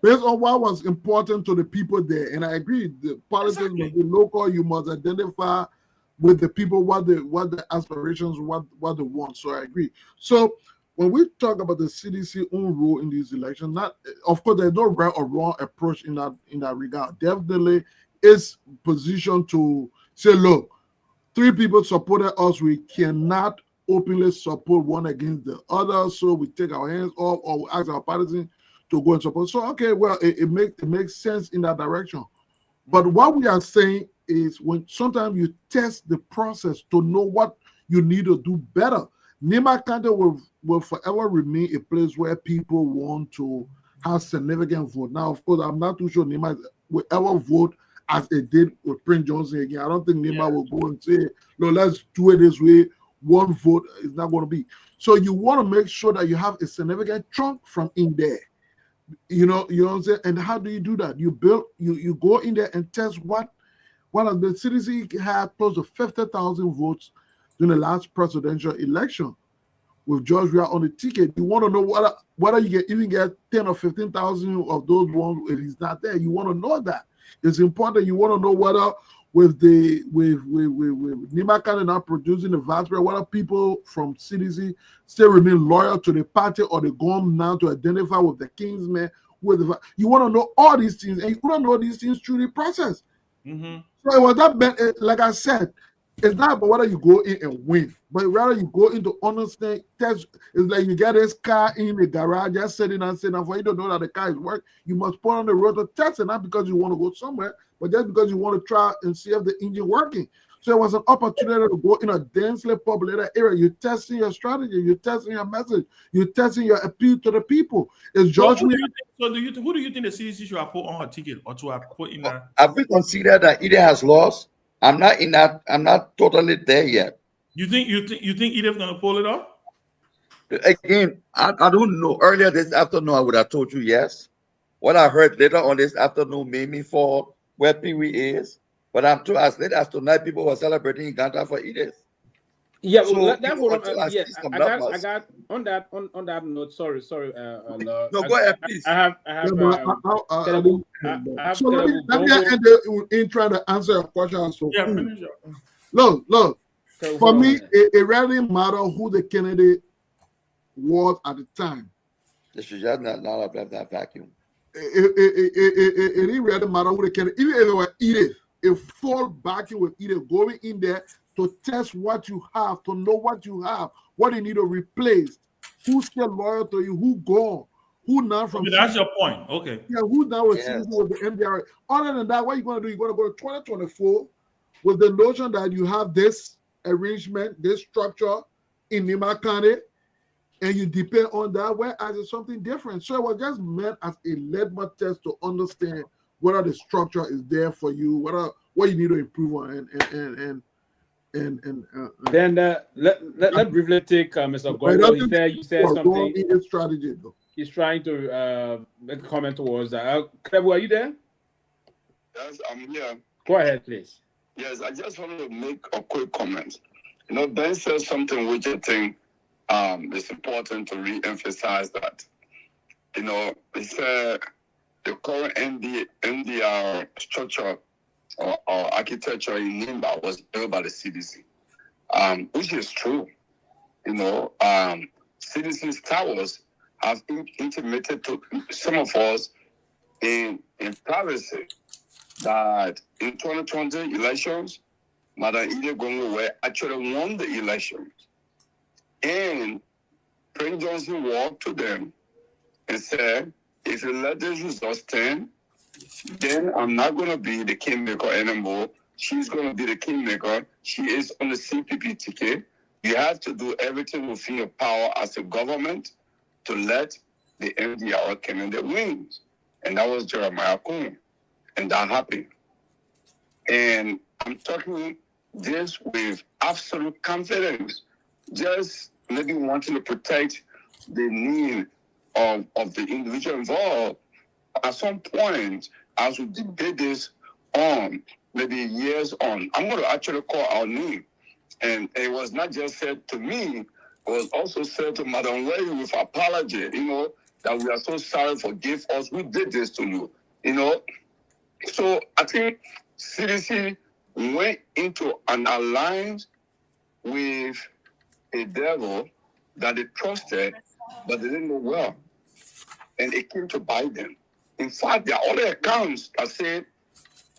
based on what was important to the people there. And I agree, the politics must be local. You must identify with the people, what the aspirations, what they want. So I agree. So when we talk about the CDC own role in these elections, not of course there's no right or wrong approach in that regard. Definitely is positioned to say, look, 3 people supported us. We cannot openly support one against the other. So we take our hands off, or we ask our partisans to go and support. So okay, well, it makes sense in that direction. But what we are saying is when sometimes you test the process to know what you need to do better. Nima County will forever remain a place where people want to have significant vote. Now, of course, I'm not too sure Nima will ever vote as it did with Prince Johnson again. I don't think Nima will go and say, no, let's do it this way. One vote is not going to be. So you want to make sure that you have a significant chunk from in there. You know what I'm saying? And how do you do that? You go in there and test what of the CDC had close to 50,000 votes during the last presidential election with George Weah on the ticket. You want to know whether you can even get 10 or 15,000 of those ones if he's not there. You want to know that. It's important. You want to know whether with Nima County not producing the vast majority, whether people from CDC still remain loyal to the party or they go on now to identify with the Kingsmen. You want to know all these things, and you don't know these things through the process. Mm-hmm. So it was that, like I said, it's not about whether you go in and win, but rather you go into understand test. It's like you get this car in the garage, just sitting and for you don't know that the car is working. You must put on the road to test it, not because you want to go somewhere, but just because you want to try and see if the engine working. So it was an opportunity to go in a densely populated area. You're testing your strategy, you're testing your message, you're testing your appeal to the people. It's George. Who do you think the CDC should have put on her ticket or to have put in that? Have we considered that Edith has lost? I'm not in that. I'm not totally there yet. You think Edith's gonna pull it off? Again, I don't know. Earlier this afternoon, I would have told you yes. What I heard later on this afternoon made me fall where Pewee is. But I'm too, as late as tonight, people were celebrating in Ghana for Edith. Yeah, so, well, that would yeah, I got on that note. Sorry. No, go ahead, please. I have. So let me end in trying to answer your question. So yeah, finish up. Look. For me, it really matters who the candidate was at the time. This is just not have that vacuum. It didn't really matter who the candidate. Even if it were Edith, it fall back with Edith going in there to test what you have, to know what you have, what you need to replace, who's still loyal to you, who gone, who now from. Okay, that's your point. Okay. Yeah, who now with the MDR. Other than that, what you're going to do, you're going to go to 2024 with the notion that you have this arrangement, this structure in Nima County, and you depend on that, whereas it's something different. So it was just meant as a litmus test to understand whether the structure is there for you, what you need to improve on, then let briefly take Mr. Gongloe. You said something. In strategy, though. He's trying to make a comment towards that. Kehleboe, are you there? Yes, I'm here. Go ahead, please. Yes, I just wanted to make a quick comment. You know, Ben said something which I think is important to re-emphasize that. You know, he said the current NDR structure or architecture in Nimba was built by the CDC, which is true. You know, CDC's towers have intimated to some of us in privacy that in 2020 elections, Madam Kehleboe Gongloe actually won the elections. And Prince Johnson walked to them and said, if you let this result stand, then I'm not going to be the kingmaker anymore. She's going to be the kingmaker. She is on the CPP ticket. You have to do everything within your power as a government to let the NDR candidate win. And that was Jeremiah Cohen. And that happened. And I'm talking this with absolute confidence, just maybe wanting to protect the need of the individual involved. At some point, as we debate this on, maybe years on, I'm going to actually call our name. And it was not just said to me, it was also said to Madam Way with apology, that we are so sorry, forgive us, we did this to you, So I think CDC went into an alliance with a devil that they trusted, but they didn't know well. And it came to bite them. In fact, there are other accounts that say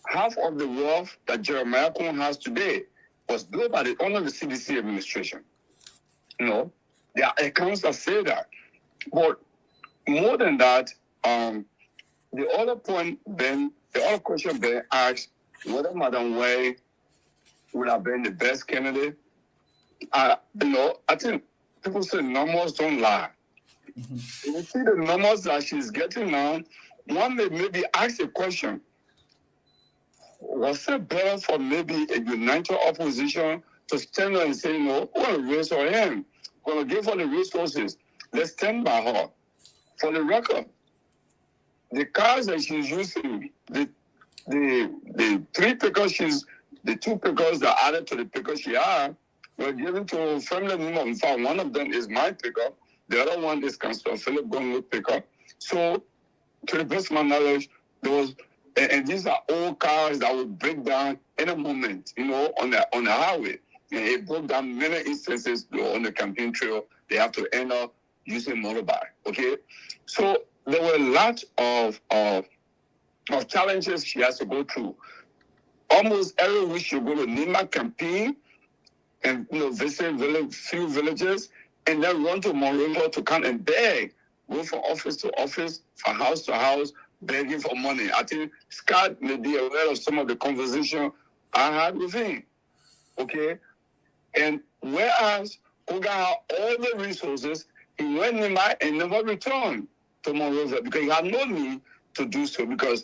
half of the wealth that Jeremiah Cohen has today was built by the owner of the CDC administration. There are accounts that say that. But more than that, the other question Ben asked, whether Madam Way would have been the best candidate. I think people say numbers don't lie. If you see the numbers that she's getting now, one may maybe ask a question. Was it better for maybe a united opposition to stand there and say, we're going to raise her hand, we're going to give her the resources, let's stand by her. For the record, the cars that she's using, the 3 pickers the 2 pickers that added to the pickers she had, were given to family members. In fact, one of them is my picker. The other one is Councillor Kehleboe Gongloe picker. So, to the best of my knowledge, there was, and these are old cars that would break down in a moment, on the highway. And it broke down many instances on the campaign trail. They have to end up using motorbike. Okay, so there were lots of challenges she has to go through. Almost every week she go to Nima campaign and visit few villages and then run to Monrovia to come and beg, go from office to office, from house to house, begging for money. I think Scott may be aware of some of the conversation I had with him. Okay, and whereas Koga had all the resources, he went Nima and never returned to Monrovia because he had no need to do so because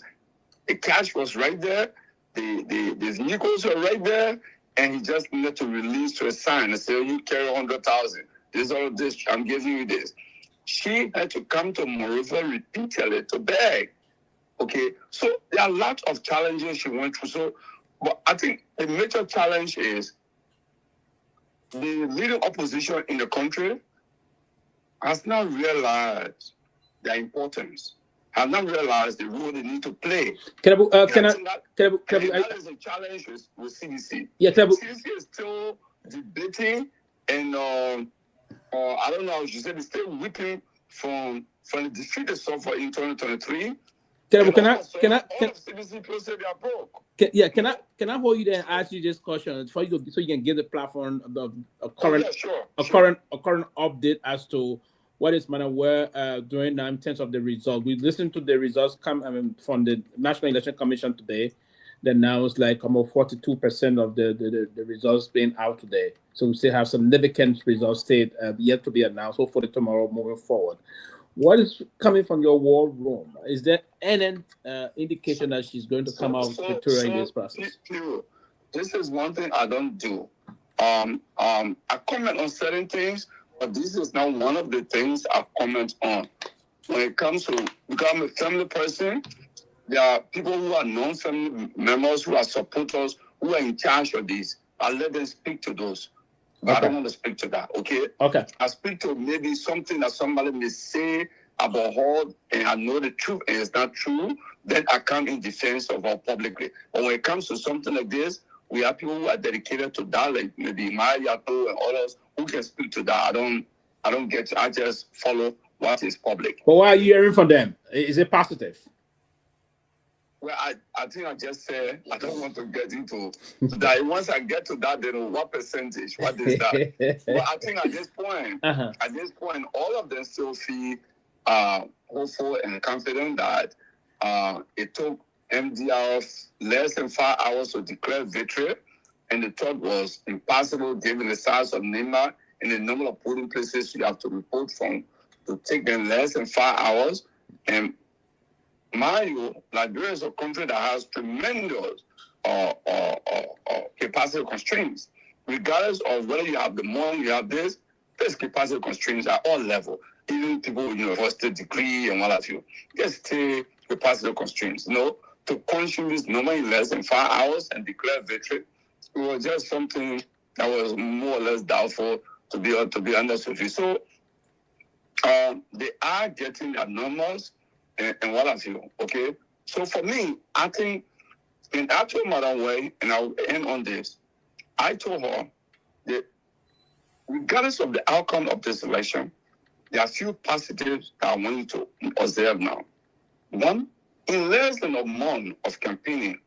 the cash was right there, the vehicles were right there, and he just needed to release to a sign and say, you carry 100,000. This all this, I'm giving you this. She had to come to Monrovia repeatedly to beg. Okay, so there are lots of challenges she went through. So, but I think the major challenge is the leading opposition in the country has not realized their importance, have not realized the role they need to play. That is a challenge with CDC. Yeah, CDC is still debating, and I don't know. She said it's still whipping from the defeat they suffered in 2023. Can I hold you there and ask you this question so you can give the platform a current update as to what is where doing now in terms of the results. We listened to the results come from the National Election Commission today. That now it's like almost 42% of the results being out today. So we still have significant results yet to be announced. Hopefully tomorrow moving forward. What is coming from your war room? Is there any indication that she's going to come out victorious in this process? This is one thing I don't do. I comment on certain things, but this is not one of the things I comment on. When it comes to become a family person, there are people who are non-family members, who are supporters, who are in charge of this. I let them speak to those. But I don't want to speak to that, okay? Okay. I speak to maybe something that somebody may say about her, and I know the truth and it's not true, then I come in defense of her publicly. But when it comes to something like this, we have people who are dedicated to that, like maybe Myean and others who can speak to that. I just follow what is public. But what are you hearing from them? Is it positive? Well, I think I just said I don't want to get into that. Once I get to that, then what percentage? What is that? But I think at this point, all of them still feel hopeful and confident that it took MDR less than 5 hours to declare victory, and the thought was impossible given the size of Nima and the number of polling places you have to report from to take them less than 5 hours. And mind you, Liberia is a country that has tremendous capacity constraints. Regardless of whether you have the money, you have this, there's capacity constraints at all levels. Even people with university degree and what have you. There's still capacity constraints. To consume this normally less than 5 hours and declare victory, it was just something that was more or less doubtful to be understood. So they are getting their numbers and what have you. Okay. So for me, I think I told Madam Way, and I'll end on this. I told her that regardless of the outcome of this election, there are a few positives that I want you to observe now. One, in less than a month of campaigning,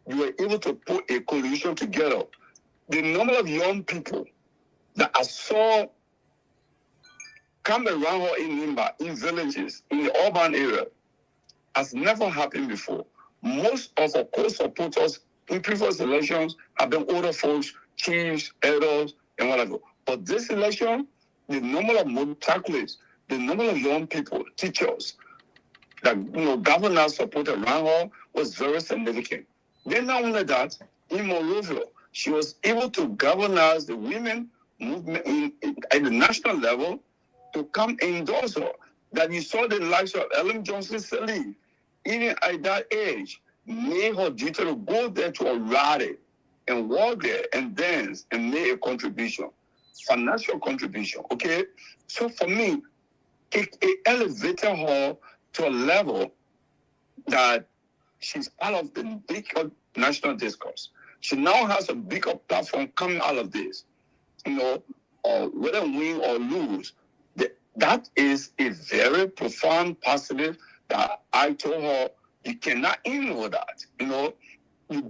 you were able to put a coalition together. The number of young people that I saw come around her in Nimba, in villages, in the urban area, has never happened before. Most of our co-supporters in previous elections have been older folks, chiefs, elders, and whatever. But this election, the number of motorcyclists, the number of young people, teachers, that governors supported around her was very significant. Then not only that, in Monrovia, she was able to galvanize the women movement at the national level to come endorse her. That you saw the likes of Ellen Johnson Sirleaf, even at that age, made her duty to go there to a rally and walk there and dance and make a contribution, financial contribution. Okay, so for me, it elevated her to a level that she's part of the bigger national discourse. She now has a bigger platform coming out of this. Whether win or lose, that is a very profound positive that I told her you cannot ignore that. You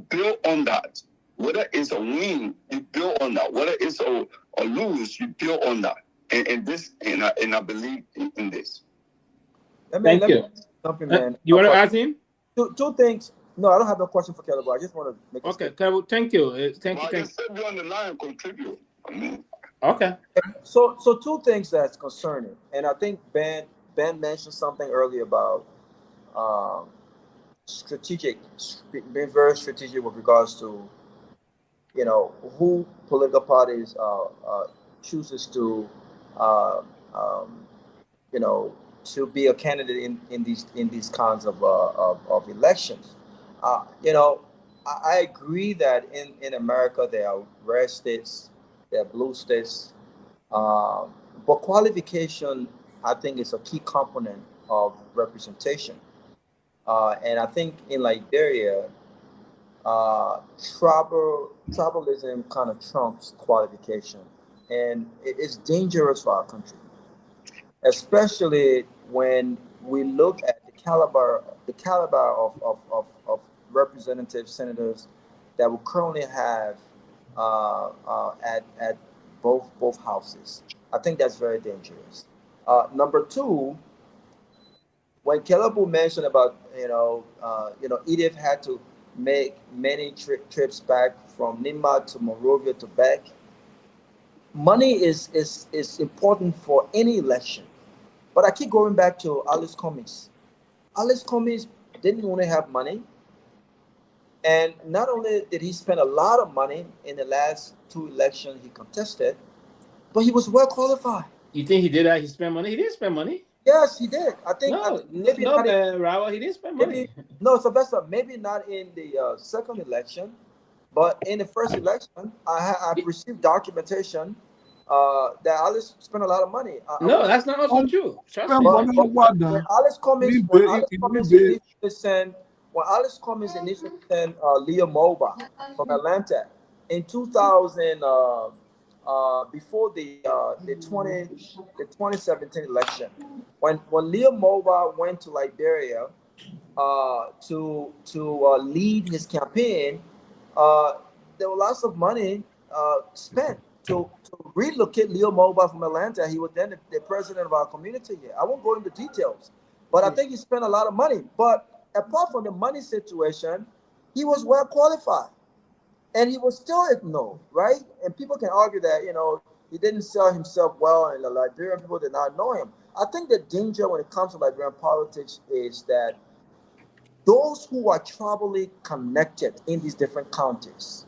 build on that. Whether it's a win, you build on that. Whether it's a lose, you build on that. And I believe in this. Let me jump in, man. You want to ask him? Two things. No, I don't have no question for Kehleboe. I just want to make okay. Kehleboe, thank you. Thank you. Just sit on the line and contribute. Okay. So two things that's concerning, and I think Ben mentioned something earlier about being very strategic with regards to who political parties chooses to to be a candidate in these kinds of elections. I agree that in America there are red states, there are blue states, but qualification, I think, is a key component of representation. And I think in Liberia, tribalism kind of trumps qualification, and it's dangerous for our country, especially when we look at the caliber of representative senators that we currently have at both houses. I think that's very dangerous. Number two, when Kehleboe mentioned about Edith had to make many trips back from Nimba to Monrovia to back. Money is important for any election, but I keep going back to Alice Cummings. Alice Cummings didn't only have money, and not only did he spend a lot of money in the last 2 elections he contested, but he was well qualified. You think he did that? He spent money? He didn't spend money. Yes, he did. I think maybe not. Raul, he didn't spend money. No, Sylvester, maybe not in the second election, but in the first election, I received documentation that Alice spent a lot of money. That's not also true. Trust me. When Alice Cummings initially sent Leah Moba from Atlanta in 2000, before the 2017 election, when Leah Moba went to Liberia to lead his campaign, there was lots of money spent to relocate Leah Moba from Atlanta. He was then the president of our community here. I won't go into details, but I think he spent a lot of money. But apart from the money situation, he was well qualified. And he was still ignored, right? And people can argue that, he didn't sell himself well and the Liberian people did not know him. I think the danger when it comes to Liberian politics is that those who are tribally connected in these different counties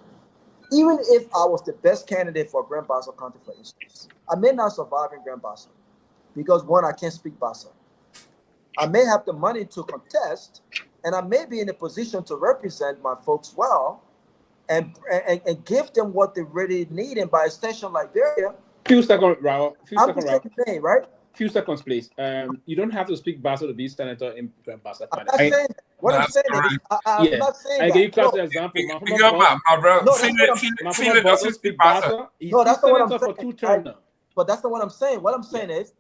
even if I was the best candidate for Grand Bassa County, for instance, I may not survive in Grand Bassa because one, I can't speak Bassa. I may have the money to contest, and I may be in a position to represent my folks well, and give them what they really need, and by extension, Liberia. Few seconds, Raul. Right? Few seconds, please. You don't have to speak Bassa to be senator in Grand Bassa County. I'm not saying that. What I'm saying is, I'm not saying I that. give you classic example. My brother, Philip doesn't speak Bassa. No, that's not what I'm for saying. 2 terms now. But that's not what I'm saying. What I'm saying is,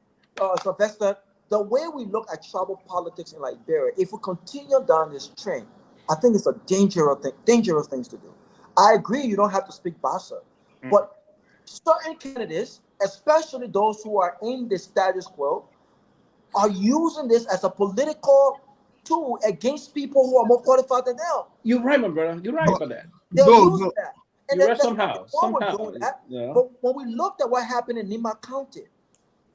Sylvester, the way we look at tribal politics in Liberia, if we continue down this train, I think it's a dangerous thing to do. I agree you don't have to speak Bassa, but certain candidates, especially those who are in the status quo, are using this as a political tool against people who are more qualified than them. You're right, my brother. You're right about that. They're using that. And You're right that's somehow. doing that. Yeah. But when we looked at what happened in Nima County,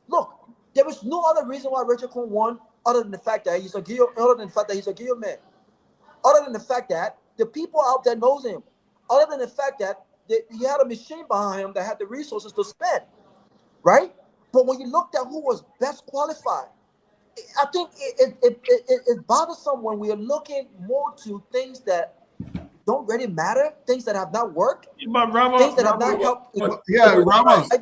look, there was no other reason why Richard Cohn won other than the fact that he's a Guar man. Other than the fact that the people out there knows him. Other than the fact that he had a machine behind him that had the resources to spend, right? But when you looked at who was best qualified, I think it bothersome when we are looking more to things that don't really matter, things that have not worked, but Robert, things that have not helped. Yeah, Robert, I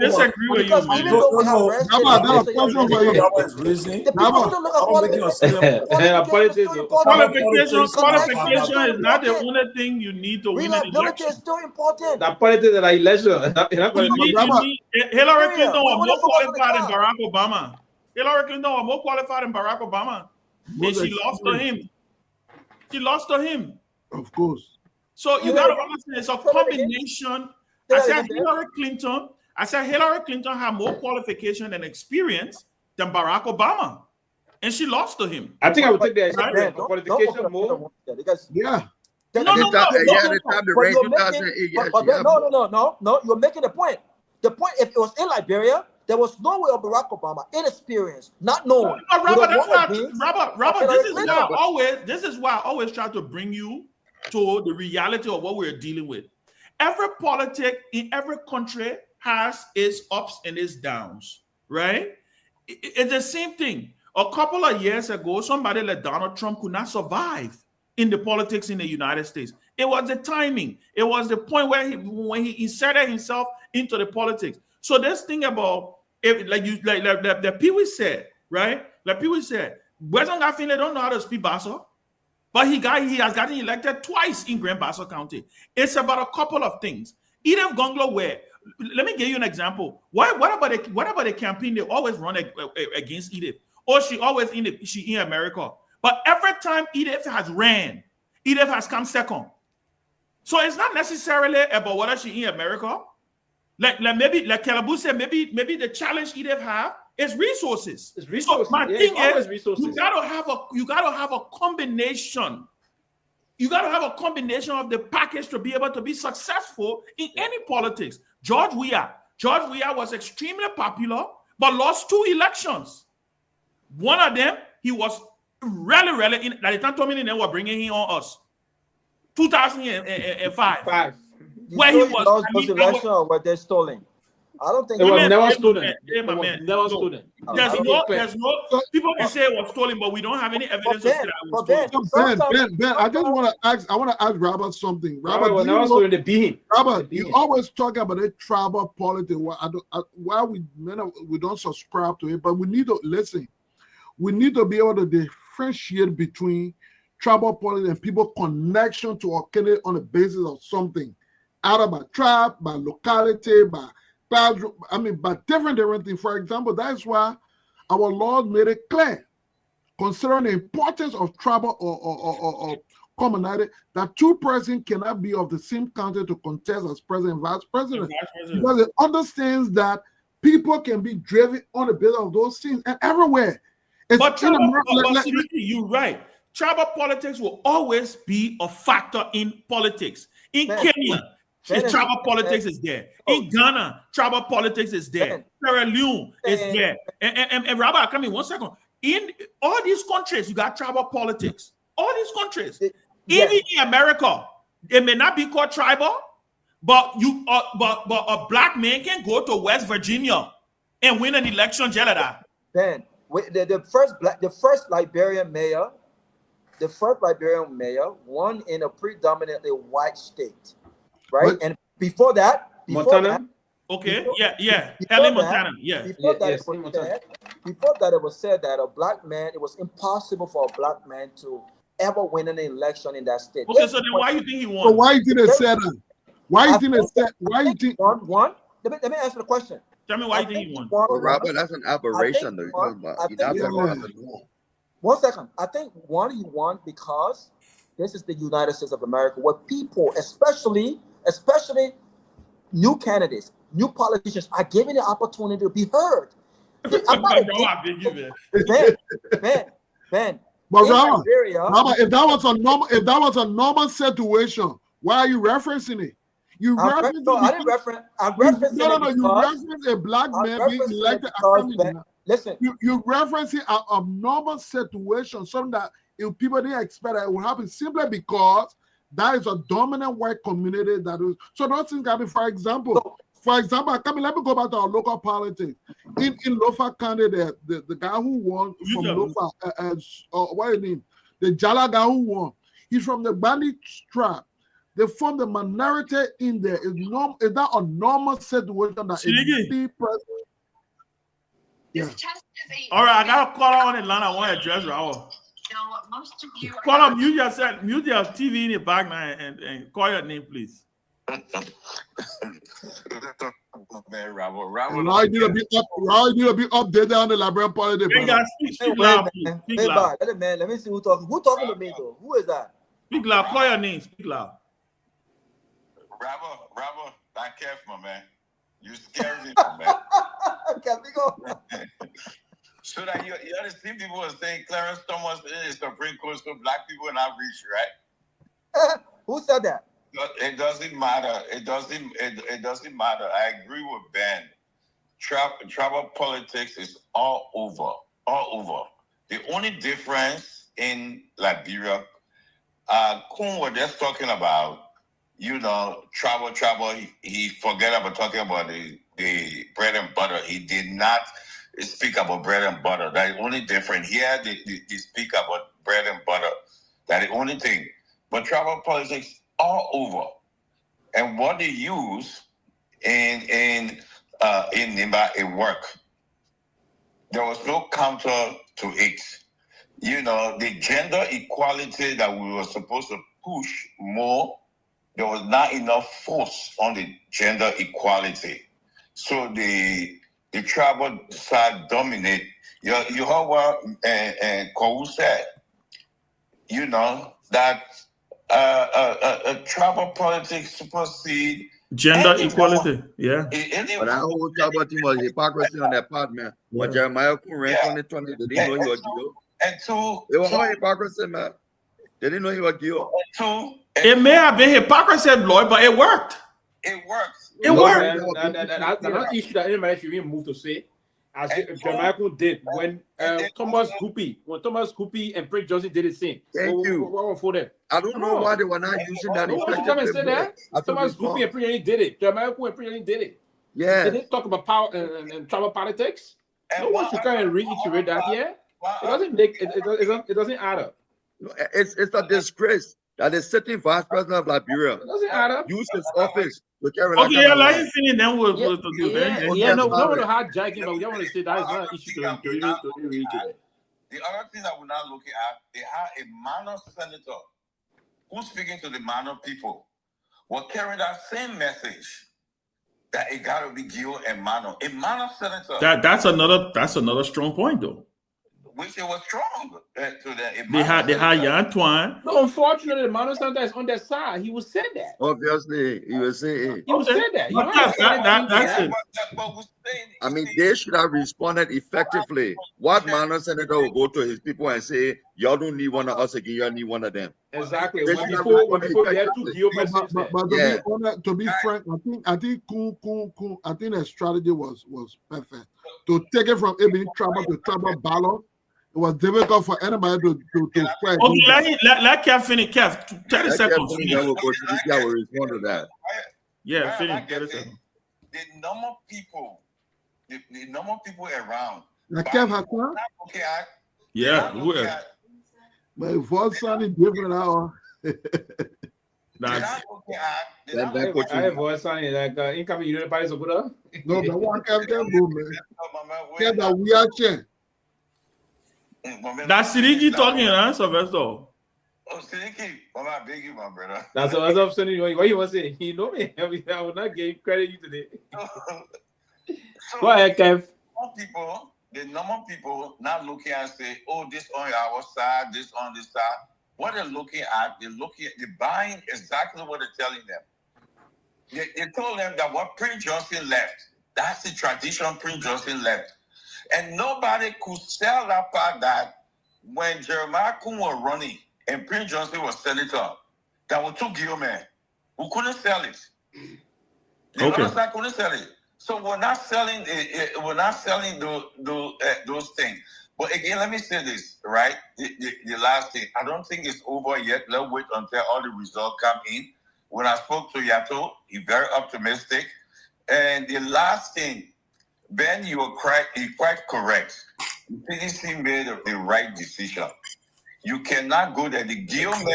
disagree with you, because man. even though we have rest, Robert, I got a question for you. the people still look at Qualification is not the only thing you need to win an reliability election. is still important. That politics is like election. Hillary Clinton was more qualified than Barack Obama. Hillary Clinton was more qualified than Barack Obama. And she lost to him. She lost to him. Of course. So you got to understand it's a combination. I said Hillary Clinton had more qualification and experience than Barack Obama. And she lost to him. I think I would take the experience qualification more. Yeah. No, you're making the point. The point, if it was in Liberia, there was no way of Barack Obama, inexperienced, not known. Robert, this is why I always try to bring you to the reality of what we're dealing with. Every politic in every country has its ups and its downs, right? It's the same thing. A couple of years ago, somebody like Donald Trump could not survive in the politics in the United States. It was the timing. It was the point where when he inserted himself into the politics. So this thing about like Pewee said, right? Like Pewee said, Western Finley don't know how to speak Bassa, but he has gotten elected twice in Grand Bassa County. It's about a couple of things. Edith Gongloe, let me give you an example. What about the campaign? They always run against Edith, or she always in America. But every time Edith has ran, Edith has come second. So it's not necessarily about whether she in America. Like maybe like Kehleboe said, maybe the challenge Edith have is resources. It's resources. So my thing is resources. you gotta have a combination. You gotta have a combination of the package to be able to be successful in any politics. George Weah was extremely popular, but lost 2 elections. One of them, he was really in at the time Tomalin were bringing him on us. 2005. Where he was lost those elections or were they stolen? I don't think it was never stolen. Never stolen. There's no people can say it was stolen, but we don't have any evidence of that it was stolen. Ben, I just want to ask Robert something. Robert, you always talk about a tribal politics. Why we don't subscribe to it, but we need to listen. We need to be able to differentiate between tribal politics and people's connection to a candidate on the basis of something. Either by tribe, by locality, by different things. For example, that's why our laws made it clear, considering the importance of tribal or commonality, that 2 presidents cannot be of the same county to contest as president and vice president. Because it understands that people can be driven on the basis of those things and everywhere. But you're right. Tribal politics will always be a factor in politics. In Kenya, tribal politics is there. In Ghana, tribal politics is there. Sierra Leone is there. And Robert, come in 1 second. In all these countries, you got tribal politics. All these countries. Even in America, it may not be called tribal, But a black man can go to West Virginia and win an election, Jelada. Ben, the first Liberian mayor won in a predominantly white state, right? What? And before that, Montana. Helen Montana. Before that, it was said that a black man, it was impossible for a black man to ever win an election in that state. Okay, so then why you think he won? So why didn't it say that? Why you think it said? Why you think one? Let me answer the question. Tell me why you think he won. Well, Robert, that's an aberration, though. One second. I think he won because this is the United States of America, where people, especially new candidates, new politicians, are given the opportunity to be heard. Ben. But Robert, if that was a normal situation, why are you referencing it? You reference a black man being elected. Listen, you referencing a normal situation, something that people didn't expect that it would happen simply because that is a dominant white community that is. So those things can be, for example, let me go back to our local politics. In Lofa County, the guy who won from Lofa, what is his name? The Jala guy who won, he's from the Bandit tribe. They formed a minority in there. Is that a normal situation that is present? Yeah. All right, I got a caller on the line. I want to address Raul. Caller, mute your TV in the background and call your name, please. Man, Raul need to be updated on the Liberian politics. Speak loud, please. Speak loud. Let me see who talking. Who talking to me though? Who is that? Speak loud. Call your name. Speak loud. Robert, not careful, man. You scared me, man. Okay, go. So that you understand, people are saying Clarence Thomas is Supreme Court, so black people are not rich, right? Who said that? It doesn't matter. It doesn't matter. I agree with Ben. Tribal politics is all over. The only difference in Liberia, Kun was just talking about, tribal. He forget about talking about the bread and butter. He did not speak about bread and butter. That's the only difference. Here, they speak about bread and butter. That's the only thing. But tribal politics all over. And what they use in Nimba, it work. There was no counter to it. The gender equality that we were supposed to push more, there was not enough force on the gender equality. So the tribal side dominate. You heard what Kou said. That tribal politics supersede gender equality. Yeah. But I whole tribal thing was hypocrisy on that part, man. When Jeremiah Kun ran 2020, they didn't know he was guilty. And two, it was all hypocrisy, man. They didn't know he was guilty. It may have been hypocrisy, Lloyd, but it worked. It works. It worked. That's not issue that anybody should even move to say. As Jeremiah did when Thomas Guppy and Prince Johnson did the same. Thank you. What for them? I don't know why they were not using that. Thomas Guppy and Prince Johnson did it. Jeremiah and Prince Johnson did it. Yeah. They didn't talk about power and tribal politics. No one should kind of reiterate that here. It doesn't add up. It's a disgrace that the sitting vice president of Liberia used his office to carry out. Okay, let him finish, then we'll do no one to hijack him, but we don't want to say that is not an issue to reiterate. The other thing that we're not looking at, they have a minor senator who's speaking to the minor people. We're carrying that same message that it got to be Gil and Mano. A minor senator. That's another strong point, though. Which it was strong to that. They had Antoine. No, unfortunately, the Mano senator is on their side. He will say that. Obviously, he will say. He will say that. That's it. I mean, they should have responded effectively. What Mano senator will go to his people and say, "Y'all don't need one of us again. Y'all need one of them." Exactly. Before they had to deal messages. But to be frank, I think the strategy was perfect to take it from it being tribal to tribal ballot. It was difficult for anybody to fight. Okay, let Kev finish. Kev, 30 seconds. I will respond to that. Yeah, Right, finish. like I said, the normal people, the normal people around. Okay, Yeah, who else? My voice sounded different now. That's I voice sounding like income you know Paris Obuda. No, but one can't tell man. Get the wheelchair. That's Siriki talking, huh, Sylvester? Oh, Siriki, Mama, I beg you, my brother. That's what I'm saying. What you want to say? You know me. I will not give credit you today. Go ahead, Kev. The normal people not looking and say, oh, this on our side, this on this side. What they're looking at, they're buying exactly what they're telling them. They told them that what Prince Johnson left, that's the tradition Prince Johnson left. And nobody could sell that part that when Jeremiah Kun was running and Prince Johnson was senator, that was too Guillaume. We couldn't sell it. The other side couldn't sell it. So we're not selling those things. But again, let me say this, right? The last thing, I don't think it's over yet. Let's wait until all the results come in. When I spoke to Yato, he's very optimistic. And the last thing, Ben, you're quite correct. The PDC made the right decision. You cannot go there. The Guillaume.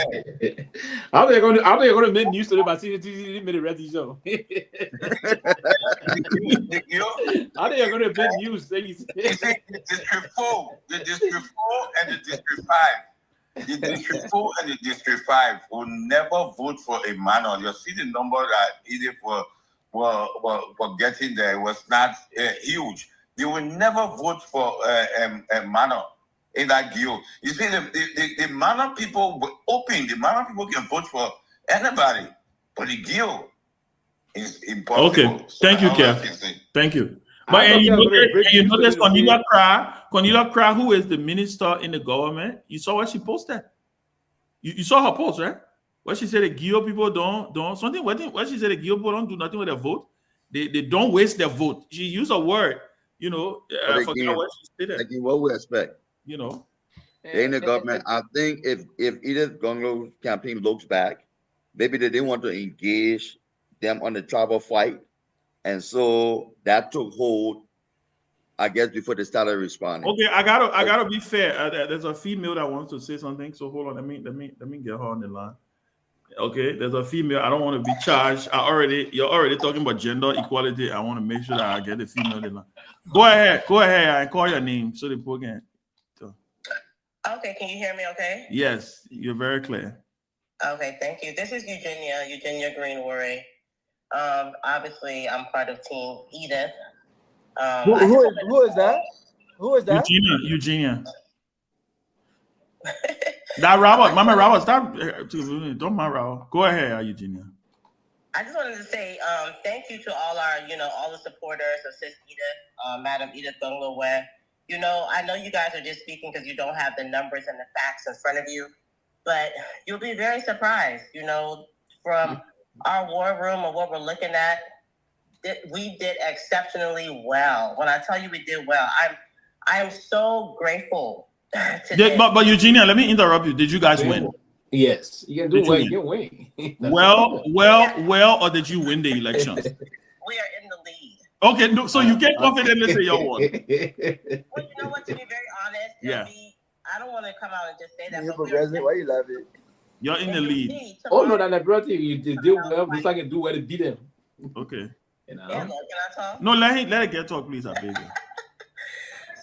How are they going to make news today? But CCTV made a red show. How are they going to make news? The District 4, the District 4 and the District 5. The District 4 and the District 5 will never vote for a manor. You see the number that either were getting there was not huge. They will never vote for a manor in that deal. You see, the manor people were open. The manor people can vote for anybody, but the deal is impossible. Okay, thank you, Kev. Thank you. But and you notice Cornelia Cra, who is the minister in the government, you saw what she posted. You saw her post, right? What she said, the Guyo people don't something. What she said, the Guyo people don't do nothing with their vote. They don't waste their vote. She used a word, I forget what she said. Like what we expect. They in the government. I think if Edith Gongloe's campaign looks back, maybe they didn't want to engage them on the tribal fight, and so that took hold, I guess, before they started responding. Okay, I gotta be fair. There's a female that wants to say something. So hold on, let me get her on the line. Okay, there's a female. I don't want to be charged. You're already talking about gender equality. I want to make sure that I get the female in the line. Go ahead. I call your name so the people can. Okay, can you hear me okay? Yes, you're very clear. Okay, thank you. This is Eugenia Greenworry. Obviously, I'm part of Team Edith. Who is that? Who is that? Eugenia. That Robert, Mama Robert, stop. Don't mind Robert. Go ahead, Eugenia. I just wanted to say thank you to all our, all the supporters of Sis Edith, Madam Edith Gongloe. I know you guys are just speaking because you don't have the numbers and the facts in front of you, but you'll be very surprised, from our war room and what we're looking at. We did exceptionally well. When I tell you we did well, I am so grateful. But Eugenia, let me interrupt you. Did you guys win? Yes, you can do well. You win. well, or did you win the elections? We are in the lead. Okay, no, so you can confidently say you won. Well, you know what? To be very honest, I don't want to come out and just say that. Why you laughing? You're in the lead. Oh no, that brother, you did well. Looks like you do well to beat them. Okay. Can I talk? No, let it get talk, please. I beg you.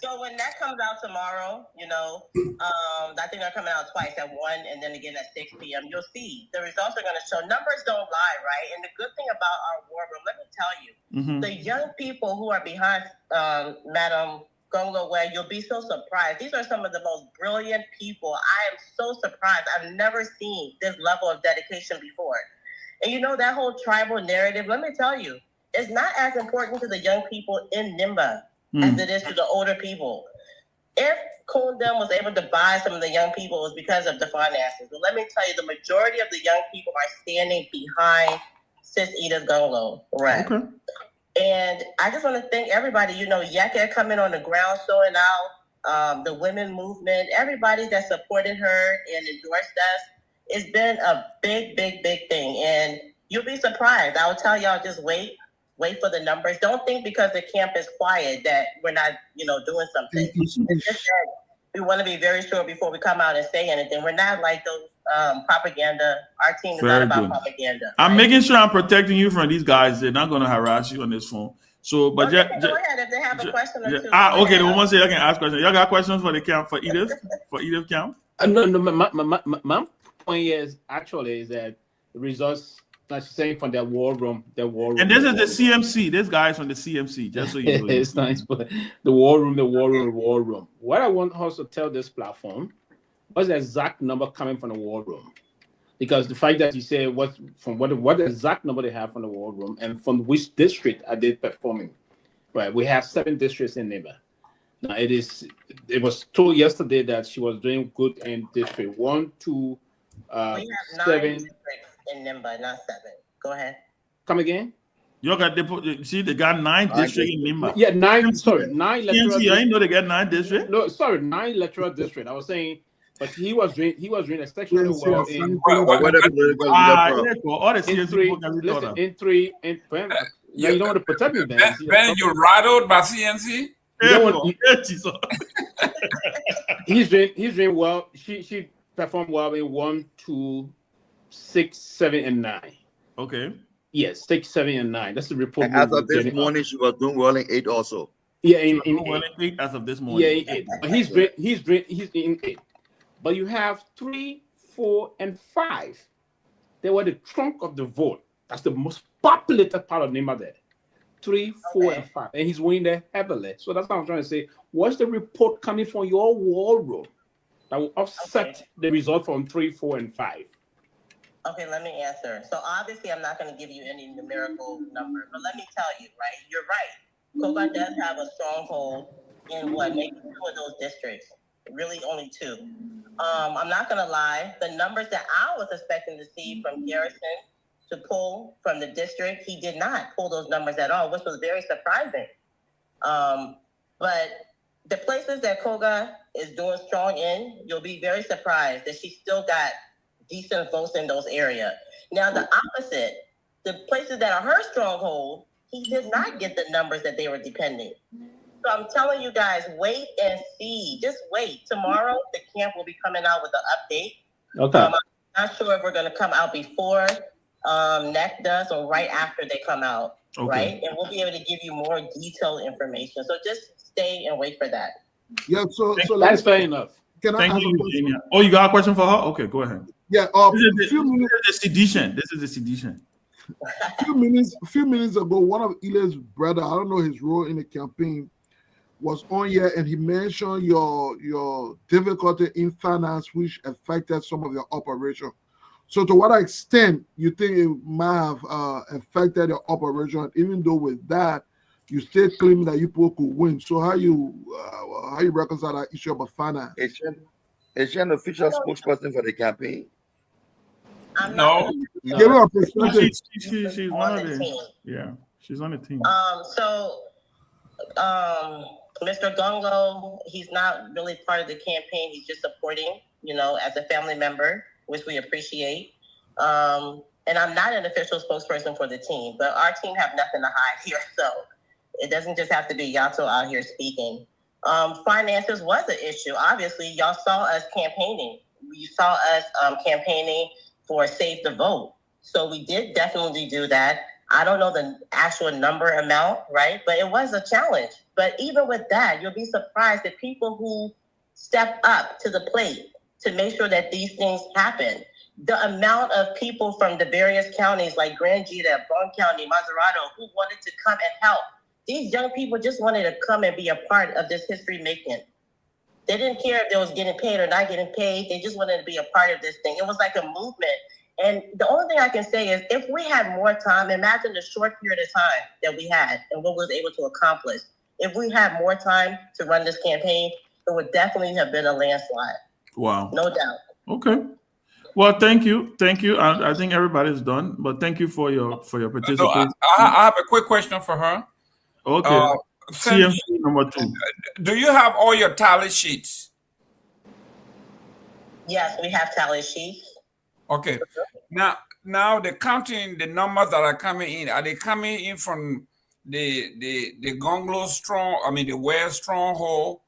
So when that comes out tomorrow, I think they're coming out twice, at 1 and then again at 6 p.m. You'll see the results are going to show. Numbers don't lie, right? And the good thing about our war room, let me tell you, the young people who are behind Madam Gongloe, you'll be so surprised. These are some of the most brilliant people. I am so surprised. I've never seen this level of dedication before. And that whole tribal narrative, let me tell you, it's not as important to the young people in Nimba as it is to the older people. If Kundem was able to buy some of the young people, it was because of the finances. But let me tell you, the majority of the young people are standing behind Sis Edith Gongloe. Right. Okay. And I just want to thank everybody, Yeke coming on the ground, showing out, the women movement, everybody that supported her and endorsed us. It's been a big, big, big thing. And You'll be surprised. I will tell y'all, just wait for the numbers. Don't think because the camp is quiet that we're not, doing something. It's just that we want to be very sure before we come out and say anything. We're not like those propaganda. Our team is not about propaganda. I'm making sure I'm protecting you from these guys. They're not going to harass you on this phone. So, but go ahead if they have a question or two. Okay. The woman said I can ask questions. Y'all got questions for the camp for Edith? For Edith camp? No. My point is that the results, like saying from their war room. And this is the CMC. This guy is from the CMC. Just so you know. It's nice, but the war room. What I want also to tell this platform, what's the exact number coming from the war room? Because the fact that you say what exact number they have from the war room and from which district are they performing, right? We have 7 districts in NIMBA. Now it was told yesterday that she was doing good in district 1, 2, we have 9 7 in NIMBA, not 7. Go ahead. Come again? You got they got 9 districts in NIMBA. Yeah, 9. Sorry, 9 electoral. I didn't know they got 9 districts. No, sorry, 9 electoral district. I was saying. But he was doing exceptionally well in all the in 3. You don't want to protect me, Ben. Ben, you rattled by CNC? He's doing well. She performed well in 1, 2, 6, 7, and 9. Okay. Yes, 6, 7, and 9. That's the report. And as of this morning, she was doing well in 8 also. Yeah, in 8 as of this morning. Yeah, in 8. But he's in 8. But you have 3, 4, and 5. They were the trunk of the vote. That's the most populated part of NIMBA there. 3, 4, and 5. And he's winning there heavily. So that's what I'm trying to say. What's the report coming from your war room that will offset the result from 3, 4, and 5? Okay, let me answer. So obviously I'm not going to give you any numerical number, but let me tell you, right? You're right. Koga does have a stronghold in maybe 2 of those districts. Really only 2. I'm not going to lie. The numbers that I was expecting to see from Garrison to pull from the district, he did not pull those numbers at all, which was very surprising. But the places that Koga is doing strong in, you'll be very surprised that she still got decent votes in those areas. Now, the opposite, the places that are her stronghold, he did not get the numbers that they were depending. So I'm telling you guys, wait and see. Just wait. Tomorrow, the camp will be coming out with an update. Okay. I'm not sure if we're going to come out before NEC does or right after they come out, right? And we'll be able to give you more detailed information. So just stay and wait for that. Yeah, so that's fair enough. Can I ask a question? Oh, you got a question for her? Okay, go ahead. Yeah, This is the sedition. A few minutes ago, one of Eli's brother, I don't know his role in the campaign, was on here and he mentioned your difficulty in finance, which affected some of your operation. So to what extent you think it might have affected your operation, even though with that, you still claim that you people could win. So how you reconcile that issue about finance? Is she an official spokesperson for the camping? No. Give her a perspective. She's one of the. Yeah, she's on the team. Mr. Gongloe, he's not really part of the campaign. He's just supporting, as a family member, which we appreciate. And I'm not an official spokesperson for the team, but our team have nothing to hide here. So it doesn't just have to be Yato out here speaking. Finances was an issue. Obviously, y'all saw us campaigning. You saw us campaigning for Save the Vote. So we did definitely do that. I don't know the actual number amount, right? But it was a challenge. But even with that, you'll be surprised at people who step up to the plate to make sure that these things happen. The amount of people from the various counties like Grand Gita, Bond County, Maserado, who wanted to come and help. These young people just wanted to come and be a part of this history making. They didn't care if they was getting paid or not getting paid. They just wanted to be a part of this thing. It was like a movement. And the only thing I can say is if we had more time, imagine the short period of time that we had and what we was able to accomplish. If we had more time to run this campaign, it would definitely have been a landslide. Wow. No doubt. Okay. Well, thank you. I think everybody's done, but thank you for your participation. No, I have a quick question for her. Okay. CMC number 2. Do you have all your tally sheets? Yes, we have tally sheets. Okay. Now, now the counting the numbers that are coming in, are they coming in from the Gongloe strong? I mean the West stronghold,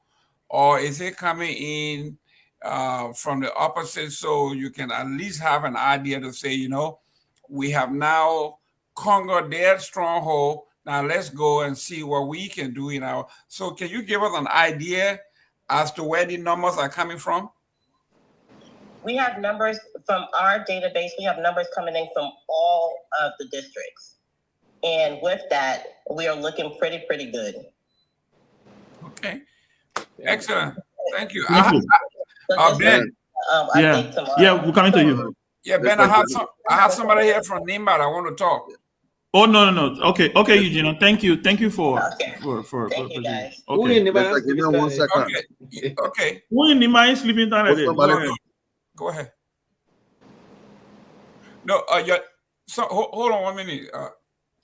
or is it coming in from the opposite? So you can at least have an idea to say, you know, we have now conquered their stronghold. Now let's go and see what we can do in our. So can you give us an idea as to where the numbers are coming from? We have numbers from our database. We have numbers coming in from all of the districts. And with that, we are looking pretty good. Okay. Excellent. Thank you. Thank you. Ben. Yeah, we're coming to you. Yeah, Ben, I have somebody here from Nimba that want to talk. Oh no. Okay, Eugene. Thank you for Thank you guys. Okay. Give me 1 second. Okay. Who in Nimba is sleeping down there? Go ahead. No, hold on 1 minute.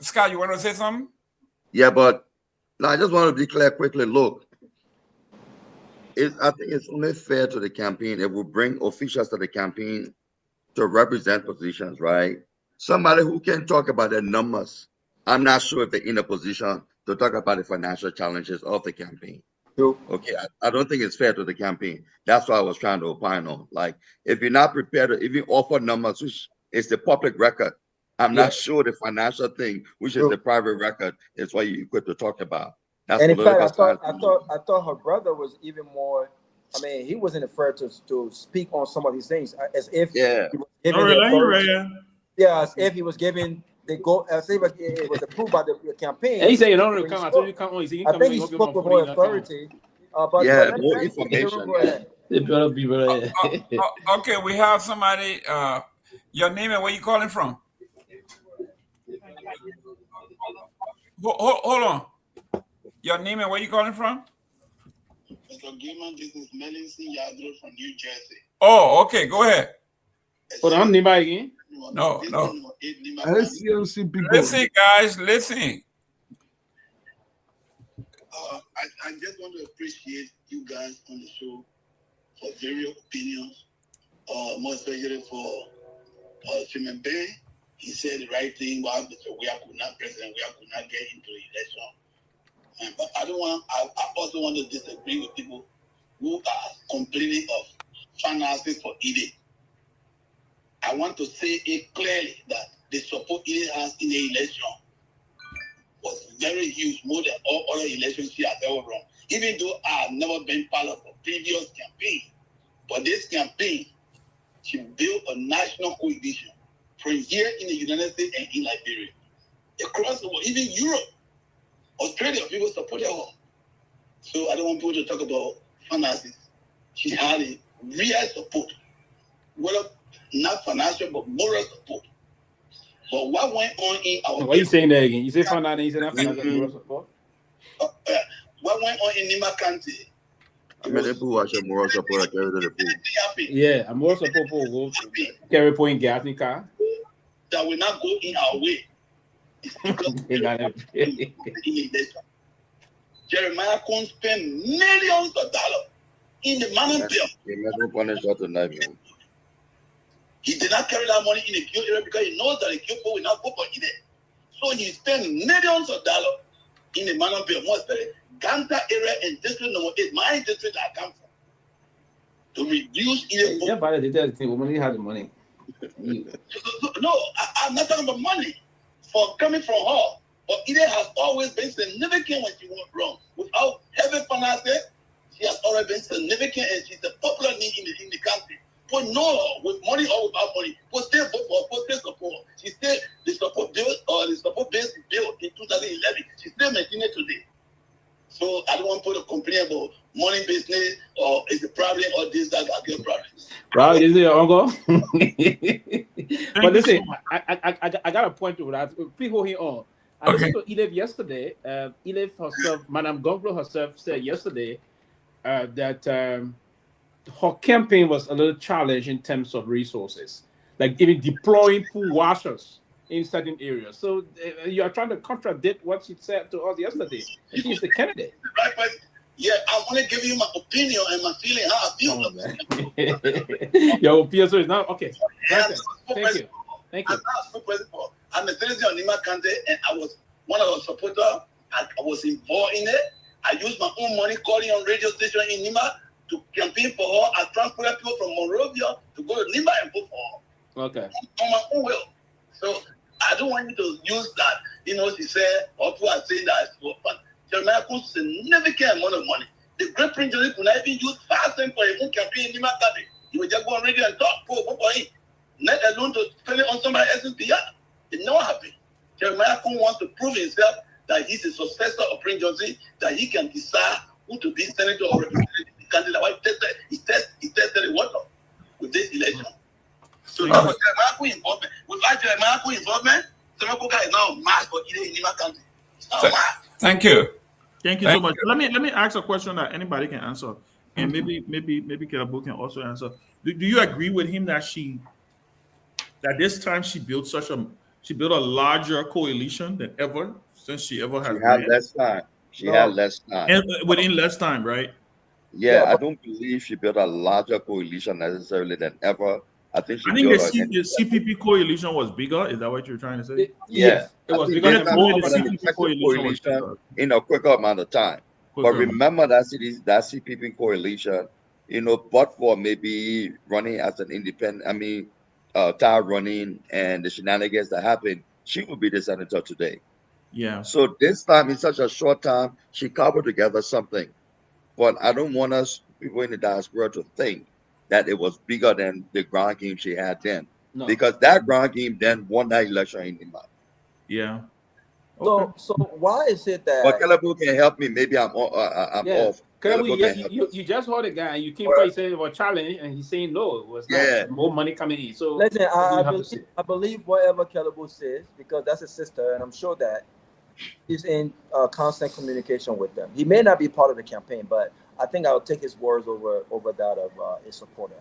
Scott, you want to say something? Yeah, but no, I just want to be clear quickly. Look, I think it's only fair to the campaign if we bring officials to the campaign to represent positions, right? Somebody who can talk about the numbers. I'm not sure if they're in a position to talk about the financial challenges of the campaign. Okay, I don't think it's fair to the campaign. That's why I was trying to opine on. Like, if you're not prepared to even offer numbers, which is the public record, I'm not sure the financial thing, which is the private record, is what you equipped to talk about. That's and in fact, political I thought her brother was even more. I mean, he wasn't afraid to speak on some of these things, as if he was giving the authority. Yeah, as if he was giving the go. As if it was approved by the campaign. And he said, "You don't come out. You come on. I think he spoke with more authority. But more information. Okay, we have somebody. Your name and where you calling from? Hold on. Your name and where you calling from? Mr. Gilman, this is Melinson Yadro from New Jersey. Oh, okay. Go ahead. Hold on, Nimba again? No. SCMC people. Listen, guys, listen. I just want to appreciate you guys on the show for various opinions, more especially for Simon Bay. He said the right thing. While Mr. Weah could not president, Weah could not get into the election. But I also want to disagree with people who are complaining of finances for Ide. I want to say it clearly that the support Ide has in the election was very huge, more than all other elections she has ever run. Even though I have never been part of a previous campaign, but this campaign, she built a national coalition from here in the United States and in Liberia, across the world, even Europe, Australia, people supported her. So I don't want people to talk about finances. She had a real support, whether not financial, but moral support. But what went on in our... Why are you saying that again? You say financial, you say not financial, moral support? What went on in Nima County? Moral support Yeah, a moral support for carry point gas in car. That will not go in our way. Jeremiah Cohn spent millions of dollars in the Manon bill. He did not carry that money in the Kyo area because he knows that the Kyo will not go for it. So he spent millions of dollars in the Manon bill, more especially Ganta area and district number 8, my district that I come from, to reduce it. Yeah, but they tell you, money has the money. No, I'm not talking about money for coming from her. But Ide has always been significant when she went wrong. Without heavy finances, she has always been significant and she's a popular need in the country. But no, with money or without money, but still vote for her, but still support. She said the support bill or the support base bill in 2011. She still maintaining it today. So I don't want people to complain about money business or is it problem or this, that, I get problem. Wow, is it your uncle? But listen, I got a point to that. People here on. I listened to Elif yesterday. Elif herself, Madame Gongloe herself said yesterday that her campaign was a little challenge in terms of resources, like even deploying pool washers in certain areas. So you are trying to contradict what she said to us yesterday. She's the candidate. Right, but yeah, I want to give you my opinion and my feeling how I feel. Your opinion is not okay. Right. Thank you. Thank you. I'm a citizen of Nima County, and I was one of the supporters. I was involved in it. I used my own money calling on radio station in Nima to campaign for her. I transported people from Monrovia to go to Nima and vote for her. Okay. On my own will. So I don't want you to use that. You know, she said, or people are saying that, but Jeremiah costs a significant amount of money. The great Prince Joseph could not even use 5 cents for a own campaign in Nima County. He would just go on radio and talk for him. Not alone to spend it on somebody else's behalf. It never happened. Jeremiah wants to prove himself that he's a successor of Prince Joseph, that he can decide who to be senator or representative in the country. He tested the water with this election. So that was Jeremiah's involvement. Without Jeremiah's involvement, Senator is now mass for in Nima County. Thank you. Thank you so much. Let me ask a question that anybody can answer, and maybe Kehleboe can also answer. Do you agree with him that this time she built a larger coalition than ever since she ever has? She had less time. Had less time. And within less time, right? Yeah, I don't believe she built a larger coalition necessarily than ever. I think the CPP coalition was bigger. Is that what you're trying to say? Yes, it was bigger than the CPP coalition in a quicker amount of time. But remember that CPP coalition, but for maybe running as an independent, Tara running and the shenanigans that happened, she would be the senator today. Yeah. So this time, in such a short time, she cobbled together something. But I don't want us, people in the diaspora, to think that it was bigger than the ground game she had then. No. Because that ground game then won that election in Nima. Yeah. Okay. So why is it that? But Kehleboe can help me. Maybe I'm off. You just heard a guy and you keep saying it was challenge and he's saying no, it was not more money coming in. So listen, I believe whatever Kehleboe says because that's his sister, and I'm sure that he's in constant communication with them. He may not be part of the campaign, but I think I'll take his words over that of his supporter.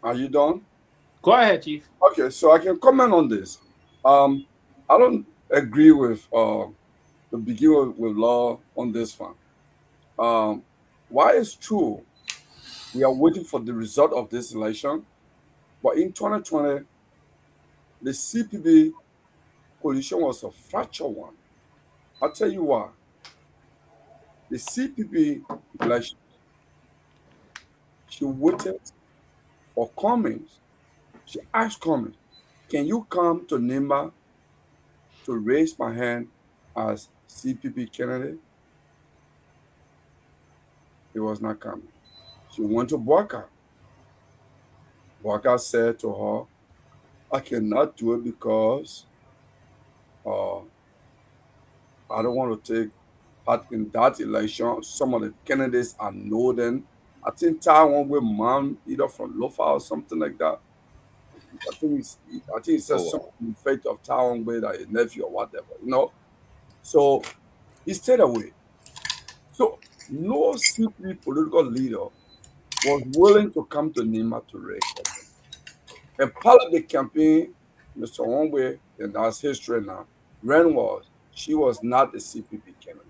Are you done? Go ahead, Chief. Okay, so I can comment on this. I don't agree with the begin with law on this one. Why it's true, we are waiting for the result of this election, but in 2020, the CPB coalition was a fractured one. I'll tell you why. The CPB election, she waited for Cummings. She asked Cummings, can you come to Nima to raise my hand as CPP candidate? He was not coming. She went to Boaka. Boaka said to her, I cannot do it because I don't want to take part in that election. Some of the candidates are known. I think Taiwan with mom, either from Lofa or something like that. I think he said something in faith of Taiwan with his nephew or whatever, So he stayed away. So no CP political leader was willing to come to Nima to raise her. And part of the campaign, Mr. Onwe, and that's history now, she was not a CPP candidate.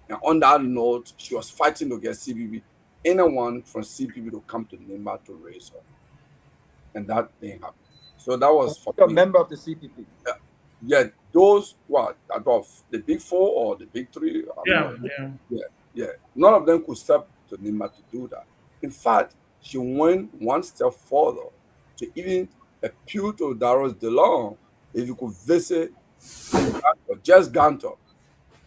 And on that note, she was fighting to get CPP, anyone from CPP to come to Nima to raise her. And that didn't happen. So that was for a member of the CPP. Yeah, those about the big 4 or the big 3. Yeah. None of them could step to Nima to do that. In fact, she went one step further to even appeal to Darius DeLong if you could visit Jess Ganter,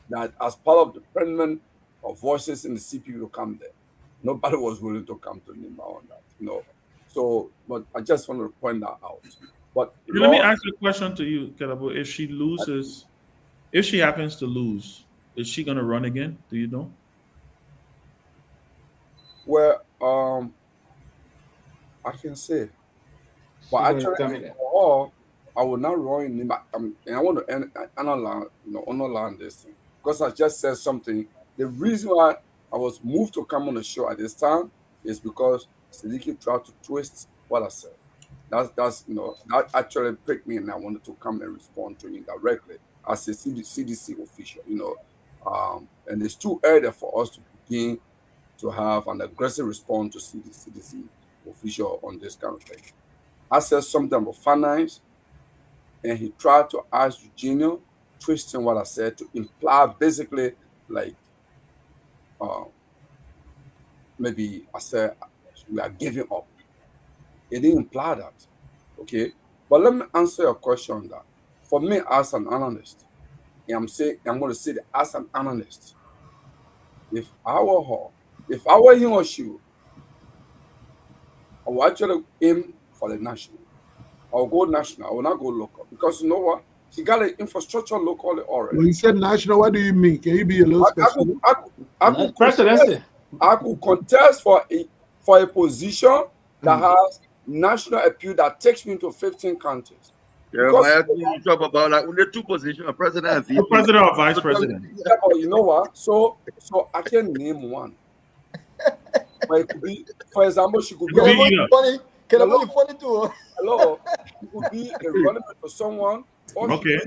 that as part of the parliament of voices in the CPP to come there. Nobody was willing to come to Nima on that. So, but I just want to point that out. But let me ask a question to you, Kehleboe. If she happens to lose, is she going to run again? Do you know? Well, I can say, but actually, I will not run in Nima. And I want to underline this thing because I just said something. The reason why I was moved to come on the show at this time is because Siddiqui tried to twist what I said. That actually pricked me, and I wanted to come and respond to him directly as a CDC official, and it's too early for us to begin to have an aggressive response to CDC official on this kind of thing. I said something about finance, and he tried to ask Eugenia, twisting what I said to imply basically like maybe I said we are giving up. It didn't imply that. Okay. But let me answer your question on that. For me, as an analyst, and I'm going to say that as an analyst, if I were her, if I were him or she, I would actually aim for the national. I'll go national. I will not go local. Because you know what? She got an infrastructure locally already. When you said national, what do you mean? Can you be a little specific? I could contest for a position that has national appeal that takes me to 15 countries. Yeah, you talk about like only two positions, president and VP. President or vice president. Yeah, but you know what? So I can name one. But it could be, for example, she could be funny. Funny too. Hello, it could be a running mate for someone. Okay.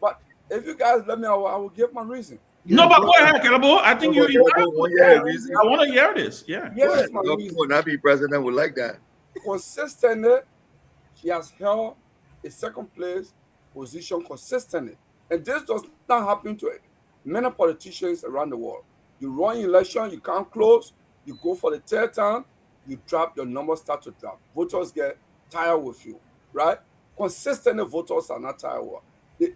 But if you guys let me, I will give my reason. No, but go ahead, Kehleboe. I think you. I want to hear this. Yeah. Yes, my reason. Would not be president would like that. Consistently, she has held a second place position consistently. And this does not happen to many politicians around the world. You run election, you can't close, you go for the third time, you drop, your numbers start to drop. Voters get tired with you, right? Consistently, voters are not tired with her.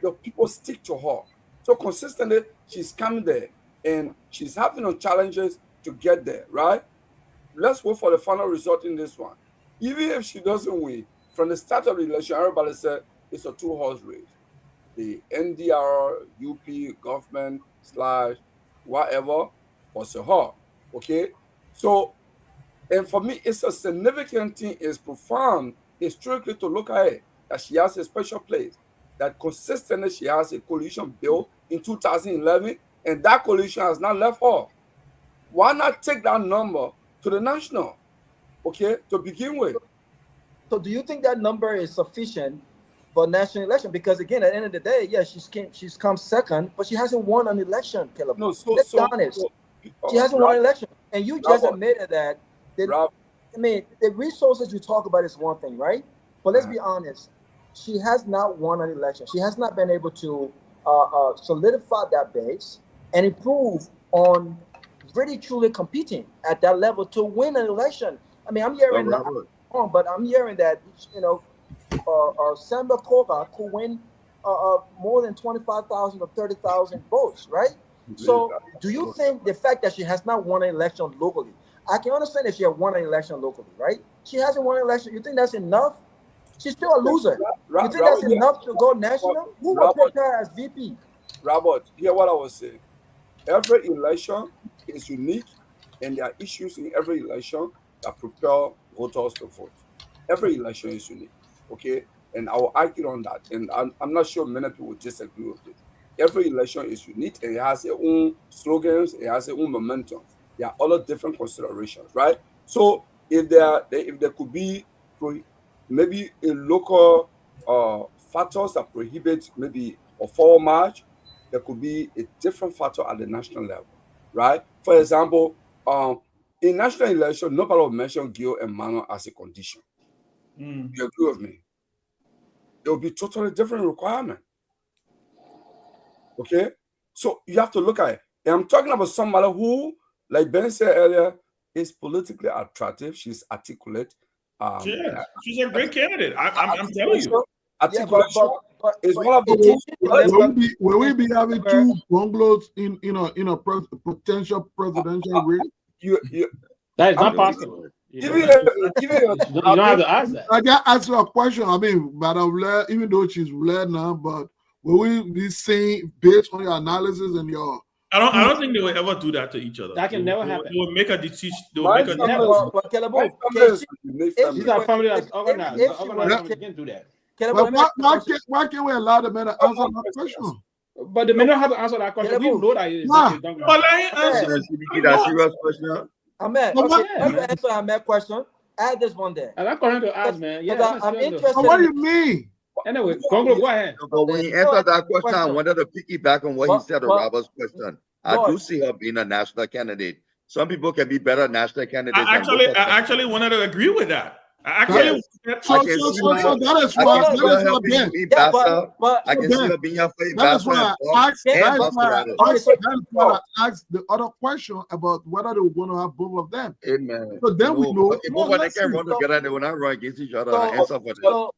The people stick to her. So consistently, she's coming there and she's having no challenges to get there, right? Let's wait for the final result in this one. Even if she doesn't win, from the start of the election, everybody said it's a two-horse race. The NDR, UP, government, / whatever, was her, okay? So, and for me, it's a significant thing, it's profound, historically to look at it, that she has a special place, that consistently she has a coalition built in 2011, and that coalition has not left her. Why not take that number to the national, okay, to begin with? So do you think that number is sufficient for national election? Because again, at the end of the day, yeah, she's come second, but she hasn't won an election, Kehleboe. No, let's be honest. She hasn't won an election. And you just admitted that. I mean, the resources you talk about is one thing, right? But let's be honest. She has not won an election. She has not been able to solidify that base and improve on really truly competing at that level to win an election. I mean, I'm hearing but I'm hearing that, you know, Samba Koga could win more than 25,000 or 30,000 votes, right? So do you think the fact that she has not won an election locally, I can understand if she had won an election locally, right? She hasn't won an election. You think that's enough? She's still a loser. You think that's enough to go national? Who will pick her as VP? Robert, hear what I was saying. Every election is unique, and there are issues in every election that propel voters to vote. Every election is unique, okay? And I will argue on that, and I'm not sure many people will disagree with it. Every election is unique, and it has its own slogans, it has its own momentum. There are other different considerations, right? So if there could be maybe a local factors that prohibit maybe a forward march, there could be a different factor at the national level, right? For example, in national election, nobody will mention Guar and Myean as a condition. You agree with me? It will be totally different requirement. Okay? So you have to look at it. And I'm talking about somebody who, like Ben said earlier, is politically attractive. She's articulate. She's a great candidate. I'm telling you. Articulation is one of the will we be having two Gongloes in a potential presidential race? That is not possible. You don't have to ask that. I can ask you a question. I mean, Madam Blair, even though she's Blair now, but will we be saying based on your analysis and your? I don't think they will ever do that to each other. That can never happen. They will make a decision. They will Why make a decision. These are family that's organized. You can't do that. Why can't we allow the man to answer my question? But the men don't have to answer that question. We know that it's not. But let me answer that serious question. Ahmed, okay, let me answer Ahmed's question. Add this one there. I'm not going to ask, man. Yeah, I'm interested. What do you mean? Anyway, Gongloe, go ahead. But when you answer that question, I wanted to piggyback on what he said to Robert's question. I do see her being a national candidate Some people can be better national candidates. I actually wanted to agree with that. I actually, So that is why Ben. I can see her being here for That is why I asked the other question about whether they were going to have both of them. Amen. So then we know. Okay, both of them can run together. They will not run against each other. Answer for So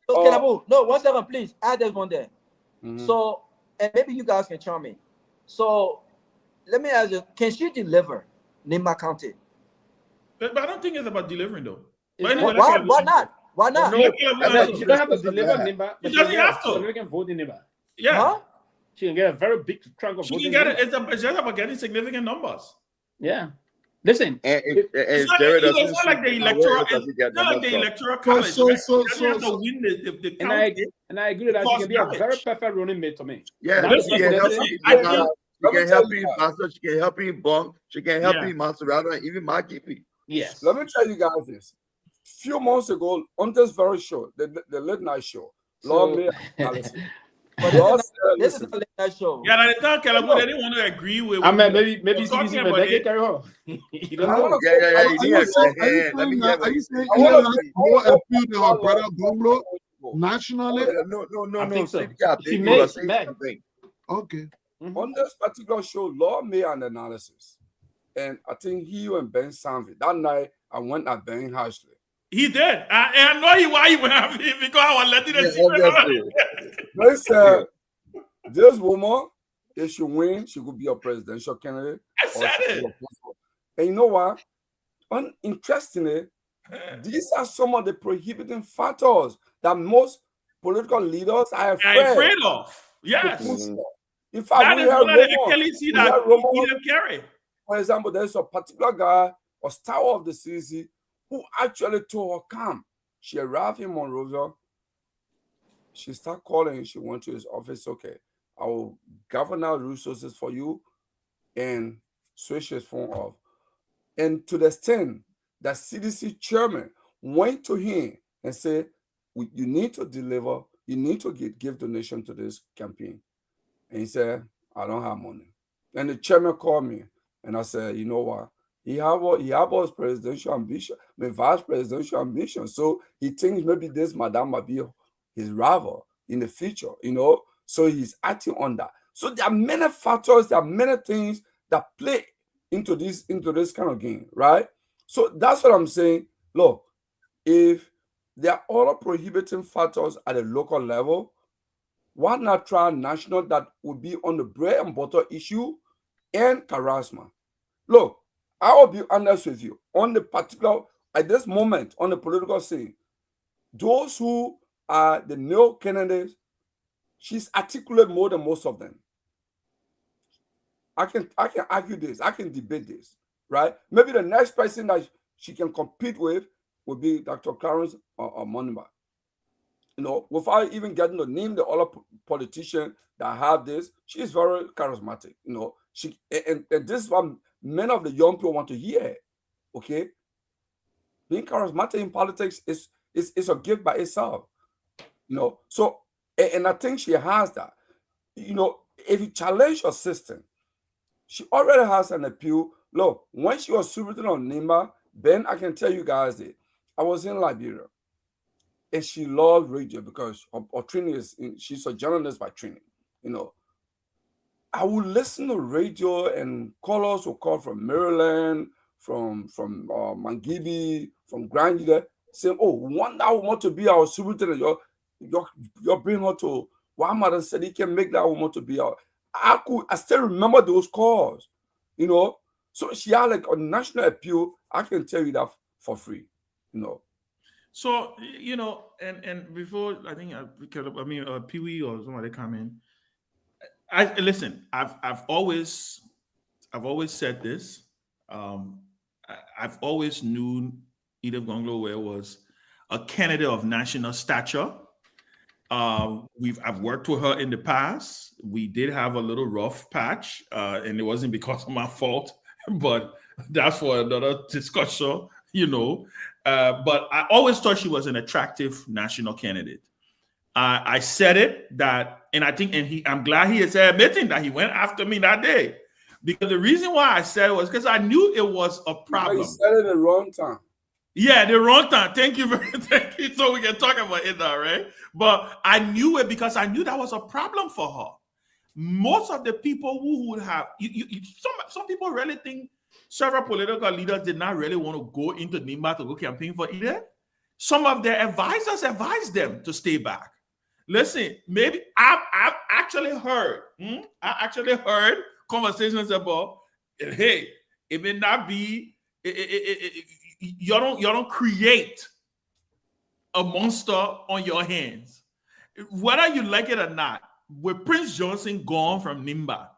Kehleboe, no, 1 second, please. Add this one there. So, and maybe you guys can charm me. So, let me ask you: can she deliver Nimba County? But I don't think it's about delivering though. Why not? Why not? No, she don't have to deliver Nimba. She doesn't have to. She can vote in Nimba. Yeah. Huh? She can get a very big chunk of She voting. can get it. It's just about getting significant numbers. Yeah. Listen, it's not like the electoral. It's not like the electoral college. To win the county. And I agree that she can be a very perfect running mate to me. Yeah, she can help you, Master. She can help you, Bong. She can help you, Maserati, and even Makipi. Yes. Let me tell you guys this. Few months ago, on this very show, the late night show, Lord Mayor analysis. This is a late night show. Yeah, and I Kehleboe, they didn't want to agree with. I mean, maybe talking CBC about may it. carry on. You don't know. know. Are you saying Ella has more appeal than her brother Gongloe nationally? No. I think so. She may. Okay. On this particular show, Law made an analysis, and I think he and Ben Sanvee that night I went at Ben Hashley. He did. I know why he went after him because I was letting the secret. They said this woman, if she wins, she could be a presidential candidate. I said it. And you know what? Interestingly, these are some of the prohibiting factors that most political leaders are afraid of. Yes. In fact, that is one of the Achilles heel that he carry. For example, there's a particular guy, a star of the CC, who actually told her, come. She arrived in Monrovia. She started calling. She went to his office. Okay, I will gather resources for you and switch his phone off. And to the extent that CDC chairman went to him and said, you need to deliver, you need to give donation to this campaign. And he said, I don't have money. And the chairman called me and I said, you know what? He have his presidential ambition, my vice presidential ambition. So he thinks maybe this madam might be his rival in the future, you know. So he's acting on that. So there are many factors, there are many things that play into this kind of game, right? So that's what I'm saying. Look, if there are other prohibiting factors at a local level, why not try national that would be on the bread and butter issue and charisma? Look, I will be honest with you. On the particular, at this moment, on the political scene, those who are the male candidates, she's articulate more than most of them. I can argue this. I can debate this, right? Maybe the next person that she can compete with will be Dr. Clarence or Monimba. You know, without even getting to name the other politician that have this, she's very charismatic. You know, and this is what many of the young people want to hear. Okay, being charismatic in politics is a gift by itself. You know, so and I think she has that. You know, if you challenge your system, she already has an appeal. Look, when she was superintendent on Nimba, Ben, I can tell you guys that I was in Liberia, and she loved radio because her training is she's a journalist by training. You know, I would listen to radio and callers will call from Maryland, from Mangibi, from Grandida, saying, "Oh, one that want to be our superintendent. You're bringing her to Walmart and said he can make that woman to be our." I still remember those calls, you know. So she had like a national appeal. I can tell you that for free, you know. So you know, and before I think Pewee or somebody come in. Listen. I've always said this. I've always known Kehleboe Gongloe was a candidate of national stature. I've worked with her in the past. We did have a little rough patch, and it wasn't because of my fault, but that's for another discussion, you know. But I always thought she was an attractive national candidate. I said it that, and I think, I'm glad he is admitting that he went after me that day, Because the reason why I said it was because I knew it was a problem. You said it at the wrong time. Yeah, the wrong time. Thank you very thank you. So we can talk about it now, right? But I knew it because I knew that was a problem for her. Most of the people who would have some people really think several political leaders did not really want to go into Nimba to go campaign for either. Some of their advisors advised them to stay back. Listen, maybe I've actually heard. I actually heard conversations about, hey, it may not be. You don't create a monster on your hands, whether you like it or not. With Prince Johnson gone from Nimba,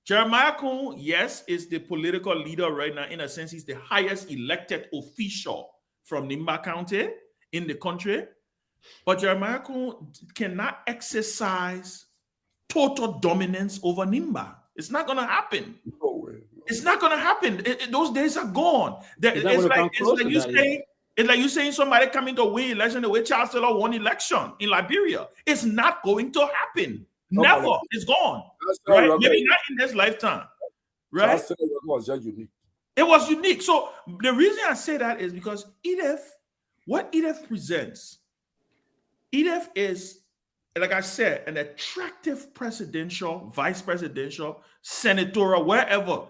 Jeremiah Kun, yes, is the political leader right now. In a sense, he's the highest elected official from Nimba County in the country. But Jeremiah Kun cannot exercise total dominance over Nimba. It's not going to happen. No way. It's not going to happen. Those days are gone. It's like you saying somebody coming to win election the way Charles Taylor won election in Liberia. It's not going to happen. Never. It's gone. Right? Maybe not in this lifetime. Right? Charles Taylor was just unique. It was unique. So the reason I say that is because what Edith presents, Edith is, like I said, an attractive presidential, vice presidential, senatorial, wherever.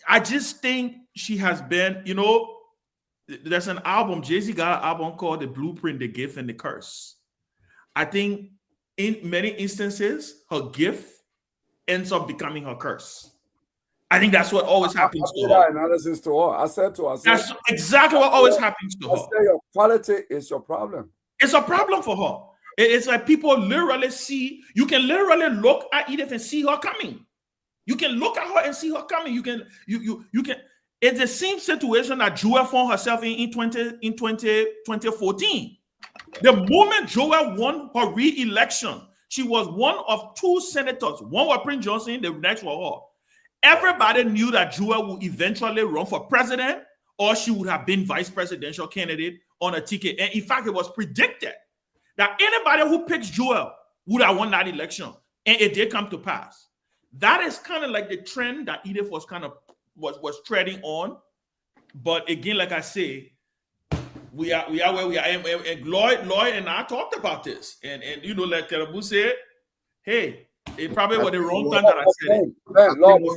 I just think she has been, there's an album, Jay-Z got an album called The Blueprint, The Gift, and The Curse. I think in many instances, her gift ends up becoming her curse. I think that's what always happens to her. That analysis to her. I said to her, that's exactly what always happens to her. I say your quality is your problem. It's a problem for her. It's like people literally see, you can literally look at Edith and see her coming. You can look at her and see her coming. You can. It's the same situation that Joel found herself in 2014. The moment Joel won her re-election, she was one of two senators. One was Prince Johnson, the next was her. Everybody knew that Joel would eventually run for president, or she would have been vice presidential candidate on a ticket. And in fact, it was predicted that anybody who picks Joel would have won that election, and it did come to pass. That is kind of like the trend that Edith was kind of was treading on. But again, like I say, we are where we are. And Lloyd and I talked about this. And like Kehleboe said, hey, it probably was the wrong time that I said it. We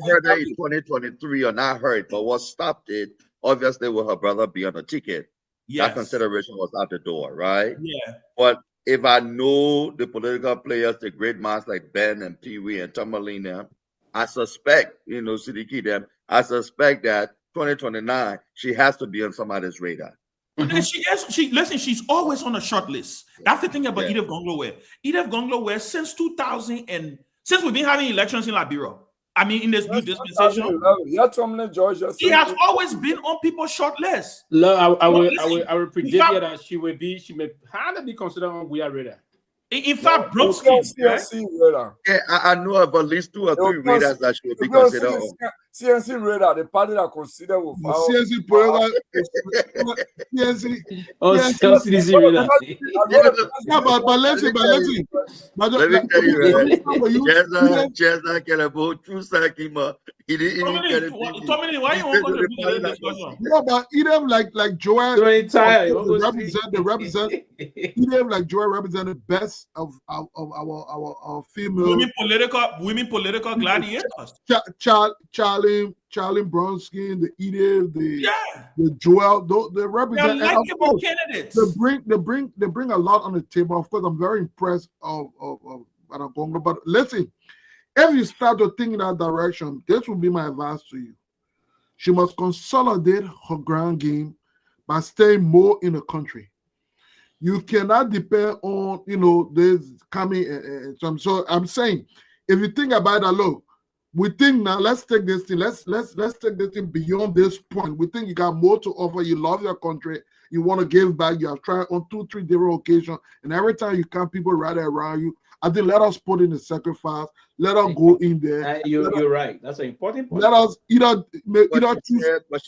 heard that in 2023 or not heard, but what stopped it, obviously, with her brother being on the ticket. Yes. That consideration was out the door, right? Yeah. But if I know the political players, the great minds like Ben and Pewee and Tomalin, I suspect, Siddiqui them, I suspect that 2029, she has to be on somebody's radar. She's always on a short list. That's the thing about Edith Gongloe. Edith Gongloe, since 2000 and since we've been having elections in Liberia, I mean, in this new dispensation, she has always been on people's short list. Look, I will predict that she may hardly be considered on Guar radar. In fact, Brookskin, yeah, I know of at least 2 or 3 radars that she will be considered on. CNC radar, the party that consider with CNC radar. CNC radar. But let's see. Let me tell you, Chesa Kehleboe, true Sakima. He didn't get it. Tomalin, why you want to contribute to this discussion? Yeah, but Edith like Joel represent Edith like Joel represent the best of our female women political gladiators. Charlie Bronskin, the Edith, the Joel, they represent. They're likable candidates. They bring a lot on the table. Of course, I'm very impressed of Gongloe. But listen, if you start to think in that direction, this will be my advice to you. She must consolidate her ground game by staying more in the country. You cannot depend on this coming. So I'm saying, if you think about it, look. We think now, let's take this thing, let's take this thing beyond this point. We think you got more to offer. You love your country. You want to give back. You have tried on 2, 3 different occasions. And every time you come, people rally around you. I think let us put in the sacrifice. Let us go in there. You're right. That's an important point. But she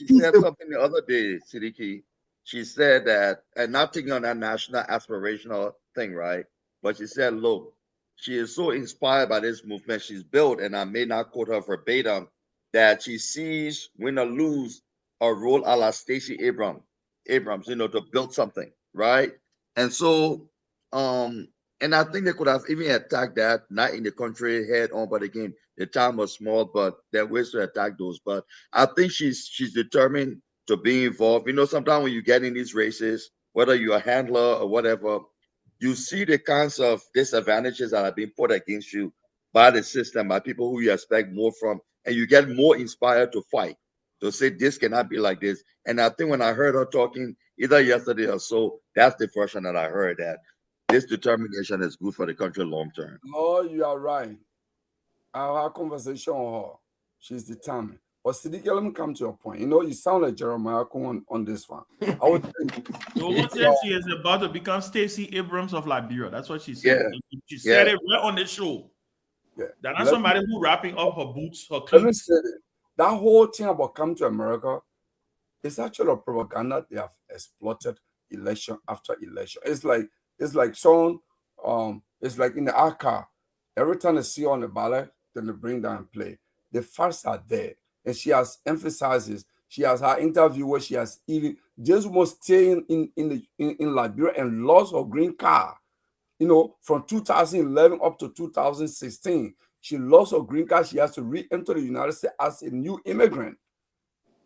said something the other day, Siddiqui. She said that, and not taking on that national aspirational thing, right? But she said, look, she is so inspired by this movement she's built, and I may not quote her verbatim, that she sees, win or lose, a role a la Stacey Abrams, to build something, right? And so, and I think they could have even attacked that, not in the country head on, but again, the time was small, but there are ways to attack those. But I think she's determined to be involved. Sometimes when you get in these races, whether you're a handler or whatever, you see the kinds of disadvantages that are being put against you by the system, by people who you expect more from, and you get more inspired to fight, to say this cannot be like this. And I think when I heard her talking either yesterday or so, that's the version that I heard, that this determination is good for the country long term. Oh, you are right. I had a conversation with her. She's determined. But Siddiqui, let me come to your point. You sound like Jeremiah on this one. I would think. So what said she is about to become Stacey Abrams of Liberia. That's what she said. Yeah. She said it right on the show. Yeah. That's not somebody who wrapping up her boots, her Let me cleats. say this. That whole thing about coming to America is actually a propaganda they have exploited election after election. It's like someone, it's like in the ACA. Every time they see her on the ballot, then they bring down and play. The facts are there. And she has emphasizes, she has her interview where she has even just was staying in Liberia and lost her green card. From 2011 up to 2016, she lost her green card. She has to re-enter the United States as a new immigrant.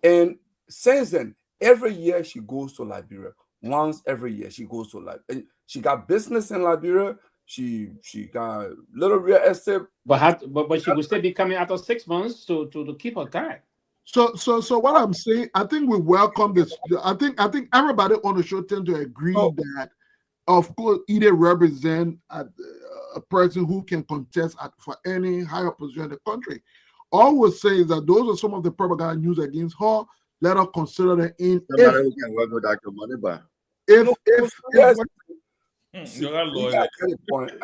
And since then, every year she goes to Liberia. Once every year she goes to Liberia. And she got business in Liberia. She got little real estate. But she will still be coming after 6 months to keep her card. So what I'm saying, I think we welcome this. I think everybody on the show tend to agree that, of course, either represent a person who can contest for any higher position in the country. All we're saying is that those are some of the propaganda used against her. Let her consider them in. Somebody who can work with Dr. Moneyba.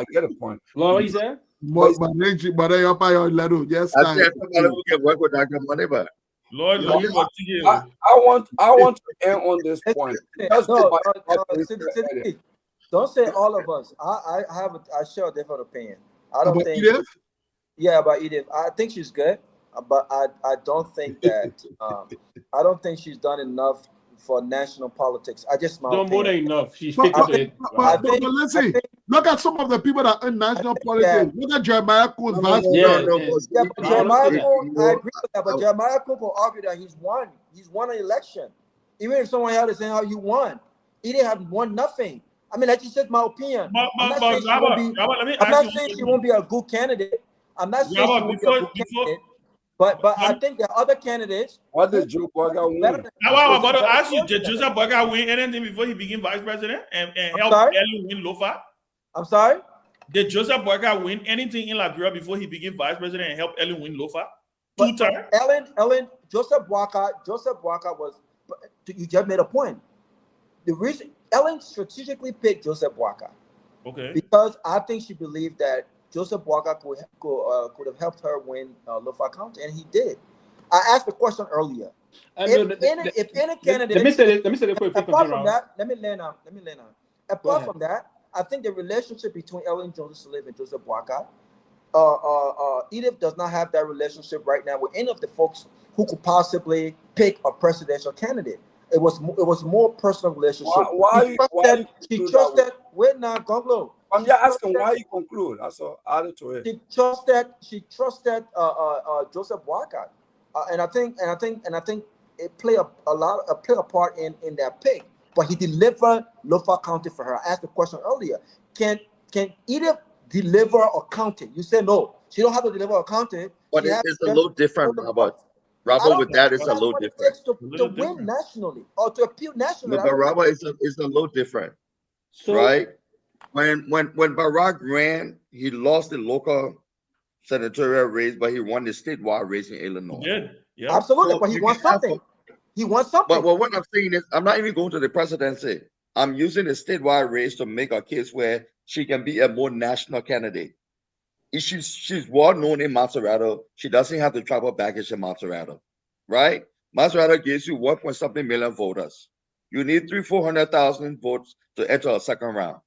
I get a point. Lord, is there? Yes, I said somebody who can work with Dr. Moneyba. Lord, I want to end on this point. Don't say all of us. I share a different opinion. I don't think. Edith? Yeah, about Edith. I think she's good, but I don't think that. I don't think she's done enough for national politics. I just don't more than enough. She's but listen, look at some of the people that are in national politics. Look at Jeremiah Coons. But Jeremiah Coons, I agree with that. But Jeremiah Coons will argue that he's won. He's won an election. Even if someone else is saying how you won, he didn't have won nothing. I mean, that's just my opinion. I'm not saying she won't be a good candidate. I'm not saying she won't be a good candidate. But I think there are other candidates. What did Joe Boga win? I'm about to ask you, did Joseph Boga win anything before he became vice president and help Ellen win Lofa? I'm sorry? Did Joseph Boga win anything in Liberia before he became vice president and help Ellen win Lofa? 2 times? Joseph Boga was, you just made a point. The reason Ellen strategically picked Joseph Boga. Okay. Because I think she believed that Joseph Boga could have helped her win Lofa County, and he did. I asked the question earlier. If any candidate, let me say this quick. Apart from that, let me lay on. Apart from that, I think the relationship between Ellen Jones Sirleaf and Joseph Boga, Edith does not have that relationship right now with any of the folks who could possibly pick a presidential candidate. It was more personal relationship. She trusted. Wait now, Gongloe. I'm just asking why you conclude. That's all. Added to it. She trusted Joseph Boga, and I think it played a part in that pick. But he delivered Lofa County for her. I asked the question earlier. Can Edith deliver a county? You said no. She don't have to deliver a county. But it's a little different, Robert. Robert, with that, it's a little different. To win nationally or to appeal nationally. But Robert, it's a little different, right? When Barack ran, he lost the local senatorial race, but he won the statewide race in Illinois. Yeah. Absolutely, so but he won something. He won something. But what I'm saying is, I'm not even going to the presidency. I'm using the statewide race to make a case where she can be a more national candidate. She's well known in Maserado. She doesn't have to travel baggage in Maserado, right? Maserado gives you 1.something million voters. You need 300,000-400,000 votes to enter a second round.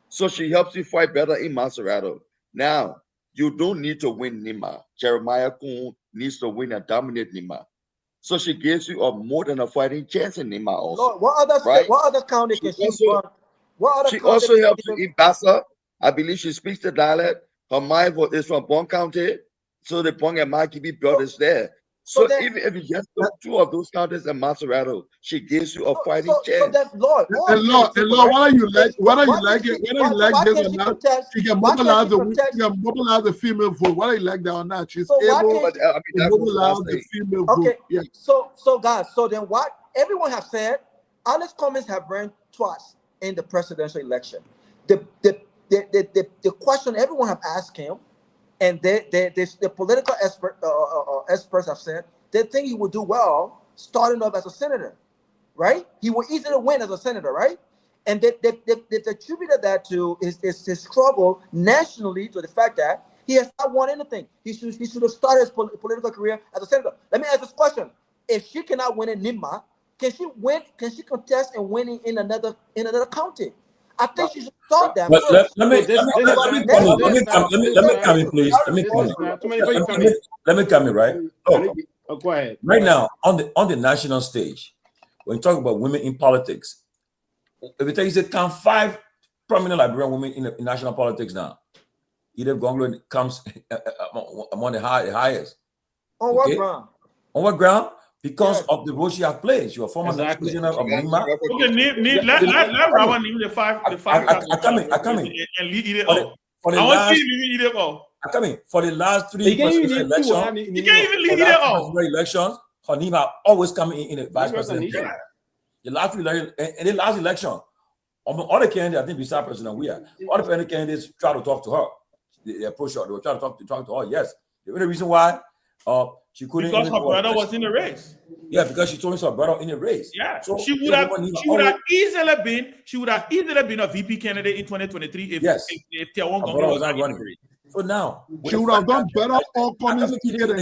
So she helps you fight better in Maserado. Now, you don't need to win Nima. Jeremiah Kuhn needs to win and dominate Nima. So she gives you a more than a fighting chance in Nima also. Lord, what other county can she run? What other She county also can helps she you in Bassa. I believe she speaks the dialect. Her mind is from Bon County. So the Bon and Makibi belt is there. So even if you just took two of those counties in Maserado, she gives you a fighting chance. So that Lord, And Lord, whether you like this or not, she can mobilize the female vote. Whether you like that or not, she's able to mobilize the female vote. Yeah. So guys, so then what everyone have said, Alex Cummings have ran twice in the presidential election. The question everyone have asked him, and the political experts have said they think he will do well starting off as a senator, right? He will easily win as a senator, right? And they attributed that to his struggle nationally to the fact that he has not won anything. He should have started his political career as a senator. Let me ask this question: if she cannot win in Nima, can she win? Can she contest and win in another county? I think she should start that first. Let me come in, please. Let me come in, right? Look, go ahead. Right now, on the national stage, when you talk about women in politics, if you take, count 5 prominent Liberian women in national politics now. Kehleboe Gongloe comes among the highest. On what ground? On what ground? Because of the role she has played. She was former prisoner of Nima. Okay, let Robert name the five. I come in. And lead it all. For the I want last, you to lead it all. I come in. For the last 3 presidential elections, you can't even lead it all. Elections, Nima always coming in the vice president. The last election, and the last election, all the candidates, I think besides President Weah, all the candidates try to talk to her. They approach her. They were trying to talk to her. Yes. The only reason why she couldn't, because her brother was in the race. Yeah, because she told me her brother in the race. Yeah, so she would have easily been a VP candidate in 2023 if Kehleboe Gongloe was not running. So now she would have done better all coming together.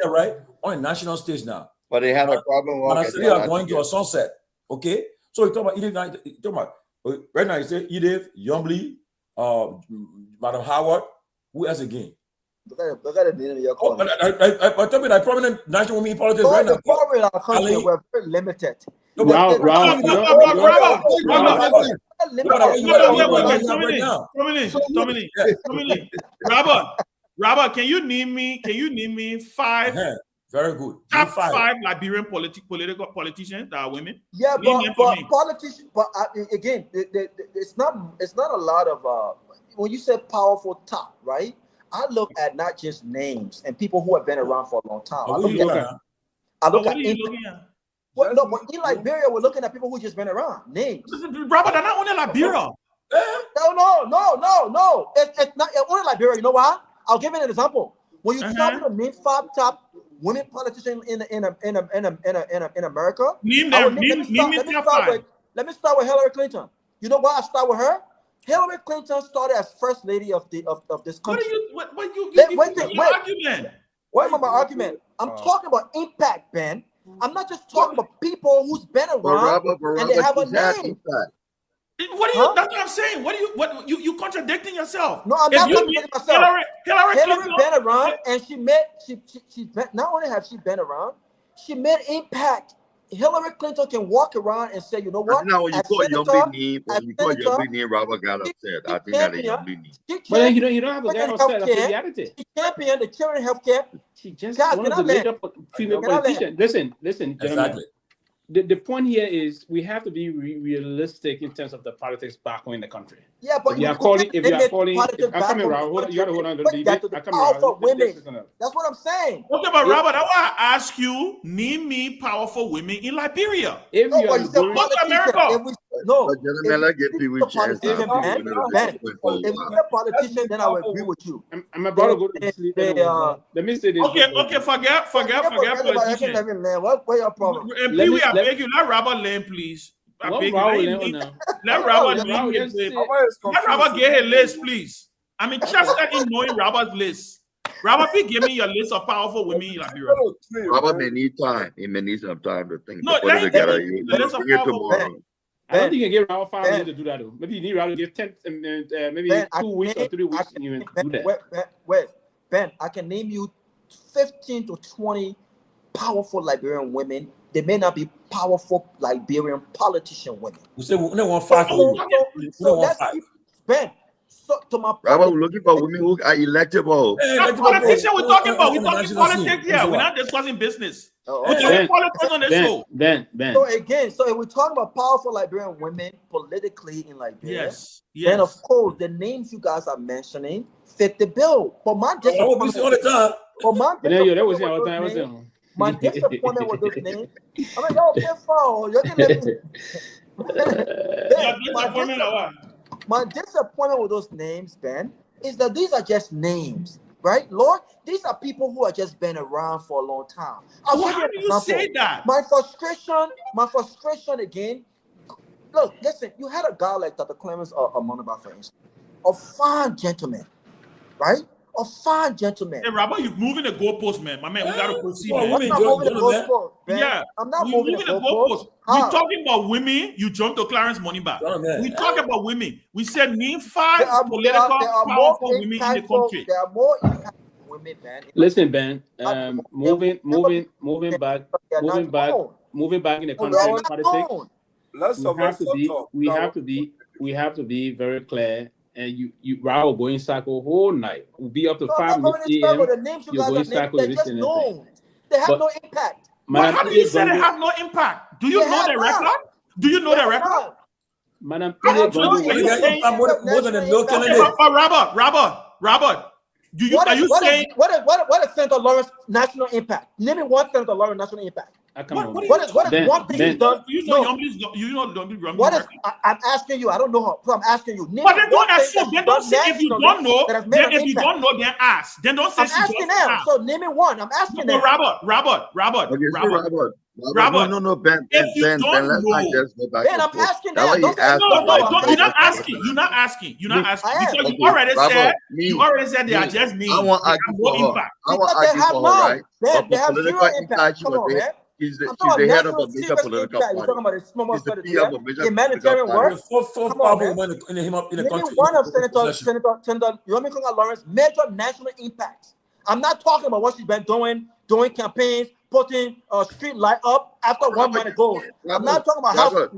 Right on a national stage now. But they had a problem. They are going to a sunset. Okay, so you talk about Edith. Right now you say Edith, Yombly, Madam Howard. Who else again? Look at the name of your calling. I tell me that prominent national women in politics right now. The power in our country were very limited. Robert, can you name me 5? Very good. Top 5 Liberian politicians that are women. Yeah, but politicians. But again, it's not a lot of when you say powerful top, right? I look at not just names and people who have been around for a long time. I look at Well, no, but in Liberia, we're looking at people who just been around. Names. Robert, they're not only Liberia. No. It's not only Liberia. You know why? I'll give you an example. When you start with the name 5 top women politicians in America, let me start with Hillary Clinton. You know why I start with her? Hillary Clinton started as first lady of this country. Wait my argument. I'm talking about impact, Ben. I'm not just talking about people who's been around and they have a name. What are you? That's what I'm saying. What you contradicting yourself? No, I'm not contradicting myself. Hillary been around, and she not only have she been around, she made impact. Hillary Clinton can walk around and say, you know what? Now when you call your name, Robert got upset. I think that is your name. But you don't have to get upset. That's the reality. She championed the children healthcare. She just wanted to make up a female politician. Listen, gentlemen. Exactly. The point here is we have to be realistic in terms of the politics back home in the country. Yeah, but if you are calling, I'm coming around. You got to hold on to the That's what I'm saying. Okay, but Robert, I want to ask you, name me powerful women in Liberia. If you are America. No, if you're a politician, then I will agree with you. I'm about to go to sleep. Let me say this. Okay, forget politician. What's your problem? Pewee, I beg you, let Robert learn, please. Let Robert get his list, please. I'm interested in knowing Robert's list. Robert, give me your list of powerful women in Liberia. Robert may need time. He may need some time to think. No, let him together. You bring it tomorrow. I don't think you can give Raul 5 years to do that though. Maybe you need Raul to give 10, maybe 2 weeks or 3 weeks, and you can do that. Wait, Ben, I can name you 15 to 20 powerful Liberian women. They may not be powerful Liberian politician women. We say we don't want 5. So let's keep Ben. So to my point, Robert, we're looking for women who are electable. That's politician we're talking about. We're talking politics here. We're not discussing business. We're talking politics on the show. Ben. So again, so if we're talking about powerful Liberian women politically in Liberia, yes, then of course the names you guys are mentioning fit the bill. But my disappointment all the time. But my my disappointment with those names. I mean, y'all been foul. You can let me. My disappointment with those names, Ben, is that these are just names, right? Lord, these are people who have just been around for a long time. How do you say that? My frustration again. Look, listen, you had a guy like Dr. Clemens Amonaba, for instance, a fine gentleman, right? A fine gentleman. Hey, Robert, you're moving the goalpost, man. My man, we got to proceed. I'm not moving the goalpost, Ben. Yeah, I'm not moving the goalpost. We're talking about women. You jumped to Clarence Moneyback. We talk about women. We said name 5 political powerful women in the country. There are more impactful women, man. Listen, Ben. Moving back in the country politics. We have to be very clear. And you Raul going cycle whole night. We'll be up to 5 a.m. You're going cycle this and that. They have no impact. But how do you say they have no impact? Do you know the record? Do you know the record? Madam, Robert, are you saying what is Senator Lawrence national impact? Name me one Senator Lawrence national impact. What is one thing he's done? What is I'm asking you? I don't know how. So I'm asking you. But they don't assume. They don't say if you don't know. Then if you don't know, then ask. Then don't say. I'm asking them. So name me one. I'm asking them. Robert. No, Ben. Ben, let's not just go back. Ben, I'm asking them. You're not asking. Because you already said they are just names. I want to argue for her, right? They have zero impact. Come on, man. She's the head of a major political party. You're talking about a small She's the head of a major humanitarian work. Come on, man. Maybe one of Senator Yomiko Lawrence major national impacts. I'm not talking about what she's been doing campaigns, putting street light up after 1 minute goals. I'm not talking about how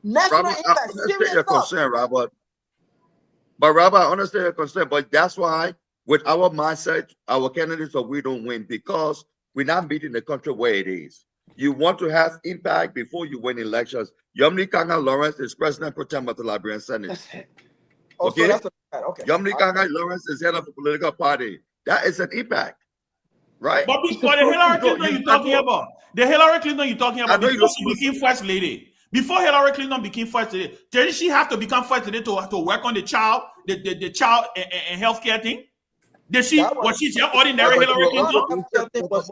national impact. I understand your concern, Robert. But Robert, I understand your concern. But that's why, with our mindset, our candidates are we don't win because we're not meeting the country where it is. You want to have impact before you win elections. Yomni Kanga Lawrence is president pro tem of the Liberian Senate. Okay? Yomni Kanga Lawrence is head of a political party. That is an impact, right? But before the Hillary Clinton you're talking about, before she became first lady, before Hillary Clinton became first lady, didn't she have to become first lady to work on the child and healthcare thing? Was she just ordinary Hillary Clinton? But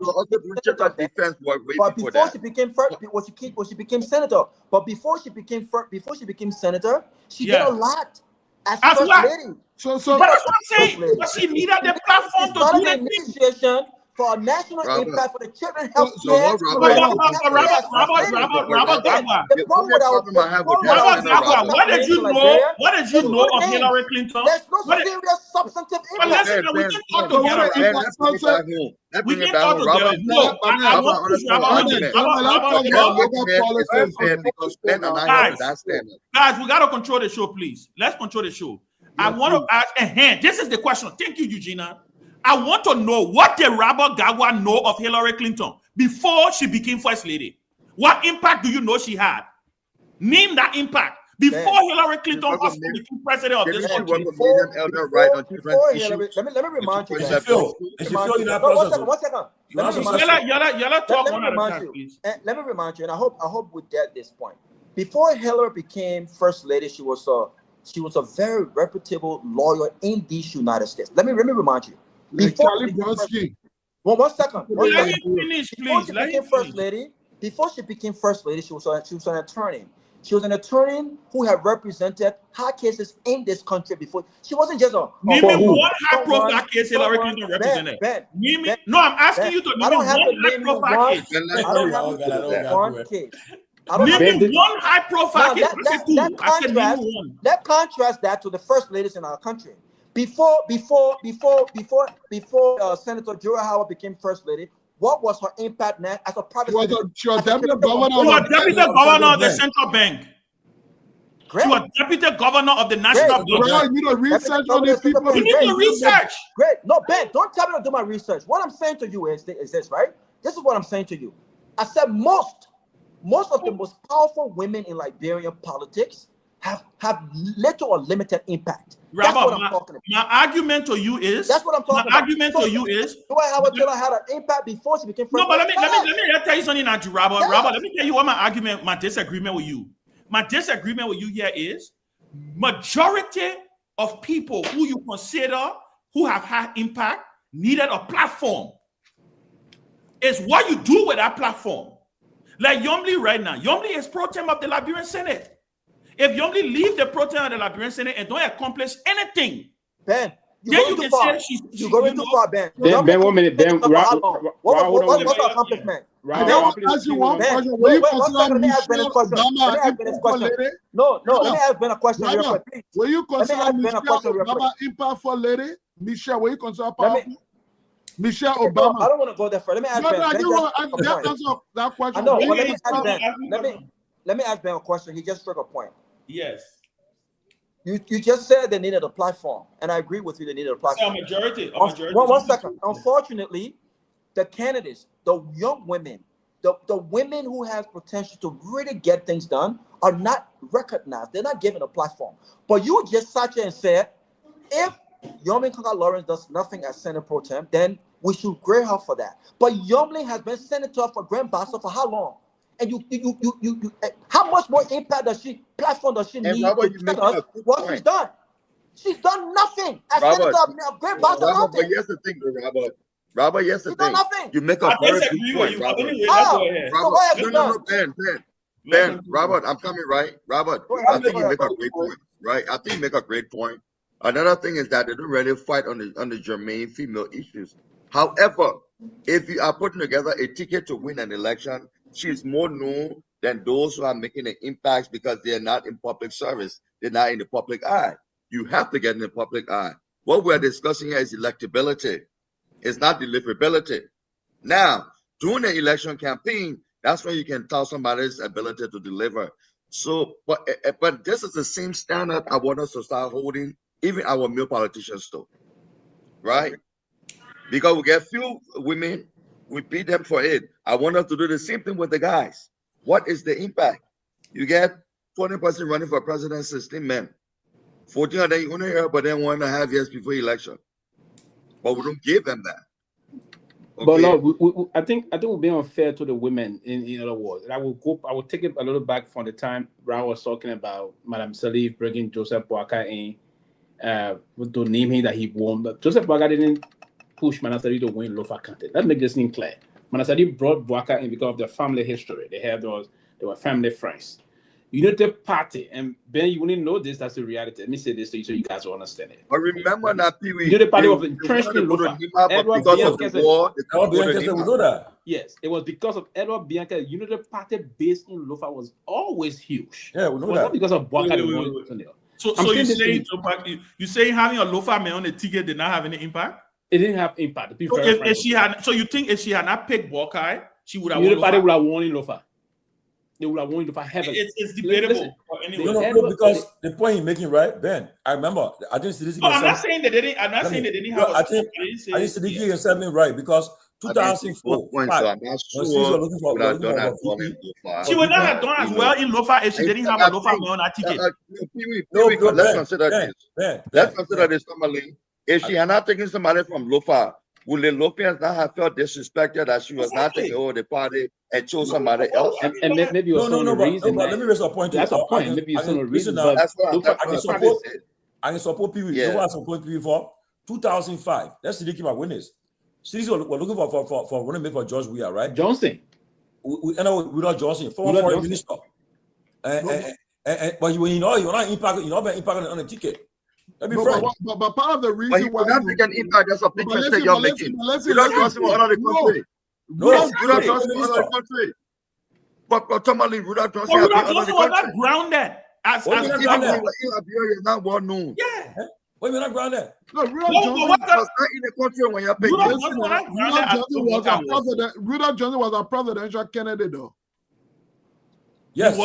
before she became she became senator. But before she became senator, she did a lot as first lady. So that's what I'm saying. But she needed the platform to do that initiation for a national impact for the children health care. What did you know of Hillary Clinton? There's no serious substantive impact. Listen, we can talk together. We can talk together. Guys, we got to control the show, please. Let's control the show. I want to ask, this is the question. Thank you, Eugenia. I want to know what did Robert Garguah know of Hillary Clinton before she became first lady? What impact do you know she had? Name that impact. Before Hillary Clinton became president of this country. Let me remind you. Let me remind you, and I hope we get this point. Before Hillary became first lady, she was a very reputable lawyer in these United States. Let me remind you. Before she became first lady, she was an attorney. She was an attorney who had represented high cases in this country before. She wasn't just a. Name me one high-profile case Hillary Clinton represented. No, I'm asking you to name me one high-profile case. I don't have one case. Name me one high-profile case. That contrast that to the first ladies in our country. Before Senator Jura Howard became first lady, what was her impact now as a private citizen? She was deputy governor. She was deputy governor of the central bank. Great. She was deputy governor of the national bank. You need to research on these people. You need to research. Great. No, Ben, don't tell me to do my research. What I'm saying to you is this, right? This is what I'm saying to you. I said most of the most powerful women in Liberian politics have little or limited impact. That's what I'm talking about. My argument to you is. That's what I'm talking about. My argument to you is. Joy Howard Taylor had an impact before she became first. No, but let me tell you something, Robert. Yes. Robert, let me tell you what my disagreement with you. My disagreement with you here is majority of people who you consider who have had impact needed a platform. It's what you do with that platform. Like Yomli right now. Yomli is pro tem of the Liberian Senate. If Yomli leave the pro tem of the Liberian Senate and don't accomplish anything, Ben, you're going too far, Ben. Ben, 1 minute. Ben, what's the accomplishment? I want to ask you one question. Will you consider Michelle Obama impact for lady? No, let me ask Ben a question real quick, please. Will you consider Michelle Obama impact for lady? Michelle, will you consider powerful? Michelle Obama. I don't want to go there first. Let me ask Ben. That question. I know, but let me ask Ben. Let me ask Ben a question. He just struck a point. Yes. You just said they needed a platform, and I agree with you. They needed a platform. A majority. One second. Unfortunately, the candidates, the young women, the women who have potential to really get things done are not recognized. They're not given a platform. But you just sat here and said, if Yomi Kaka Lawrence does nothing as Senate Pro Tem, then we should grade her for that. But Yomli has been senator for Grand Bassa for how long? And you how much more impact platform does she need to tell us what she's done? She's done nothing as senator of Grand Bassa Mountain. But here's the thing, Robert, here's the thing. Nothing. You make a very good point, Robert. Ben, Robert, I'm coming, right? Robert, I think you make a great point, right? I think you make a great point. Another thing is that they don't really fight on the germane female issues. However, if you are putting together a ticket to win an election, she is more known than those who are making an impact because they are not in public service. They're not in the public eye. You have to get in the public eye. What we're discussing here is electability. It's not deliverability. Now, during the election campaign, that's when you can tell somebody's ability to deliver. So, but this is the same standard I want us to start holding, even our male politicians too, right? Because we get few women, we beat them for it. I want us to do the same thing with the guys. What is the impact? You get 20% running for president, 16 men. 14 of them you only hear about them 1.5 years before election. But we don't give them that. Okay. But Lord, I think we're being unfair to the women in other words. I will take it a little back from the time Brown was talking about Madame Salif bringing Joseph Boakai in to name him that he won. But Joseph Boakai didn't push Manasari to win Lofa County. Let's make this thing clear. Manasari brought Boakai in because of their family history. They were family friends. United Party, and Ben, you wouldn't know this, that's the reality. Let me say this to you so you guys will understand it. But remember that Pewee. United Party was entrenched in Lofa. Edward Bianca. Yes, it was because of Edward Bianca. United Party based in Lofa was always huge. Yeah, we know it was that. Not because of Boakai. So you say having a Lofa man on the ticket did not have any impact? It didn't have impact. So you think if she had not picked Boakai, she would have United Party would have won in Lofa. They would have won Lofa heavily. It's debatable. Anyway. No, because the point you're making, right, Ben? I remember. I think I'm not saying they didn't. I'm not saying they didn't have. I think Siddiqui is something right because 2004. She would not have done as well in Lofa if she didn't have a Lofa on her ticket. Let's consider this. Let's consider this, Tomalin. If she had not taken somebody from Lofa, would the Lopians not have felt disrespected that she was not taking over the party and chose somebody else? And maybe you're no, reason. But let me raise a point. That's a point. Maybe you're some reason. I can support people. You know what I support people for? 2005. That's the my winners. Cities were looking for running mate for George Weah, right? Johnson. We're not Johnson. Former foreign minister. But when you're not impacted on the ticket. But part of the reason why you can impact, that's a big mistake you're making. You don't trust him out of the country. No, you don't trust him out of the country. But Tomalin, Rudolph Johnson, But Rudolph Johnson was not grounded. As even grounded. in Liberia, is not well known. Yeah. Why we not grounded? No, Rudolph Johnson was not in the country when you're paying. Rudolph Johnson was a president. Rudolph Johnson was a presidential candidate, though. Yes. He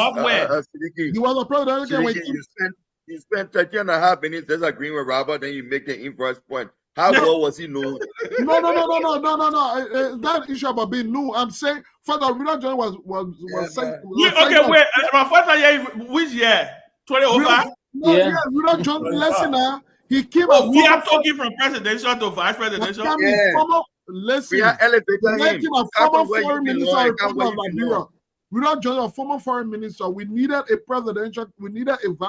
was a presidential candidate. You spent 30.5 minutes disagreeing with Robert, then you make the inverse point. How well was he known? No. That issue about being new. I'm saying, Father Rudolph Johnson was okay, wait. My father year, which year? 2005? Yeah, Rudolph Johnson, listener, he came up. We are talking from presidential to vice presidential. Listen, we are elevating him. A former foreign minister of Liberia. Rudolph Johnson, a former foreign minister. We needed a vice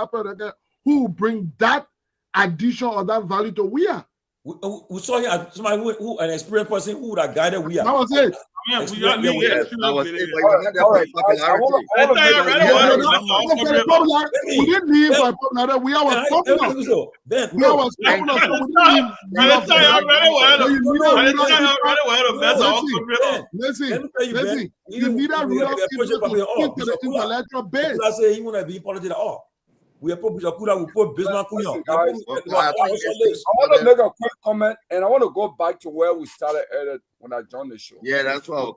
president who will bring that addition or that value to we are. We saw here somebody who an experienced person who would have guided we are. That was it. We didn't leave by popularity. We are popular. We are Listen. You need a real intellectual base. I say he want to be politics at all. We are probably we put Bismarck. I want to make a quick comment, and I want to go back to where we started earlier when I joined the show. Yeah, that's what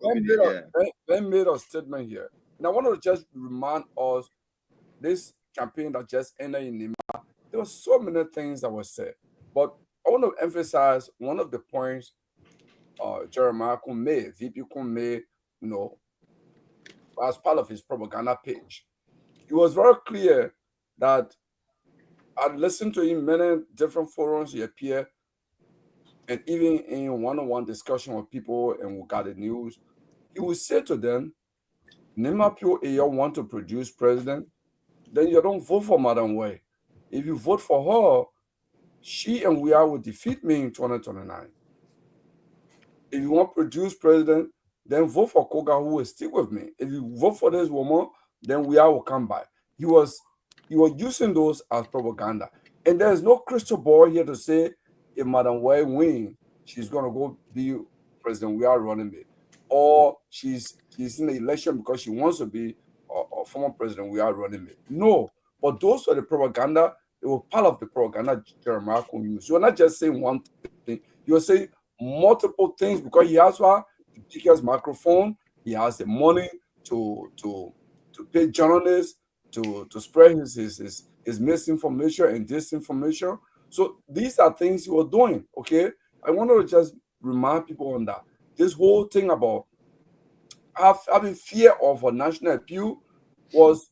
Ben made a statement here, and I want to just remind us this campaign that just ended in Nima. There were so many things that were said, but I want to emphasize one of the points Jeremiah Kume, VP Kume, as part of his propaganda page. It was very clear that I'd listened to him in many different forums he appeared, and even in one-on-one discussion with people and we got the news, he would say to them, Nima Pewee want to produce president, then you don't vote for Madam Way. If you vote for her, she and we will defeat me in 2029. If you want to produce president, then vote for Koga, who will stick with me. If you vote for this woman, then we will come back. He was using those as propaganda. And there's no crystal ball here to say if Madam Way wins, she's going to go be president. We are running it. Or she's in the election because she wants to be a former president. We are running it. No. But those are the propaganda. They were part of the propaganda Jeremiah could use. You're not just saying one thing. You're saying multiple things because he has the biggest microphone. He has the money to pay journalists, to spread his misinformation and disinformation. So these are things he was doing, okay? I want to just remind people on that. This whole thing about having fear of a national appeal was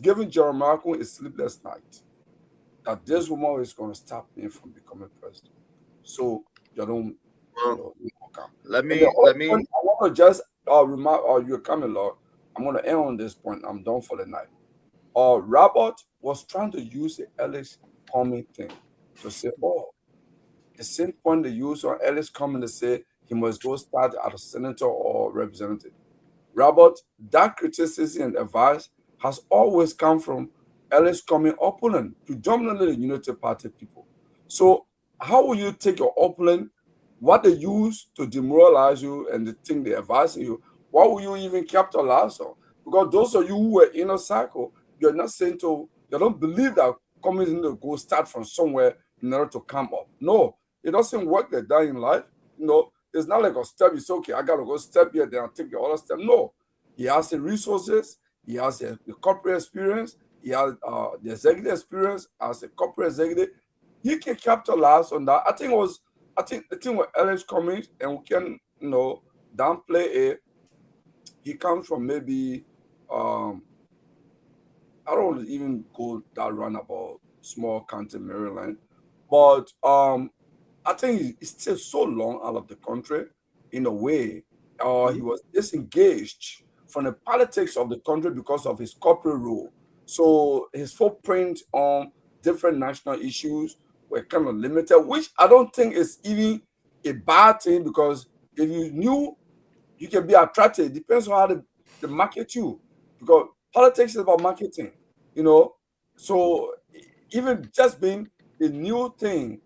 giving Jeremiah a sleepless night. That this woman is going to stop me from becoming president. So you don't. Let me. I want to just remind you're coming, Lord. I'm going to end on this point. I'm done for the night. Robert was trying to use the Ellis Comey thing to say, the same point they used on Ellis Comey to say he must go start as a senator or representative. Robert, that criticism and advice has always come from Ellis Comey opponent, predominantly the Unity Party people. So how will you take your opponent, what they use to demoralize you and the thing they advise you, what will you even capitalize on? Because those of you who were in a cycle, you're not saying you don't believe that communism will go start from somewhere in order to come up. No, it doesn't work like that in life. It's not like a step. It's okay, I got to go step here, then I'll take the other step. No, he has the resources, he has the corporate experience, he has the executive experience as a corporate executive. He can capitalize on that. I think the thing with Ellis Comey, and we can downplay it. He comes from maybe I don't even go that run about small county Maryland, but I think he's still so long out of the country in a way. He was disengaged from the politics of the country because of his corporate role. So his footprint on different national issues were kind of limited, which I don't think is even a bad thing because if you knew you can be attracted, it depends on how they market you. Because politics is about marketing, So even just being a new thing,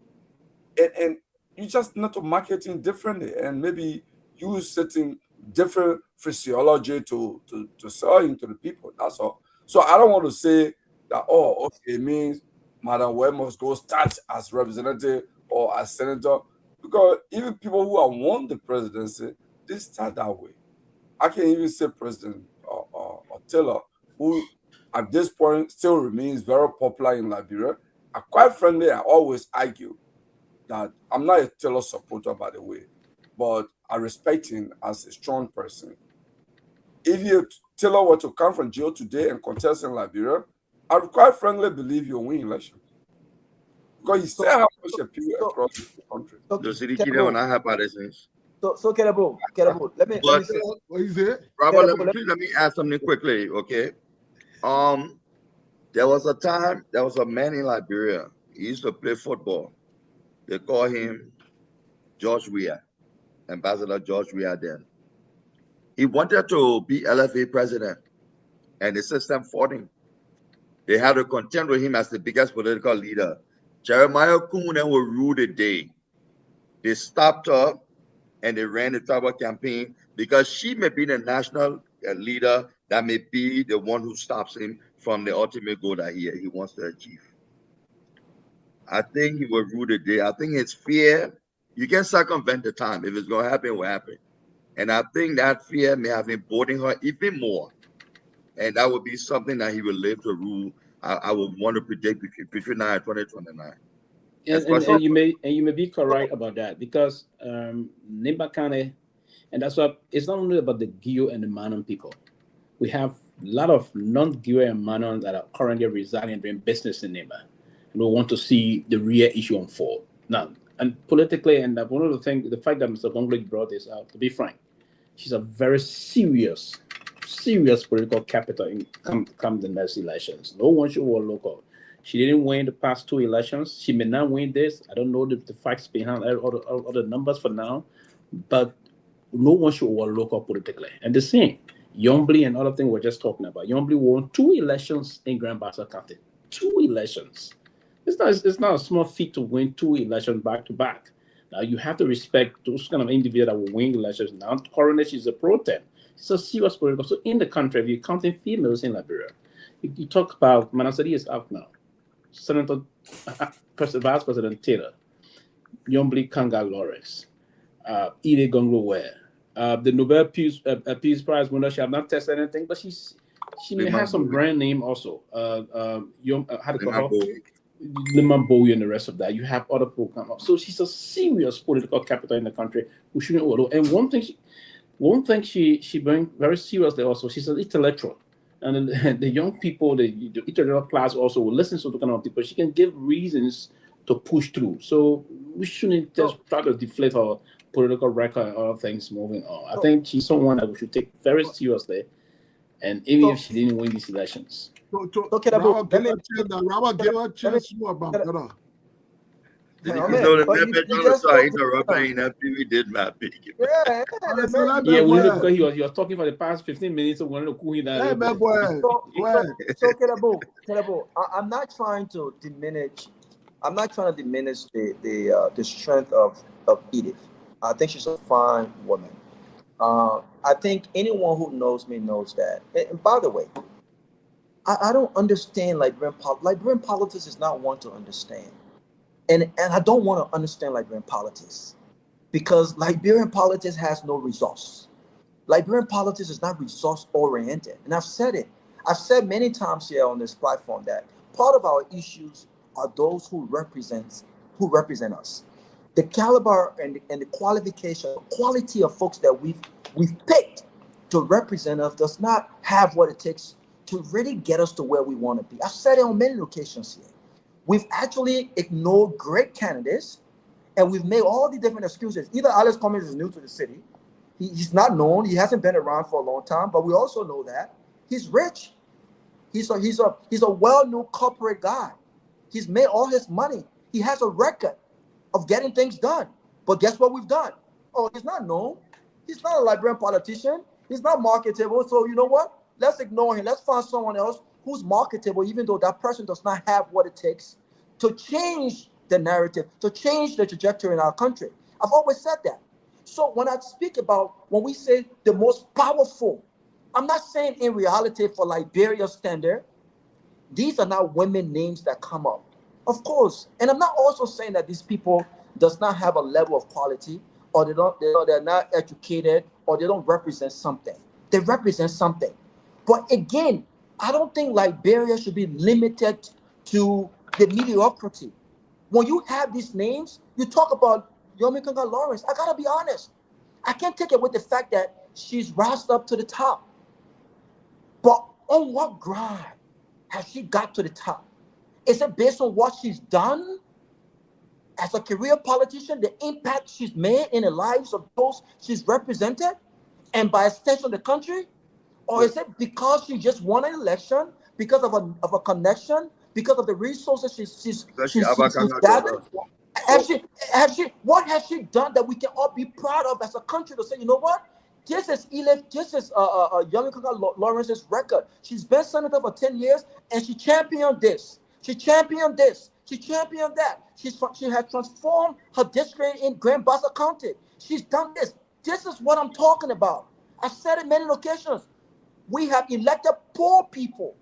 and you just not to marketing differently, and maybe use certain different physiology to sell into the people. That's all. So I don't want to say that, oh, okay, it means Madam Webb must go start as representative or as senator, because even people who have won the presidency, they start that way. I can even say President Taylor, who at this point still remains very popular in Liberia. Quite frankly, I always argue that I'm not a Taylor supporter, by the way, but I respect him as a strong person. If Taylor were to come from jail today and contest in Liberia, I would quite frankly believe he'll win election. Because he still has much appeal across the country. The city killer when I have this. So Kehleboe, let me say what is it? Robert, let me add something quickly, okay? There was a time, there was a man in Liberia. He used to play football. They call him George Weah, Ambassador George Weah then. He wanted to be LFA president, and the system fought him. They had to contend with him as the biggest political leader. Jeremiah Kuhn will rule the day. They stopped her and they ran the tribal campaign because she may be the national leader that may be the one who stops him from the ultimate goal that he wants to achieve. I think he will rule the day. I think it's fear. You can circumvent the time. If it's going to happen, it will happen. And I think that fear may have been boarding her even more. And that would be something that he will live to rule. I would want to predict between now and 2029. And you may be correct about that, because Nimba Kane, and that's why it's not only about the Gio and the Manon people. We have a lot of non-Gio and Manon that are currently residing and doing business in Nimba, and we want to see the real issue unfold now. And politically, and one of the things, the fact that Mr. Gongloe brought this out, to be frank, she's a very serious political capital in come the next elections. No one should war local. She didn't win the past 2 elections. She may not win this. I don't know the facts behind all the numbers for now, but no one should war local politically. And the same, Yombly and other things we're just talking about. Yombly won 2 elections in Grand Bassa County. 2 elections. It's not a small feat to win 2 elections back to back. Now you have to respect those kind of individuals that will win elections. Now currently she's a pro-tem. It's a serious political. So in the country, if you're counting females in Liberia, you talk about Manasadi is out now. Senator Vice President Taylor, Yombly Kanga Lawrence, Kehleboe Gongloe, the Nobel Peace Prize winner. She have not tested anything, but she may have some brand name also. How to call her? Liman Bowie and the rest of that. You have other people come up. So she's a serious political capital in the country who shouldn't overlook. And one thing she brings very seriously also, she's an intellectual. And the young people, the intellectual class also will listen to the kind of people. She can give reasons to push through. So we shouldn't just try to deflate her political record and other things moving on. I think she's someone that we should take very seriously. And even if she didn't win these elections. Robert gave her a chance more about that. Because he was talking for the past 15 minutes. So Kehleboe, I'm not trying to diminish. I'm not trying to diminish the strength of Edith. I think she's a fine woman. I think anyone who knows me knows that. And by the way, I don't understand Liberian politics. Liberian politics is not one to understand. And I don't want to understand Liberian politics, because Liberian politics has no resource. Liberian politics is not resource oriented. And I've said it. I've said many times here on this platform that part of our issues are those who represent us. The caliber and the qualification, the quality of folks that we've picked to represent us does not have what it takes to really get us to where we want to be. I've said it on many locations here. We've actually ignored great candidates, and we've made all the different excuses. Either Alex Cummings is new to the city, he's not known, he hasn't been around for a long time, but we also know that he's rich. He's a well-known corporate guy. He's made all his money. He has a record of getting things done. But guess what we've done? Oh, he's not known. He's not a Liberian politician. He's not marketable. So you know what? Let's ignore him. Let's find someone else who's marketable, even though that person does not have what it takes to change the narrative, to change the trajectory in our country. I've always said that. So when I speak about, when we say the most powerful, I'm not saying in reality for Liberia standard, these are not women names that come up. Of course. And I'm not also saying that these people does not have a level of quality, or they're not educated, or they don't represent something. They represent something. But again, I don't think Liberia should be limited to the mediocrity. When you have these names, you talk about Yomikanga Lawrence. I gotta be honest. I can't take it with the fact that she's rised up to the top. But on what ground has she got to the top? Is it based on what she's done as a career politician, the impact she's made in the lives of those she's represented, and by extension the country? Or is it because she just won an election, because of a connection, because of the resources she's gathered? What has she done that we can all be proud of as a country to say, you know what? This is Yomikanga Lawrence's record. She's been senator for 10 years, and she championed this. She championed this. She championed that. She has transformed her district in Grand Bassa County. She's done this. This is what I'm talking about. I've said it many occasions. We have elected poor people,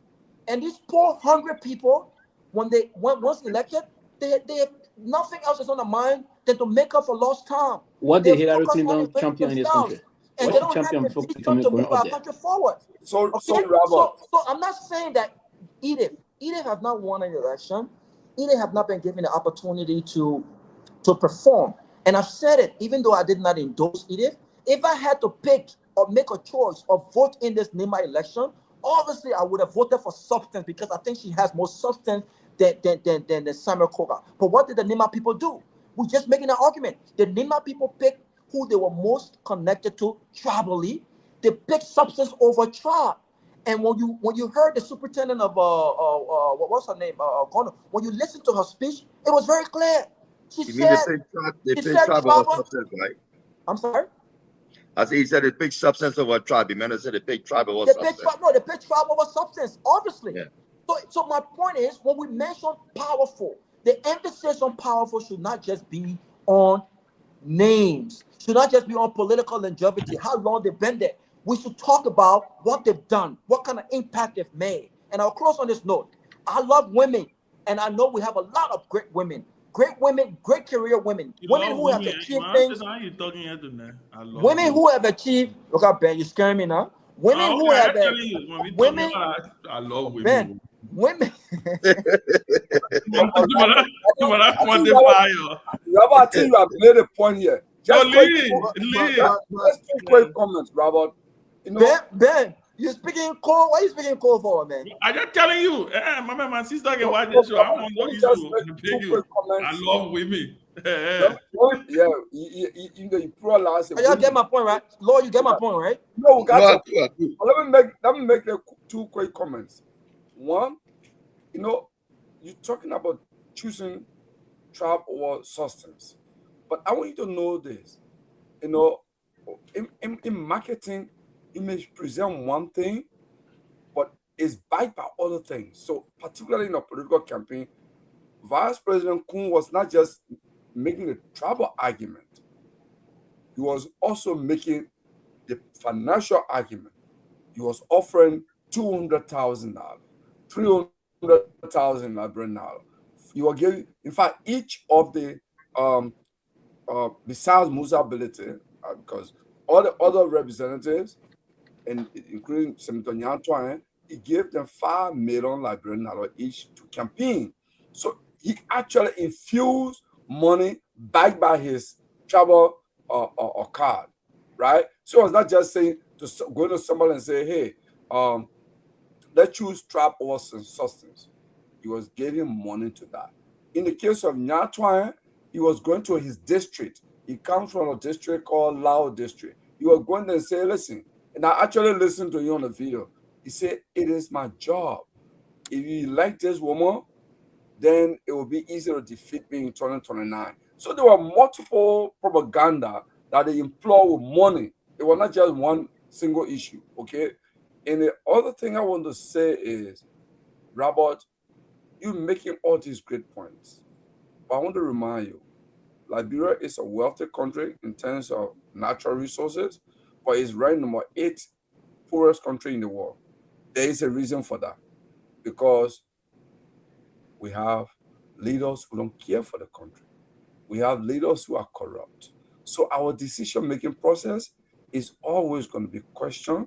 and these poor, hungry people, once elected, they have nothing else is on their mind than to make up for lost time. What They did Hillary focus on Clinton champion in this country? and they don't have the vision to move our country forward. So I'm not saying that Edith has not won an election. Edith have not been given the opportunity to perform. And I've said it, even though I did not endorse Edith, if I had to pick or make a choice or vote in this NEMA election, obviously I would have voted for substance, because I think she has more substance than Samuel Koga. But what did the NEMA people do? We're just making an argument. The NEMA people picked who they were most connected to tribally. They picked substance over tribe. And when you heard the superintendent of what was her name, when you listened to her speech, it was very clear. She said tribal substance, right? I'm sorry. I said he said it big substance over tribe. He meant to say the big tribal substance. The big tribe over substance, obviously. Yeah. So my point is, when we mention powerful, the emphasis on powerful should not just be on names, should not just be on political longevity, how long they've been there. We should talk about what they've done, what kind of impact they've made. And I'll close on this note. I love women, and I know we have a lot of great women, great career women, women who have achieved things. Women who have achieved. Look at Ben, you're scaring me now. Women who have women. I love women. Ben, women. Robert, I think you have made a point here. Just quick comments, Robert. You know, Ben, you're speaking cold. Why are you speaking cold for, man? I'm just telling you. My sister can watch this show. I want to I love women. Yeah, you pro last. You get my point, right? Lord, you get my point, right? No, we got to. Let me make two quick comments. One, you know, you're talking about choosing tribe over substance, but I want you to know this. You know, in marketing, you may present one thing, but it's backed by other things. So, particularly in a political campaign, Vice President Kun was not just making a tribal argument, he was also making the financial argument. He was offering $200,000, $300,000. You were giving, in fact, each of the besides Musa Ability, because all the other representatives, and including Senator Nyanwolo, he gave them $5 million Liberian each to campaign. So he actually infused money backed by his travel or card, right? So it's not just saying to go to somebody and say, hey, let's choose trap over substance. He was giving money to that. In the case of Nyanwolo, he was going to his district. He comes from a district called Lao District. He was going there and say, listen, and I actually listened to you on the video. He said, it is my job. If you like this woman, then it will be easy to defeat me in 2029. So there were multiple propaganda that they employ with money. It was not just one single issue, okay? And the other thing I want to say is, Robert, you're making all these great points. But I want to remind you, Liberia is a wealthy country in terms of natural resources, but it's ranked number 8 poorest country in the world. There is a reason for that, because we have leaders who don't care for the country. We have leaders who are corrupt. So our decision-making process is always going to be questioned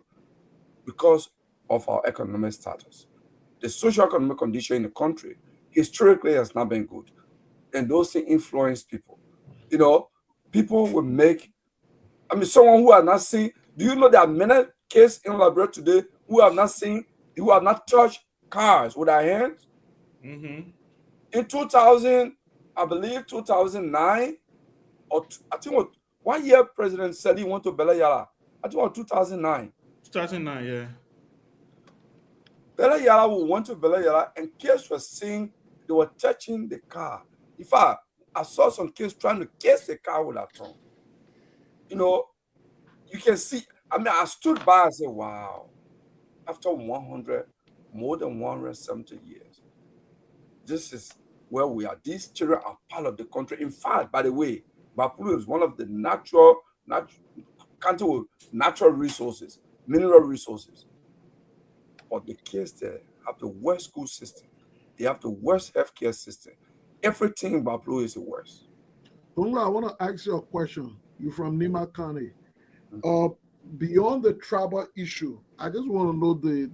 because of our economic status. The socio-economic condition in the country historically has not been good. And those things influence people. You know, people will make, I mean, someone who has not seen, do you know there are many cases in Liberia today who have not seen, who have not touched cars with their hands? Mm-hmm. In 2000, I believe 2009, or I think what 1 year President Seli went to Bela Yara. I think it was 2009. 2009, yeah. Bela Yara went to Bela Yara and kids were seeing they were touching the car. In fact, I saw some kids trying to kiss the car with their tongue. You know, you can see, I mean, I stood by and said, wow, after more than 170 years, this is where we are. These children are part of the country. In fact, by the way, Bapulu is one of the country with natural resources, mineral resources. But the kids there have the worst school system. They have the worst healthcare system. Everything in Bapulu is the worst. Gongloe, I want to ask you a question. You're from Nima County. Beyond the tribal issue, I just want to know the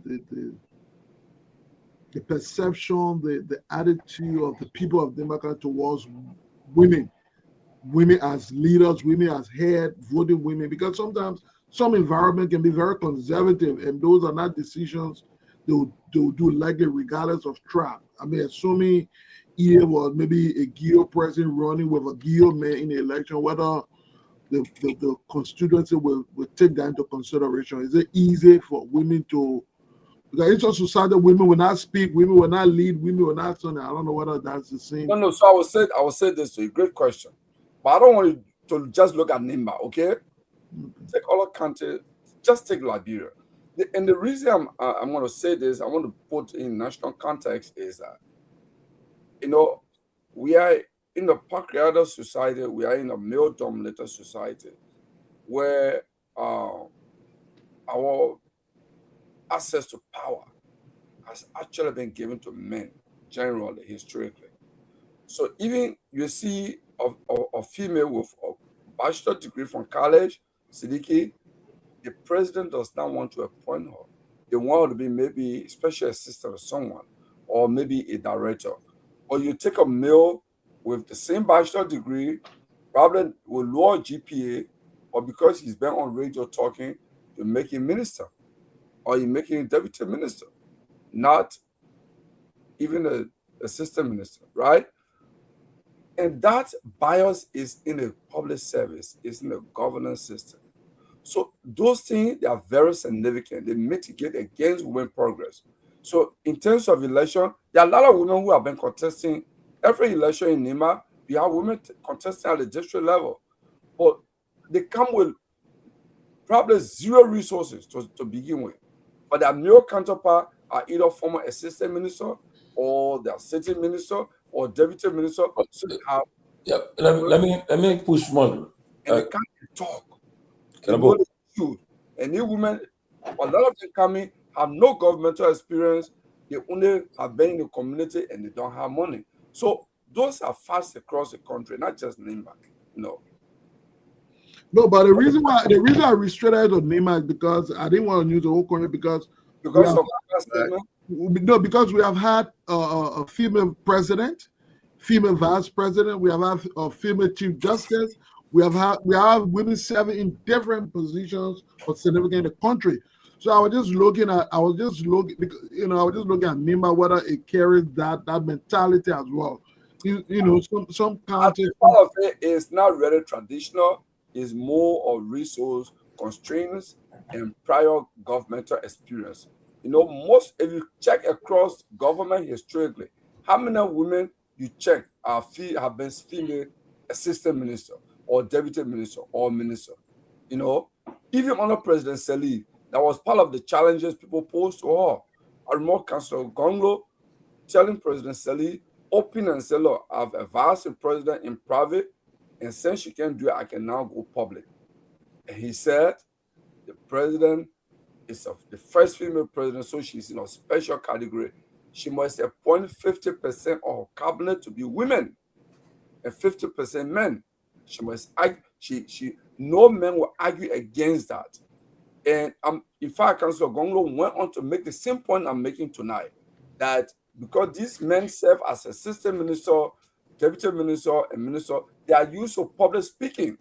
perception, the attitude of the people of Nima County towards women as leaders, women as head, voting women, because sometimes some environment can be very conservative, and those are not decisions they'll do legally regardless of tribe. I mean, assuming either was maybe a Guar president running with a Guar man in the election, whether the constituency will take that into consideration. Is it easy for women to, because it's a society women will not speak, women will not lead, women will not son. I don't know whether that's the same. No, so I will say this to you. Great question. But I don't want you to just look at Nimba, okay? Take all countries, just take Liberia. And the reason I'm going to say this, I want to put in national context is that, you know, we are in a patriarchal society, we are in a male-dominated society where our access to power has actually been given to men, generally, historically. So even you see a female with a bachelor's degree from college, Siddiqui, the president does not want to appoint her. They want her to be maybe special assistant or someone, or maybe a director. Or you take a male with the same bachelor's degree, probably with lower GPA, or because he's been on radio talking, you make him minister, or you make him deputy minister, not even an assistant minister, right? And that bias is in a public service, is in a governance system. So those things, they are very significant. They mitigate against women progress. So in terms of election, there are a lot of women who have been contesting every election in Nima. We have women contesting at the district level, but they come with probably zero resources to begin with. But their male counterpart are either former assistant minister, or their city minister, or deputy minister. So they have, let me push more. And they can't talk. They know the truth. And these women, a lot of them coming, have no governmental experience. They only have been in the community and they don't have money. So those are fast across the country, not just Nimba. No. No, but the reason I restricted on Nima is because I didn't want to use the whole country because we have had a female president, female vice president, we have had a female chief justice, we have women serving in different positions of significance in the country. So I was just looking at Nima, whether it carries that mentality as well. Some countries. Part of it is not really traditional. Is more of resource constraints and prior governmental experience. Most, if you check across government historically, how many women you check have been female assistant minister or deputy minister or minister? Even under President Seli, that was part of the challenges people posed to her. I remember Councillor Gongloe telling President Seli, open and say, look, I've advised the president in private And since she can't do it, I can now go public. And he said the president is the first female president, so she's in a special category. She must appoint 50% of her cabinet to be women and 50% men. She must argue, no men will argue against that. And in fact, Councillor Gongloe went on to make the same point I'm making tonight, that because these men serve as assistant minister, deputy minister, and minister, they are used to public speaking.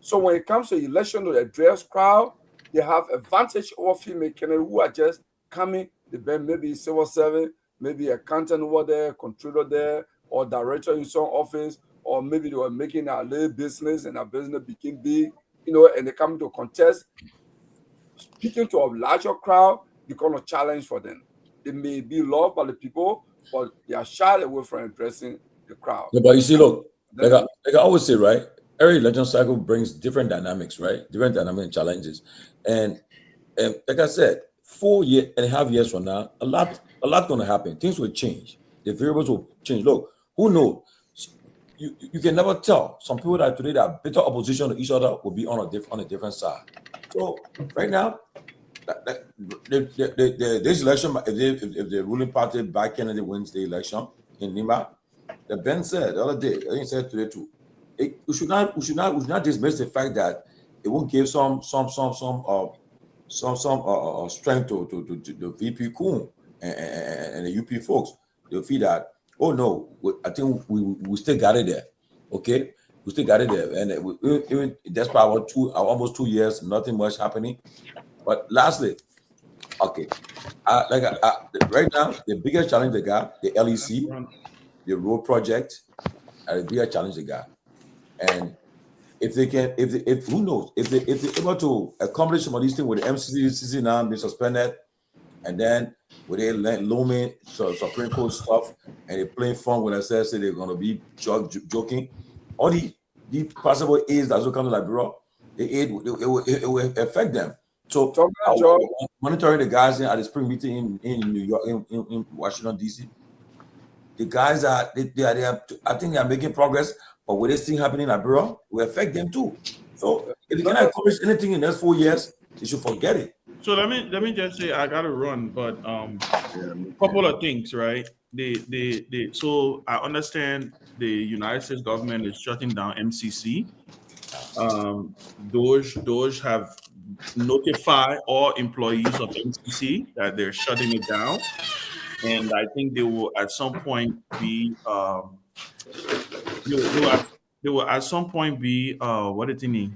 So when it comes to election to address crowd, they have advantage over female candidates who are just coming, maybe civil servant, maybe accountant over there, controller there, or director in some office, or maybe they were making a little business and a business became big, and they come to contest. Speaking to a larger crowd becomes a challenge for them. They may be loved by the people, but they are shied away from addressing the crowd. Yeah, but you see, look, like I always say, right? Every election cycle brings different dynamics, right? Different dynamic and challenges. And like I said, 4.5 years from now, a lot going to happen. Things will change. The variables will change. Look, who knows? You can never tell. Some people that today that are bitter opposition to each other will be on a different side. So right now, this election, if the ruling party by Kennedy wins the election in Nima, the Ben said the other day, I think he said today too, we should not dismiss the fact that it will give some strength to the VP Kuhn and the UP folks. They'll feel that, oh no, I think we still got it there. Okay, we still got it there, and even that's probably almost 2 years, nothing much happening. But lastly, okay, right now the biggest challenge they got, the LEC, the road project, are the biggest challenge they got. And if they can, if who knows, if they're able to accomplish some of these things with the MCC now being suspended, and then with they looming Supreme Court stuff, and they playing fun when I say they're going to be joking, all the possible aids that will come to Liberia, it will affect them. So monitoring the guys at the spring meeting in New York, in Washington D.C., the guys I think they are making progress, but with this thing happening in Liberia, will affect them too. So if you cannot accomplish anything in the next 4 years, you should forget it. So let me just say I gotta run, but couple of things, right? So I understand the United States government is shutting down MCC. Those have notified all employees of MCC that they're shutting it down, and I think they will at some point be they will at some point be what did they need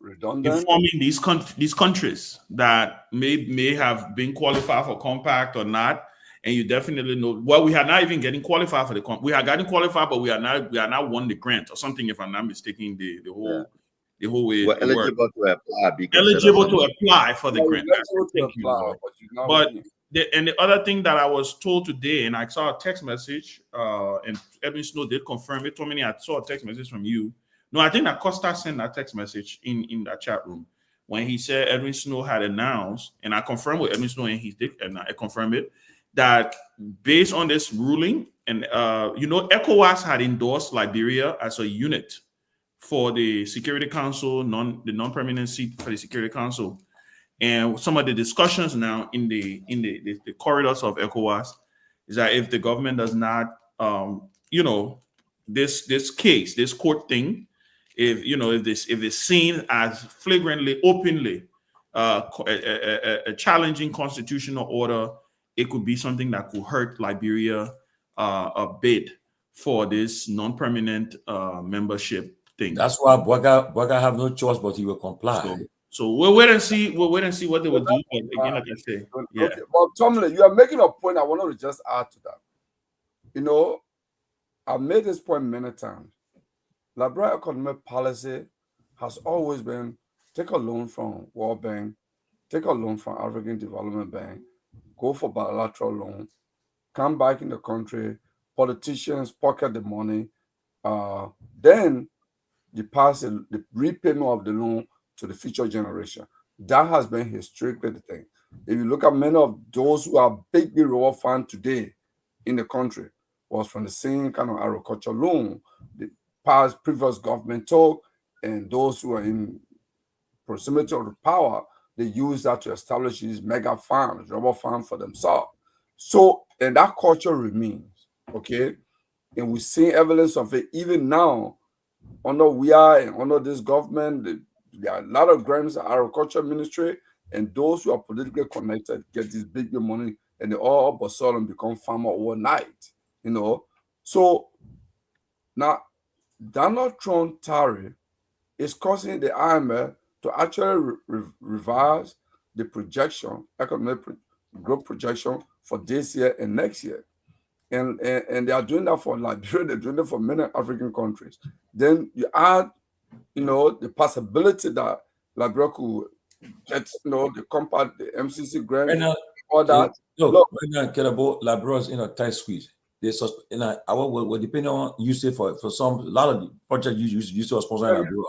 redundant, informing these countries that may have been qualified for compact or not. And you definitely know. Well, we are not even getting qualified for the we are getting qualified, but we are not won the grant or something. If I'm not mistaken, the whole way. We're eligible to apply. Eligible to apply for the grant. But the other thing that I was told today, and I saw a text message, and Edwin Snow did confirm it. Told me I saw a text message from you. No, I think that Costa sent that text message in that chat room when he said Edwin Snow had announced, and I confirmed with Edwin Snow, and he did, and I confirmed it, that based on this ruling, and ECOWAS had endorsed Liberia as a unit for the Security Council, the non-permanent seat for the Security Council, and some of the discussions now in the corridors of ECOWAS is that if the government does not, this court thing, if it's seen as flagrantly, openly a challenging constitutional order, it could be something that could hurt Liberia a bid for this non-permanent membership thing. That's why Bwaga have no choice but he will comply. So we'll wait and see. We'll wait and see what they will do. But again, like I say, yeah. Okay. Well, Tomalin, you are making a point. I wanted to just add to that. I've made this point many times. Liberia economic policy has always been take a loan from World Bank, take a loan from African Development Bank, go for bilateral loan, come back in the country, politicians pocket the money, then you pass the repayment of the loan to the future generation. That has been historically the thing. If you look at many of those who are big reward fund today in the country, was from the same kind of agricultural loan. past previous government took, and those who are in proximity of the power, they use that to establish these mega farms, rubber farms for themselves. So, and that culture remains, okay? And we see evidence of it even now under and under this government. There are a lot of grants in the agriculture ministry, and those who are politically connected get this big money, and they all of a sudden become farmer overnight, you know? So now Donald Trump tariff is causing the IMF to actually revise the projection, economic growth projection for this year and next year. And they are doing that for Liberia, they're doing that for many African countries. Then you add, you know, the possibility that Liberia could get, you know, the compact, the MCC grant, Right now, all that. look, right now, Kehleboe, Liberia's in a tight squeeze. They will depending on usage for some a lot of the projects you used to sponsor in Liberia.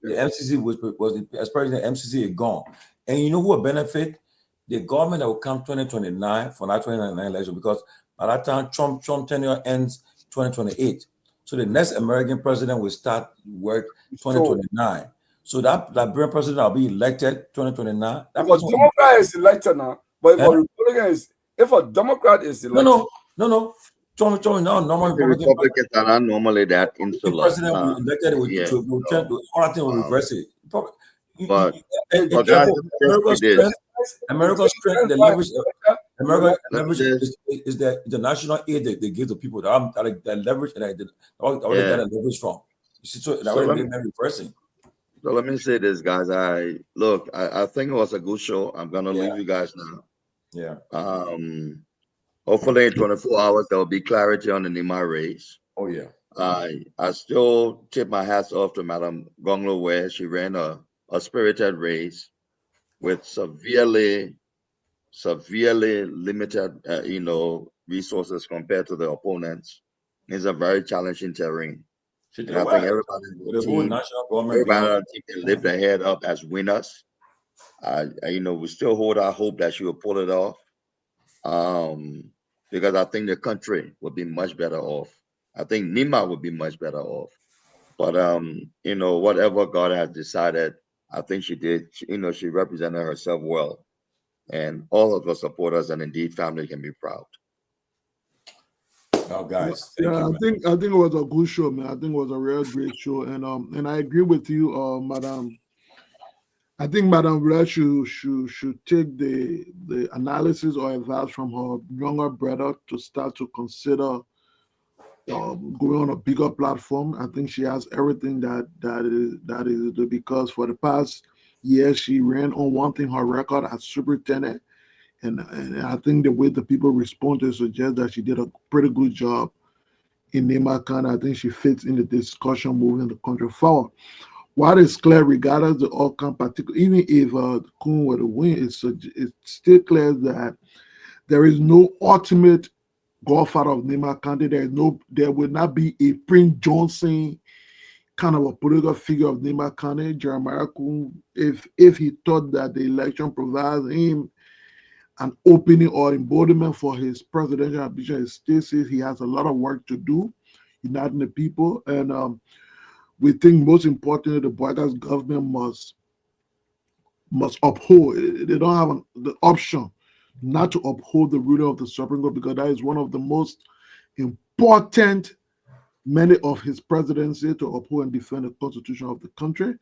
The MCC was as president, MCC is gone, and you know who will benefit? The government that will come 2029 for that 2029 election, because by that time Trump tenure ends 2028. So the next American president will start work 2029. So that Liberian president will be elected 2029. If a Democrat is elected now, but if a Republican is, if a Democrat is elected, no. Trump now normal Republicans are not normally that insular. President will elected all I think will reverse it. But America's strength, the leverage. America leverage is the international aid that they give to people that leverage and that they get a leverage from. You see, so that way they're reversing. So let me say this, guys. I think it was a good show. I'm gonna leave you guys now. Yeah. Hopefully in 24 hours there will be clarity on the Nima race. Oh yeah. I still tip my hats off to Madam Gongloe, where she ran a spirited race with severely limited, resources compared to the opponents. It's a very challenging terrain. And I think everybody on the team can lift their head up as winners. We still hold our hope that she will pull it off. Because I think the country would be much better off. I think Nima would be much better off. But whatever God has decided, I think she did. She represented herself well, and all of her supporters and indeed family can be proud. Oh, guys, I think it was a good show, man. I think it was a real great show, and I agree with you, Madam. I think Madam Blair should take the analysis or advice from her younger brother to start to consider going on a bigger platform. I think she has everything that is because for the past year she ran on wanting her record as superintendent, and I think the way the people respond to suggest that she did a pretty good job in Nemakan. I think she fits in the discussion moving the country forward. What is clear, regardless of the outcome, particularly even if Kun were to win, it's still clear that there is no ultimate godfather of Nema County. There will not be a Prince Johnson kind of a political figure of Nema County. Jeremiah Kun, if he thought that the election provides him an opening or embodiment for his presidential ambition, he still says he has a lot of work to do, uniting the people. And we think most importantly, the Boyga's government must uphold. They don't have the option not to uphold the ruling of the Supreme Court, because that is one of the most important mandate of his presidency, to uphold and defend the constitution of the country.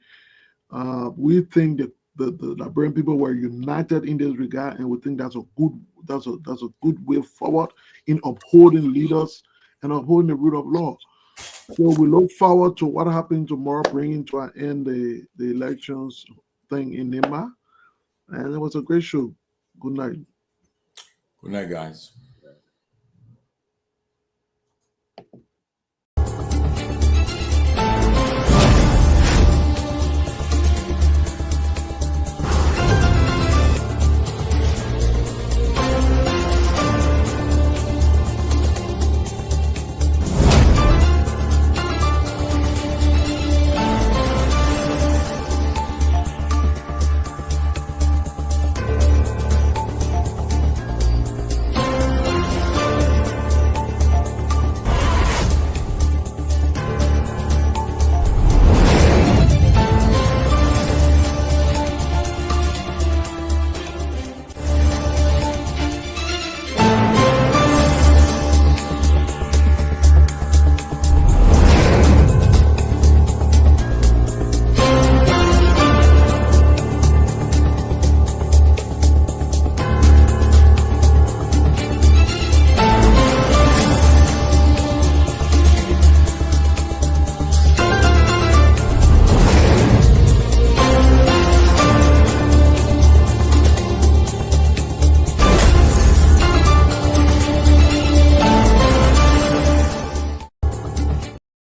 We think that the Liberian people were united in this regard, and we think that's a good way forward in upholding leaders and upholding the rule of law. So we look forward to what happens tomorrow, bringing to an end the elections thing in Nema. And it was a great show. Good night. Good night, guys.